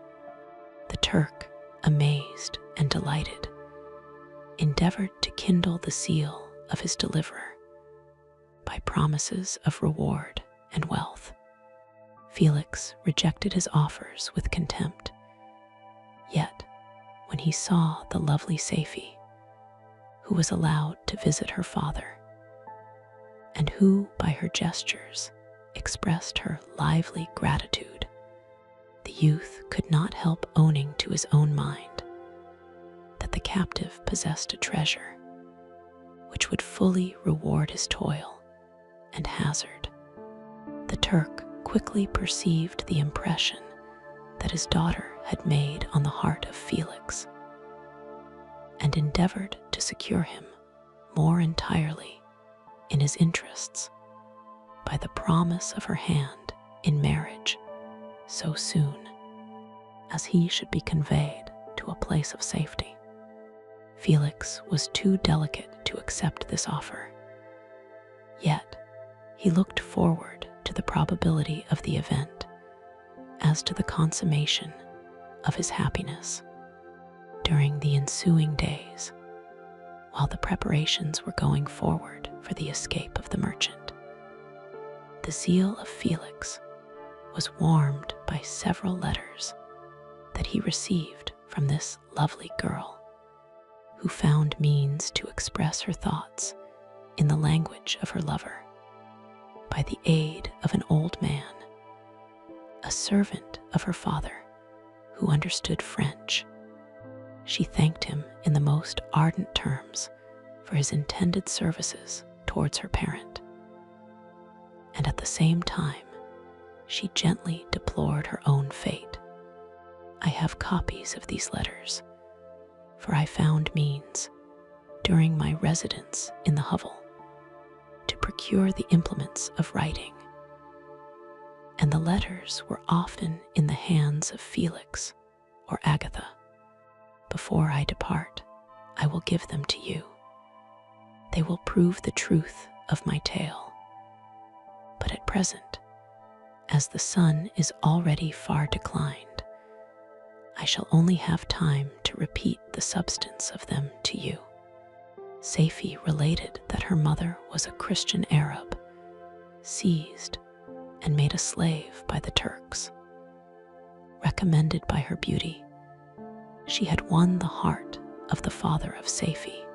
Speaker 1: The Turk, amazed and delighted, endeavored to kindle the zeal of his deliverer by promises of reward and wealth. Felix rejected his offers with contempt. Yet, when he saw the lovely Saifi, who was allowed to visit her father, and who, by her gestures, expressed her lively gratitude, the youth could not help owning to his own mind that the captive possessed a treasure which would fully reward his toil and hazard. The Turk quickly perceived the impression that his daughter had made on the heart of Felix, and endeavored to secure him more entirely in his interests by the promise of her hand in marriage so soon as he should be conveyed to a place of safety. Felix was too delicate to accept this offer, yet he looked forward to the probability of the event as to the consummation of his happiness. During the ensuing days, while the preparations were going forward for the escape of the merchant, the zeal of Felix was warmed by several letters that he received from this lovely girl, who found means to express her thoughts in the language of her lover by the aid of an old man, a servant of her father, who understood French. She thanked him in the most ardent terms for his intended services towards her parent, and at the same time she gently deplored her own fate. I have copies of these letters, for I found means, during my residence in the hovel, to procure the implements of writing, and the letters were often in the hands of Felix or Agatha. Before I depart, I will give them to you. They will prove the truth of my tale. But at present, as the sun is already far declined, I shall only have time to repeat the substance of them to you. Saifi related that her mother was a Christian Arab, seized and made a slave by the Turks. Recommended by her beauty, she had won the heart of the father of Saifi,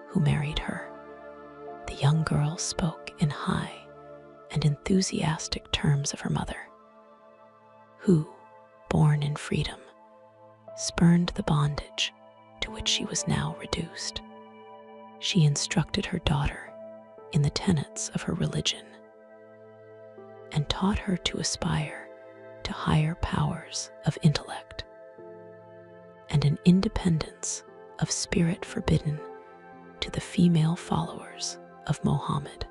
Speaker 1: who married her. The young girl spoke in high and enthusiastic terms of her mother, who, born in freedom, spurned the bondage to which she was now reduced. She instructed her daughter in the tenets of her religion and taught her to aspire to higher powers of intellect and an independence of spirit forbidden to the female followers of Mohammed.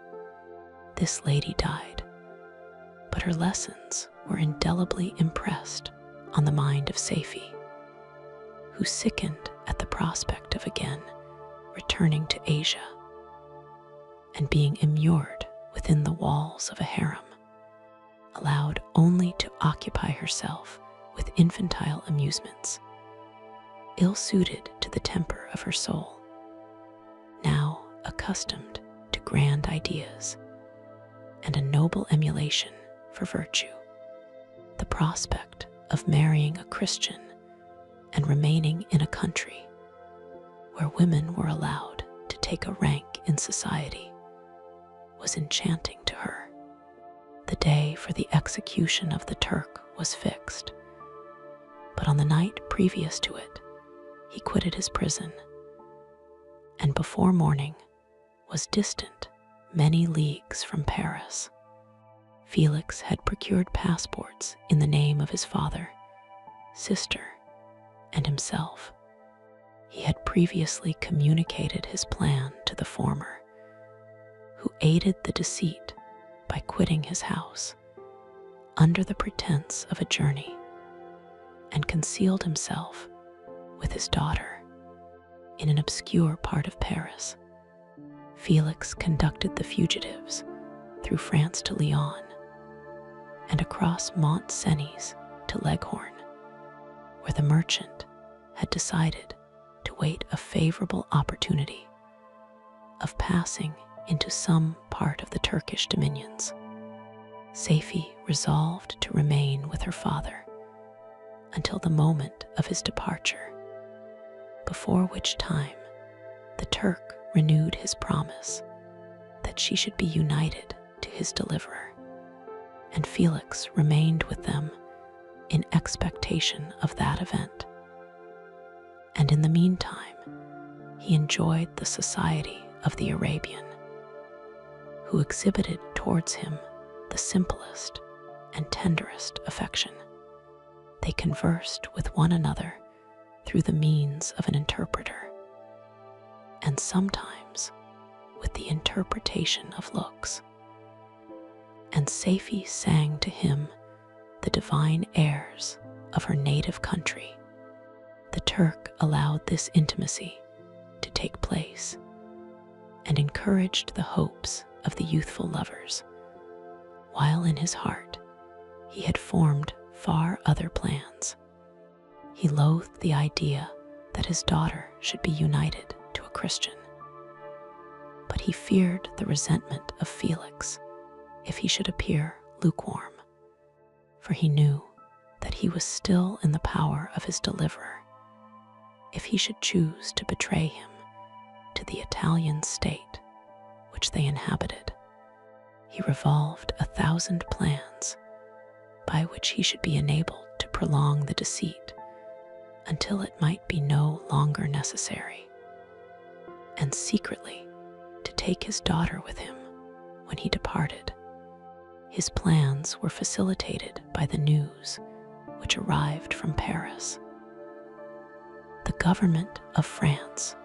Speaker 1: This lady died, but her lessons were indelibly impressed on the mind of Saifi, who sickened at the prospect of again returning to Asia and being immured within the walls of a harem, allowed only to occupy herself with infantile amusements, ill-suited to the temper of her soul. Now accustomed to grand ideas and a noble emulation for virtue, the prospect of marrying a Christian and remaining in a country where women were allowed to take a rank in society was enchanting to her. The day for the execution of the Turk was fixed, but on the night previous to it, he quitted his prison, and before morning was distant many leagues from Paris. Felix had procured passports in the name of his father, sister, and himself. He had previously communicated his plan to the former, who aided the deceit by quitting his house under the pretense of a journey and concealed himself with his daughter in an obscure part of Paris. Felix conducted the fugitives through France to Lyon and across Mont Cenis to Leghorn, where the merchant had decided to wait a favorable opportunity of passing into some part of the Turkish dominions. Saifi resolved to remain with her father until the moment of his departure, before which time the Turk renewed his promise that she should be united to his deliverer, and Felix remained with them in expectation of that event. And in the meantime, he enjoyed the society of the Arabian, who exhibited towards him the simplest and tenderest affection. They conversed with one another through the means of an interpreter, and sometimes with the interpretation of looks. And Saifi sang to him the divine airs of her native country. The Turk allowed this intimacy to take place and encouraged the hopes of the youthful lovers, while in his heart he had formed far other plans. He loathed the idea that his daughter should be united to a Christian, but he feared the resentment of Felix if he should appear lukewarm, for he knew that he was still in the power of his deliverer if he should choose to betray him to the Italian state which they inhabited. He revolved 1,000 plans by which he should be enabled to prolong the deceit until it might be no longer necessary, and secretly to take his daughter with him when he departed. His plans were facilitated by the news which arrived from Paris. The government of France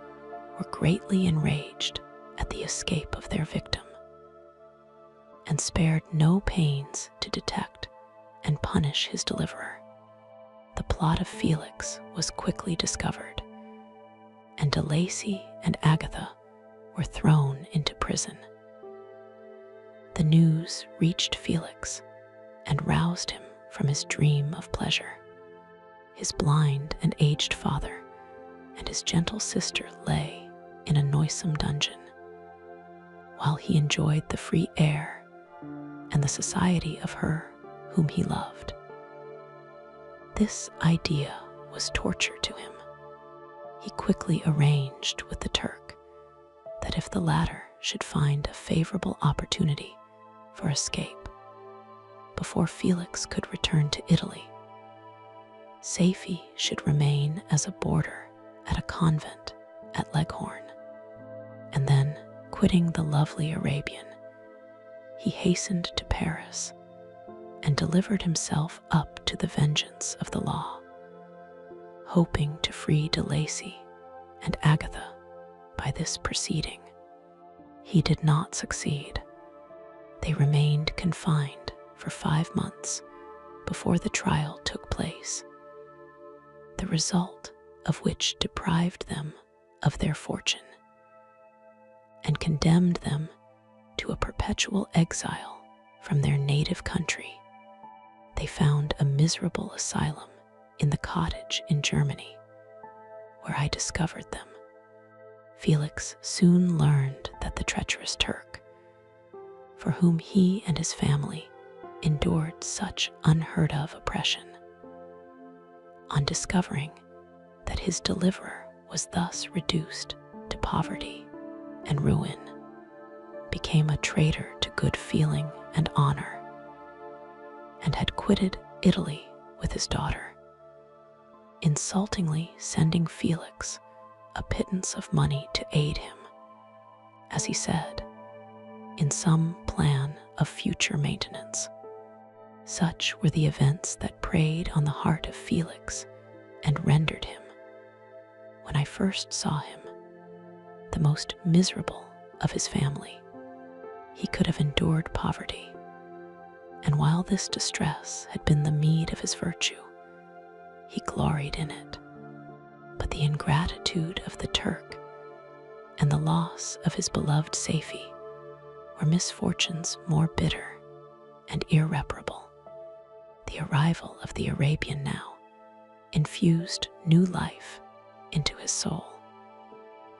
Speaker 1: were greatly enraged at the escape of their victim, and spared no pains to detect and punish his deliverer. The plot of Felix was quickly discovered, and De Lacy and Agatha were thrown into prison. The news reached Felix and roused him from his dream of pleasure. His blind and aged father and his gentle sister lay in a noisome dungeon, while he enjoyed the free air and the society of her whom he loved. This idea was torture to him. He quickly arranged with the Turk that if the latter should find a favorable opportunity for escape before Felix could return to Italy, Saifi should remain as a boarder at a convent at Leghorn, and then, quitting the lovely Arabian, he hastened to Paris and delivered himself up to the vengeance of the law, hoping to free De Lacy and Agatha by this proceeding. He did not succeed. They remained confined for 5 months before the trial took place, the result of which deprived them of their fortune and condemned them to a perpetual exile from their native country. They found a miserable asylum in the cottage in Germany, where I discovered them. Felix soon learned that the treacherous Turk, for whom he and his family endured such unheard of oppression, on discovering that his deliverer was thus reduced to poverty and ruin, became a traitor to good feeling and honor, and had quitted Italy with his daughter, insultingly sending Felix a pittance of money to aid him, as he said, in some plan of future maintenance. Such were the events that preyed on the heart of Felix and rendered him, when I first saw him, the most miserable of his family. He could have endured poverty, and while this distress had been the meed of his virtue, he gloried in it. But the ingratitude of the Turk and the loss of his beloved Safie were misfortunes more bitter and irreparable. The arrival of the Arabian now infused new life into his soul.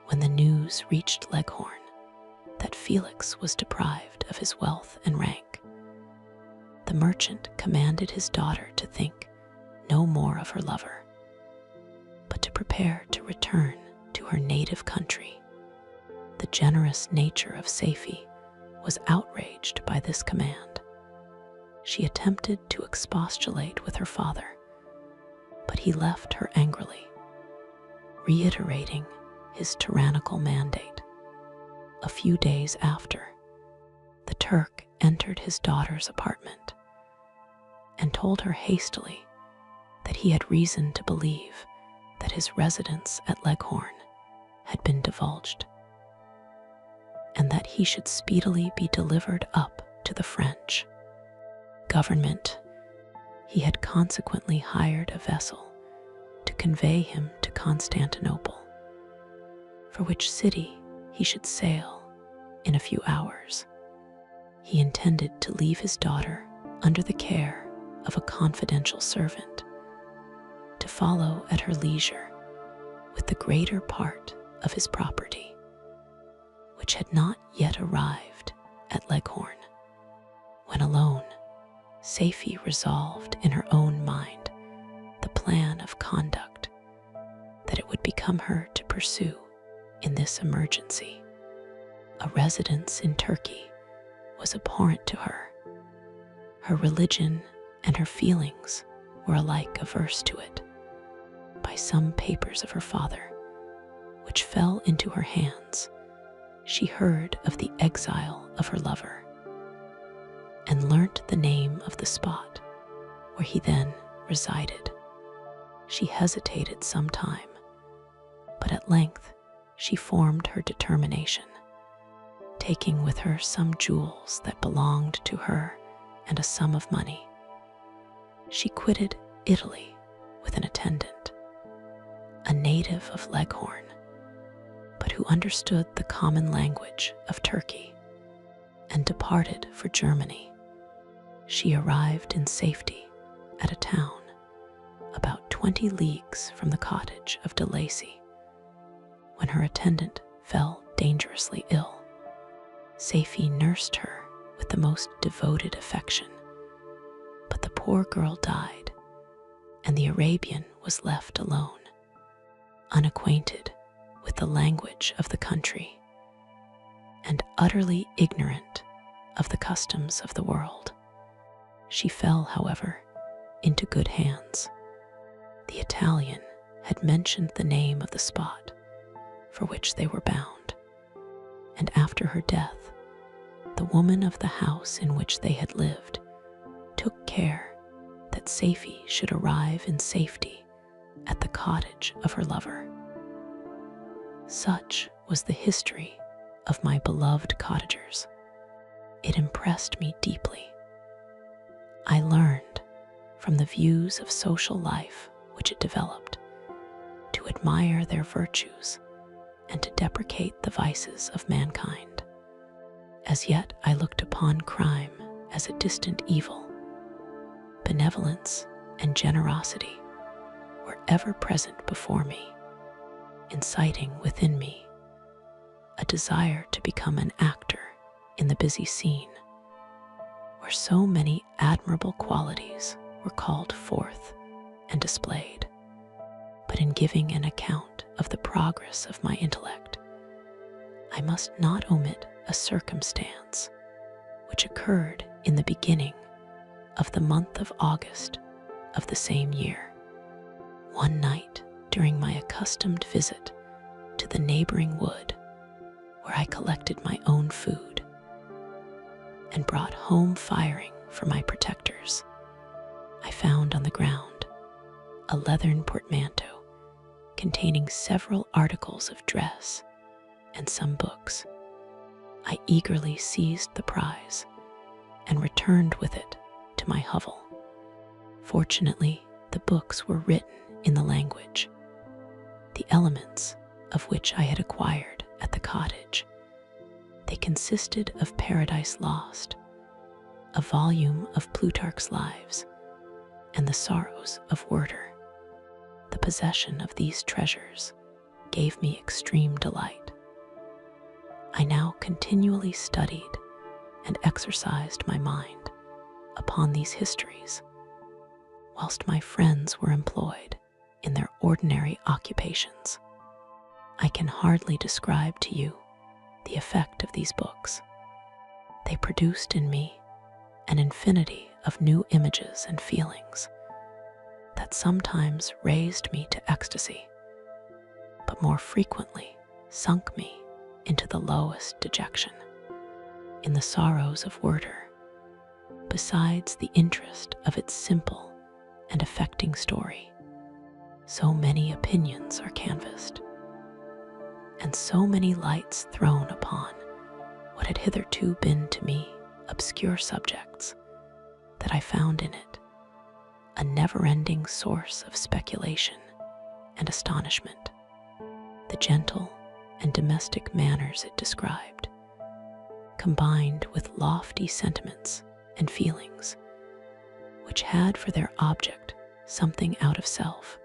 Speaker 1: When the news reached Leghorn that Felix was deprived of his wealth and rank, the merchant commanded his daughter to think no more of her lover, but to prepare to return to her native country. The generous nature of Safie was outraged by this command. She attempted to expostulate with her father, but he left her angrily, reiterating his tyrannical mandate. A few days after, the Turk entered his daughter's apartment and told her hastily that he had reason to believe that his residence at Leghorn had been divulged, and that he should speedily be delivered up to the French government. He had consequently hired a vessel to convey him to Constantinople, for which city he should sail in a few hours. He intended to leave his daughter under the care of a confidential servant, to follow at her leisure with the greater part of his property, which had not yet arrived at Leghorn. When alone, Safie resolved in her own mind the plan of conduct that it would become her to pursue in this emergency. A residence in Turkey was abhorrent to her. Her religion and her feelings were alike averse to it. By some papers of her father, which fell into her hands, she heard of the exile of her lover, and learnt the name of the spot where he then resided. She hesitated some time, but at length she formed her determination. Taking with her some jewels that belonged to her and a sum of money, she quitted Italy with an attendant, a native of Leghorn, but who understood the common language of Turkey, and departed for Germany. She arrived in safety at a town about 20 leagues from the cottage of de Lacy, when her attendant fell dangerously ill. Safie nursed her with the most devoted affection, but the poor girl died, and the Arabian was left alone. Unacquainted with the language of the country, and utterly ignorant of the customs of the world, she fell, however, into good hands. The Italian had mentioned the name of the spot for which they were bound, and after her death, the woman of the house in which they had lived took care that Safie should arrive in safety at the cottage of her lover. Such was the history of my beloved cottagers. It impressed me deeply. I learned, from the views of social life which it developed, to admire their virtues and to deprecate the vices of mankind. As yet I looked upon crime as a distant evil. Benevolence and generosity were ever present before me. inciting within me a desire to become an actor in the busy scene, where so many admirable qualities were called forth and displayed. But in giving an account of the progress of my intellect, I must not omit a circumstance which occurred in the beginning of the month of August of the same year. One night during my accustomed visit to the neighboring wood, where I collected my own food and brought home firing for my protectors, I found on the ground a leathern portmanteau containing several articles of dress and some books. I eagerly seized the prize and returned with it to my hovel. Fortunately, the books were written in the language, the elements of which I had acquired at the cottage. They consisted of Paradise Lost, a volume of Plutarch's Lives, and the Sorrows of Werther. The possession of these treasures gave me extreme delight. I now continually studied and exercised my mind upon these histories, whilst my friends were employed in their ordinary occupations. I can hardly describe to you the effect of these books. They produced in me an infinity of new images and feelings that sometimes raised me to ecstasy, but more frequently sunk me into the lowest dejection. In the Sorrows of Werther, besides the interest of its simple and affecting story, so many opinions are canvassed, and so many lights thrown upon what had hitherto been to me obscure subjects, that I found in it a never-ending source of speculation and astonishment. The gentle and domestic manners it described, combined with lofty sentiments and feelings, which had for their object something out of self,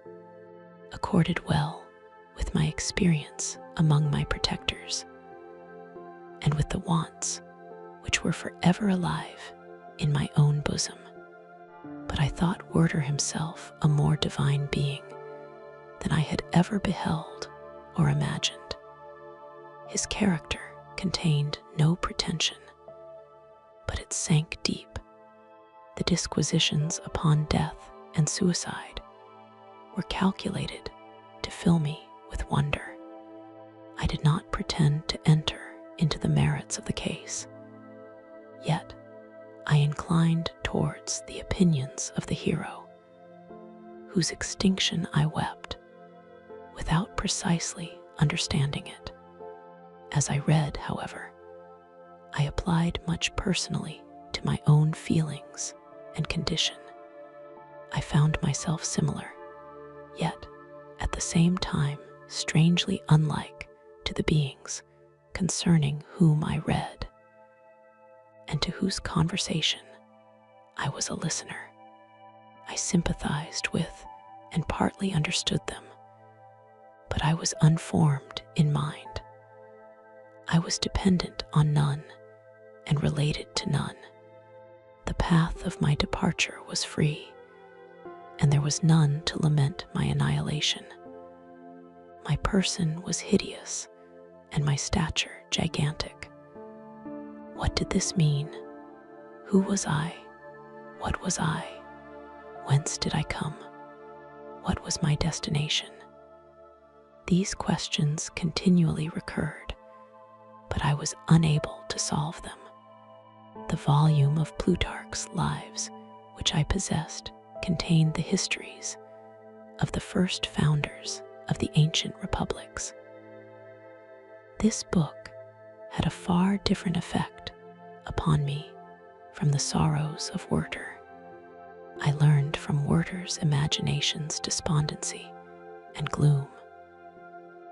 Speaker 1: accorded well with my experience among my protectors, and with the wants which were forever alive in my own bosom. But I thought Werther himself a more divine being than I had ever beheld or imagined. His character contained no pretension, but it sank deep. The disquisitions upon death and suicide were calculated to fill me with wonder. I did not pretend to enter into the merits of the case, yet I inclined towards the opinions of the hero, whose extinction I wept, without precisely understanding it. As I read, however, I applied much personally to my own feelings and condition. I found myself similar, yet at the same time strangely unlike to the beings concerning whom I read, and to whose conversation I was a listener. I sympathized with and partly understood them, but I was unformed in mind. I was dependent on none and related to none. The path of my departure was free, and there was none to lament my annihilation. My person was hideous, and my stature gigantic. What did this mean? Who was I? What was I? Whence did I come? What was my destination? These questions continually recurred, but I was unable to solve them. The volume of Plutarch's Lives, which I possessed, contained the histories of the first founders of the ancient republics. This book had a far different effect upon me from the Sorrows of Werther. I learned from Werther's imagination's despondency and gloom,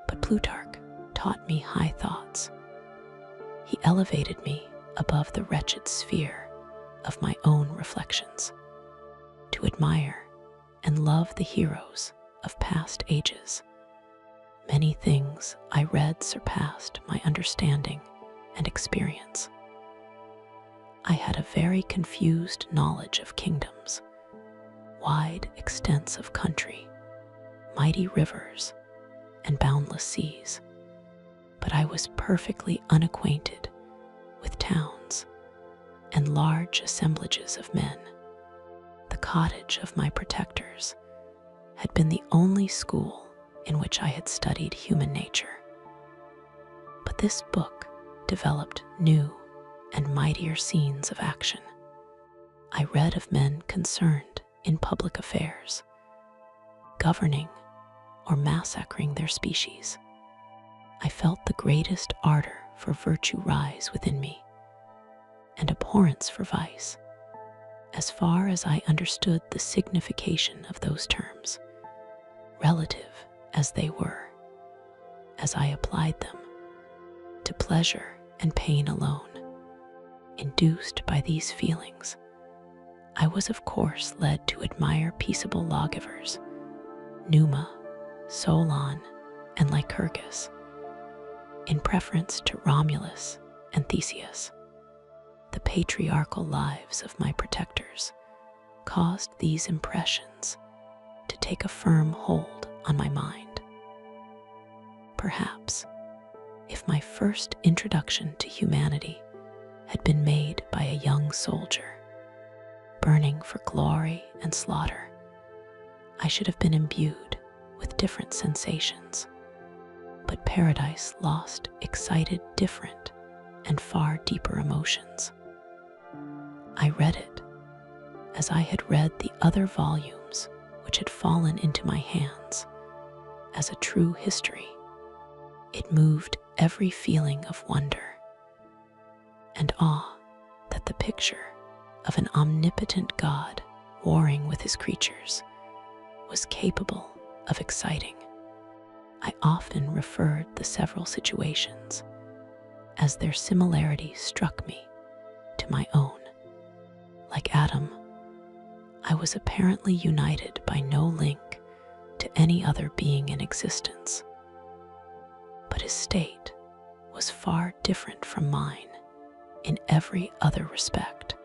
Speaker 1: but Plutarch taught me high thoughts. He elevated me above the wretched sphere of my own reflections, to admire and love the heroes of past ages, Many things I read surpassed my understanding and experience. I had a very confused knowledge of kingdoms, wide extents of country, mighty rivers, and boundless seas, but I was perfectly unacquainted with towns and large assemblages of men. The cottage of my protectors had been the only school in which I had studied human nature. But this book developed new and mightier scenes of action. I read of men concerned in public affairs, governing or massacring their species. I felt the greatest ardor for virtue rise within me, and abhorrence for vice, as far as I understood the signification of those terms, relative as they were, as I applied them to pleasure and pain alone. Induced by these feelings, I was of course led to admire peaceable lawgivers, Numa, Solon, and Lycurgus, in preference to Romulus and Theseus. The patriarchal lives of my protectors caused these impressions to take a firm hold on my mind. Perhaps, if my first introduction to humanity had been made by a young soldier, burning for glory and slaughter, I should have been imbued with different sensations. But Paradise Lost excited different and far deeper emotions. I read it as I had read the other volumes which had fallen into my hands, as a true history. It moved every feeling of wonder and awe that the picture of an omnipotent God warring with his creatures was capable of exciting. I often referred the several situations, as their similarity struck me, to my own. Like Adam, I was apparently united by no link to any other being in existence, but his state was far different from mine in every other respect.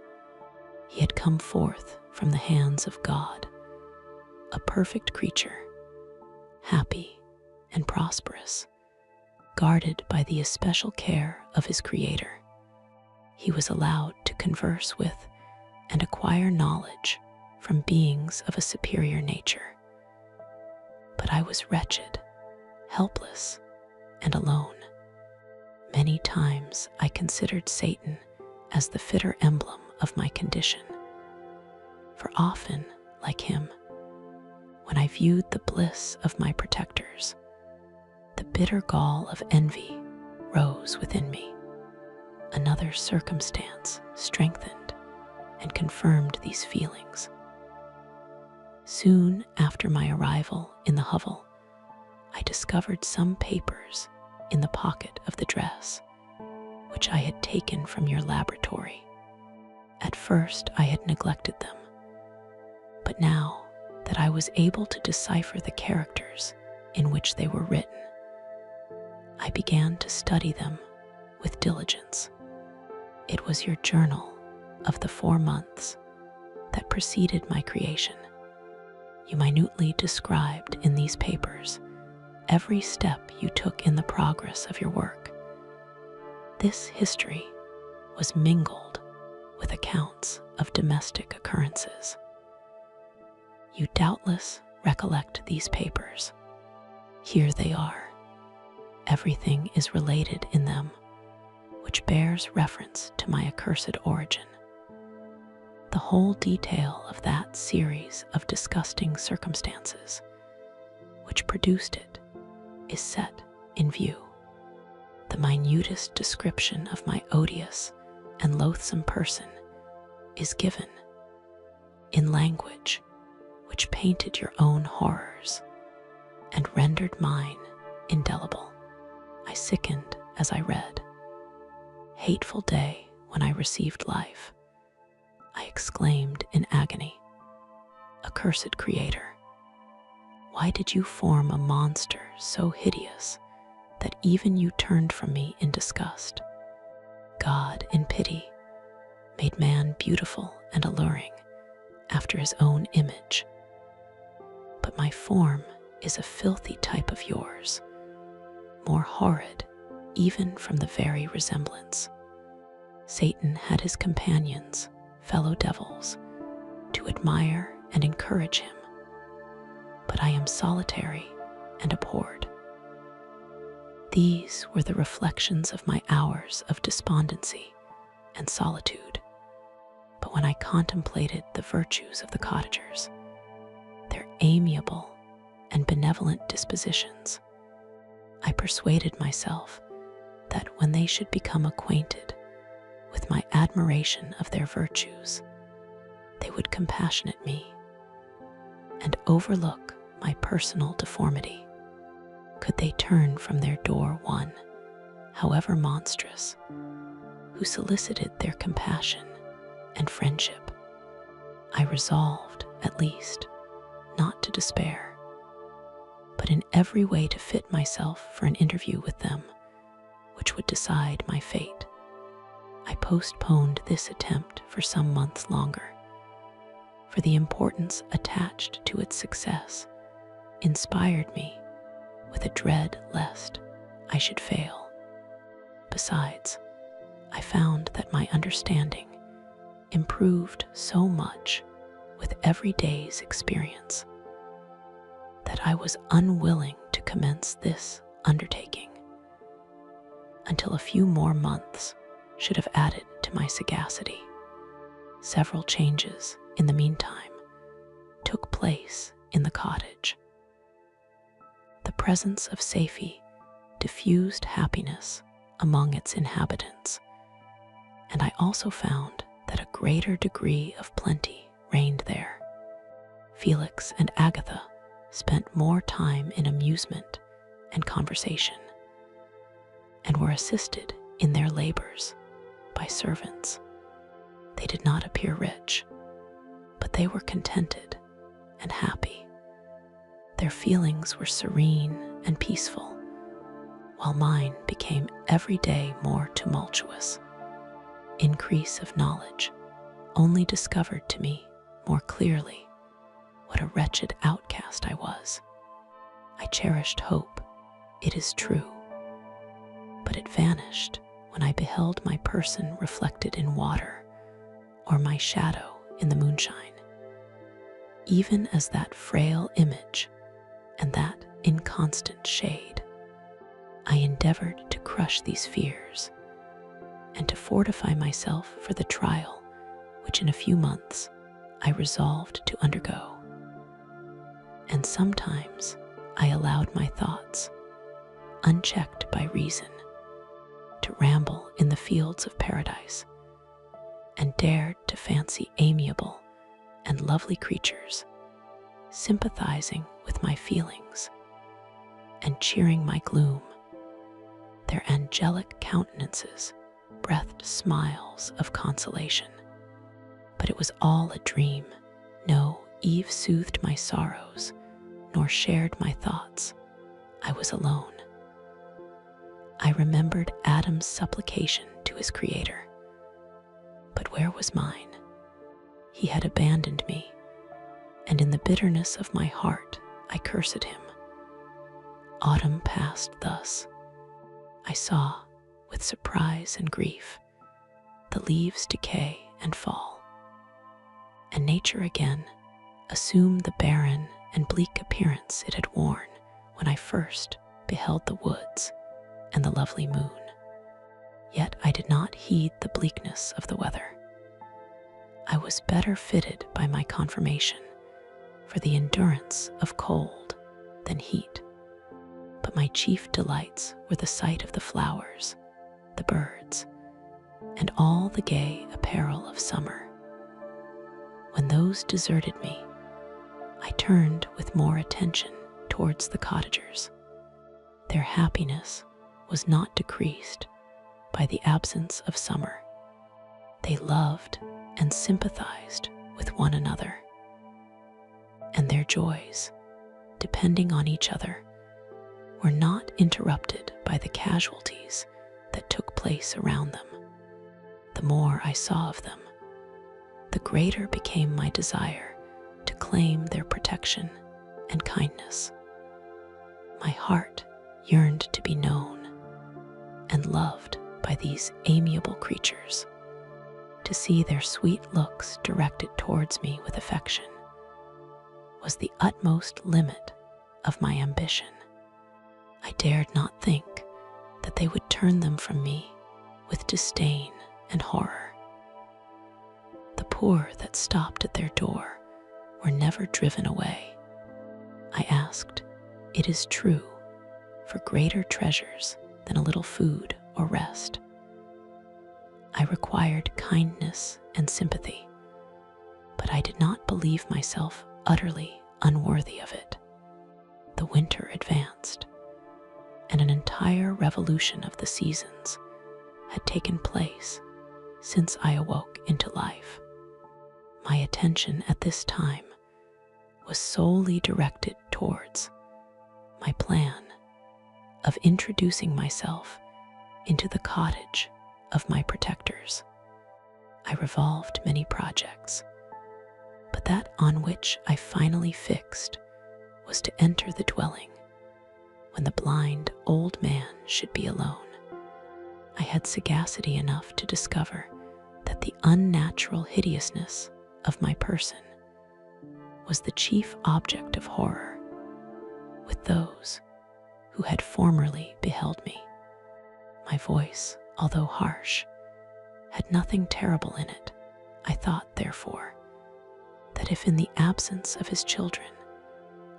Speaker 1: He had come forth from the hands of God, a perfect creature, happy and prosperous, guarded by the especial care of his Creator. He was allowed to converse with and acquire knowledge from beings of a superior nature. But I was wretched, helpless, and alone. Many times I considered Satan as the fitter emblem of my condition, for often, like him, when I viewed the bliss of my protectors, the bitter gall of envy rose within me. Another circumstance strengthened and confirmed these feelings. Soon after my arrival in the hovel, I discovered some papers in the pocket of the dress, which I had taken from your laboratory. At first I had neglected them, but now that I was able to decipher the characters in which they were written, I began to study them with diligence. It was your journal of the 4 months that preceded my creation. You minutely described in these papers every step you took in the progress of your work. This history was mingled with accounts of domestic occurrences. You doubtless recollect these papers. Here they are. Everything is related in them, which bears reference to my accursed origin. The whole detail of that series of disgusting circumstances which produced it is set in view. The minutest description of my odious and loathsome person is given in language which painted your own horrors and rendered mine indelible. I sickened as I read. Hateful day when I received life, I exclaimed in agony. Accursed Creator, Why did you form a monster so hideous that even you turned from me in disgust? God, in pity, made man beautiful and alluring after his own image. But my form is a filthy type of yours, more horrid even from the very resemblance. Satan had his companions, fellow devils, to admire and encourage him, but I am solitary and abhorred. These were the reflections of my hours of despondency and solitude. But when I contemplated the virtues of the cottagers, their amiable and benevolent dispositions, I persuaded myself that when they should become acquainted with my admiration of their virtues, they would compassionate me and overlook my personal deformity. Could they turn from their door one, however monstrous, who solicited their compassion and friendship, I resolved, at least, not to despair, but in every way to fit myself for an interview with them, which would decide my fate. I postponed this attempt for some months longer, for the importance attached to its success inspired me with a dread lest I should fail. Besides, I found that my understanding improved so much with every day's experience that I was unwilling to commence this undertaking until a few more months should have added to my sagacity. Several changes, in the meantime, took place in the cottage. The presence of Safie diffused happiness among its inhabitants, and I also found that a greater degree of plenty reigned there. Felix and Agatha spent more time in amusement and conversation, and were assisted in their labors by servants. They did not appear rich, but they were contented and happy. Their feelings were serene and peaceful, while mine became every day more tumultuous. Increase of knowledge only discovered to me more clearly what a wretched outcast I was. I cherished hope, it is true, but it vanished when I beheld my person reflected in water or my shadow in the moonshine. Even as that frail image and that inconstant shade, I endeavored to crush these fears and to fortify myself for the trial which in a few months I resolved to undergo. And sometimes I allowed my thoughts, unchecked by reason, to ramble in the fields of paradise, and dared to fancy amiable and lovely creatures, sympathizing with my feelings and cheering my gloom. Their angelic countenances breathed smiles of consolation. But it was all a dream. No Eve soothed my sorrows, nor shared my thoughts. I was alone. I remembered Adam's supplication to his Creator. But where was mine? He had abandoned me, and in the bitterness of my heart I cursed him. Autumn passed thus. I saw, with surprise and grief, the leaves decay and fall, and nature again assumed the barren and bleak appearance it had worn when I first beheld the woods and the lovely moon. Yet I did not heed the bleakness of the weather. I was better fitted by my conformation for the endurance of cold than heat, but my chief delights were the sight of the flowers, the birds, and all the gay apparel of summer. When those deserted me, I turned with more attention towards the cottagers. Their happiness was not decreased by the absence of summer. They loved and sympathized with one another, and their joys depending on each other, were not interrupted by the casualties that took place around them. The more I saw of them, the greater became my desire to claim their protection and kindness. My heart yearned to be known and loved by these amiable creatures. To see their sweet looks directed towards me with affection was the utmost limit of my ambition. I dared not think that they would turn them from me with disdain and horror. The poor that stopped at their door were never driven away. I asked, "It is true, for greater treasures than a little food or rest." I required kindness and sympathy, but I did not believe myself utterly unworthy of it. The winter advanced, and an entire revolution of the seasons had taken place since I awoke into life. My attention at this time was solely directed towards my plan of introducing myself into the cottage of my protectors. I revolved many projects, but that on which I finally fixed was to enter the dwelling when the blind old man should be alone. I had sagacity enough to discover that the unnatural hideousness of my person was the chief object of horror with those who had formerly beheld me. My voice, although harsh, had nothing terrible in it. I thought, therefore, that if in the absence of his children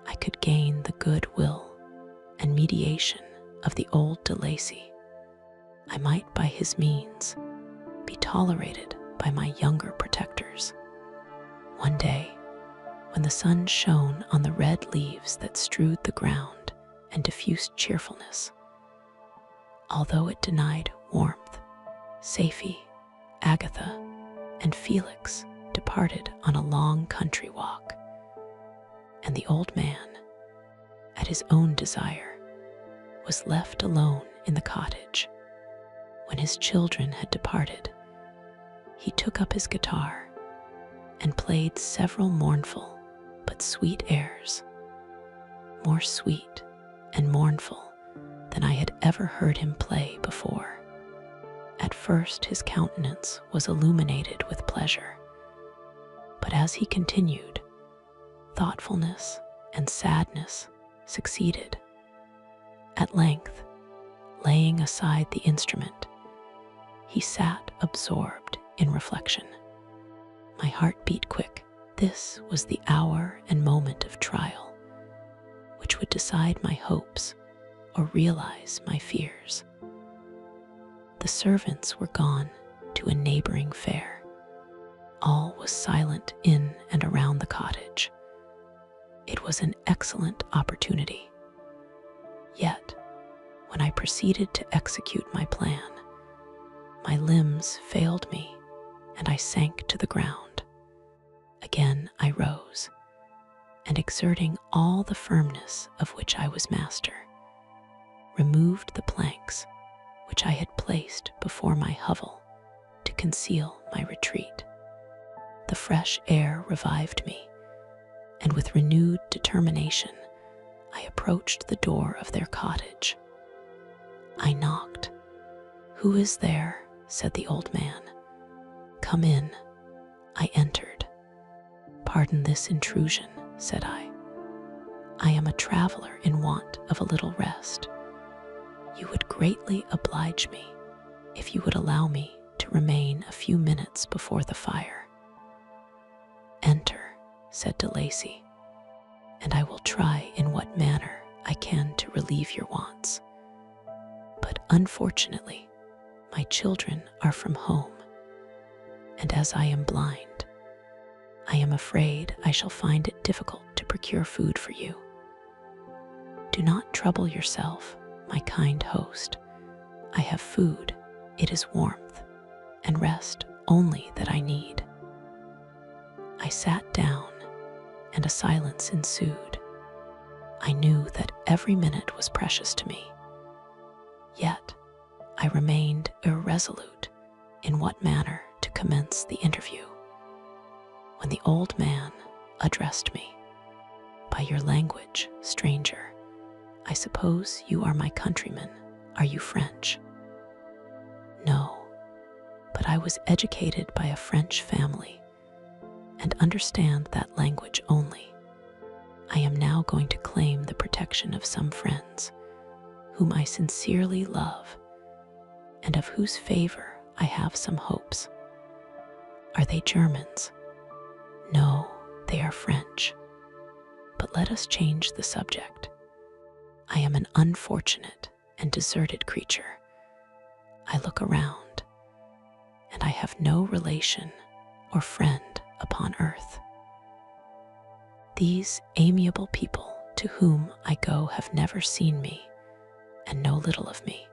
Speaker 1: I could gain the good will and mediation of the old de Lacy, I might by his means be tolerated by my younger protectors. One day, when the sun shone on the red leaves that strewed the ground and diffused cheerfulness, although it denied warmth, Safie, Agatha, and Felix departed on a long country walk, and the old man, at his own desire, was left alone in the cottage. When his children had departed, he took up his guitar and played several mournful but sweet airs, more sweet and mournful than I had ever heard him play before. At first his countenance was illuminated with pleasure, but as he continued, thoughtfulness and sadness succeeded. At length, laying aside the instrument, he sat absorbed in reflection. My heart beat quick. This was the hour and moment of trial, which would decide my hopes or realize my fears. The servants were gone to a neighboring fair. All was silent in and around the cottage. It was an excellent opportunity. Yet, when I proceeded to execute my plan, my limbs failed me and I sank to the ground. Again I rose, and exerting all the firmness of which I was master, removed the planks which I had placed before my hovel to conceal my retreat. The fresh air revived me, and with renewed determination, I approached the door of their cottage. I knocked. "Who is there?" said the old man. "Come in." I entered. "Pardon this intrusion," said I. "I am a traveler in want of a little rest. You would greatly oblige me if you would allow me to remain a few minutes before the fire." "Enter," said de Lacy, "and I will try in what manner I can to relieve your wants. But unfortunately, my children are from home, and as I am blind, I am afraid I shall find it difficult to procure food for you. Do not trouble yourself, my kind host. I have food, it is warmth, and rest only that I need." I sat down, and a silence ensued. I knew that every minute was precious to me. Yet, I remained irresolute in what manner to commence the interview. When the old man addressed me, "By your language, stranger, I suppose you are my countryman. Are you French?" "No, but I was educated by a French family and understand that language only. I am now going to claim the protection of some friends whom I sincerely love and of whose favor I have some hopes." "Are they Germans?" "No, they are French. But let us change the subject. I am an unfortunate and deserted creature. I look around, and I have no relation or friend upon earth. These amiable people to whom I go have never seen me and know little of me.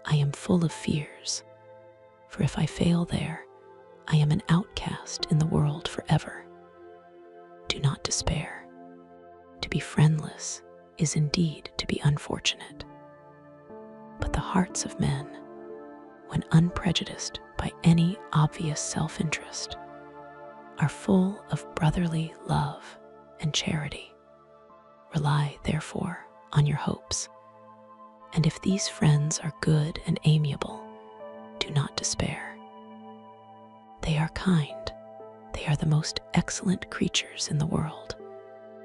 Speaker 1: I am full of fears, for if I fail there, I am an outcast in the world forever. Do not despair. To be friendless is indeed to be unfortunate. But the hearts of men, when unprejudiced by any obvious self-interest, are full of brotherly love and charity. Rely, therefore, on your hopes, and if these friends are good and amiable, do not despair. They are kind, they are the most excellent creatures in the world,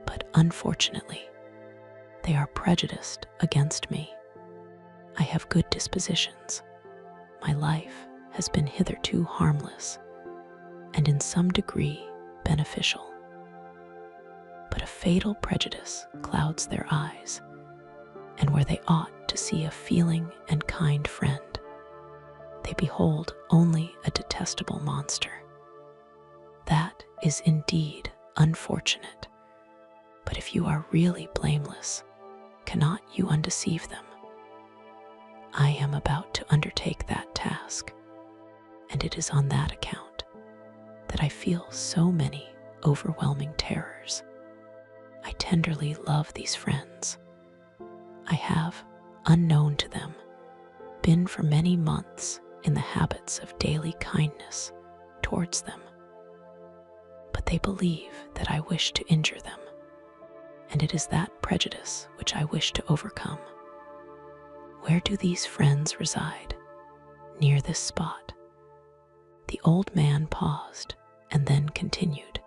Speaker 1: but unfortunately, they are prejudiced against me. I have good dispositions. My life has been hitherto harmless, and in some degree beneficial. But a fatal prejudice clouds their eyes, and where they ought to see a feeling and kind friend, they behold only a detestable monster. That is indeed unfortunate, but if you are really blameless, cannot you undeceive them? I am about to undertake that task, and it is on that account that I feel so many overwhelming terrors. I tenderly love these friends. I have, unknown to them, been for many months in the habits of daily kindness towards them. But they believe that I wish to injure them, and it is that prejudice which I wish to overcome. Where do these friends reside? Near this spot. The old man paused and then continued.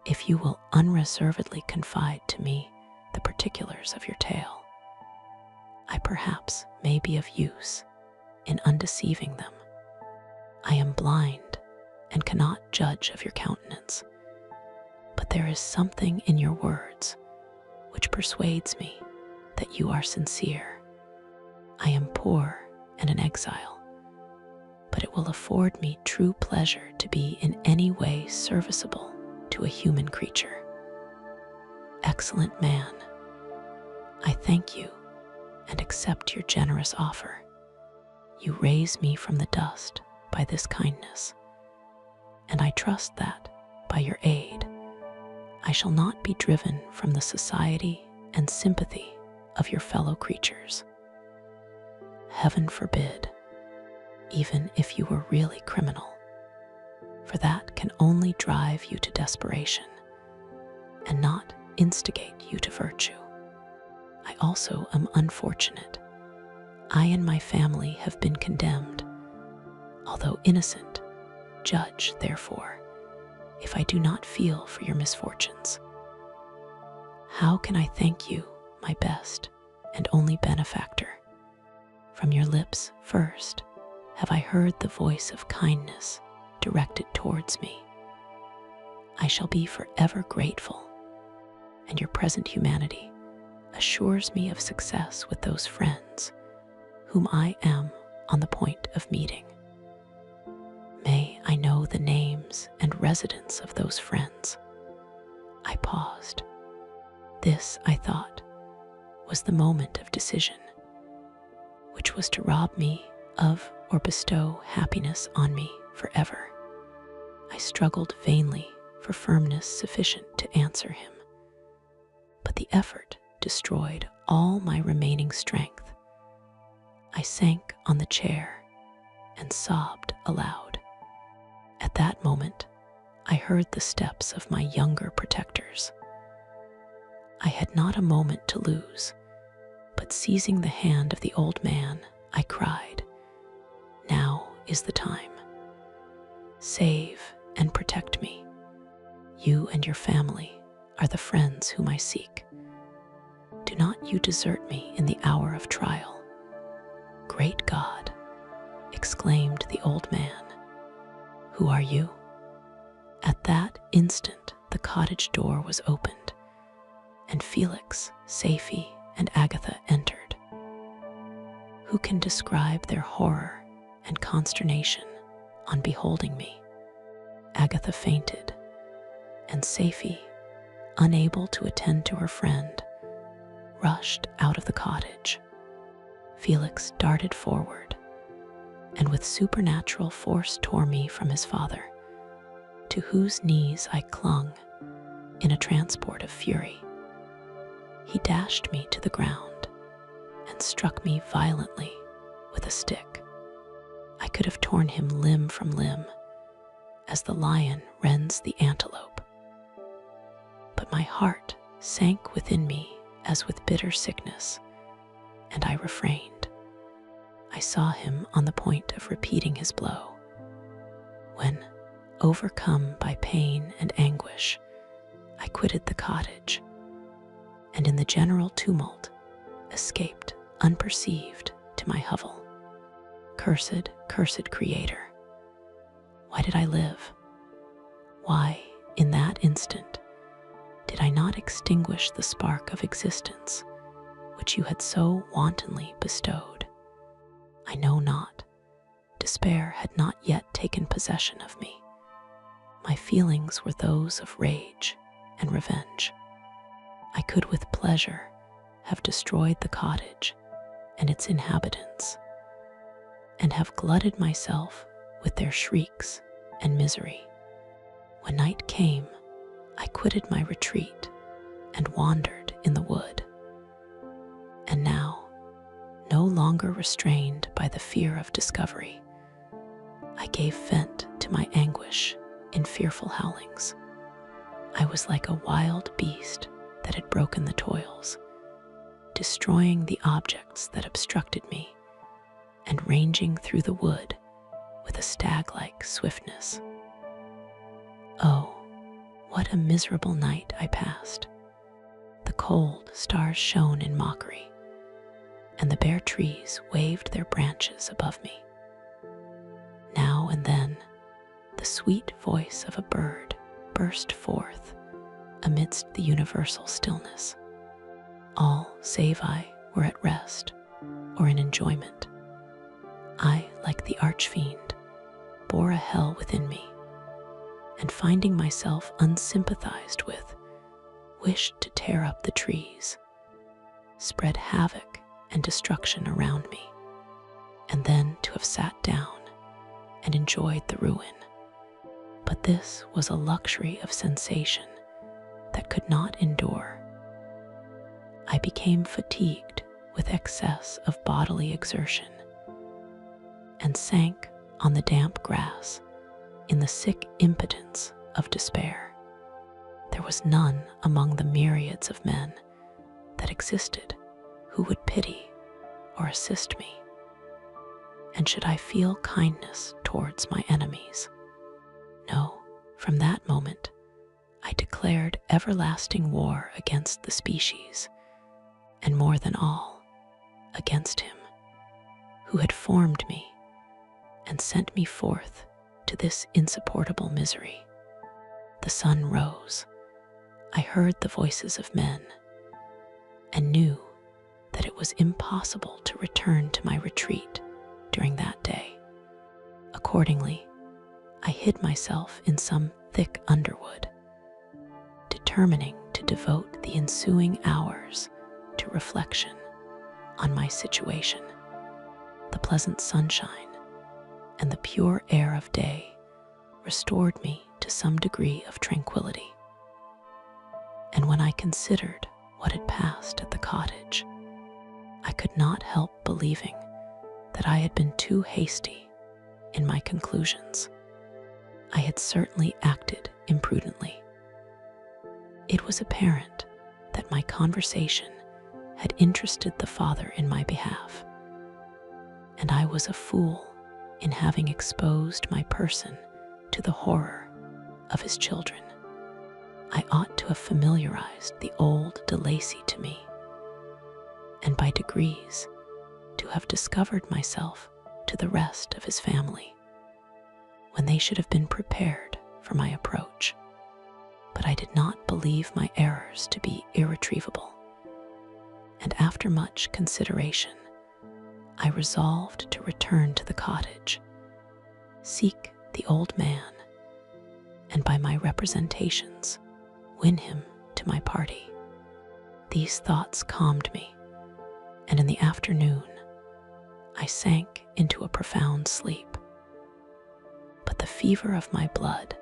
Speaker 1: If you will unreservedly confide to me the particulars of your tale, I perhaps may be of use in undeceiving them. I am blind and cannot judge of your countenance, but there is something in your words which persuades me that you are sincere. I am poor and an exile, but it will afford me true pleasure to be in any way serviceable to a human creature. Excellent man, I thank you and accept your generous offer. You raise me from the dust by this kindness, and I trust that, by your aid, I shall not be driven from the society and sympathy of your fellow creatures. Heaven forbid, even if you were really criminal, for that can only drive you to desperation and not instigate you to virtue. I also am unfortunate. I and my family have been condemned. Although innocent, judge, therefore, if I do not feel for your misfortunes. How can I thank you, my best and only benefactor? From your lips first have I heard the voice of kindness directed towards me. I shall be forever grateful, and your present humanity assures me of success with those friends whom I am on the point of meeting. May I know the names and residence of those friends. I paused. This, I thought, was the moment of decision, which was to rob me of or bestow happiness on me forever. I struggled vainly for firmness sufficient to answer him. but the effort destroyed all my remaining strength. I sank on the chair and sobbed aloud. At that moment, I heard the steps of my younger protectors. I had not a moment to lose, but seizing the hand of the old man, I cried, "Now is the time. Save and protect me. You and your family are the friends whom I seek. Do not you desert me in the hour of trial." "Great God," exclaimed the old man, "who are you?" At that instant, the cottage door was opened, and Felix, Safie, and Agatha entered. Who can describe their horror and consternation on beholding me? Agatha fainted, and Safie, unable to attend to her friend, rushed out of the cottage. Felix darted forward, and with supernatural force tore me from his father, to whose knees I clung in a transport of fury. He dashed me to the ground and struck me violently with a stick. I could have torn him limb from limb, as the lion rends the antelope. But my heart sank within me as with bitter sickness, and I refrained. I saw him on the point of repeating his blow, when, overcome by pain and anguish, I quitted the cottage, and in the general tumult escaped unperceived to my hovel. Cursed, cursed Creator! Why did I live? Why, in that instant, did I not extinguish the spark of existence which you had so wantonly bestowed? I know not. Despair had not yet taken possession of me. My feelings were those of rage and revenge. I could with pleasure have destroyed the cottage and its inhabitants, and have glutted myself with their shrieks and misery. When night came, I quitted my retreat and wandered in the wood. And now, no longer restrained by the fear of discovery, I gave vent to my anguish in fearful howlings. I was like a wild beast that had broken the toils, destroying the objects that obstructed me, and ranging through the wood with a stag-like swiftness. Oh, what a miserable night I passed. The cold stars shone in mockery, and the bare trees waved their branches above me. Now and then, the sweet voice of a bird burst forth amidst the universal stillness. All save I were at rest or in enjoyment. I, like the archfiend, bore a hell within me, and finding myself unsympathized with, wished to tear up the trees, spread havoc and destruction around me, and then to have sat down and enjoyed the ruin. But this was a luxury of sensation that could not endure. I became fatigued with excess of bodily exertion, and sank on the damp grass in the sick impotence of despair. There was none among the myriads of men that existed who would pity or assist me. And should I feel kindness towards my enemies? No, from that moment, I declared everlasting war against the species, and more than all, against him who had formed me and sent me forth to this insupportable misery. The sun rose. I heard the voices of men, and knew that it was impossible to return to my retreat during that day. Accordingly, I hid myself in some thick underwood, determining to devote the ensuing hours to reflection on my situation. The pleasant sunshine and the pure air of day restored me to some degree of tranquility. And when I considered what had passed at the cottage, I could not help believing that I had been too hasty in my conclusions. I had certainly acted imprudently. It was apparent that my conversation had interested the father in my behalf, and I was a fool in having exposed my person to the horror of his children. I ought to have familiarized the old de Lacy to me, and by degrees to have discovered myself to the rest of his family, when they should have been prepared for my approach. But I did not believe my errors to be irretrievable, and after much consideration, I resolved to return to the cottage, seek the old man, and by my representations win him to my party. These thoughts calmed me, and in the afternoon I sank into a profound sleep. But the fever of my blood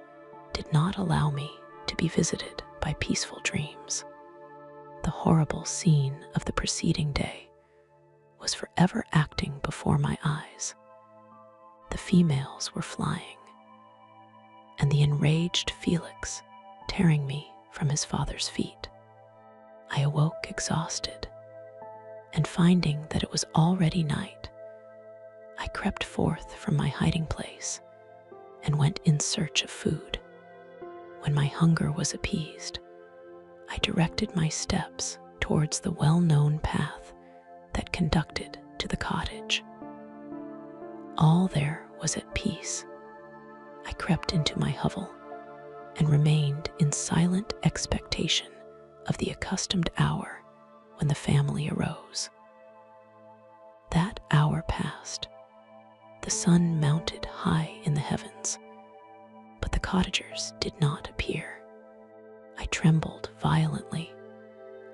Speaker 1: did not allow me to be visited by peaceful dreams. The horrible scene of the preceding day was forever acting before my eyes. The females were flying, and the enraged Felix tearing me from his father's feet. I awoke exhausted, and finding that it was already night, I crept forth from my hiding place and went in search of food. When my hunger was appeased, I directed my steps towards the well-known path that conducted to the cottage. All there was at peace. I crept into my hovel and remained in silent expectation of the accustomed hour when the family arose. That hour passed. The sun mounted high in the heavens, but the cottagers did not appear. I trembled violently,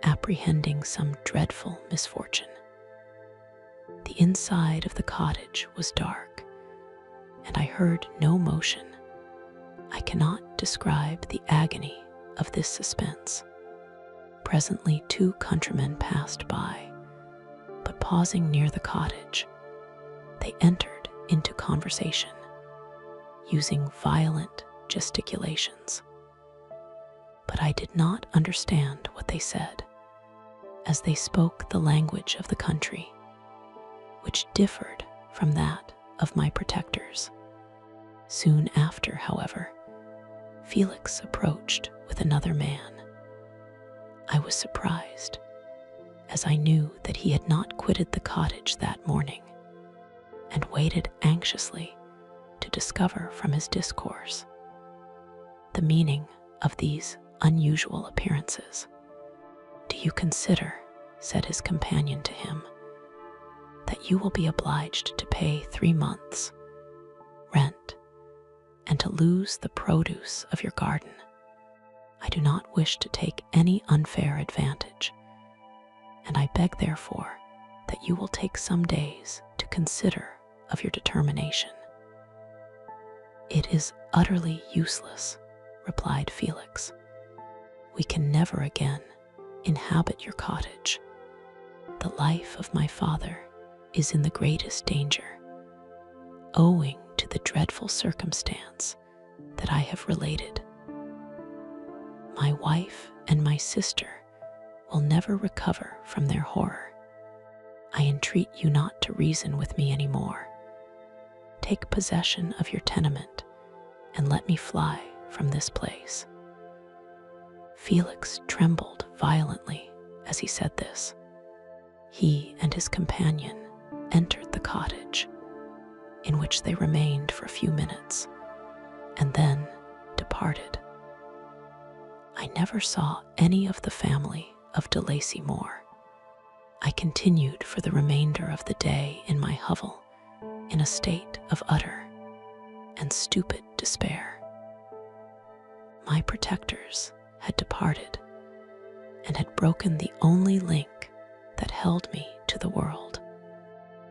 Speaker 1: apprehending some dreadful misfortune. The inside of the cottage was dark, and I heard no motion. I cannot describe the agony of this suspense. Presently 2 countrymen passed by, but pausing near the cottage, they entered into conversation, using violent gesticulations. But I did not understand what they said, as they spoke the language of the country, which differed from that of my protectors. Soon after, however, Felix approached with another man. I was surprised, as I knew that he had not quitted the cottage that morning, and waited anxiously to discover from his discourse the meaning of these unusual appearances. "Do you consider," said his companion to him, "that you will be obliged to pay 3 months' rent and to lose the produce of your garden? I do not wish to take any unfair advantage, and I beg therefore that you will take some days to consider of your determination." "It is utterly useless," replied Felix. "We can never again inhabit your cottage. The life of my father is in the greatest danger, owing to the dreadful circumstance that I have related. My wife and my sister will never recover from their horror. I entreat you not to reason with me any more. Take possession of your tenement and let me fly from this place." Felix trembled violently as he said this. He and his companion entered the cottage, in which they remained for a few minutes, and then departed. I never saw any of the family of de Lacy more. I continued for the remainder of the day in my hovel, in a state of utter and stupid despair. My protectors had departed and had broken the only link that held me to the world.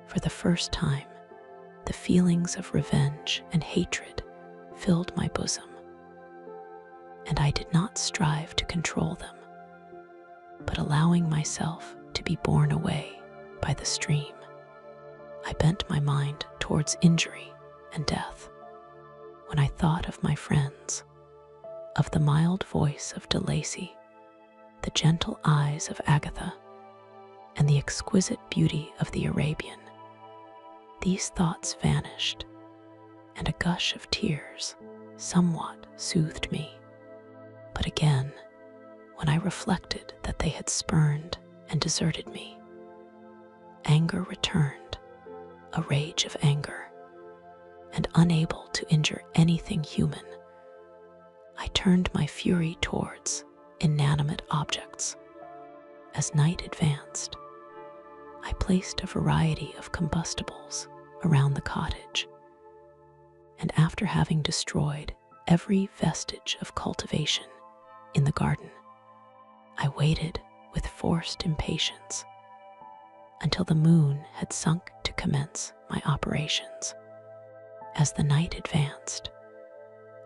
Speaker 1: For the first time, the feelings of revenge and hatred filled my bosom, and I did not strive to control them. but allowing myself to be borne away by the stream. I bent my mind towards injury and death. When I thought of my friends, of the mild voice of De Lacy, the gentle eyes of Agatha, and the exquisite beauty of the Arabian, these thoughts vanished, and a gush of tears somewhat soothed me. But again, when I reflected that they had spurned and deserted me, anger returned, a rage of anger, and unable to injure anything human, I turned my fury towards inanimate objects. As night advanced, I placed a variety of combustibles around the cottage, and after having destroyed every vestige of cultivation in the garden, I waited with forced impatience until the moon had sunk to commence my operations. As the night advanced,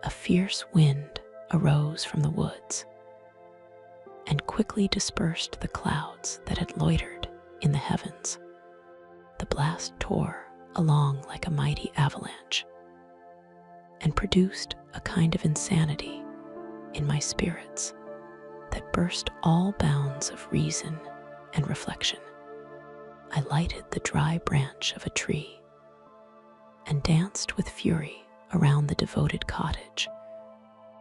Speaker 1: a fierce wind arose from the woods and quickly dispersed the clouds that had loitered in the heavens. The blast tore along like a mighty avalanche and produced a kind of insanity in my spirits that burst all bounds of reason and reflection. I lighted the dry branch of a tree and danced with fury around the devoted cottage,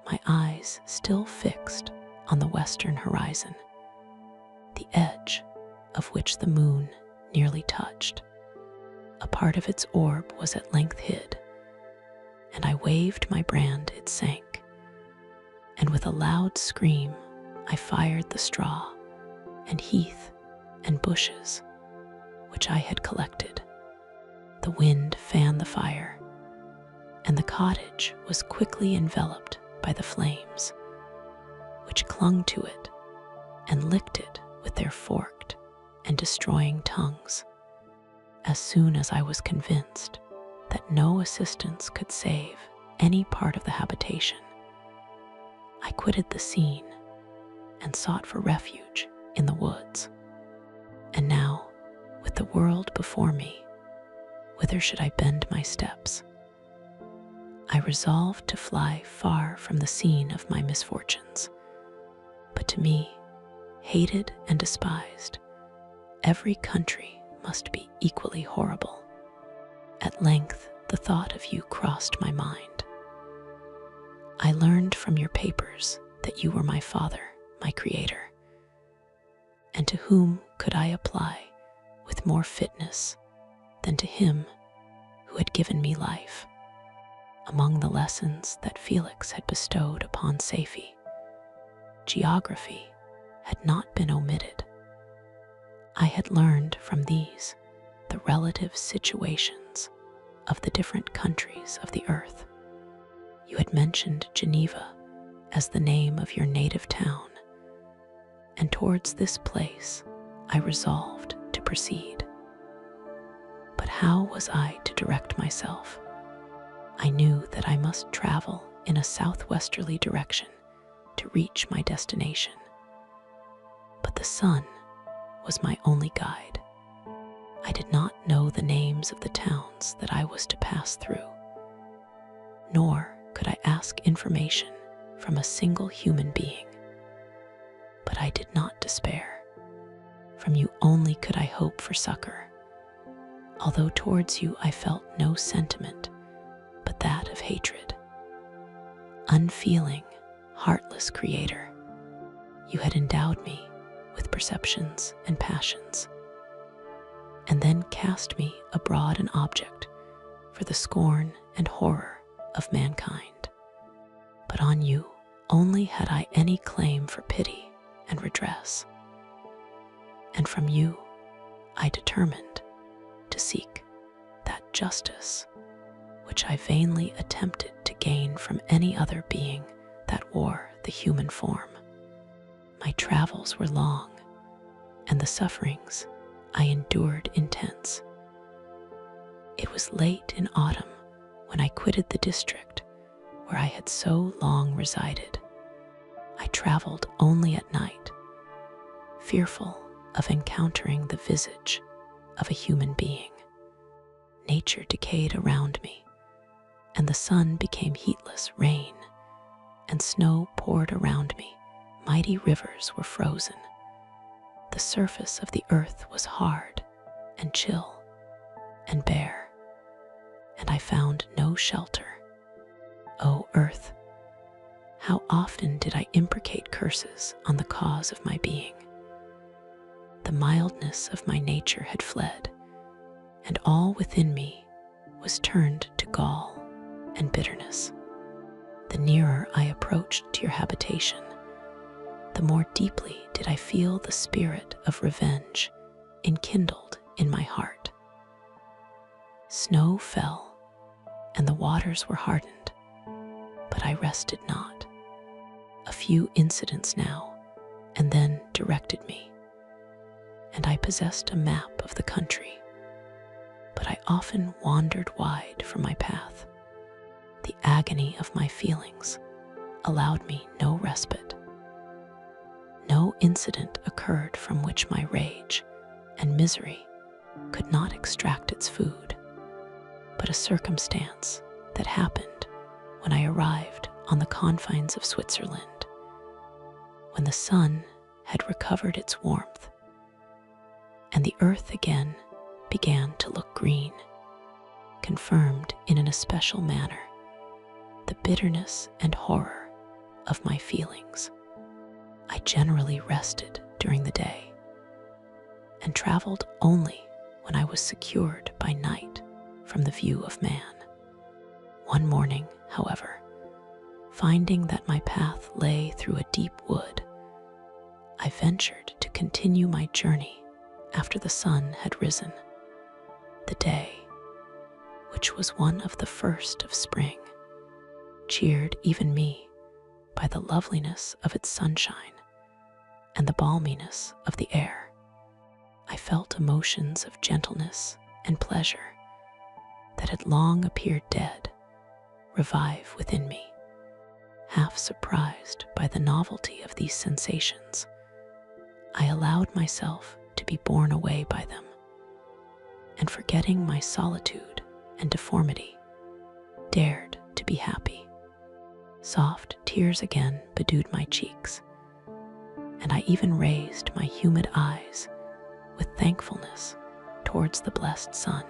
Speaker 1: my eyes still fixed on the western horizon, the edge of which the moon nearly touched. A part of its orb was at length hid, and I waved my brand it sank, and with a loud scream I fired the straw and heath and bushes which I had collected. The wind fanned the fire, and the cottage was quickly enveloped by the flames, which clung to it and licked it with their forked and destroying tongues. As soon as I was convinced that no assistance could save any part of the habitation, I quitted the scene and sought for refuge in the woods. And now, with the world before me, whither should I bend my steps? I resolved to fly far from the scene of my misfortunes. But to me, hated and despised, every country must be equally horrible. At length, the thought of you crossed my mind. I learned from your papers that you were my father, my creator. And to whom could I apply with more fitness than to him who had given me life? Among the lessons that Felix had bestowed upon Safie, geography had not been omitted. I had learned from these the relative situations of the different countries of the earth. You had mentioned Geneva as the name of your native town, and towards this place I resolved to proceed. But how was I to direct myself? I knew that I must travel in a southwesterly direction to reach my destination. But the sun was my only guide. I did not know the names of the towns that I was to pass through, nor could I ask information from a single human being. But I did not despair. From you only could I hope for succor, although towards you I felt no sentiment but that of hatred. Unfeeling, heartless creator, you had endowed me with perceptions and passions, and then cast me abroad an object for the scorn and horror of mankind. But on you only had I any claim for pity and redress, and from you I determined to seek that justice which I vainly attempted to gain from any other being that wore the human form. My travels were long, and the sufferings I endured intense. It was late in autumn when I quitted the district where I had so long resided. I traveled only at night, fearful of encountering the visage of a human being. Nature decayed around me, and the sun became heatless rain, and snow poured around me. Mighty rivers were frozen. The surface of the earth was hard and chill and bare, and I found no shelter. O earth, how often did I imprecate curses on the cause of my being? The mildness of my nature had fled, and all within me was turned to gall and bitterness. The nearer I approached to your habitation, the more deeply did I feel the spirit of revenge enkindled in my heart. Snow fell, and the waters were hardened, but I rested not. A few incidents now and then directed me, and I possessed a map of the country, but I often wandered wide from my path. The agony of my feelings allowed me no respite. No incident occurred from which my rage and misery could not extract its food, but a circumstance that happened when I arrived on the confines of Switzerland, when the sun had recovered its warmth, and the earth again began to look green, confirmed in an especial manner the bitterness and horror of my feelings. I generally rested during the day and traveled only when I was secured by night from the view of man. One morning, however, finding that my path lay through a deep wood, I ventured to continue my journey after the sun had risen. The day, which was one of the first of spring, cheered even me by the loveliness of its sunshine and the balminess of the air. I felt emotions of gentleness and pleasure that had long appeared dead revive within me. Half surprised by the novelty of these sensations, I allowed myself to be borne away by them, and forgetting my solitude and deformity, dared to be happy. Soft tears again bedewed my cheeks, and I even raised my humid eyes with thankfulness towards the blessed sun,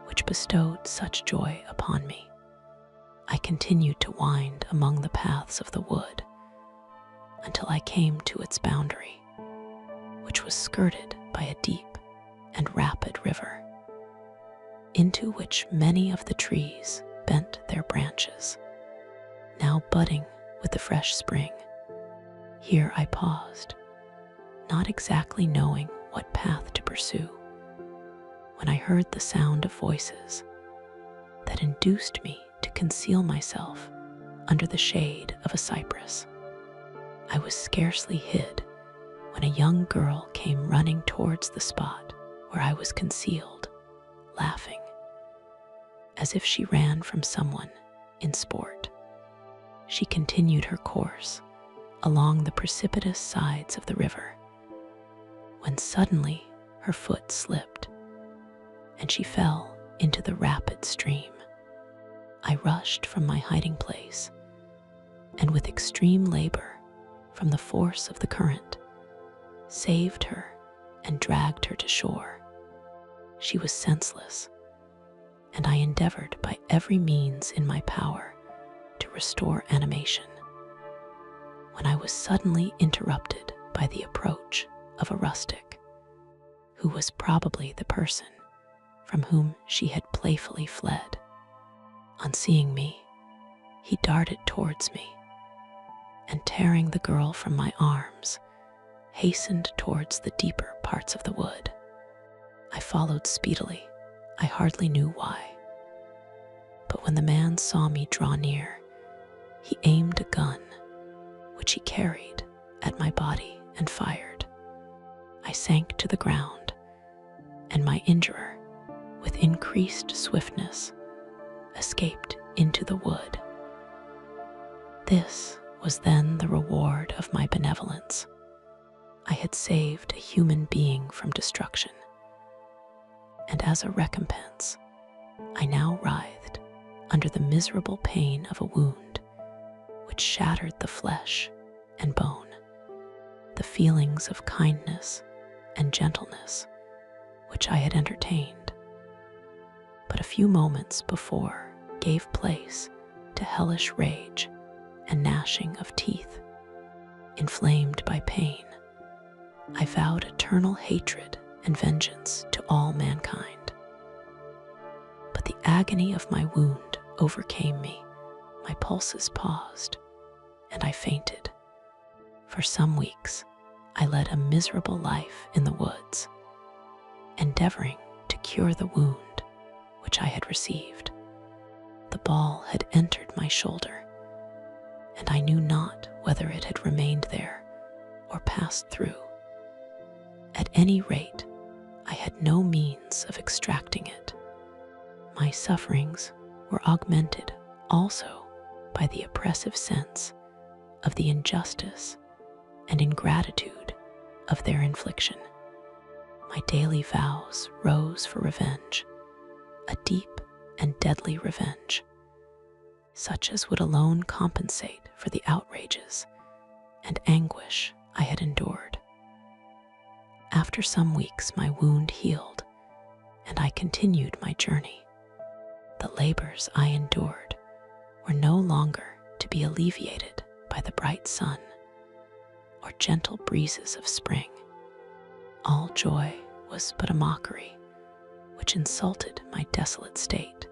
Speaker 1: which bestowed such joy upon me. I continued to wind among the paths of the wood until I came to its boundary, which was skirted by a deep and rapid river, into which many of the trees bent their branches, now budding with the fresh spring. Here I paused, not exactly knowing what path to pursue, when I heard the sound of voices that induced me to conceal myself under the shade of a cypress. I was scarcely hid when a young girl came running towards the spot where I was concealed, laughing, as if she ran from someone in sport. She continued her course along the precipitous sides of the river, when suddenly her foot slipped, and she fell into the rapid stream. I rushed from my hiding place, and with extreme labor from the force of the current, saved her and dragged her to shore. She was senseless, and I endeavored by every means in my power to restore animation, when I was suddenly interrupted by the approach of a rustic, who was probably the person from whom she had playfully fled. On seeing me, he darted towards me, and tearing the girl from my arms, hastened towards the deeper parts of the wood. I followed speedily, I hardly knew why. But when the man saw me draw near, he aimed a gun, which he carried, at my body and fired. I sank to the ground, and my injurer, with increased swiftness, escaped into the wood. This was then the reward of my benevolence. I had saved a human being from destruction, and as a recompense, I now writhed under the miserable pain of a wound which shattered the flesh and bone. The feelings of kindness and gentleness which I had entertained but a few moments before gave place to hellish rage and gnashing of teeth. Inflamed by pain, I vowed eternal hatred and vengeance to all mankind. But the agony of my wound overcame me, my pulses paused, and I fainted. For some weeks, I led a miserable life in the woods, endeavoring to cure the wound which I had received. The ball had entered my shoulder, and I knew not whether it had remained there or passed through. At any rate, I had no means of extracting it. My sufferings were augmented also by the oppressive sense of the injustice and ingratitude of their infliction. My daily vows rose for revenge, a deep and deadly revenge, such as would alone compensate for the outrages and anguish I had endured. After some weeks, my wound healed, and I continued my journey. The labors I endured were no longer to be alleviated by the bright sun or gentle breezes of spring. All joy was but a mockery, which insulted my desolate state,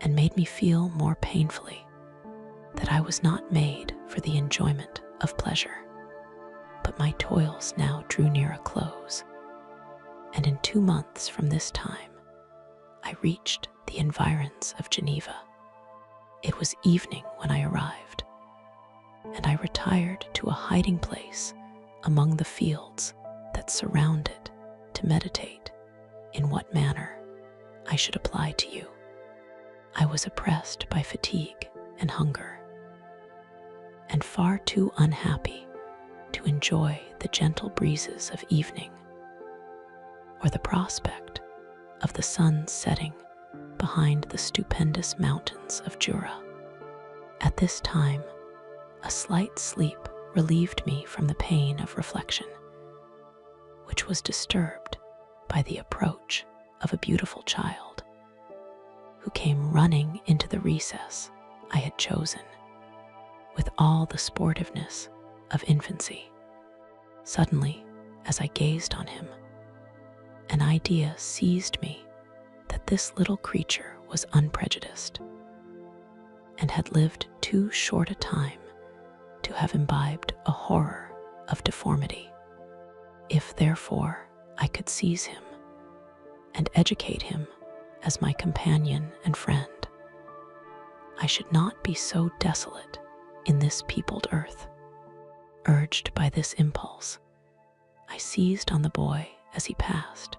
Speaker 1: and made me feel more painfully that I was not made for the enjoyment of pleasure. But my toils now drew near a close, and in 2 months from this time, I reached the environs of Geneva. It was evening when I arrived, and I retired to a hiding place among the fields that surrounded to meditate in what manner I should apply to you. I was oppressed by fatigue and hunger, and far too unhappy to enjoy the gentle breezes of evening or the prospect of the sun setting behind the stupendous mountains of Jura. At this time, a slight sleep relieved me from the pain of reflection, which was disturbed by the approach of a beautiful child who came running into the recess I had chosen with all the sportiveness of infancy. Suddenly, as I gazed on him, an idea seized me that this little creature was unprejudiced and had lived too short a time to have imbibed a horror of deformity. If, therefore, I could seize him and educate him as my companion and friend, I should not be so desolate in this peopled earth. Urged by this impulse, I seized on the boy as he passed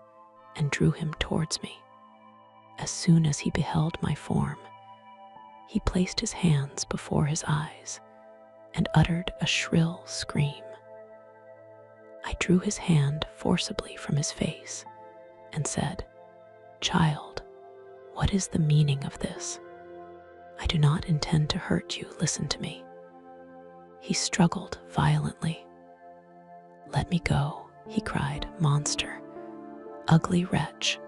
Speaker 1: and drew him towards me. As soon as he beheld my form, he placed his hands before his eyes and uttered a shrill scream. I drew his hand forcibly from his face and said, "Child, what is the meaning of this? I do not intend to hurt you. Listen to me." He struggled violently. "Let me go," he cried. "Monster, ugly wretch,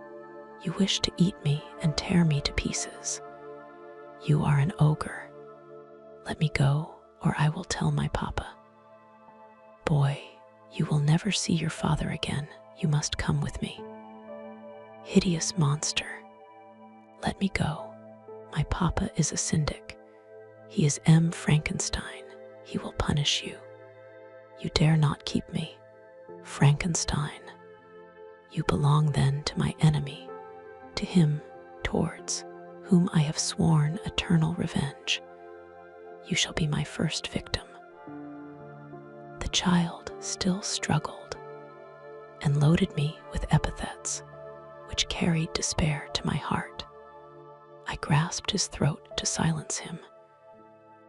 Speaker 1: you wish to eat me and tear me to pieces. You are an ogre. Let me go, or I will tell my papa. Boy, you will never see your father again. You must come with me. Hideous monster, let me go. My papa is a syndic. He is Frankenstein. He will punish you. You dare not keep me. Frankenstein, you belong then to my enemy, to him towards whom I have sworn eternal revenge. You shall be my first victim." The child still struggled and loaded me with epithets which carried despair to my heart. I grasped his throat to silence him,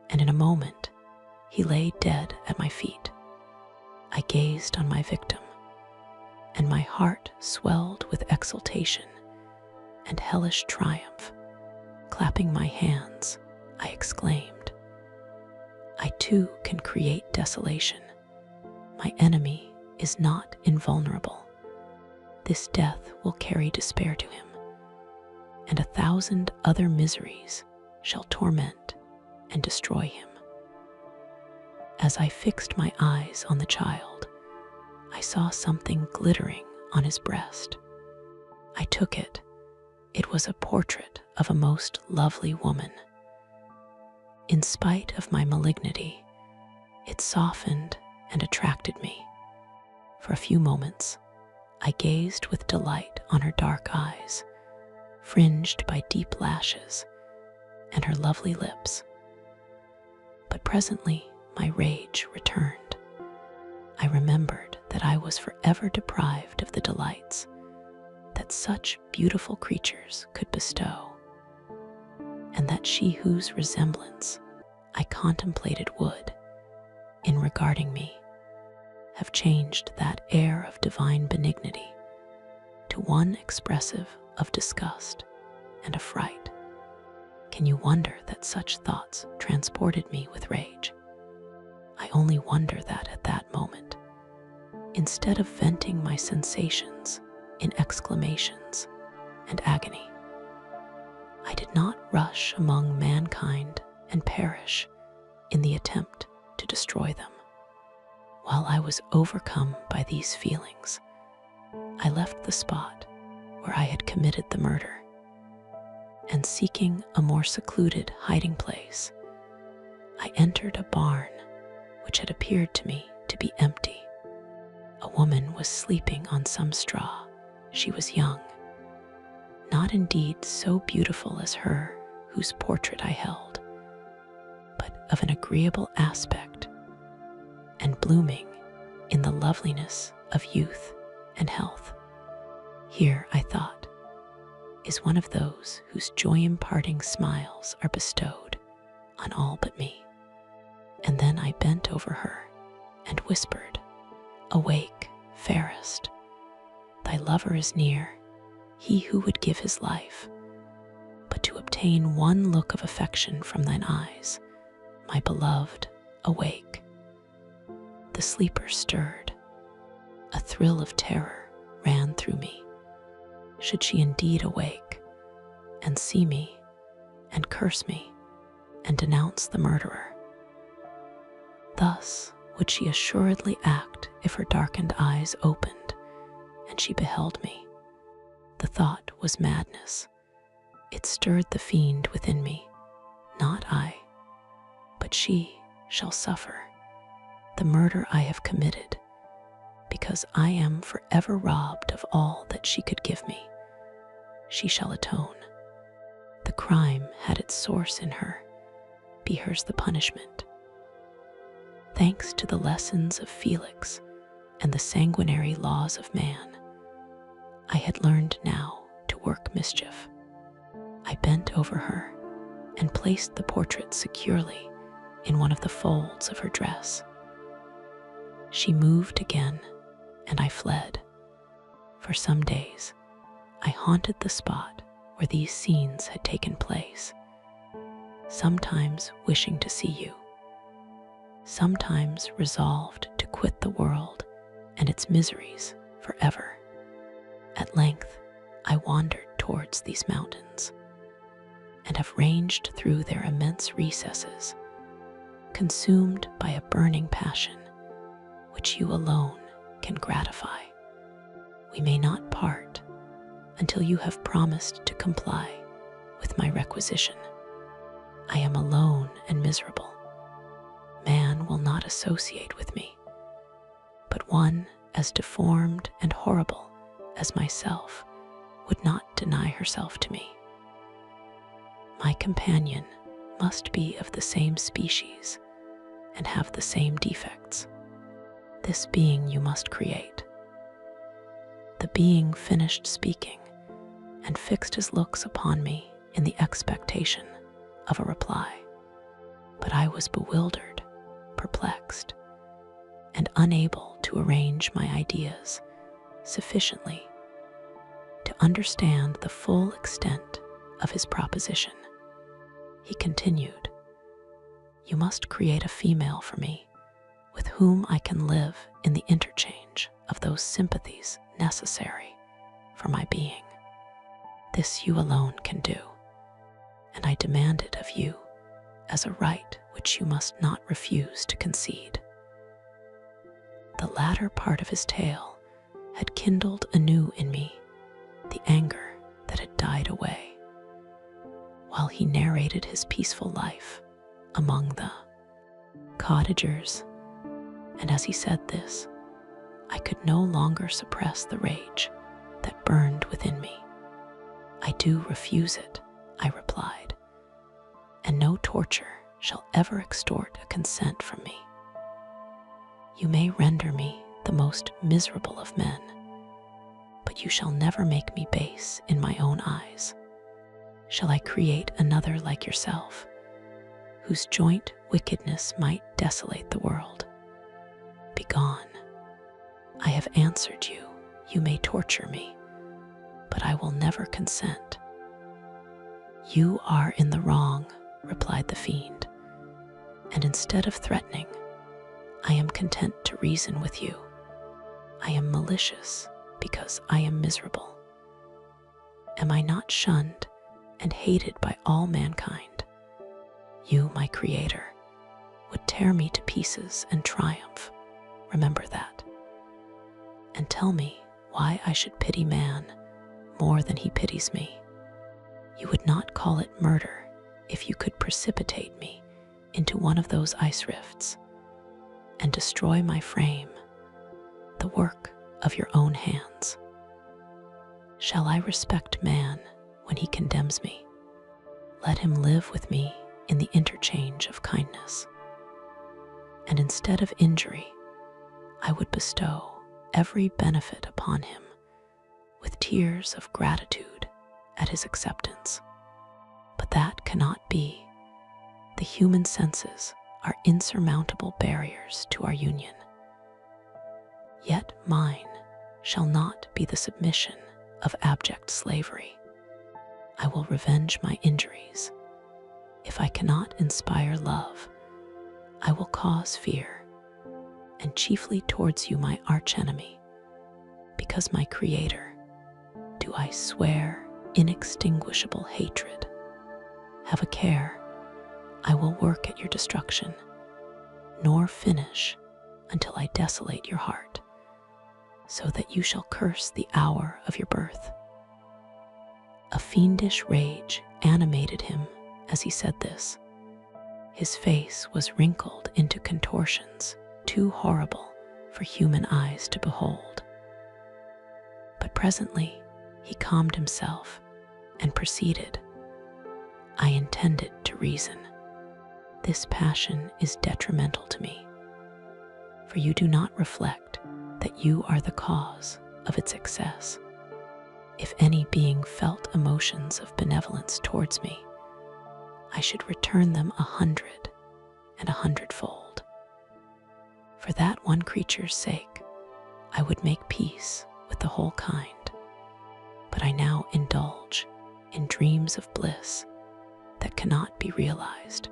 Speaker 1: and in a moment he lay dead at my feet. I gazed on my victim, and my heart swelled with exultation and hellish triumph. Clapping my hands, I exclaimed, "I too can create desolation. My enemy is not invulnerable. This death will carry despair to him, and 1,000 other miseries shall torment and destroy him." As I fixed my eyes on the child, I saw something glittering on his breast. I took it. It was a portrait of a most lovely woman. In spite of my malignity, it softened and attracted me. For a few moments, I gazed with delight on her dark eyes, fringed by deep lashes, and her lovely lips. But presently, my rage returned. I remembered that I was forever deprived of the delights that such beautiful creatures could bestow, and that she whose resemblance I contemplated would, in regarding me, have changed that air of divine benignity to one expressive of disgust and affright. Can you wonder that such thoughts transported me with rage? I only wonder that at that moment, instead of venting my sensations in exclamations and agony, I did not rush among mankind and perish in the attempt to destroy them. While I was overcome by these feelings, I left the spot where I had committed the murder, and seeking a more secluded hiding place, I entered a barn which had appeared to me to be empty. A woman was sleeping on some straw. She was young, not indeed so beautiful as her whose portrait I held, but of an agreeable aspect and blooming in the loveliness of youth and health. Here, I thought, is one of those whose joy-imparting smiles are bestowed on all but me. And then I bent over her and whispered, "Awake, fairest. Thy lover is near, he who would give his life, but to obtain one look of affection from thine eyes. My beloved, awake." The sleeper stirred. A thrill of terror ran through me. Should she indeed awake and see me and curse me and denounce the murderer? Thus would she assuredly act if her darkened eyes opened and she beheld me. The thought was madness. It stirred the fiend within me. Not I, but she shall suffer the murder I have committed, because I am forever robbed of all that she could give me. She shall atone. The crime had its source in her. Be hers the punishment. Thanks to the lessons of Felix and the sanguinary laws of man, I had learned now to work mischief. I bent over her and placed the portrait securely in one of the folds of her dress. She moved again, and I fled. For some days, I haunted the spot where these scenes had taken place, sometimes wishing to see you, sometimes resolved to quit the world and its miseries forever. At length, I wandered towards these mountains, and have ranged through their immense recesses, consumed by a burning passion which you alone can gratify. We may not part until you have promised to comply with my requisition. I am alone and miserable. Man will not associate with me, but one as deformed and horrible as myself would not deny herself to me. My companion must be of the same species and have the same defects. This being you must create. The being finished speaking and fixed his looks upon me in the expectation of a reply. But I was bewildered, perplexed, and unable to arrange my ideas sufficiently to understand the full extent of his proposition. He continued, "You must create a female for me with whom I can live in the interchange of those sympathies necessary for my being. This you alone can do, and I demand it of you as a right which you must not refuse to concede." The latter part of his tale had kindled anew in me the anger that had died away, while he narrated his peaceful life among the cottagers, and as he said this, I could no longer suppress the rage that burned within me. "I do refuse it," I replied, "and no torture shall ever extort a consent from me. You may render me the most miserable of men, but you shall never make me base in my own eyes. Shall I create another like yourself, whose joint wickedness might desolate the world? Begone. I have answered you. You may torture me, but I will never consent." "You are in the wrong," replied the fiend, "and instead of threatening, I am content to reason with you. I am malicious because I am miserable. Am I not shunned and hated by all mankind? You, my creator, would tear me to pieces and triumph. Remember that. And tell me why I should pity man more than he pities me. You would not call it murder if you could precipitate me into one of those ice rifts and destroy my frame, the work of your own hands. Shall I respect man when he condemns me? Let him live with me in the interchange of kindness. And instead of injury, I would bestow every benefit upon him with tears of gratitude at his acceptance. But that cannot be. The human senses are insurmountable barriers to our union. Yet mine shall not be the submission of abject slavery. I will revenge my injuries. If I cannot inspire love, I will cause fear, and chiefly towards you, my archenemy, because my creator, do I swear inextinguishable hatred. Have a care. I will work at your destruction, nor finish until I desolate your heart, so that you shall curse the hour of your birth. A fiendish rage animated him as he said this. His face was wrinkled into contortions too horrible for human eyes to behold. But presently he calmed himself and proceeded. "I intended to reason. This passion is detrimental to me, for you do not reflect that you are the cause of its excess. If any being felt emotions of benevolence towards me, I should return them 100 and 100-fold. For that one creature's sake, I would make peace with the whole kind, but I now indulge in dreams of bliss that cannot be realized.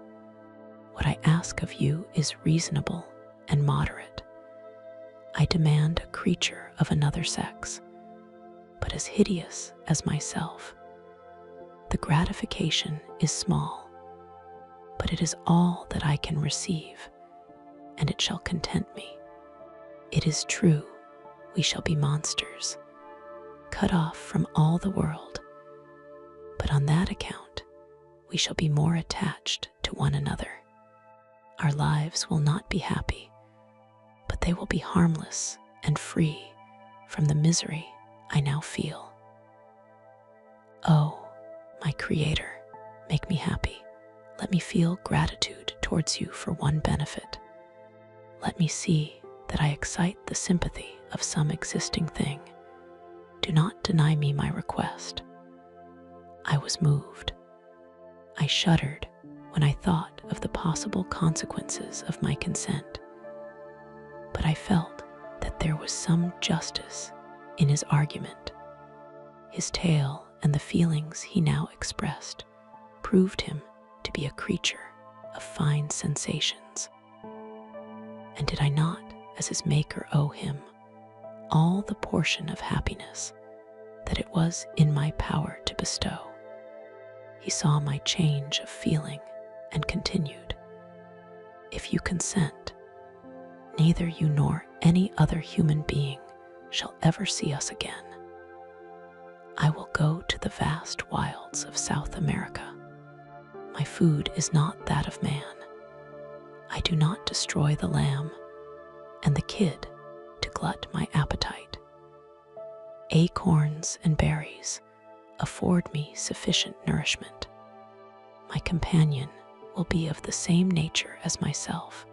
Speaker 1: What I ask of you is reasonable and moderate. I demand a creature of another sex, but as hideous as myself. The gratification is small, but it is all that I can receive, and it shall content me. It is true, we shall be monsters, cut off from all the world, but on that account we shall be more attached to one another. Our lives will not be happy, but they will be harmless and free from the misery I now feel. Oh, my Creator, make me happy. Let me feel gratitude towards you for one benefit. Let me see that I excite the sympathy of some existing thing. Do not deny me my request." I was moved. I shuddered when I thought of the possible consequences of my consent. but I felt that there was some justice in his argument. His tale and the feelings he now expressed proved him to be a creature of fine sensations. And did I not, as his maker, owe him all the portion of happiness that it was in my power to bestow? He saw my change of feeling and continued, "If you consent, neither you nor any other human being shall ever see us again. I will go to the vast wilds of South America. My food is not that of man. I do not destroy the lamb and the kid to glut my appetite. Acorns and berries afford me sufficient nourishment. My companion will be of the same nature as myself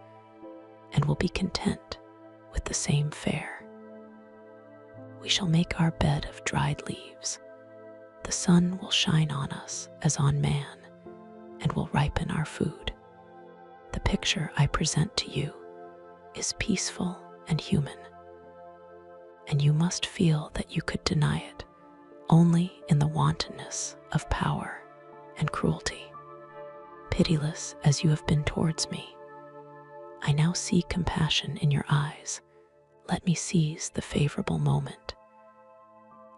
Speaker 1: and will be content with the same fare. We shall make our bed of dried leaves. The sun will shine on us as on man and will ripen our food. The picture I present to you is peaceful and human, and you must feel that you could deny it only in the wantonness of power and cruelty. Pitiless as you have been towards me, I now see compassion in your eyes. Let me seize the favorable moment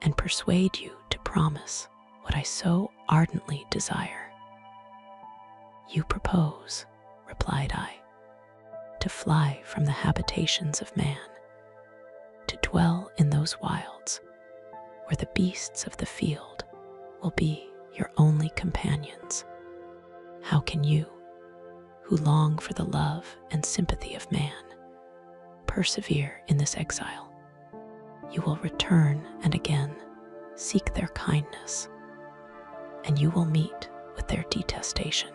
Speaker 1: and persuade you to promise what I so ardently desire." "You propose," replied I, "to fly from the habitations of man, to dwell in those wilds where the beasts of the field will be your only companions. How can you, who long for the love and sympathy of man, persevere in this exile? You will return and again seek their kindness, and you will meet with their detestation.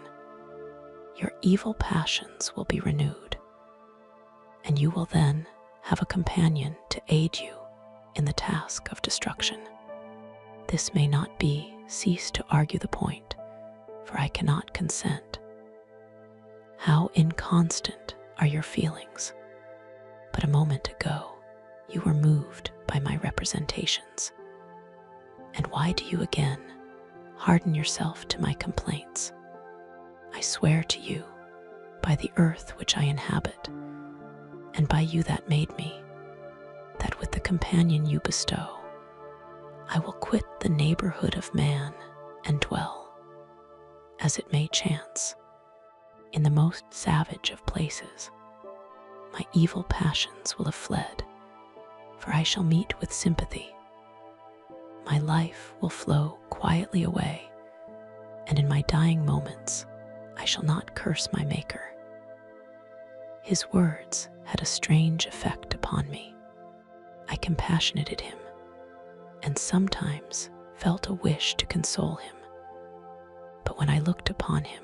Speaker 1: Your evil passions will be renewed, and you will then have a companion to aid you in the task of destruction. This may not be, cease to argue the point, for I cannot consent. How inconstant are your feelings! But a moment ago you were moved by my representations, and why do you again harden yourself to my complaints? I swear to you, by the earth which I inhabit, and by you that made me, that with the companion you bestow, I will quit the neighborhood of man and dwell, as it may chance, in the most savage of places. My evil passions will have fled, for I shall meet with sympathy. My life will flow quietly away, and in my dying moments I shall not curse my Maker." His words had a strange effect upon me. I compassionated him, and sometimes felt a wish to console him. But when I looked upon him,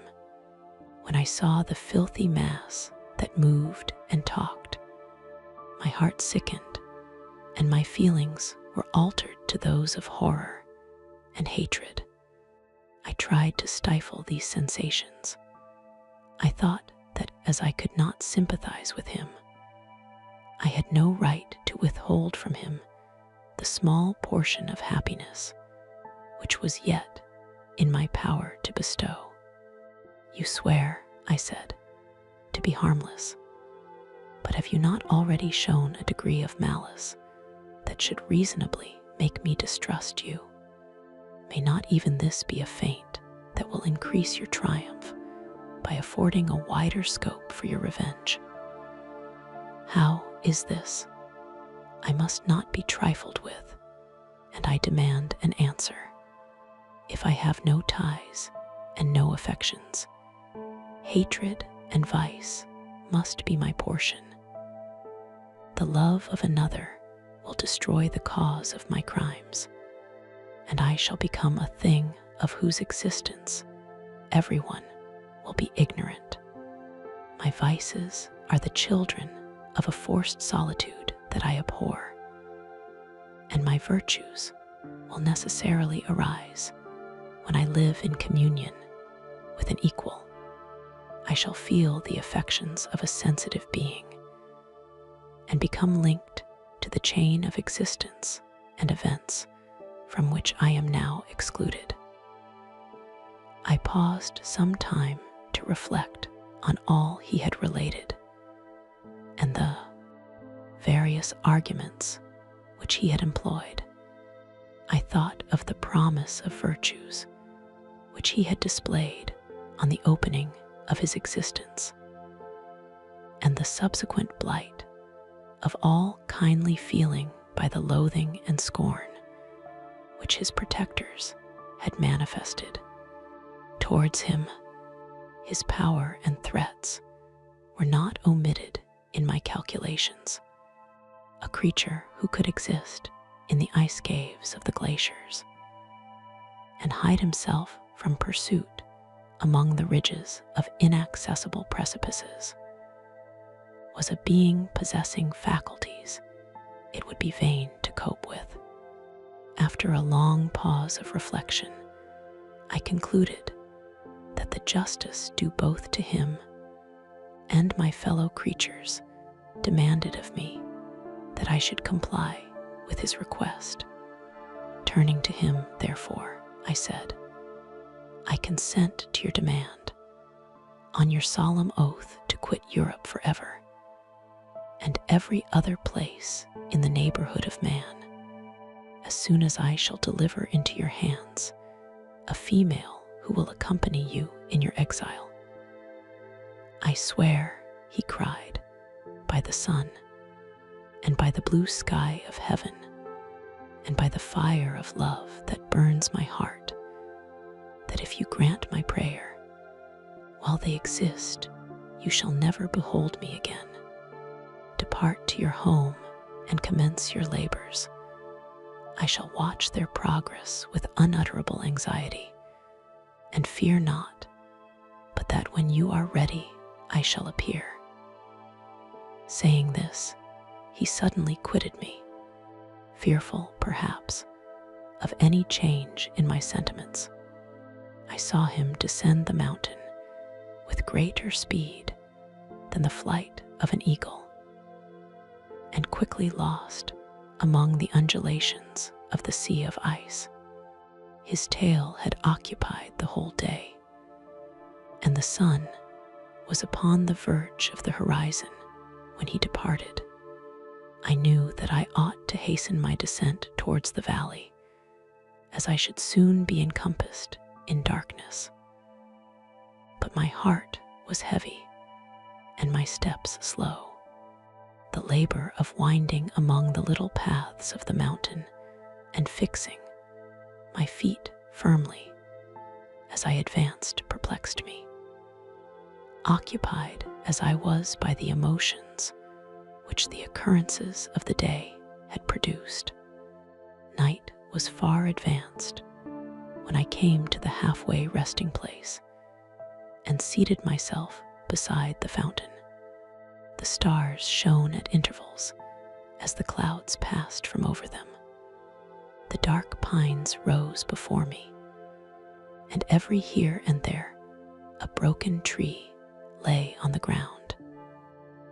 Speaker 1: when I saw the filthy mass that moved and talked, my heart sickened, and my feelings were altered to those of horror and hatred. I tried to stifle these sensations. I thought that as I could not sympathize with him, I had no right to withhold from him the small portion of happiness which was yet in my power to bestow. "You swear," I said, "to be harmless, but have you not already shown a degree of malice that should reasonably make me distrust you? May not even this be a feint that will increase your triumph by affording a wider scope for your revenge? How is this? I must not be trifled with, and I demand an answer. If I have no ties and no affections, hatred and vice must be my portion. The love of another will destroy the cause of my crimes, and I shall become a thing of whose existence everyone will be ignorant. My vices are the children of a forced solitude that I abhor, and my virtues will necessarily arise when I live in communion with an equal. I shall feel the affections of a sensitive being, and become linked to the chain of existence and events from which I am now excluded. I paused some time to reflect on all he had related and the various arguments which he had employed. I thought of the promise of virtues which he had displayed on the opening of his existence, and the subsequent blight of all kindly feeling by the loathing and scorn which his protectors had manifested towards him. His power and threats were not omitted in my calculations. A creature who could exist in the ice caves of the glaciers and hide himself from pursuit among the ridges of inaccessible precipices was a being possessing faculties it would be vain to cope with. After a long pause of reflection, I concluded that the justice due both to him and my fellow creatures demanded of me that I should comply with his request. Turning to him, therefore, I said, "I consent to your demand, on your solemn oath to quit Europe forever, and every other place in the neighborhood of man, as soon as I shall deliver into your hands a female who will accompany you in your exile." "I swear," he cried, "by the sun, and by the blue sky of heaven, and by the fire of love that burns my heart, that if you grant my prayer, while they exist, you shall never behold me again. Depart to your home and commence your labors. I shall watch their progress with unutterable anxiety, and fear not, but that when you are ready, I shall appear." Saying this, he suddenly quitted me, fearful, perhaps, of any change in my sentiments. I saw him descend the mountain with greater speed than the flight of an eagle, and quickly lost among the undulations of the sea of ice. His tale had occupied the whole day, and the sun was upon the verge of the horizon when he departed. I knew that I ought to hasten my descent towards the valley, as I should soon be encompassed in darkness. But my heart was heavy and my steps slow. The labor of winding among the little paths of the mountain and fixing my feet firmly as I advanced perplexed me. Occupied as I was by the emotions which the occurrences of the day had produced, night was far advanced when I came to the halfway resting place and seated myself beside the fountain. The stars shone at intervals as the clouds passed from over them. The dark pines rose before me, and every here and there a broken tree lay on the ground.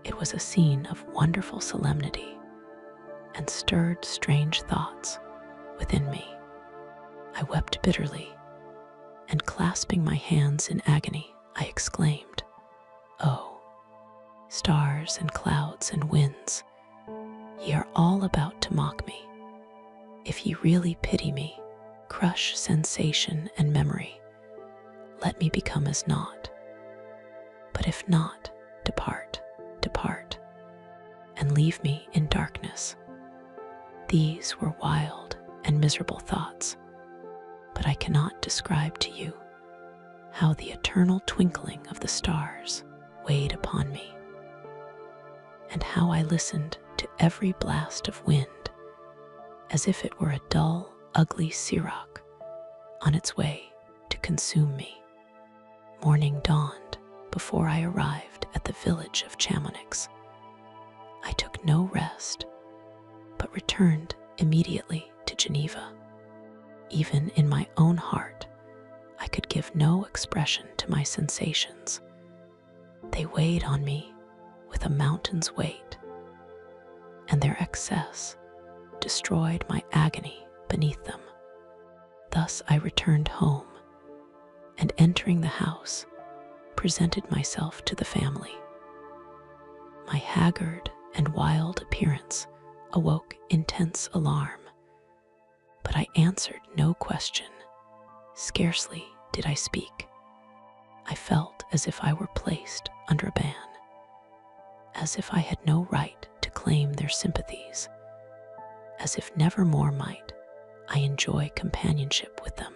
Speaker 1: It was a scene of wonderful solemnity and stirred strange thoughts within me. I wept bitterly, and clasping my hands in agony, I exclaimed, "Oh, stars and clouds and winds, ye are all about to mock me. If ye really pity me, crush sensation and memory. Let me become as naught. But if not, depart, depart, and leave me in darkness." These were wild and miserable thoughts, but I cannot describe to you how the eternal twinkling of the stars weighed upon me, and how I listened to every blast of wind as if it were a dull, ugly siroc on its way to consume me. Morning dawned before I arrived at the village of Chamonix. I took no rest, but returned immediately to Geneva. Even in my own heart, I could give no expression to my sensations. They weighed on me with a mountain's weight, and their excess destroyed my agony beneath them. Thus I returned home, and entering the house, presented myself to the family. My haggard and wild appearance awoke intense alarm, but I answered no question. Scarcely did I speak. I felt as if I were placed under a ban, as if I had no right to claim their sympathies, as if nevermore might I enjoy companionship with them.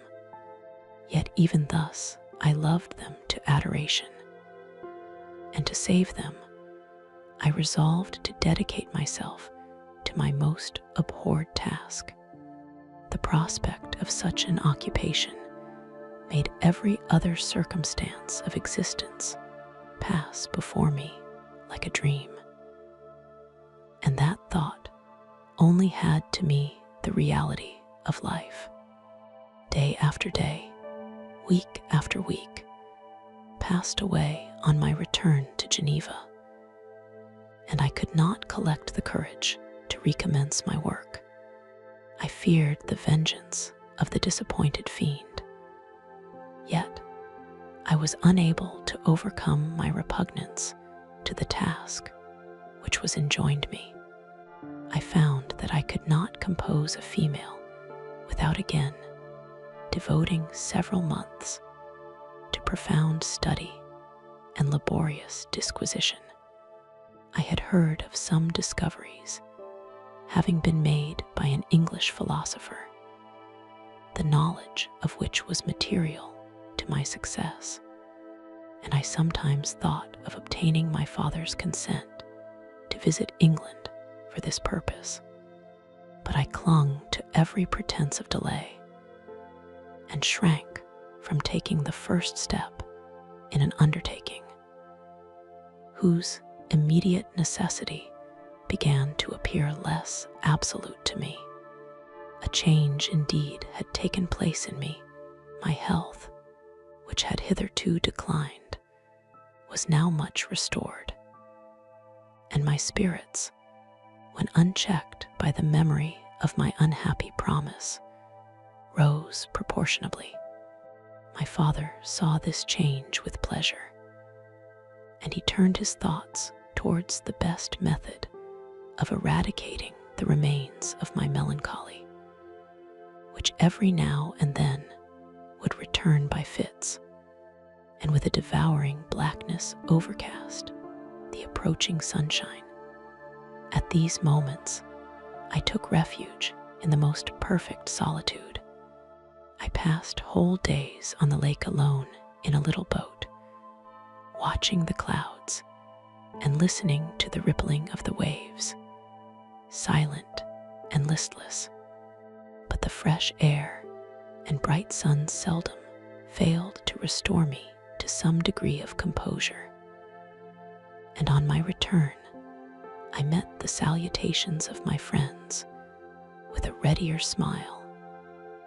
Speaker 1: Yet even thus I loved them to adoration, and to save them, I resolved to dedicate myself to my most abhorred task. The prospect of such an occupation made every other circumstance of existence pass before me like a dream. And that thought only had to me the reality of life. Day after day, week after week, passed away on my return to Geneva, and I could not collect the courage to recommence my work. I feared the vengeance of the disappointed fiend. Yet, I was unable to overcome my repugnance to the task which was enjoined me. I found that I could not compose a female without again devoting several months to profound study and laborious disquisition. I had heard of some discoveries having been made by an English philosopher, the knowledge of which was material to my success, and I sometimes thought of obtaining my father's consent to visit England for this purpose. But I clung to every pretense of delay, and shrank from taking the first step in an undertaking whose immediate necessity began to appear less absolute to me. A change indeed had taken place in me. My health, which had hitherto declined, was now much restored, and my spirits, when unchecked by the memory of my unhappy promise, rose proportionably. My father saw this change with pleasure, and he turned his thoughts towards the best method of eradicating the remains of my melancholy, which every now and then would return by fits, and with a devouring blackness overcast the approaching sunshine. At these moments, I took refuge in the most perfect solitude. I passed whole days on the lake alone in a little boat, watching the clouds and listening to the rippling of the waves, silent and listless. But the fresh air and bright sun seldom failed to restore me to some degree of composure. And on my return, I met the salutations of my friends with a readier smile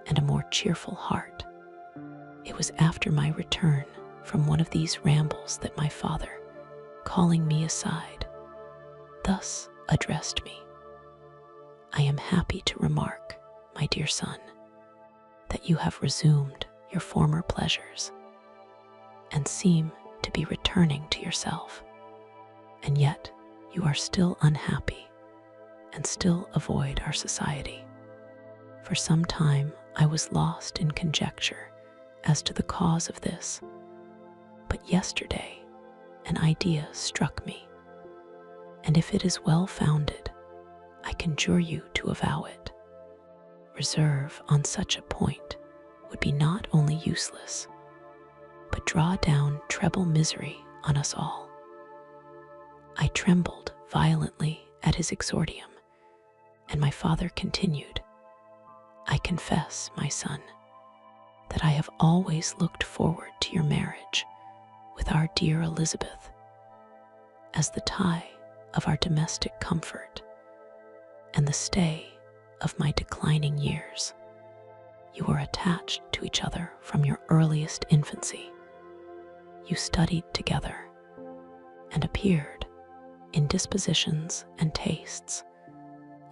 Speaker 1: and a more cheerful heart. It was after my return from one of these rambles that my father, calling me aside, thus addressed me: "I am happy to remark, my dear son, that you have resumed your former pleasures, and seem to be returning to yourself. And yet you are still unhappy, and still avoid our society." For some time I was lost in conjecture as to the cause of this, but yesterday an idea struck me, and if it is well founded, I conjure you to avow it. Reserve on such a point would be not only useless, but draw down treble misery on us all. I trembled violently at his exordium, and my father continued: "I confess, my son, that I have always looked forward to your marriage with our dear Elizabeth as the tie of our domestic comfort and the stay of my declining years. You were attached to each other from your earliest infancy. You studied together and appeared, in dispositions and tastes,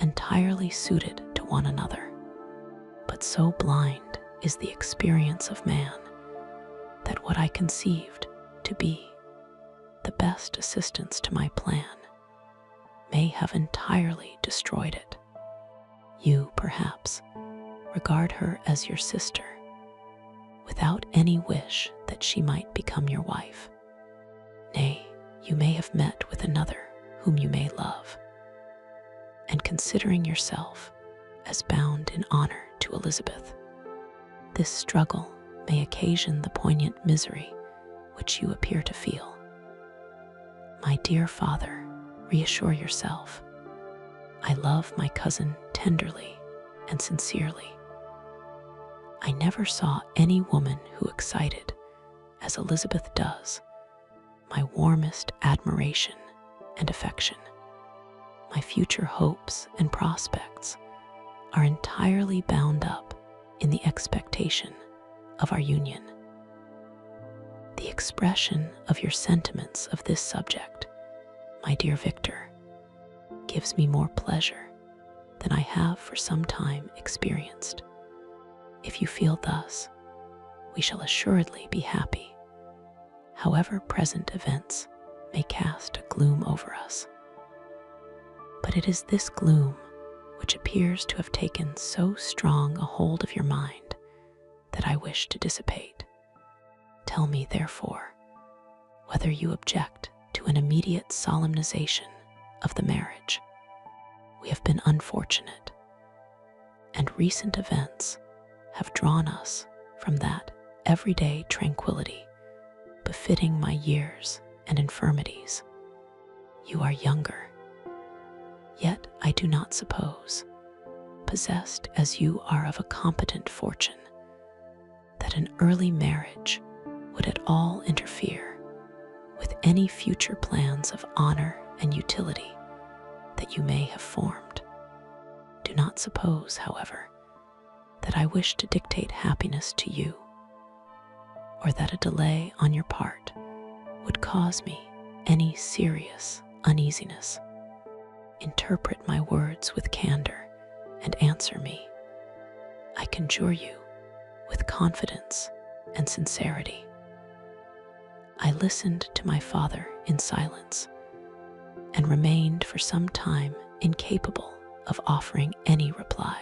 Speaker 1: entirely suited to one another. But so blind is the experience of man that what I conceived to be the best assistance to my plan may have entirely destroyed it. You, perhaps, regard her as your sister, without any wish that she might become your wife. Nay, you may have met with another whom you may love, and considering yourself as bound in honor to Elizabeth, this struggle may occasion the poignant misery which you appear to feel. My dear father, reassure yourself. I love my cousin tenderly and sincerely. I never saw any woman who excited, as Elizabeth does, my warmest admiration and affection. My future hopes and prospects are entirely bound up in the expectation of our union. The expression of your sentiments of this subject, my dear Victor, gives me more pleasure than I have for some time experienced. If you feel thus, we shall assuredly be happy, however present events may cast a gloom over us. But it is this gloom which appears to have taken so strong a hold of your mind that I wish to dissipate. Tell me, therefore, whether you object to an immediate solemnization of the marriage. We have been unfortunate, and recent events have drawn us from that everyday tranquility befitting my years and infirmities. You are younger, yet I do not suppose, possessed as you are of a competent fortune, that an early marriage would at all interfere with any future plans of honor and utility that you may have formed. Do not suppose, however, that I wish to dictate happiness to you, or that a delay on your part would cause me any serious uneasiness. Interpret my words with candor and answer me, I conjure you, with confidence and sincerity. I listened to my father in silence and remained for some time incapable of offering any reply.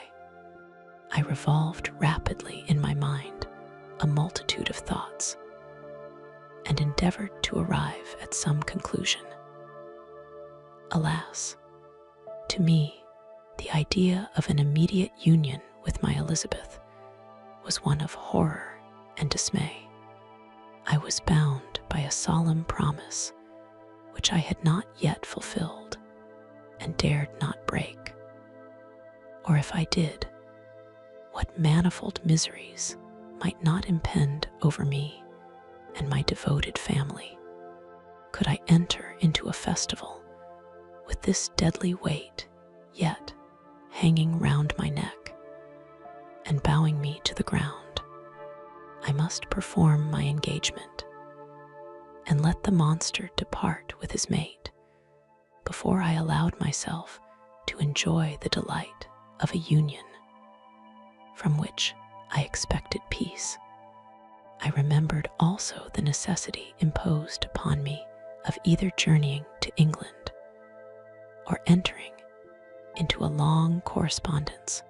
Speaker 1: I revolved rapidly in my mind a multitude of thoughts and endeavored to arrive at some conclusion. Alas, to me, the idea of an immediate union with my Elizabeth was one of horror and dismay. I was bound by a solemn promise which I had not yet fulfilled and dared not break. Or if I did, what manifold miseries might not impend over me and my devoted family? Could I enter into a festival with this deadly weight yet hanging round my neck and bowing me to the ground? I must perform my engagement and let the monster depart with his mate before I allowed myself to enjoy the delight of a union from which I expected peace. I remembered also the necessity imposed upon me of either journeying to England or entering into a long correspondence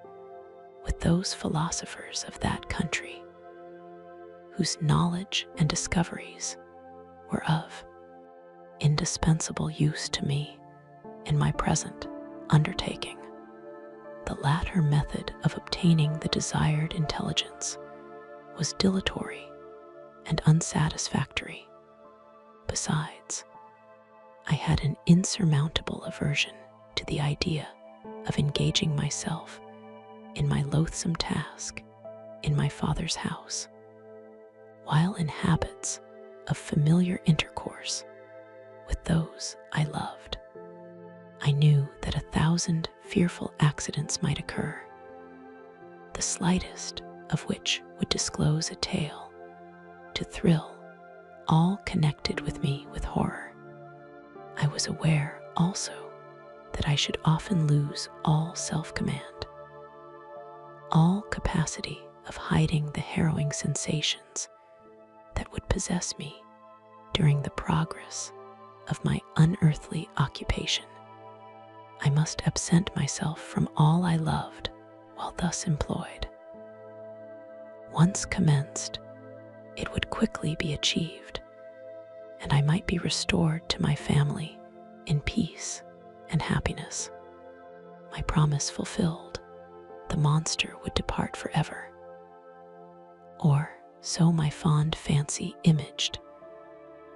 Speaker 1: with those philosophers of that country whose knowledge and discoveries were of indispensable use to me in my present undertaking. The latter method of obtaining the desired intelligence was dilatory and unsatisfactory. Besides, I had an insurmountable aversion to the idea of engaging myself in my loathsome task in my father's house, while in habits of familiar intercourse with those I loved. I knew that 1,000 fearful accidents might occur, the slightest of which would disclose a tale to thrill all connected with me with horror. I was aware also that I should often lose all self-command, all capacity of hiding the harrowing sensations that would possess me during the progress of my unearthly occupation. I must absent myself from all I loved while thus employed. Once commenced, it would quickly be achieved, and I might be restored to my family in peace and happiness. My promise fulfilled, the monster would depart forever. Or so my fond fancy imaged.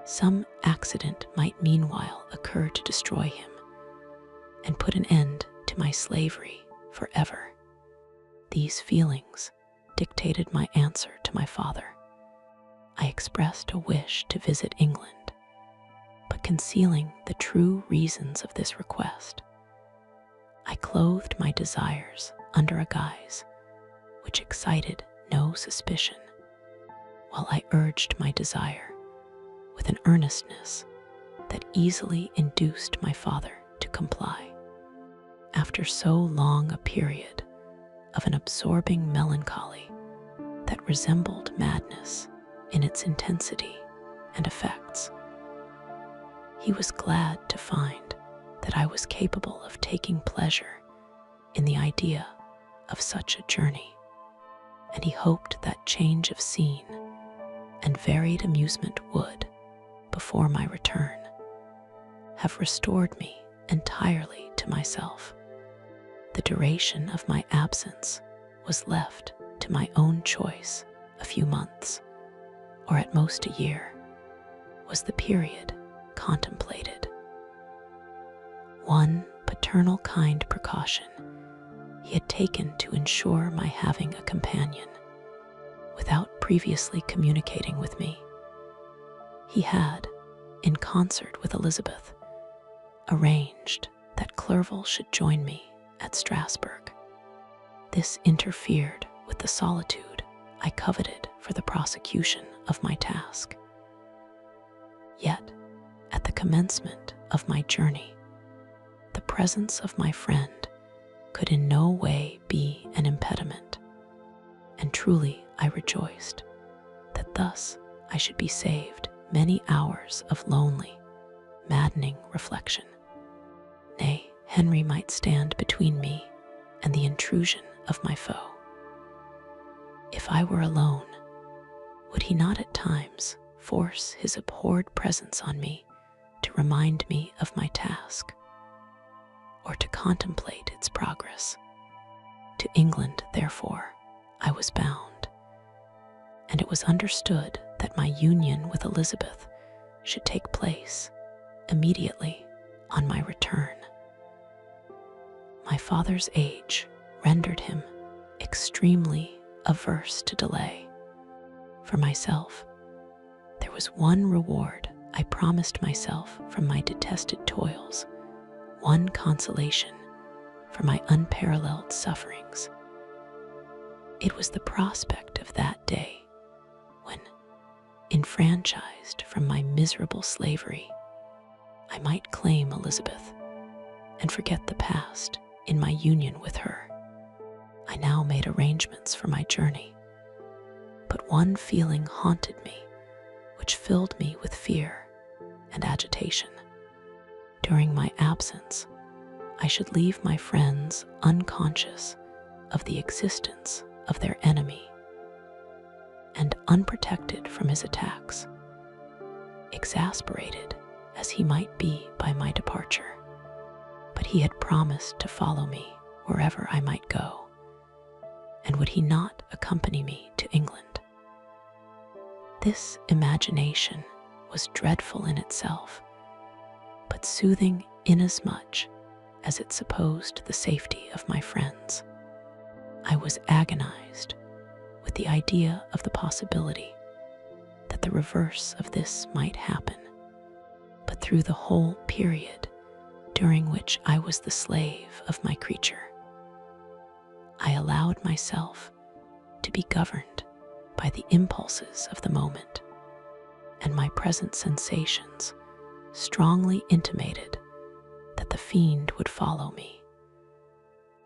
Speaker 1: Some accident might meanwhile occur to destroy him and put an end to my slavery forever. These feelings dictated my answer to my father. I expressed a wish to visit England, but concealing the true reasons of this request, I clothed my desires under a guise which excited no suspicion, while I urged my desire with an earnestness that easily induced my father to comply. After so long a period of an absorbing melancholy that resembled madness in its intensity and effects, he was glad to find that I was capable of taking pleasure in the idea of such a journey, and he hoped that change of scene and varied amusement would, before my return, have restored me entirely to myself. The duration of my absence was left to my own choice. A few months, or at most a year, was the period contemplated. One paternal kind precaution he had taken to ensure my having a companion, without previously communicating with me. He had, in concert with Elizabeth, arranged that Clerval should join me at Strasbourg. This interfered with the solitude I coveted for the prosecution of my task. Yet, at the commencement of my journey, the presence of my friend could in no way be an impediment, and truly I rejoiced that thus I should be saved many hours of lonely, maddening reflection. Nay, Henry might stand between me and the intrusion of my foe. If I were alone, would he not at times force his abhorred presence on me to remind me of my task, or to contemplate its progress? To England, therefore, I was bound, and it was understood that my union with Elizabeth should take place immediately on my return. My father's age rendered him extremely averse to delay. For myself, there was one reward I promised myself from my detested toils, one consolation for my unparalleled sufferings. It was the prospect of that day when, enfranchised from my miserable slavery, I might claim Elizabeth and forget the past in my union with her. I now made arrangements for my journey, but one feeling haunted me which filled me with fear and agitation. During my absence, I should leave my friends unconscious of the existence of their enemy and unprotected from his attacks, exasperated as he might be by my departure. But he had promised to follow me wherever I might go, and would he not accompany me to England? This imagination was dreadful in itself, but soothing inasmuch as it supposed the safety of my friends. I was agonized with the idea of the possibility that the reverse of this might happen, but through the whole period during which I was the slave of my creature, I allowed myself to be governed by the impulses of the moment, and my present sensations strongly intimated that the fiend would follow me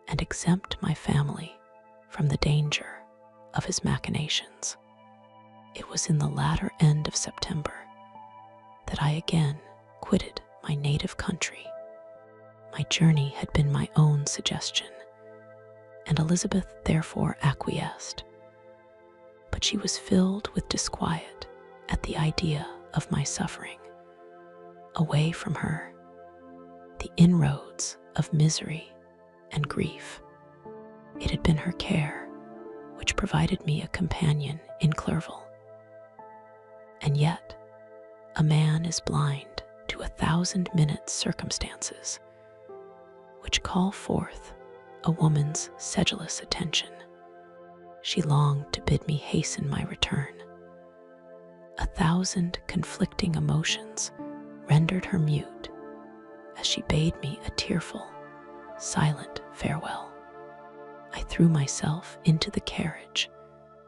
Speaker 1: and exempt my family from the danger of his machinations. It was in the latter end of September that I again quitted my native country. My journey had been my own suggestion, and Elizabeth therefore acquiesced. But she was filled with disquiet at the idea of my suffering. Away from her, the inroads of misery and grief. It had been her care which provided me a companion in Clerval. And yet, a man is blind to 1,000 circumstances which call forth a woman's sedulous attention. She longed to bid me hasten my return. 1,000 conflicting emotions rendered her mute as she bade me a tearful, silent farewell. I threw myself into the carriage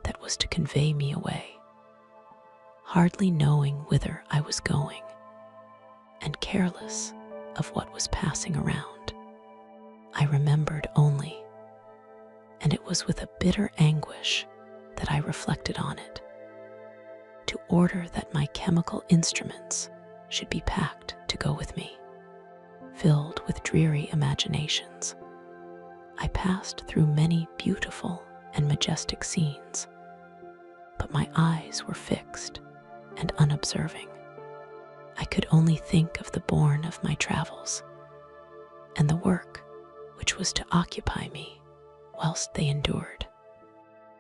Speaker 1: that was to convey me away, hardly knowing whither I was going, and careless of what was passing around. I remembered only, and it was with a bitter anguish that I reflected on it, to order that my chemical instruments should be packed to go with me. Filled with dreary imaginations, I passed through many beautiful and majestic scenes, but my eyes were fixed and unobserving. I could only think of the bourne of my travels, and the work which was to occupy me whilst they endured.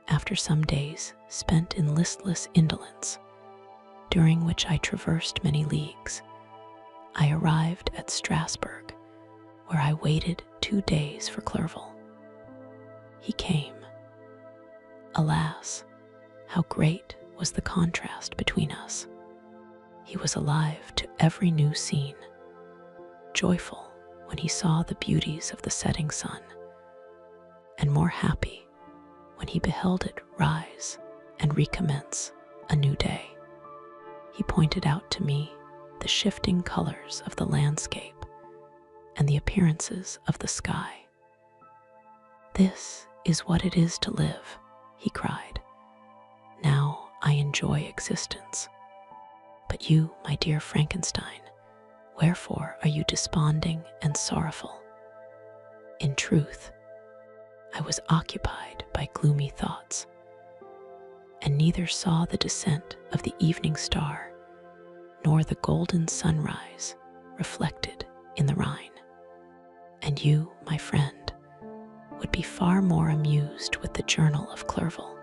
Speaker 1: After some days spent in listless indolence, during which I traversed many leagues, I arrived at Strasbourg, where I waited 2 days for Clerval. He came. Alas, how great was the contrast between us! He was alive to every new scene, joyful when he saw the beauties of the setting sun, and more happy when he beheld it rise and recommence a new day. He pointed out to me the shifting colors of the landscape and the appearances of the sky. "This is what it is to live," he cried. "Now I enjoy existence. But you, my dear Frankenstein, wherefore are you desponding and sorrowful?" In truth, I was occupied by gloomy thoughts, and neither saw the descent of the evening star nor the golden sunrise reflected in the Rhine. And you, my friend, would be far more amused with the journal of Clerval,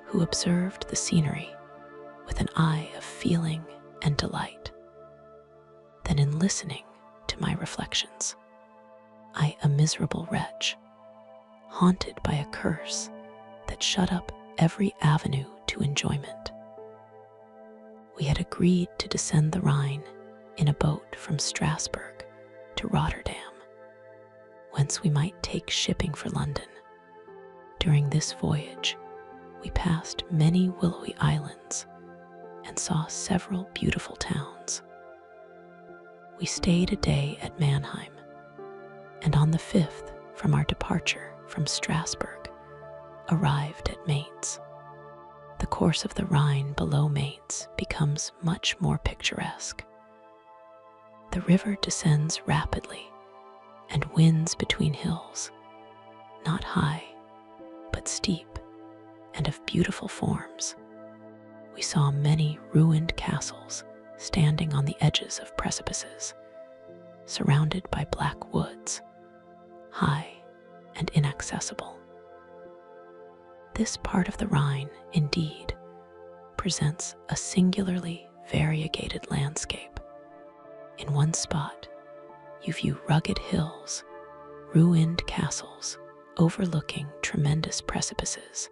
Speaker 1: who observed the scenery with an eye of feeling and delight, than in listening to my reflections. I, a miserable wretch, haunted by a curse that shut up every avenue to enjoyment. We had agreed to descend the Rhine in a boat from Strasbourg to Rotterdam, whence we might take shipping for London. During this voyage, we passed many willowy islands and saw several beautiful towns. We stayed a day at Mannheim, and on the 5th from our departure from Strasbourg, arrived at Mainz. The course of the Rhine below Mainz becomes much more picturesque. The river descends rapidly and winds between hills, not high, but steep and of beautiful forms. We saw many ruined castles standing on the edges of precipices, surrounded by black woods, high and inaccessible. This part of the Rhine, indeed, presents a singularly variegated landscape. In one spot, you view rugged hills, ruined castles overlooking tremendous precipices,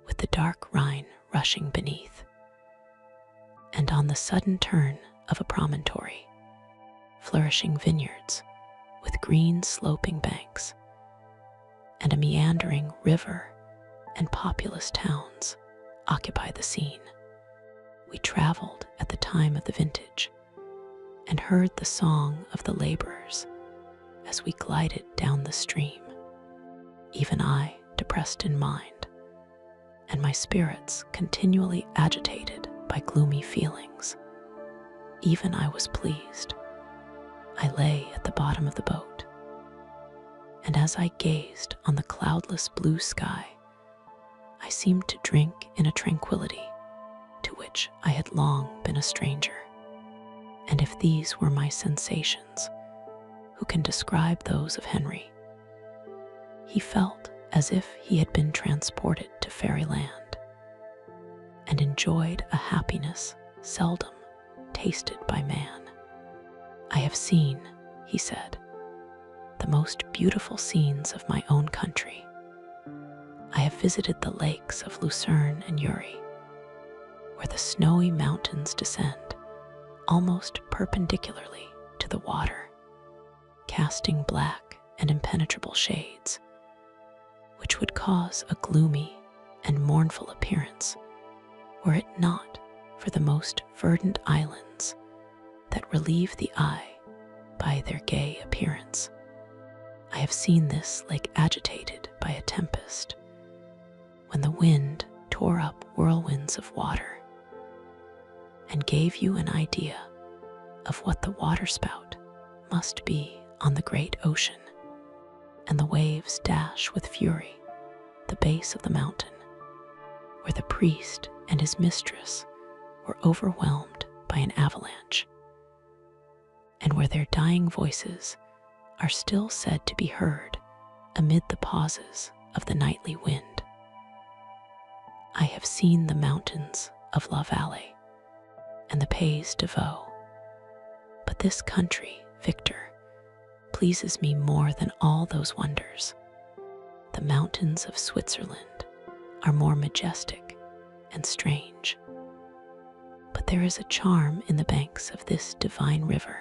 Speaker 1: with the dark Rhine rushing beneath. And on the sudden turn of a promontory, flourishing vineyards with green sloping banks, and a meandering river and populous towns occupy the scene. We traveled at the time of the vintage, and heard the song of the laborers as we glided down the stream. Even I, depressed in mind, and my spirits continually agitated by gloomy feelings, even I was pleased. I lay at the bottom of the boat, and as I gazed on the cloudless blue sky, I seemed to drink in a tranquility to which I had long been a stranger. And if these were my sensations, who can describe those of Henry? He felt as if he had been transported to fairyland and enjoyed a happiness seldom tasted by man. I have seen, he said, the most beautiful scenes of my own country. I have visited the lakes of Lucerne and Uri, where the snowy mountains descend almost perpendicularly to the water, casting black and impenetrable shades, which would cause a gloomy and mournful appearance were it not for the most verdant islands that relieve the eye by their gay appearance. I have seen this lake agitated by a tempest, when the wind tore up whirlwinds of water and gave you an idea of what the waterspout must be on the great ocean, and the waves dash with fury the base of the mountain, where the priest and his mistress were overwhelmed by an avalanche, and where their dying voices are still said to be heard amid the pauses of the nightly wind. I have seen the mountains of La Vallée and the Pays de Vaud, but this country, Victor, pleases me more than all those wonders. The mountains of Switzerland are more majestic and strange, but there is a charm in the banks of this divine river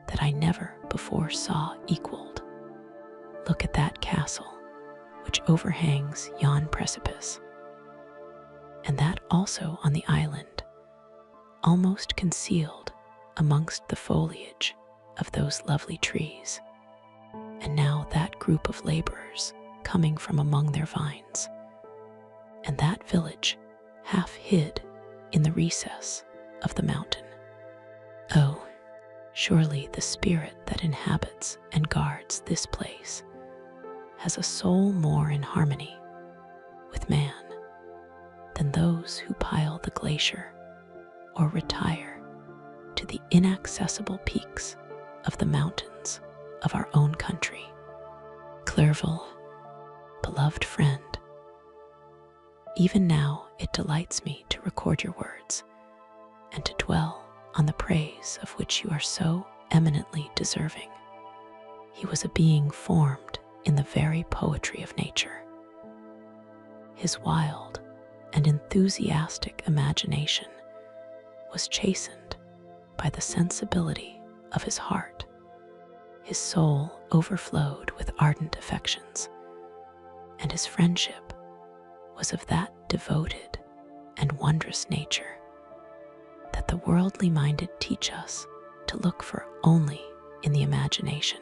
Speaker 1: that I never before saw equaled. Look at that castle which overhangs yon precipice, and that also on the island, almost concealed amongst the foliage of those lovely trees. And now that group of laborers coming from among their vines, and that village half hid in the recess of the mountain. Oh, surely the spirit that inhabits and guards this place has a soul more in harmony with man than those who pile the glacier or retire to the inaccessible peaks of the mountains of our own country. Clerval, beloved friend, even now it delights me to record your words and to dwell on the praise of which you are so eminently deserving. He was a being formed in the very poetry of nature. His wild and enthusiastic imagination was chastened by the sensibility of his heart. His soul overflowed with ardent affections, and his friendship was of that devoted and wondrous nature that the worldly minded teach us to look for only in the imagination.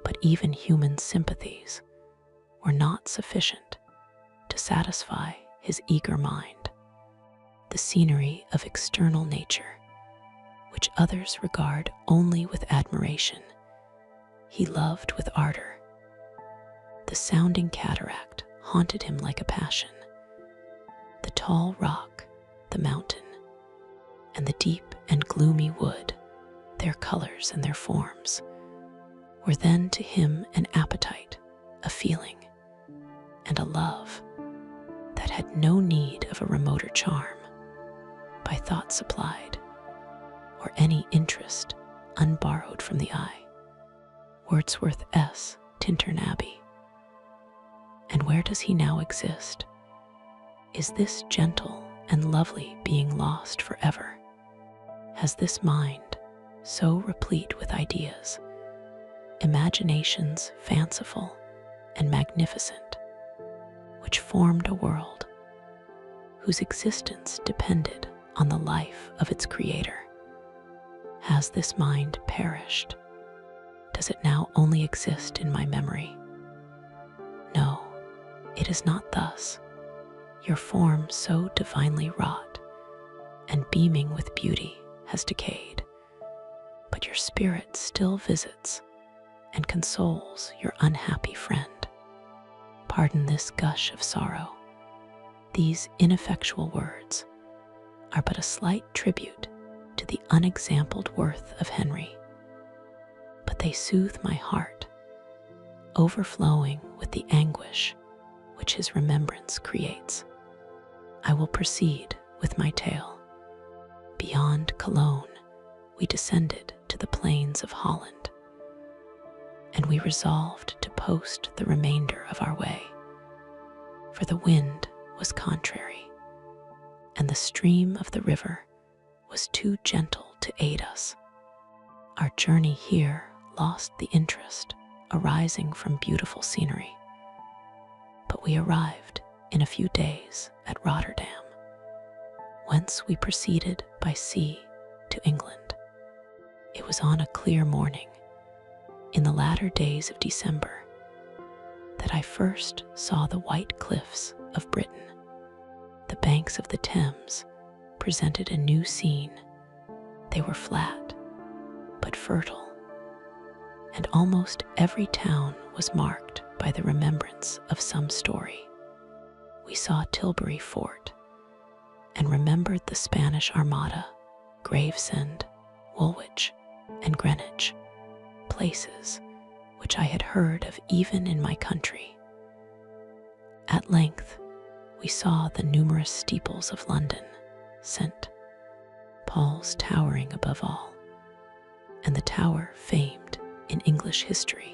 Speaker 1: But even human sympathies were not sufficient to satisfy his eager mind. The scenery of external nature, which others regard only with admiration, he loved with ardor. The sounding cataract haunted him like a passion. The tall rock, the mountain, and the deep and gloomy wood, their colors and their forms, were then to him an appetite, a feeling, and a love that had no need of a remoter charm, by thought supplied, or any interest unborrowed from the eye. Wordsworth S. Tintern Abbey. And where does he now exist? Is this gentle and lovely being lost forever? Has this mind, so replete with ideas, imaginations fanciful and magnificent, which formed a world whose existence depended on the life of its creator, Has this mind perished? Does it now only exist in my memory? No, it is not thus. Your form so divinely wrought and beaming with beauty has decayed, but your spirit still visits and consoles your unhappy friend. Pardon this gush of sorrow. These ineffectual words are but a slight tribute to the unexampled worth of Henry, but they soothe my heart, overflowing with the anguish which his remembrance creates. I will proceed with my tale. Beyond Cologne, we descended to the plains of Holland, and we resolved to post the remainder of our way, for the wind was contrary, and the stream of the river was too gentle to aid us. Our journey here lost the interest arising from beautiful scenery, but we arrived in a few days at Rotterdam, whence we proceeded by sea to England. It was on a clear morning, in the latter days of December, that I first saw the white cliffs of Britain. The banks of the Thames presented a new scene. They were flat, but fertile, and almost every town was marked by the remembrance of some story. We saw Tilbury Fort, and remembered the Spanish Armada, Gravesend, Woolwich, and Greenwich, places which I had heard of even in my country. At length, we saw the numerous steeples of London, St. Paul's towering above all, and the tower famed in English history.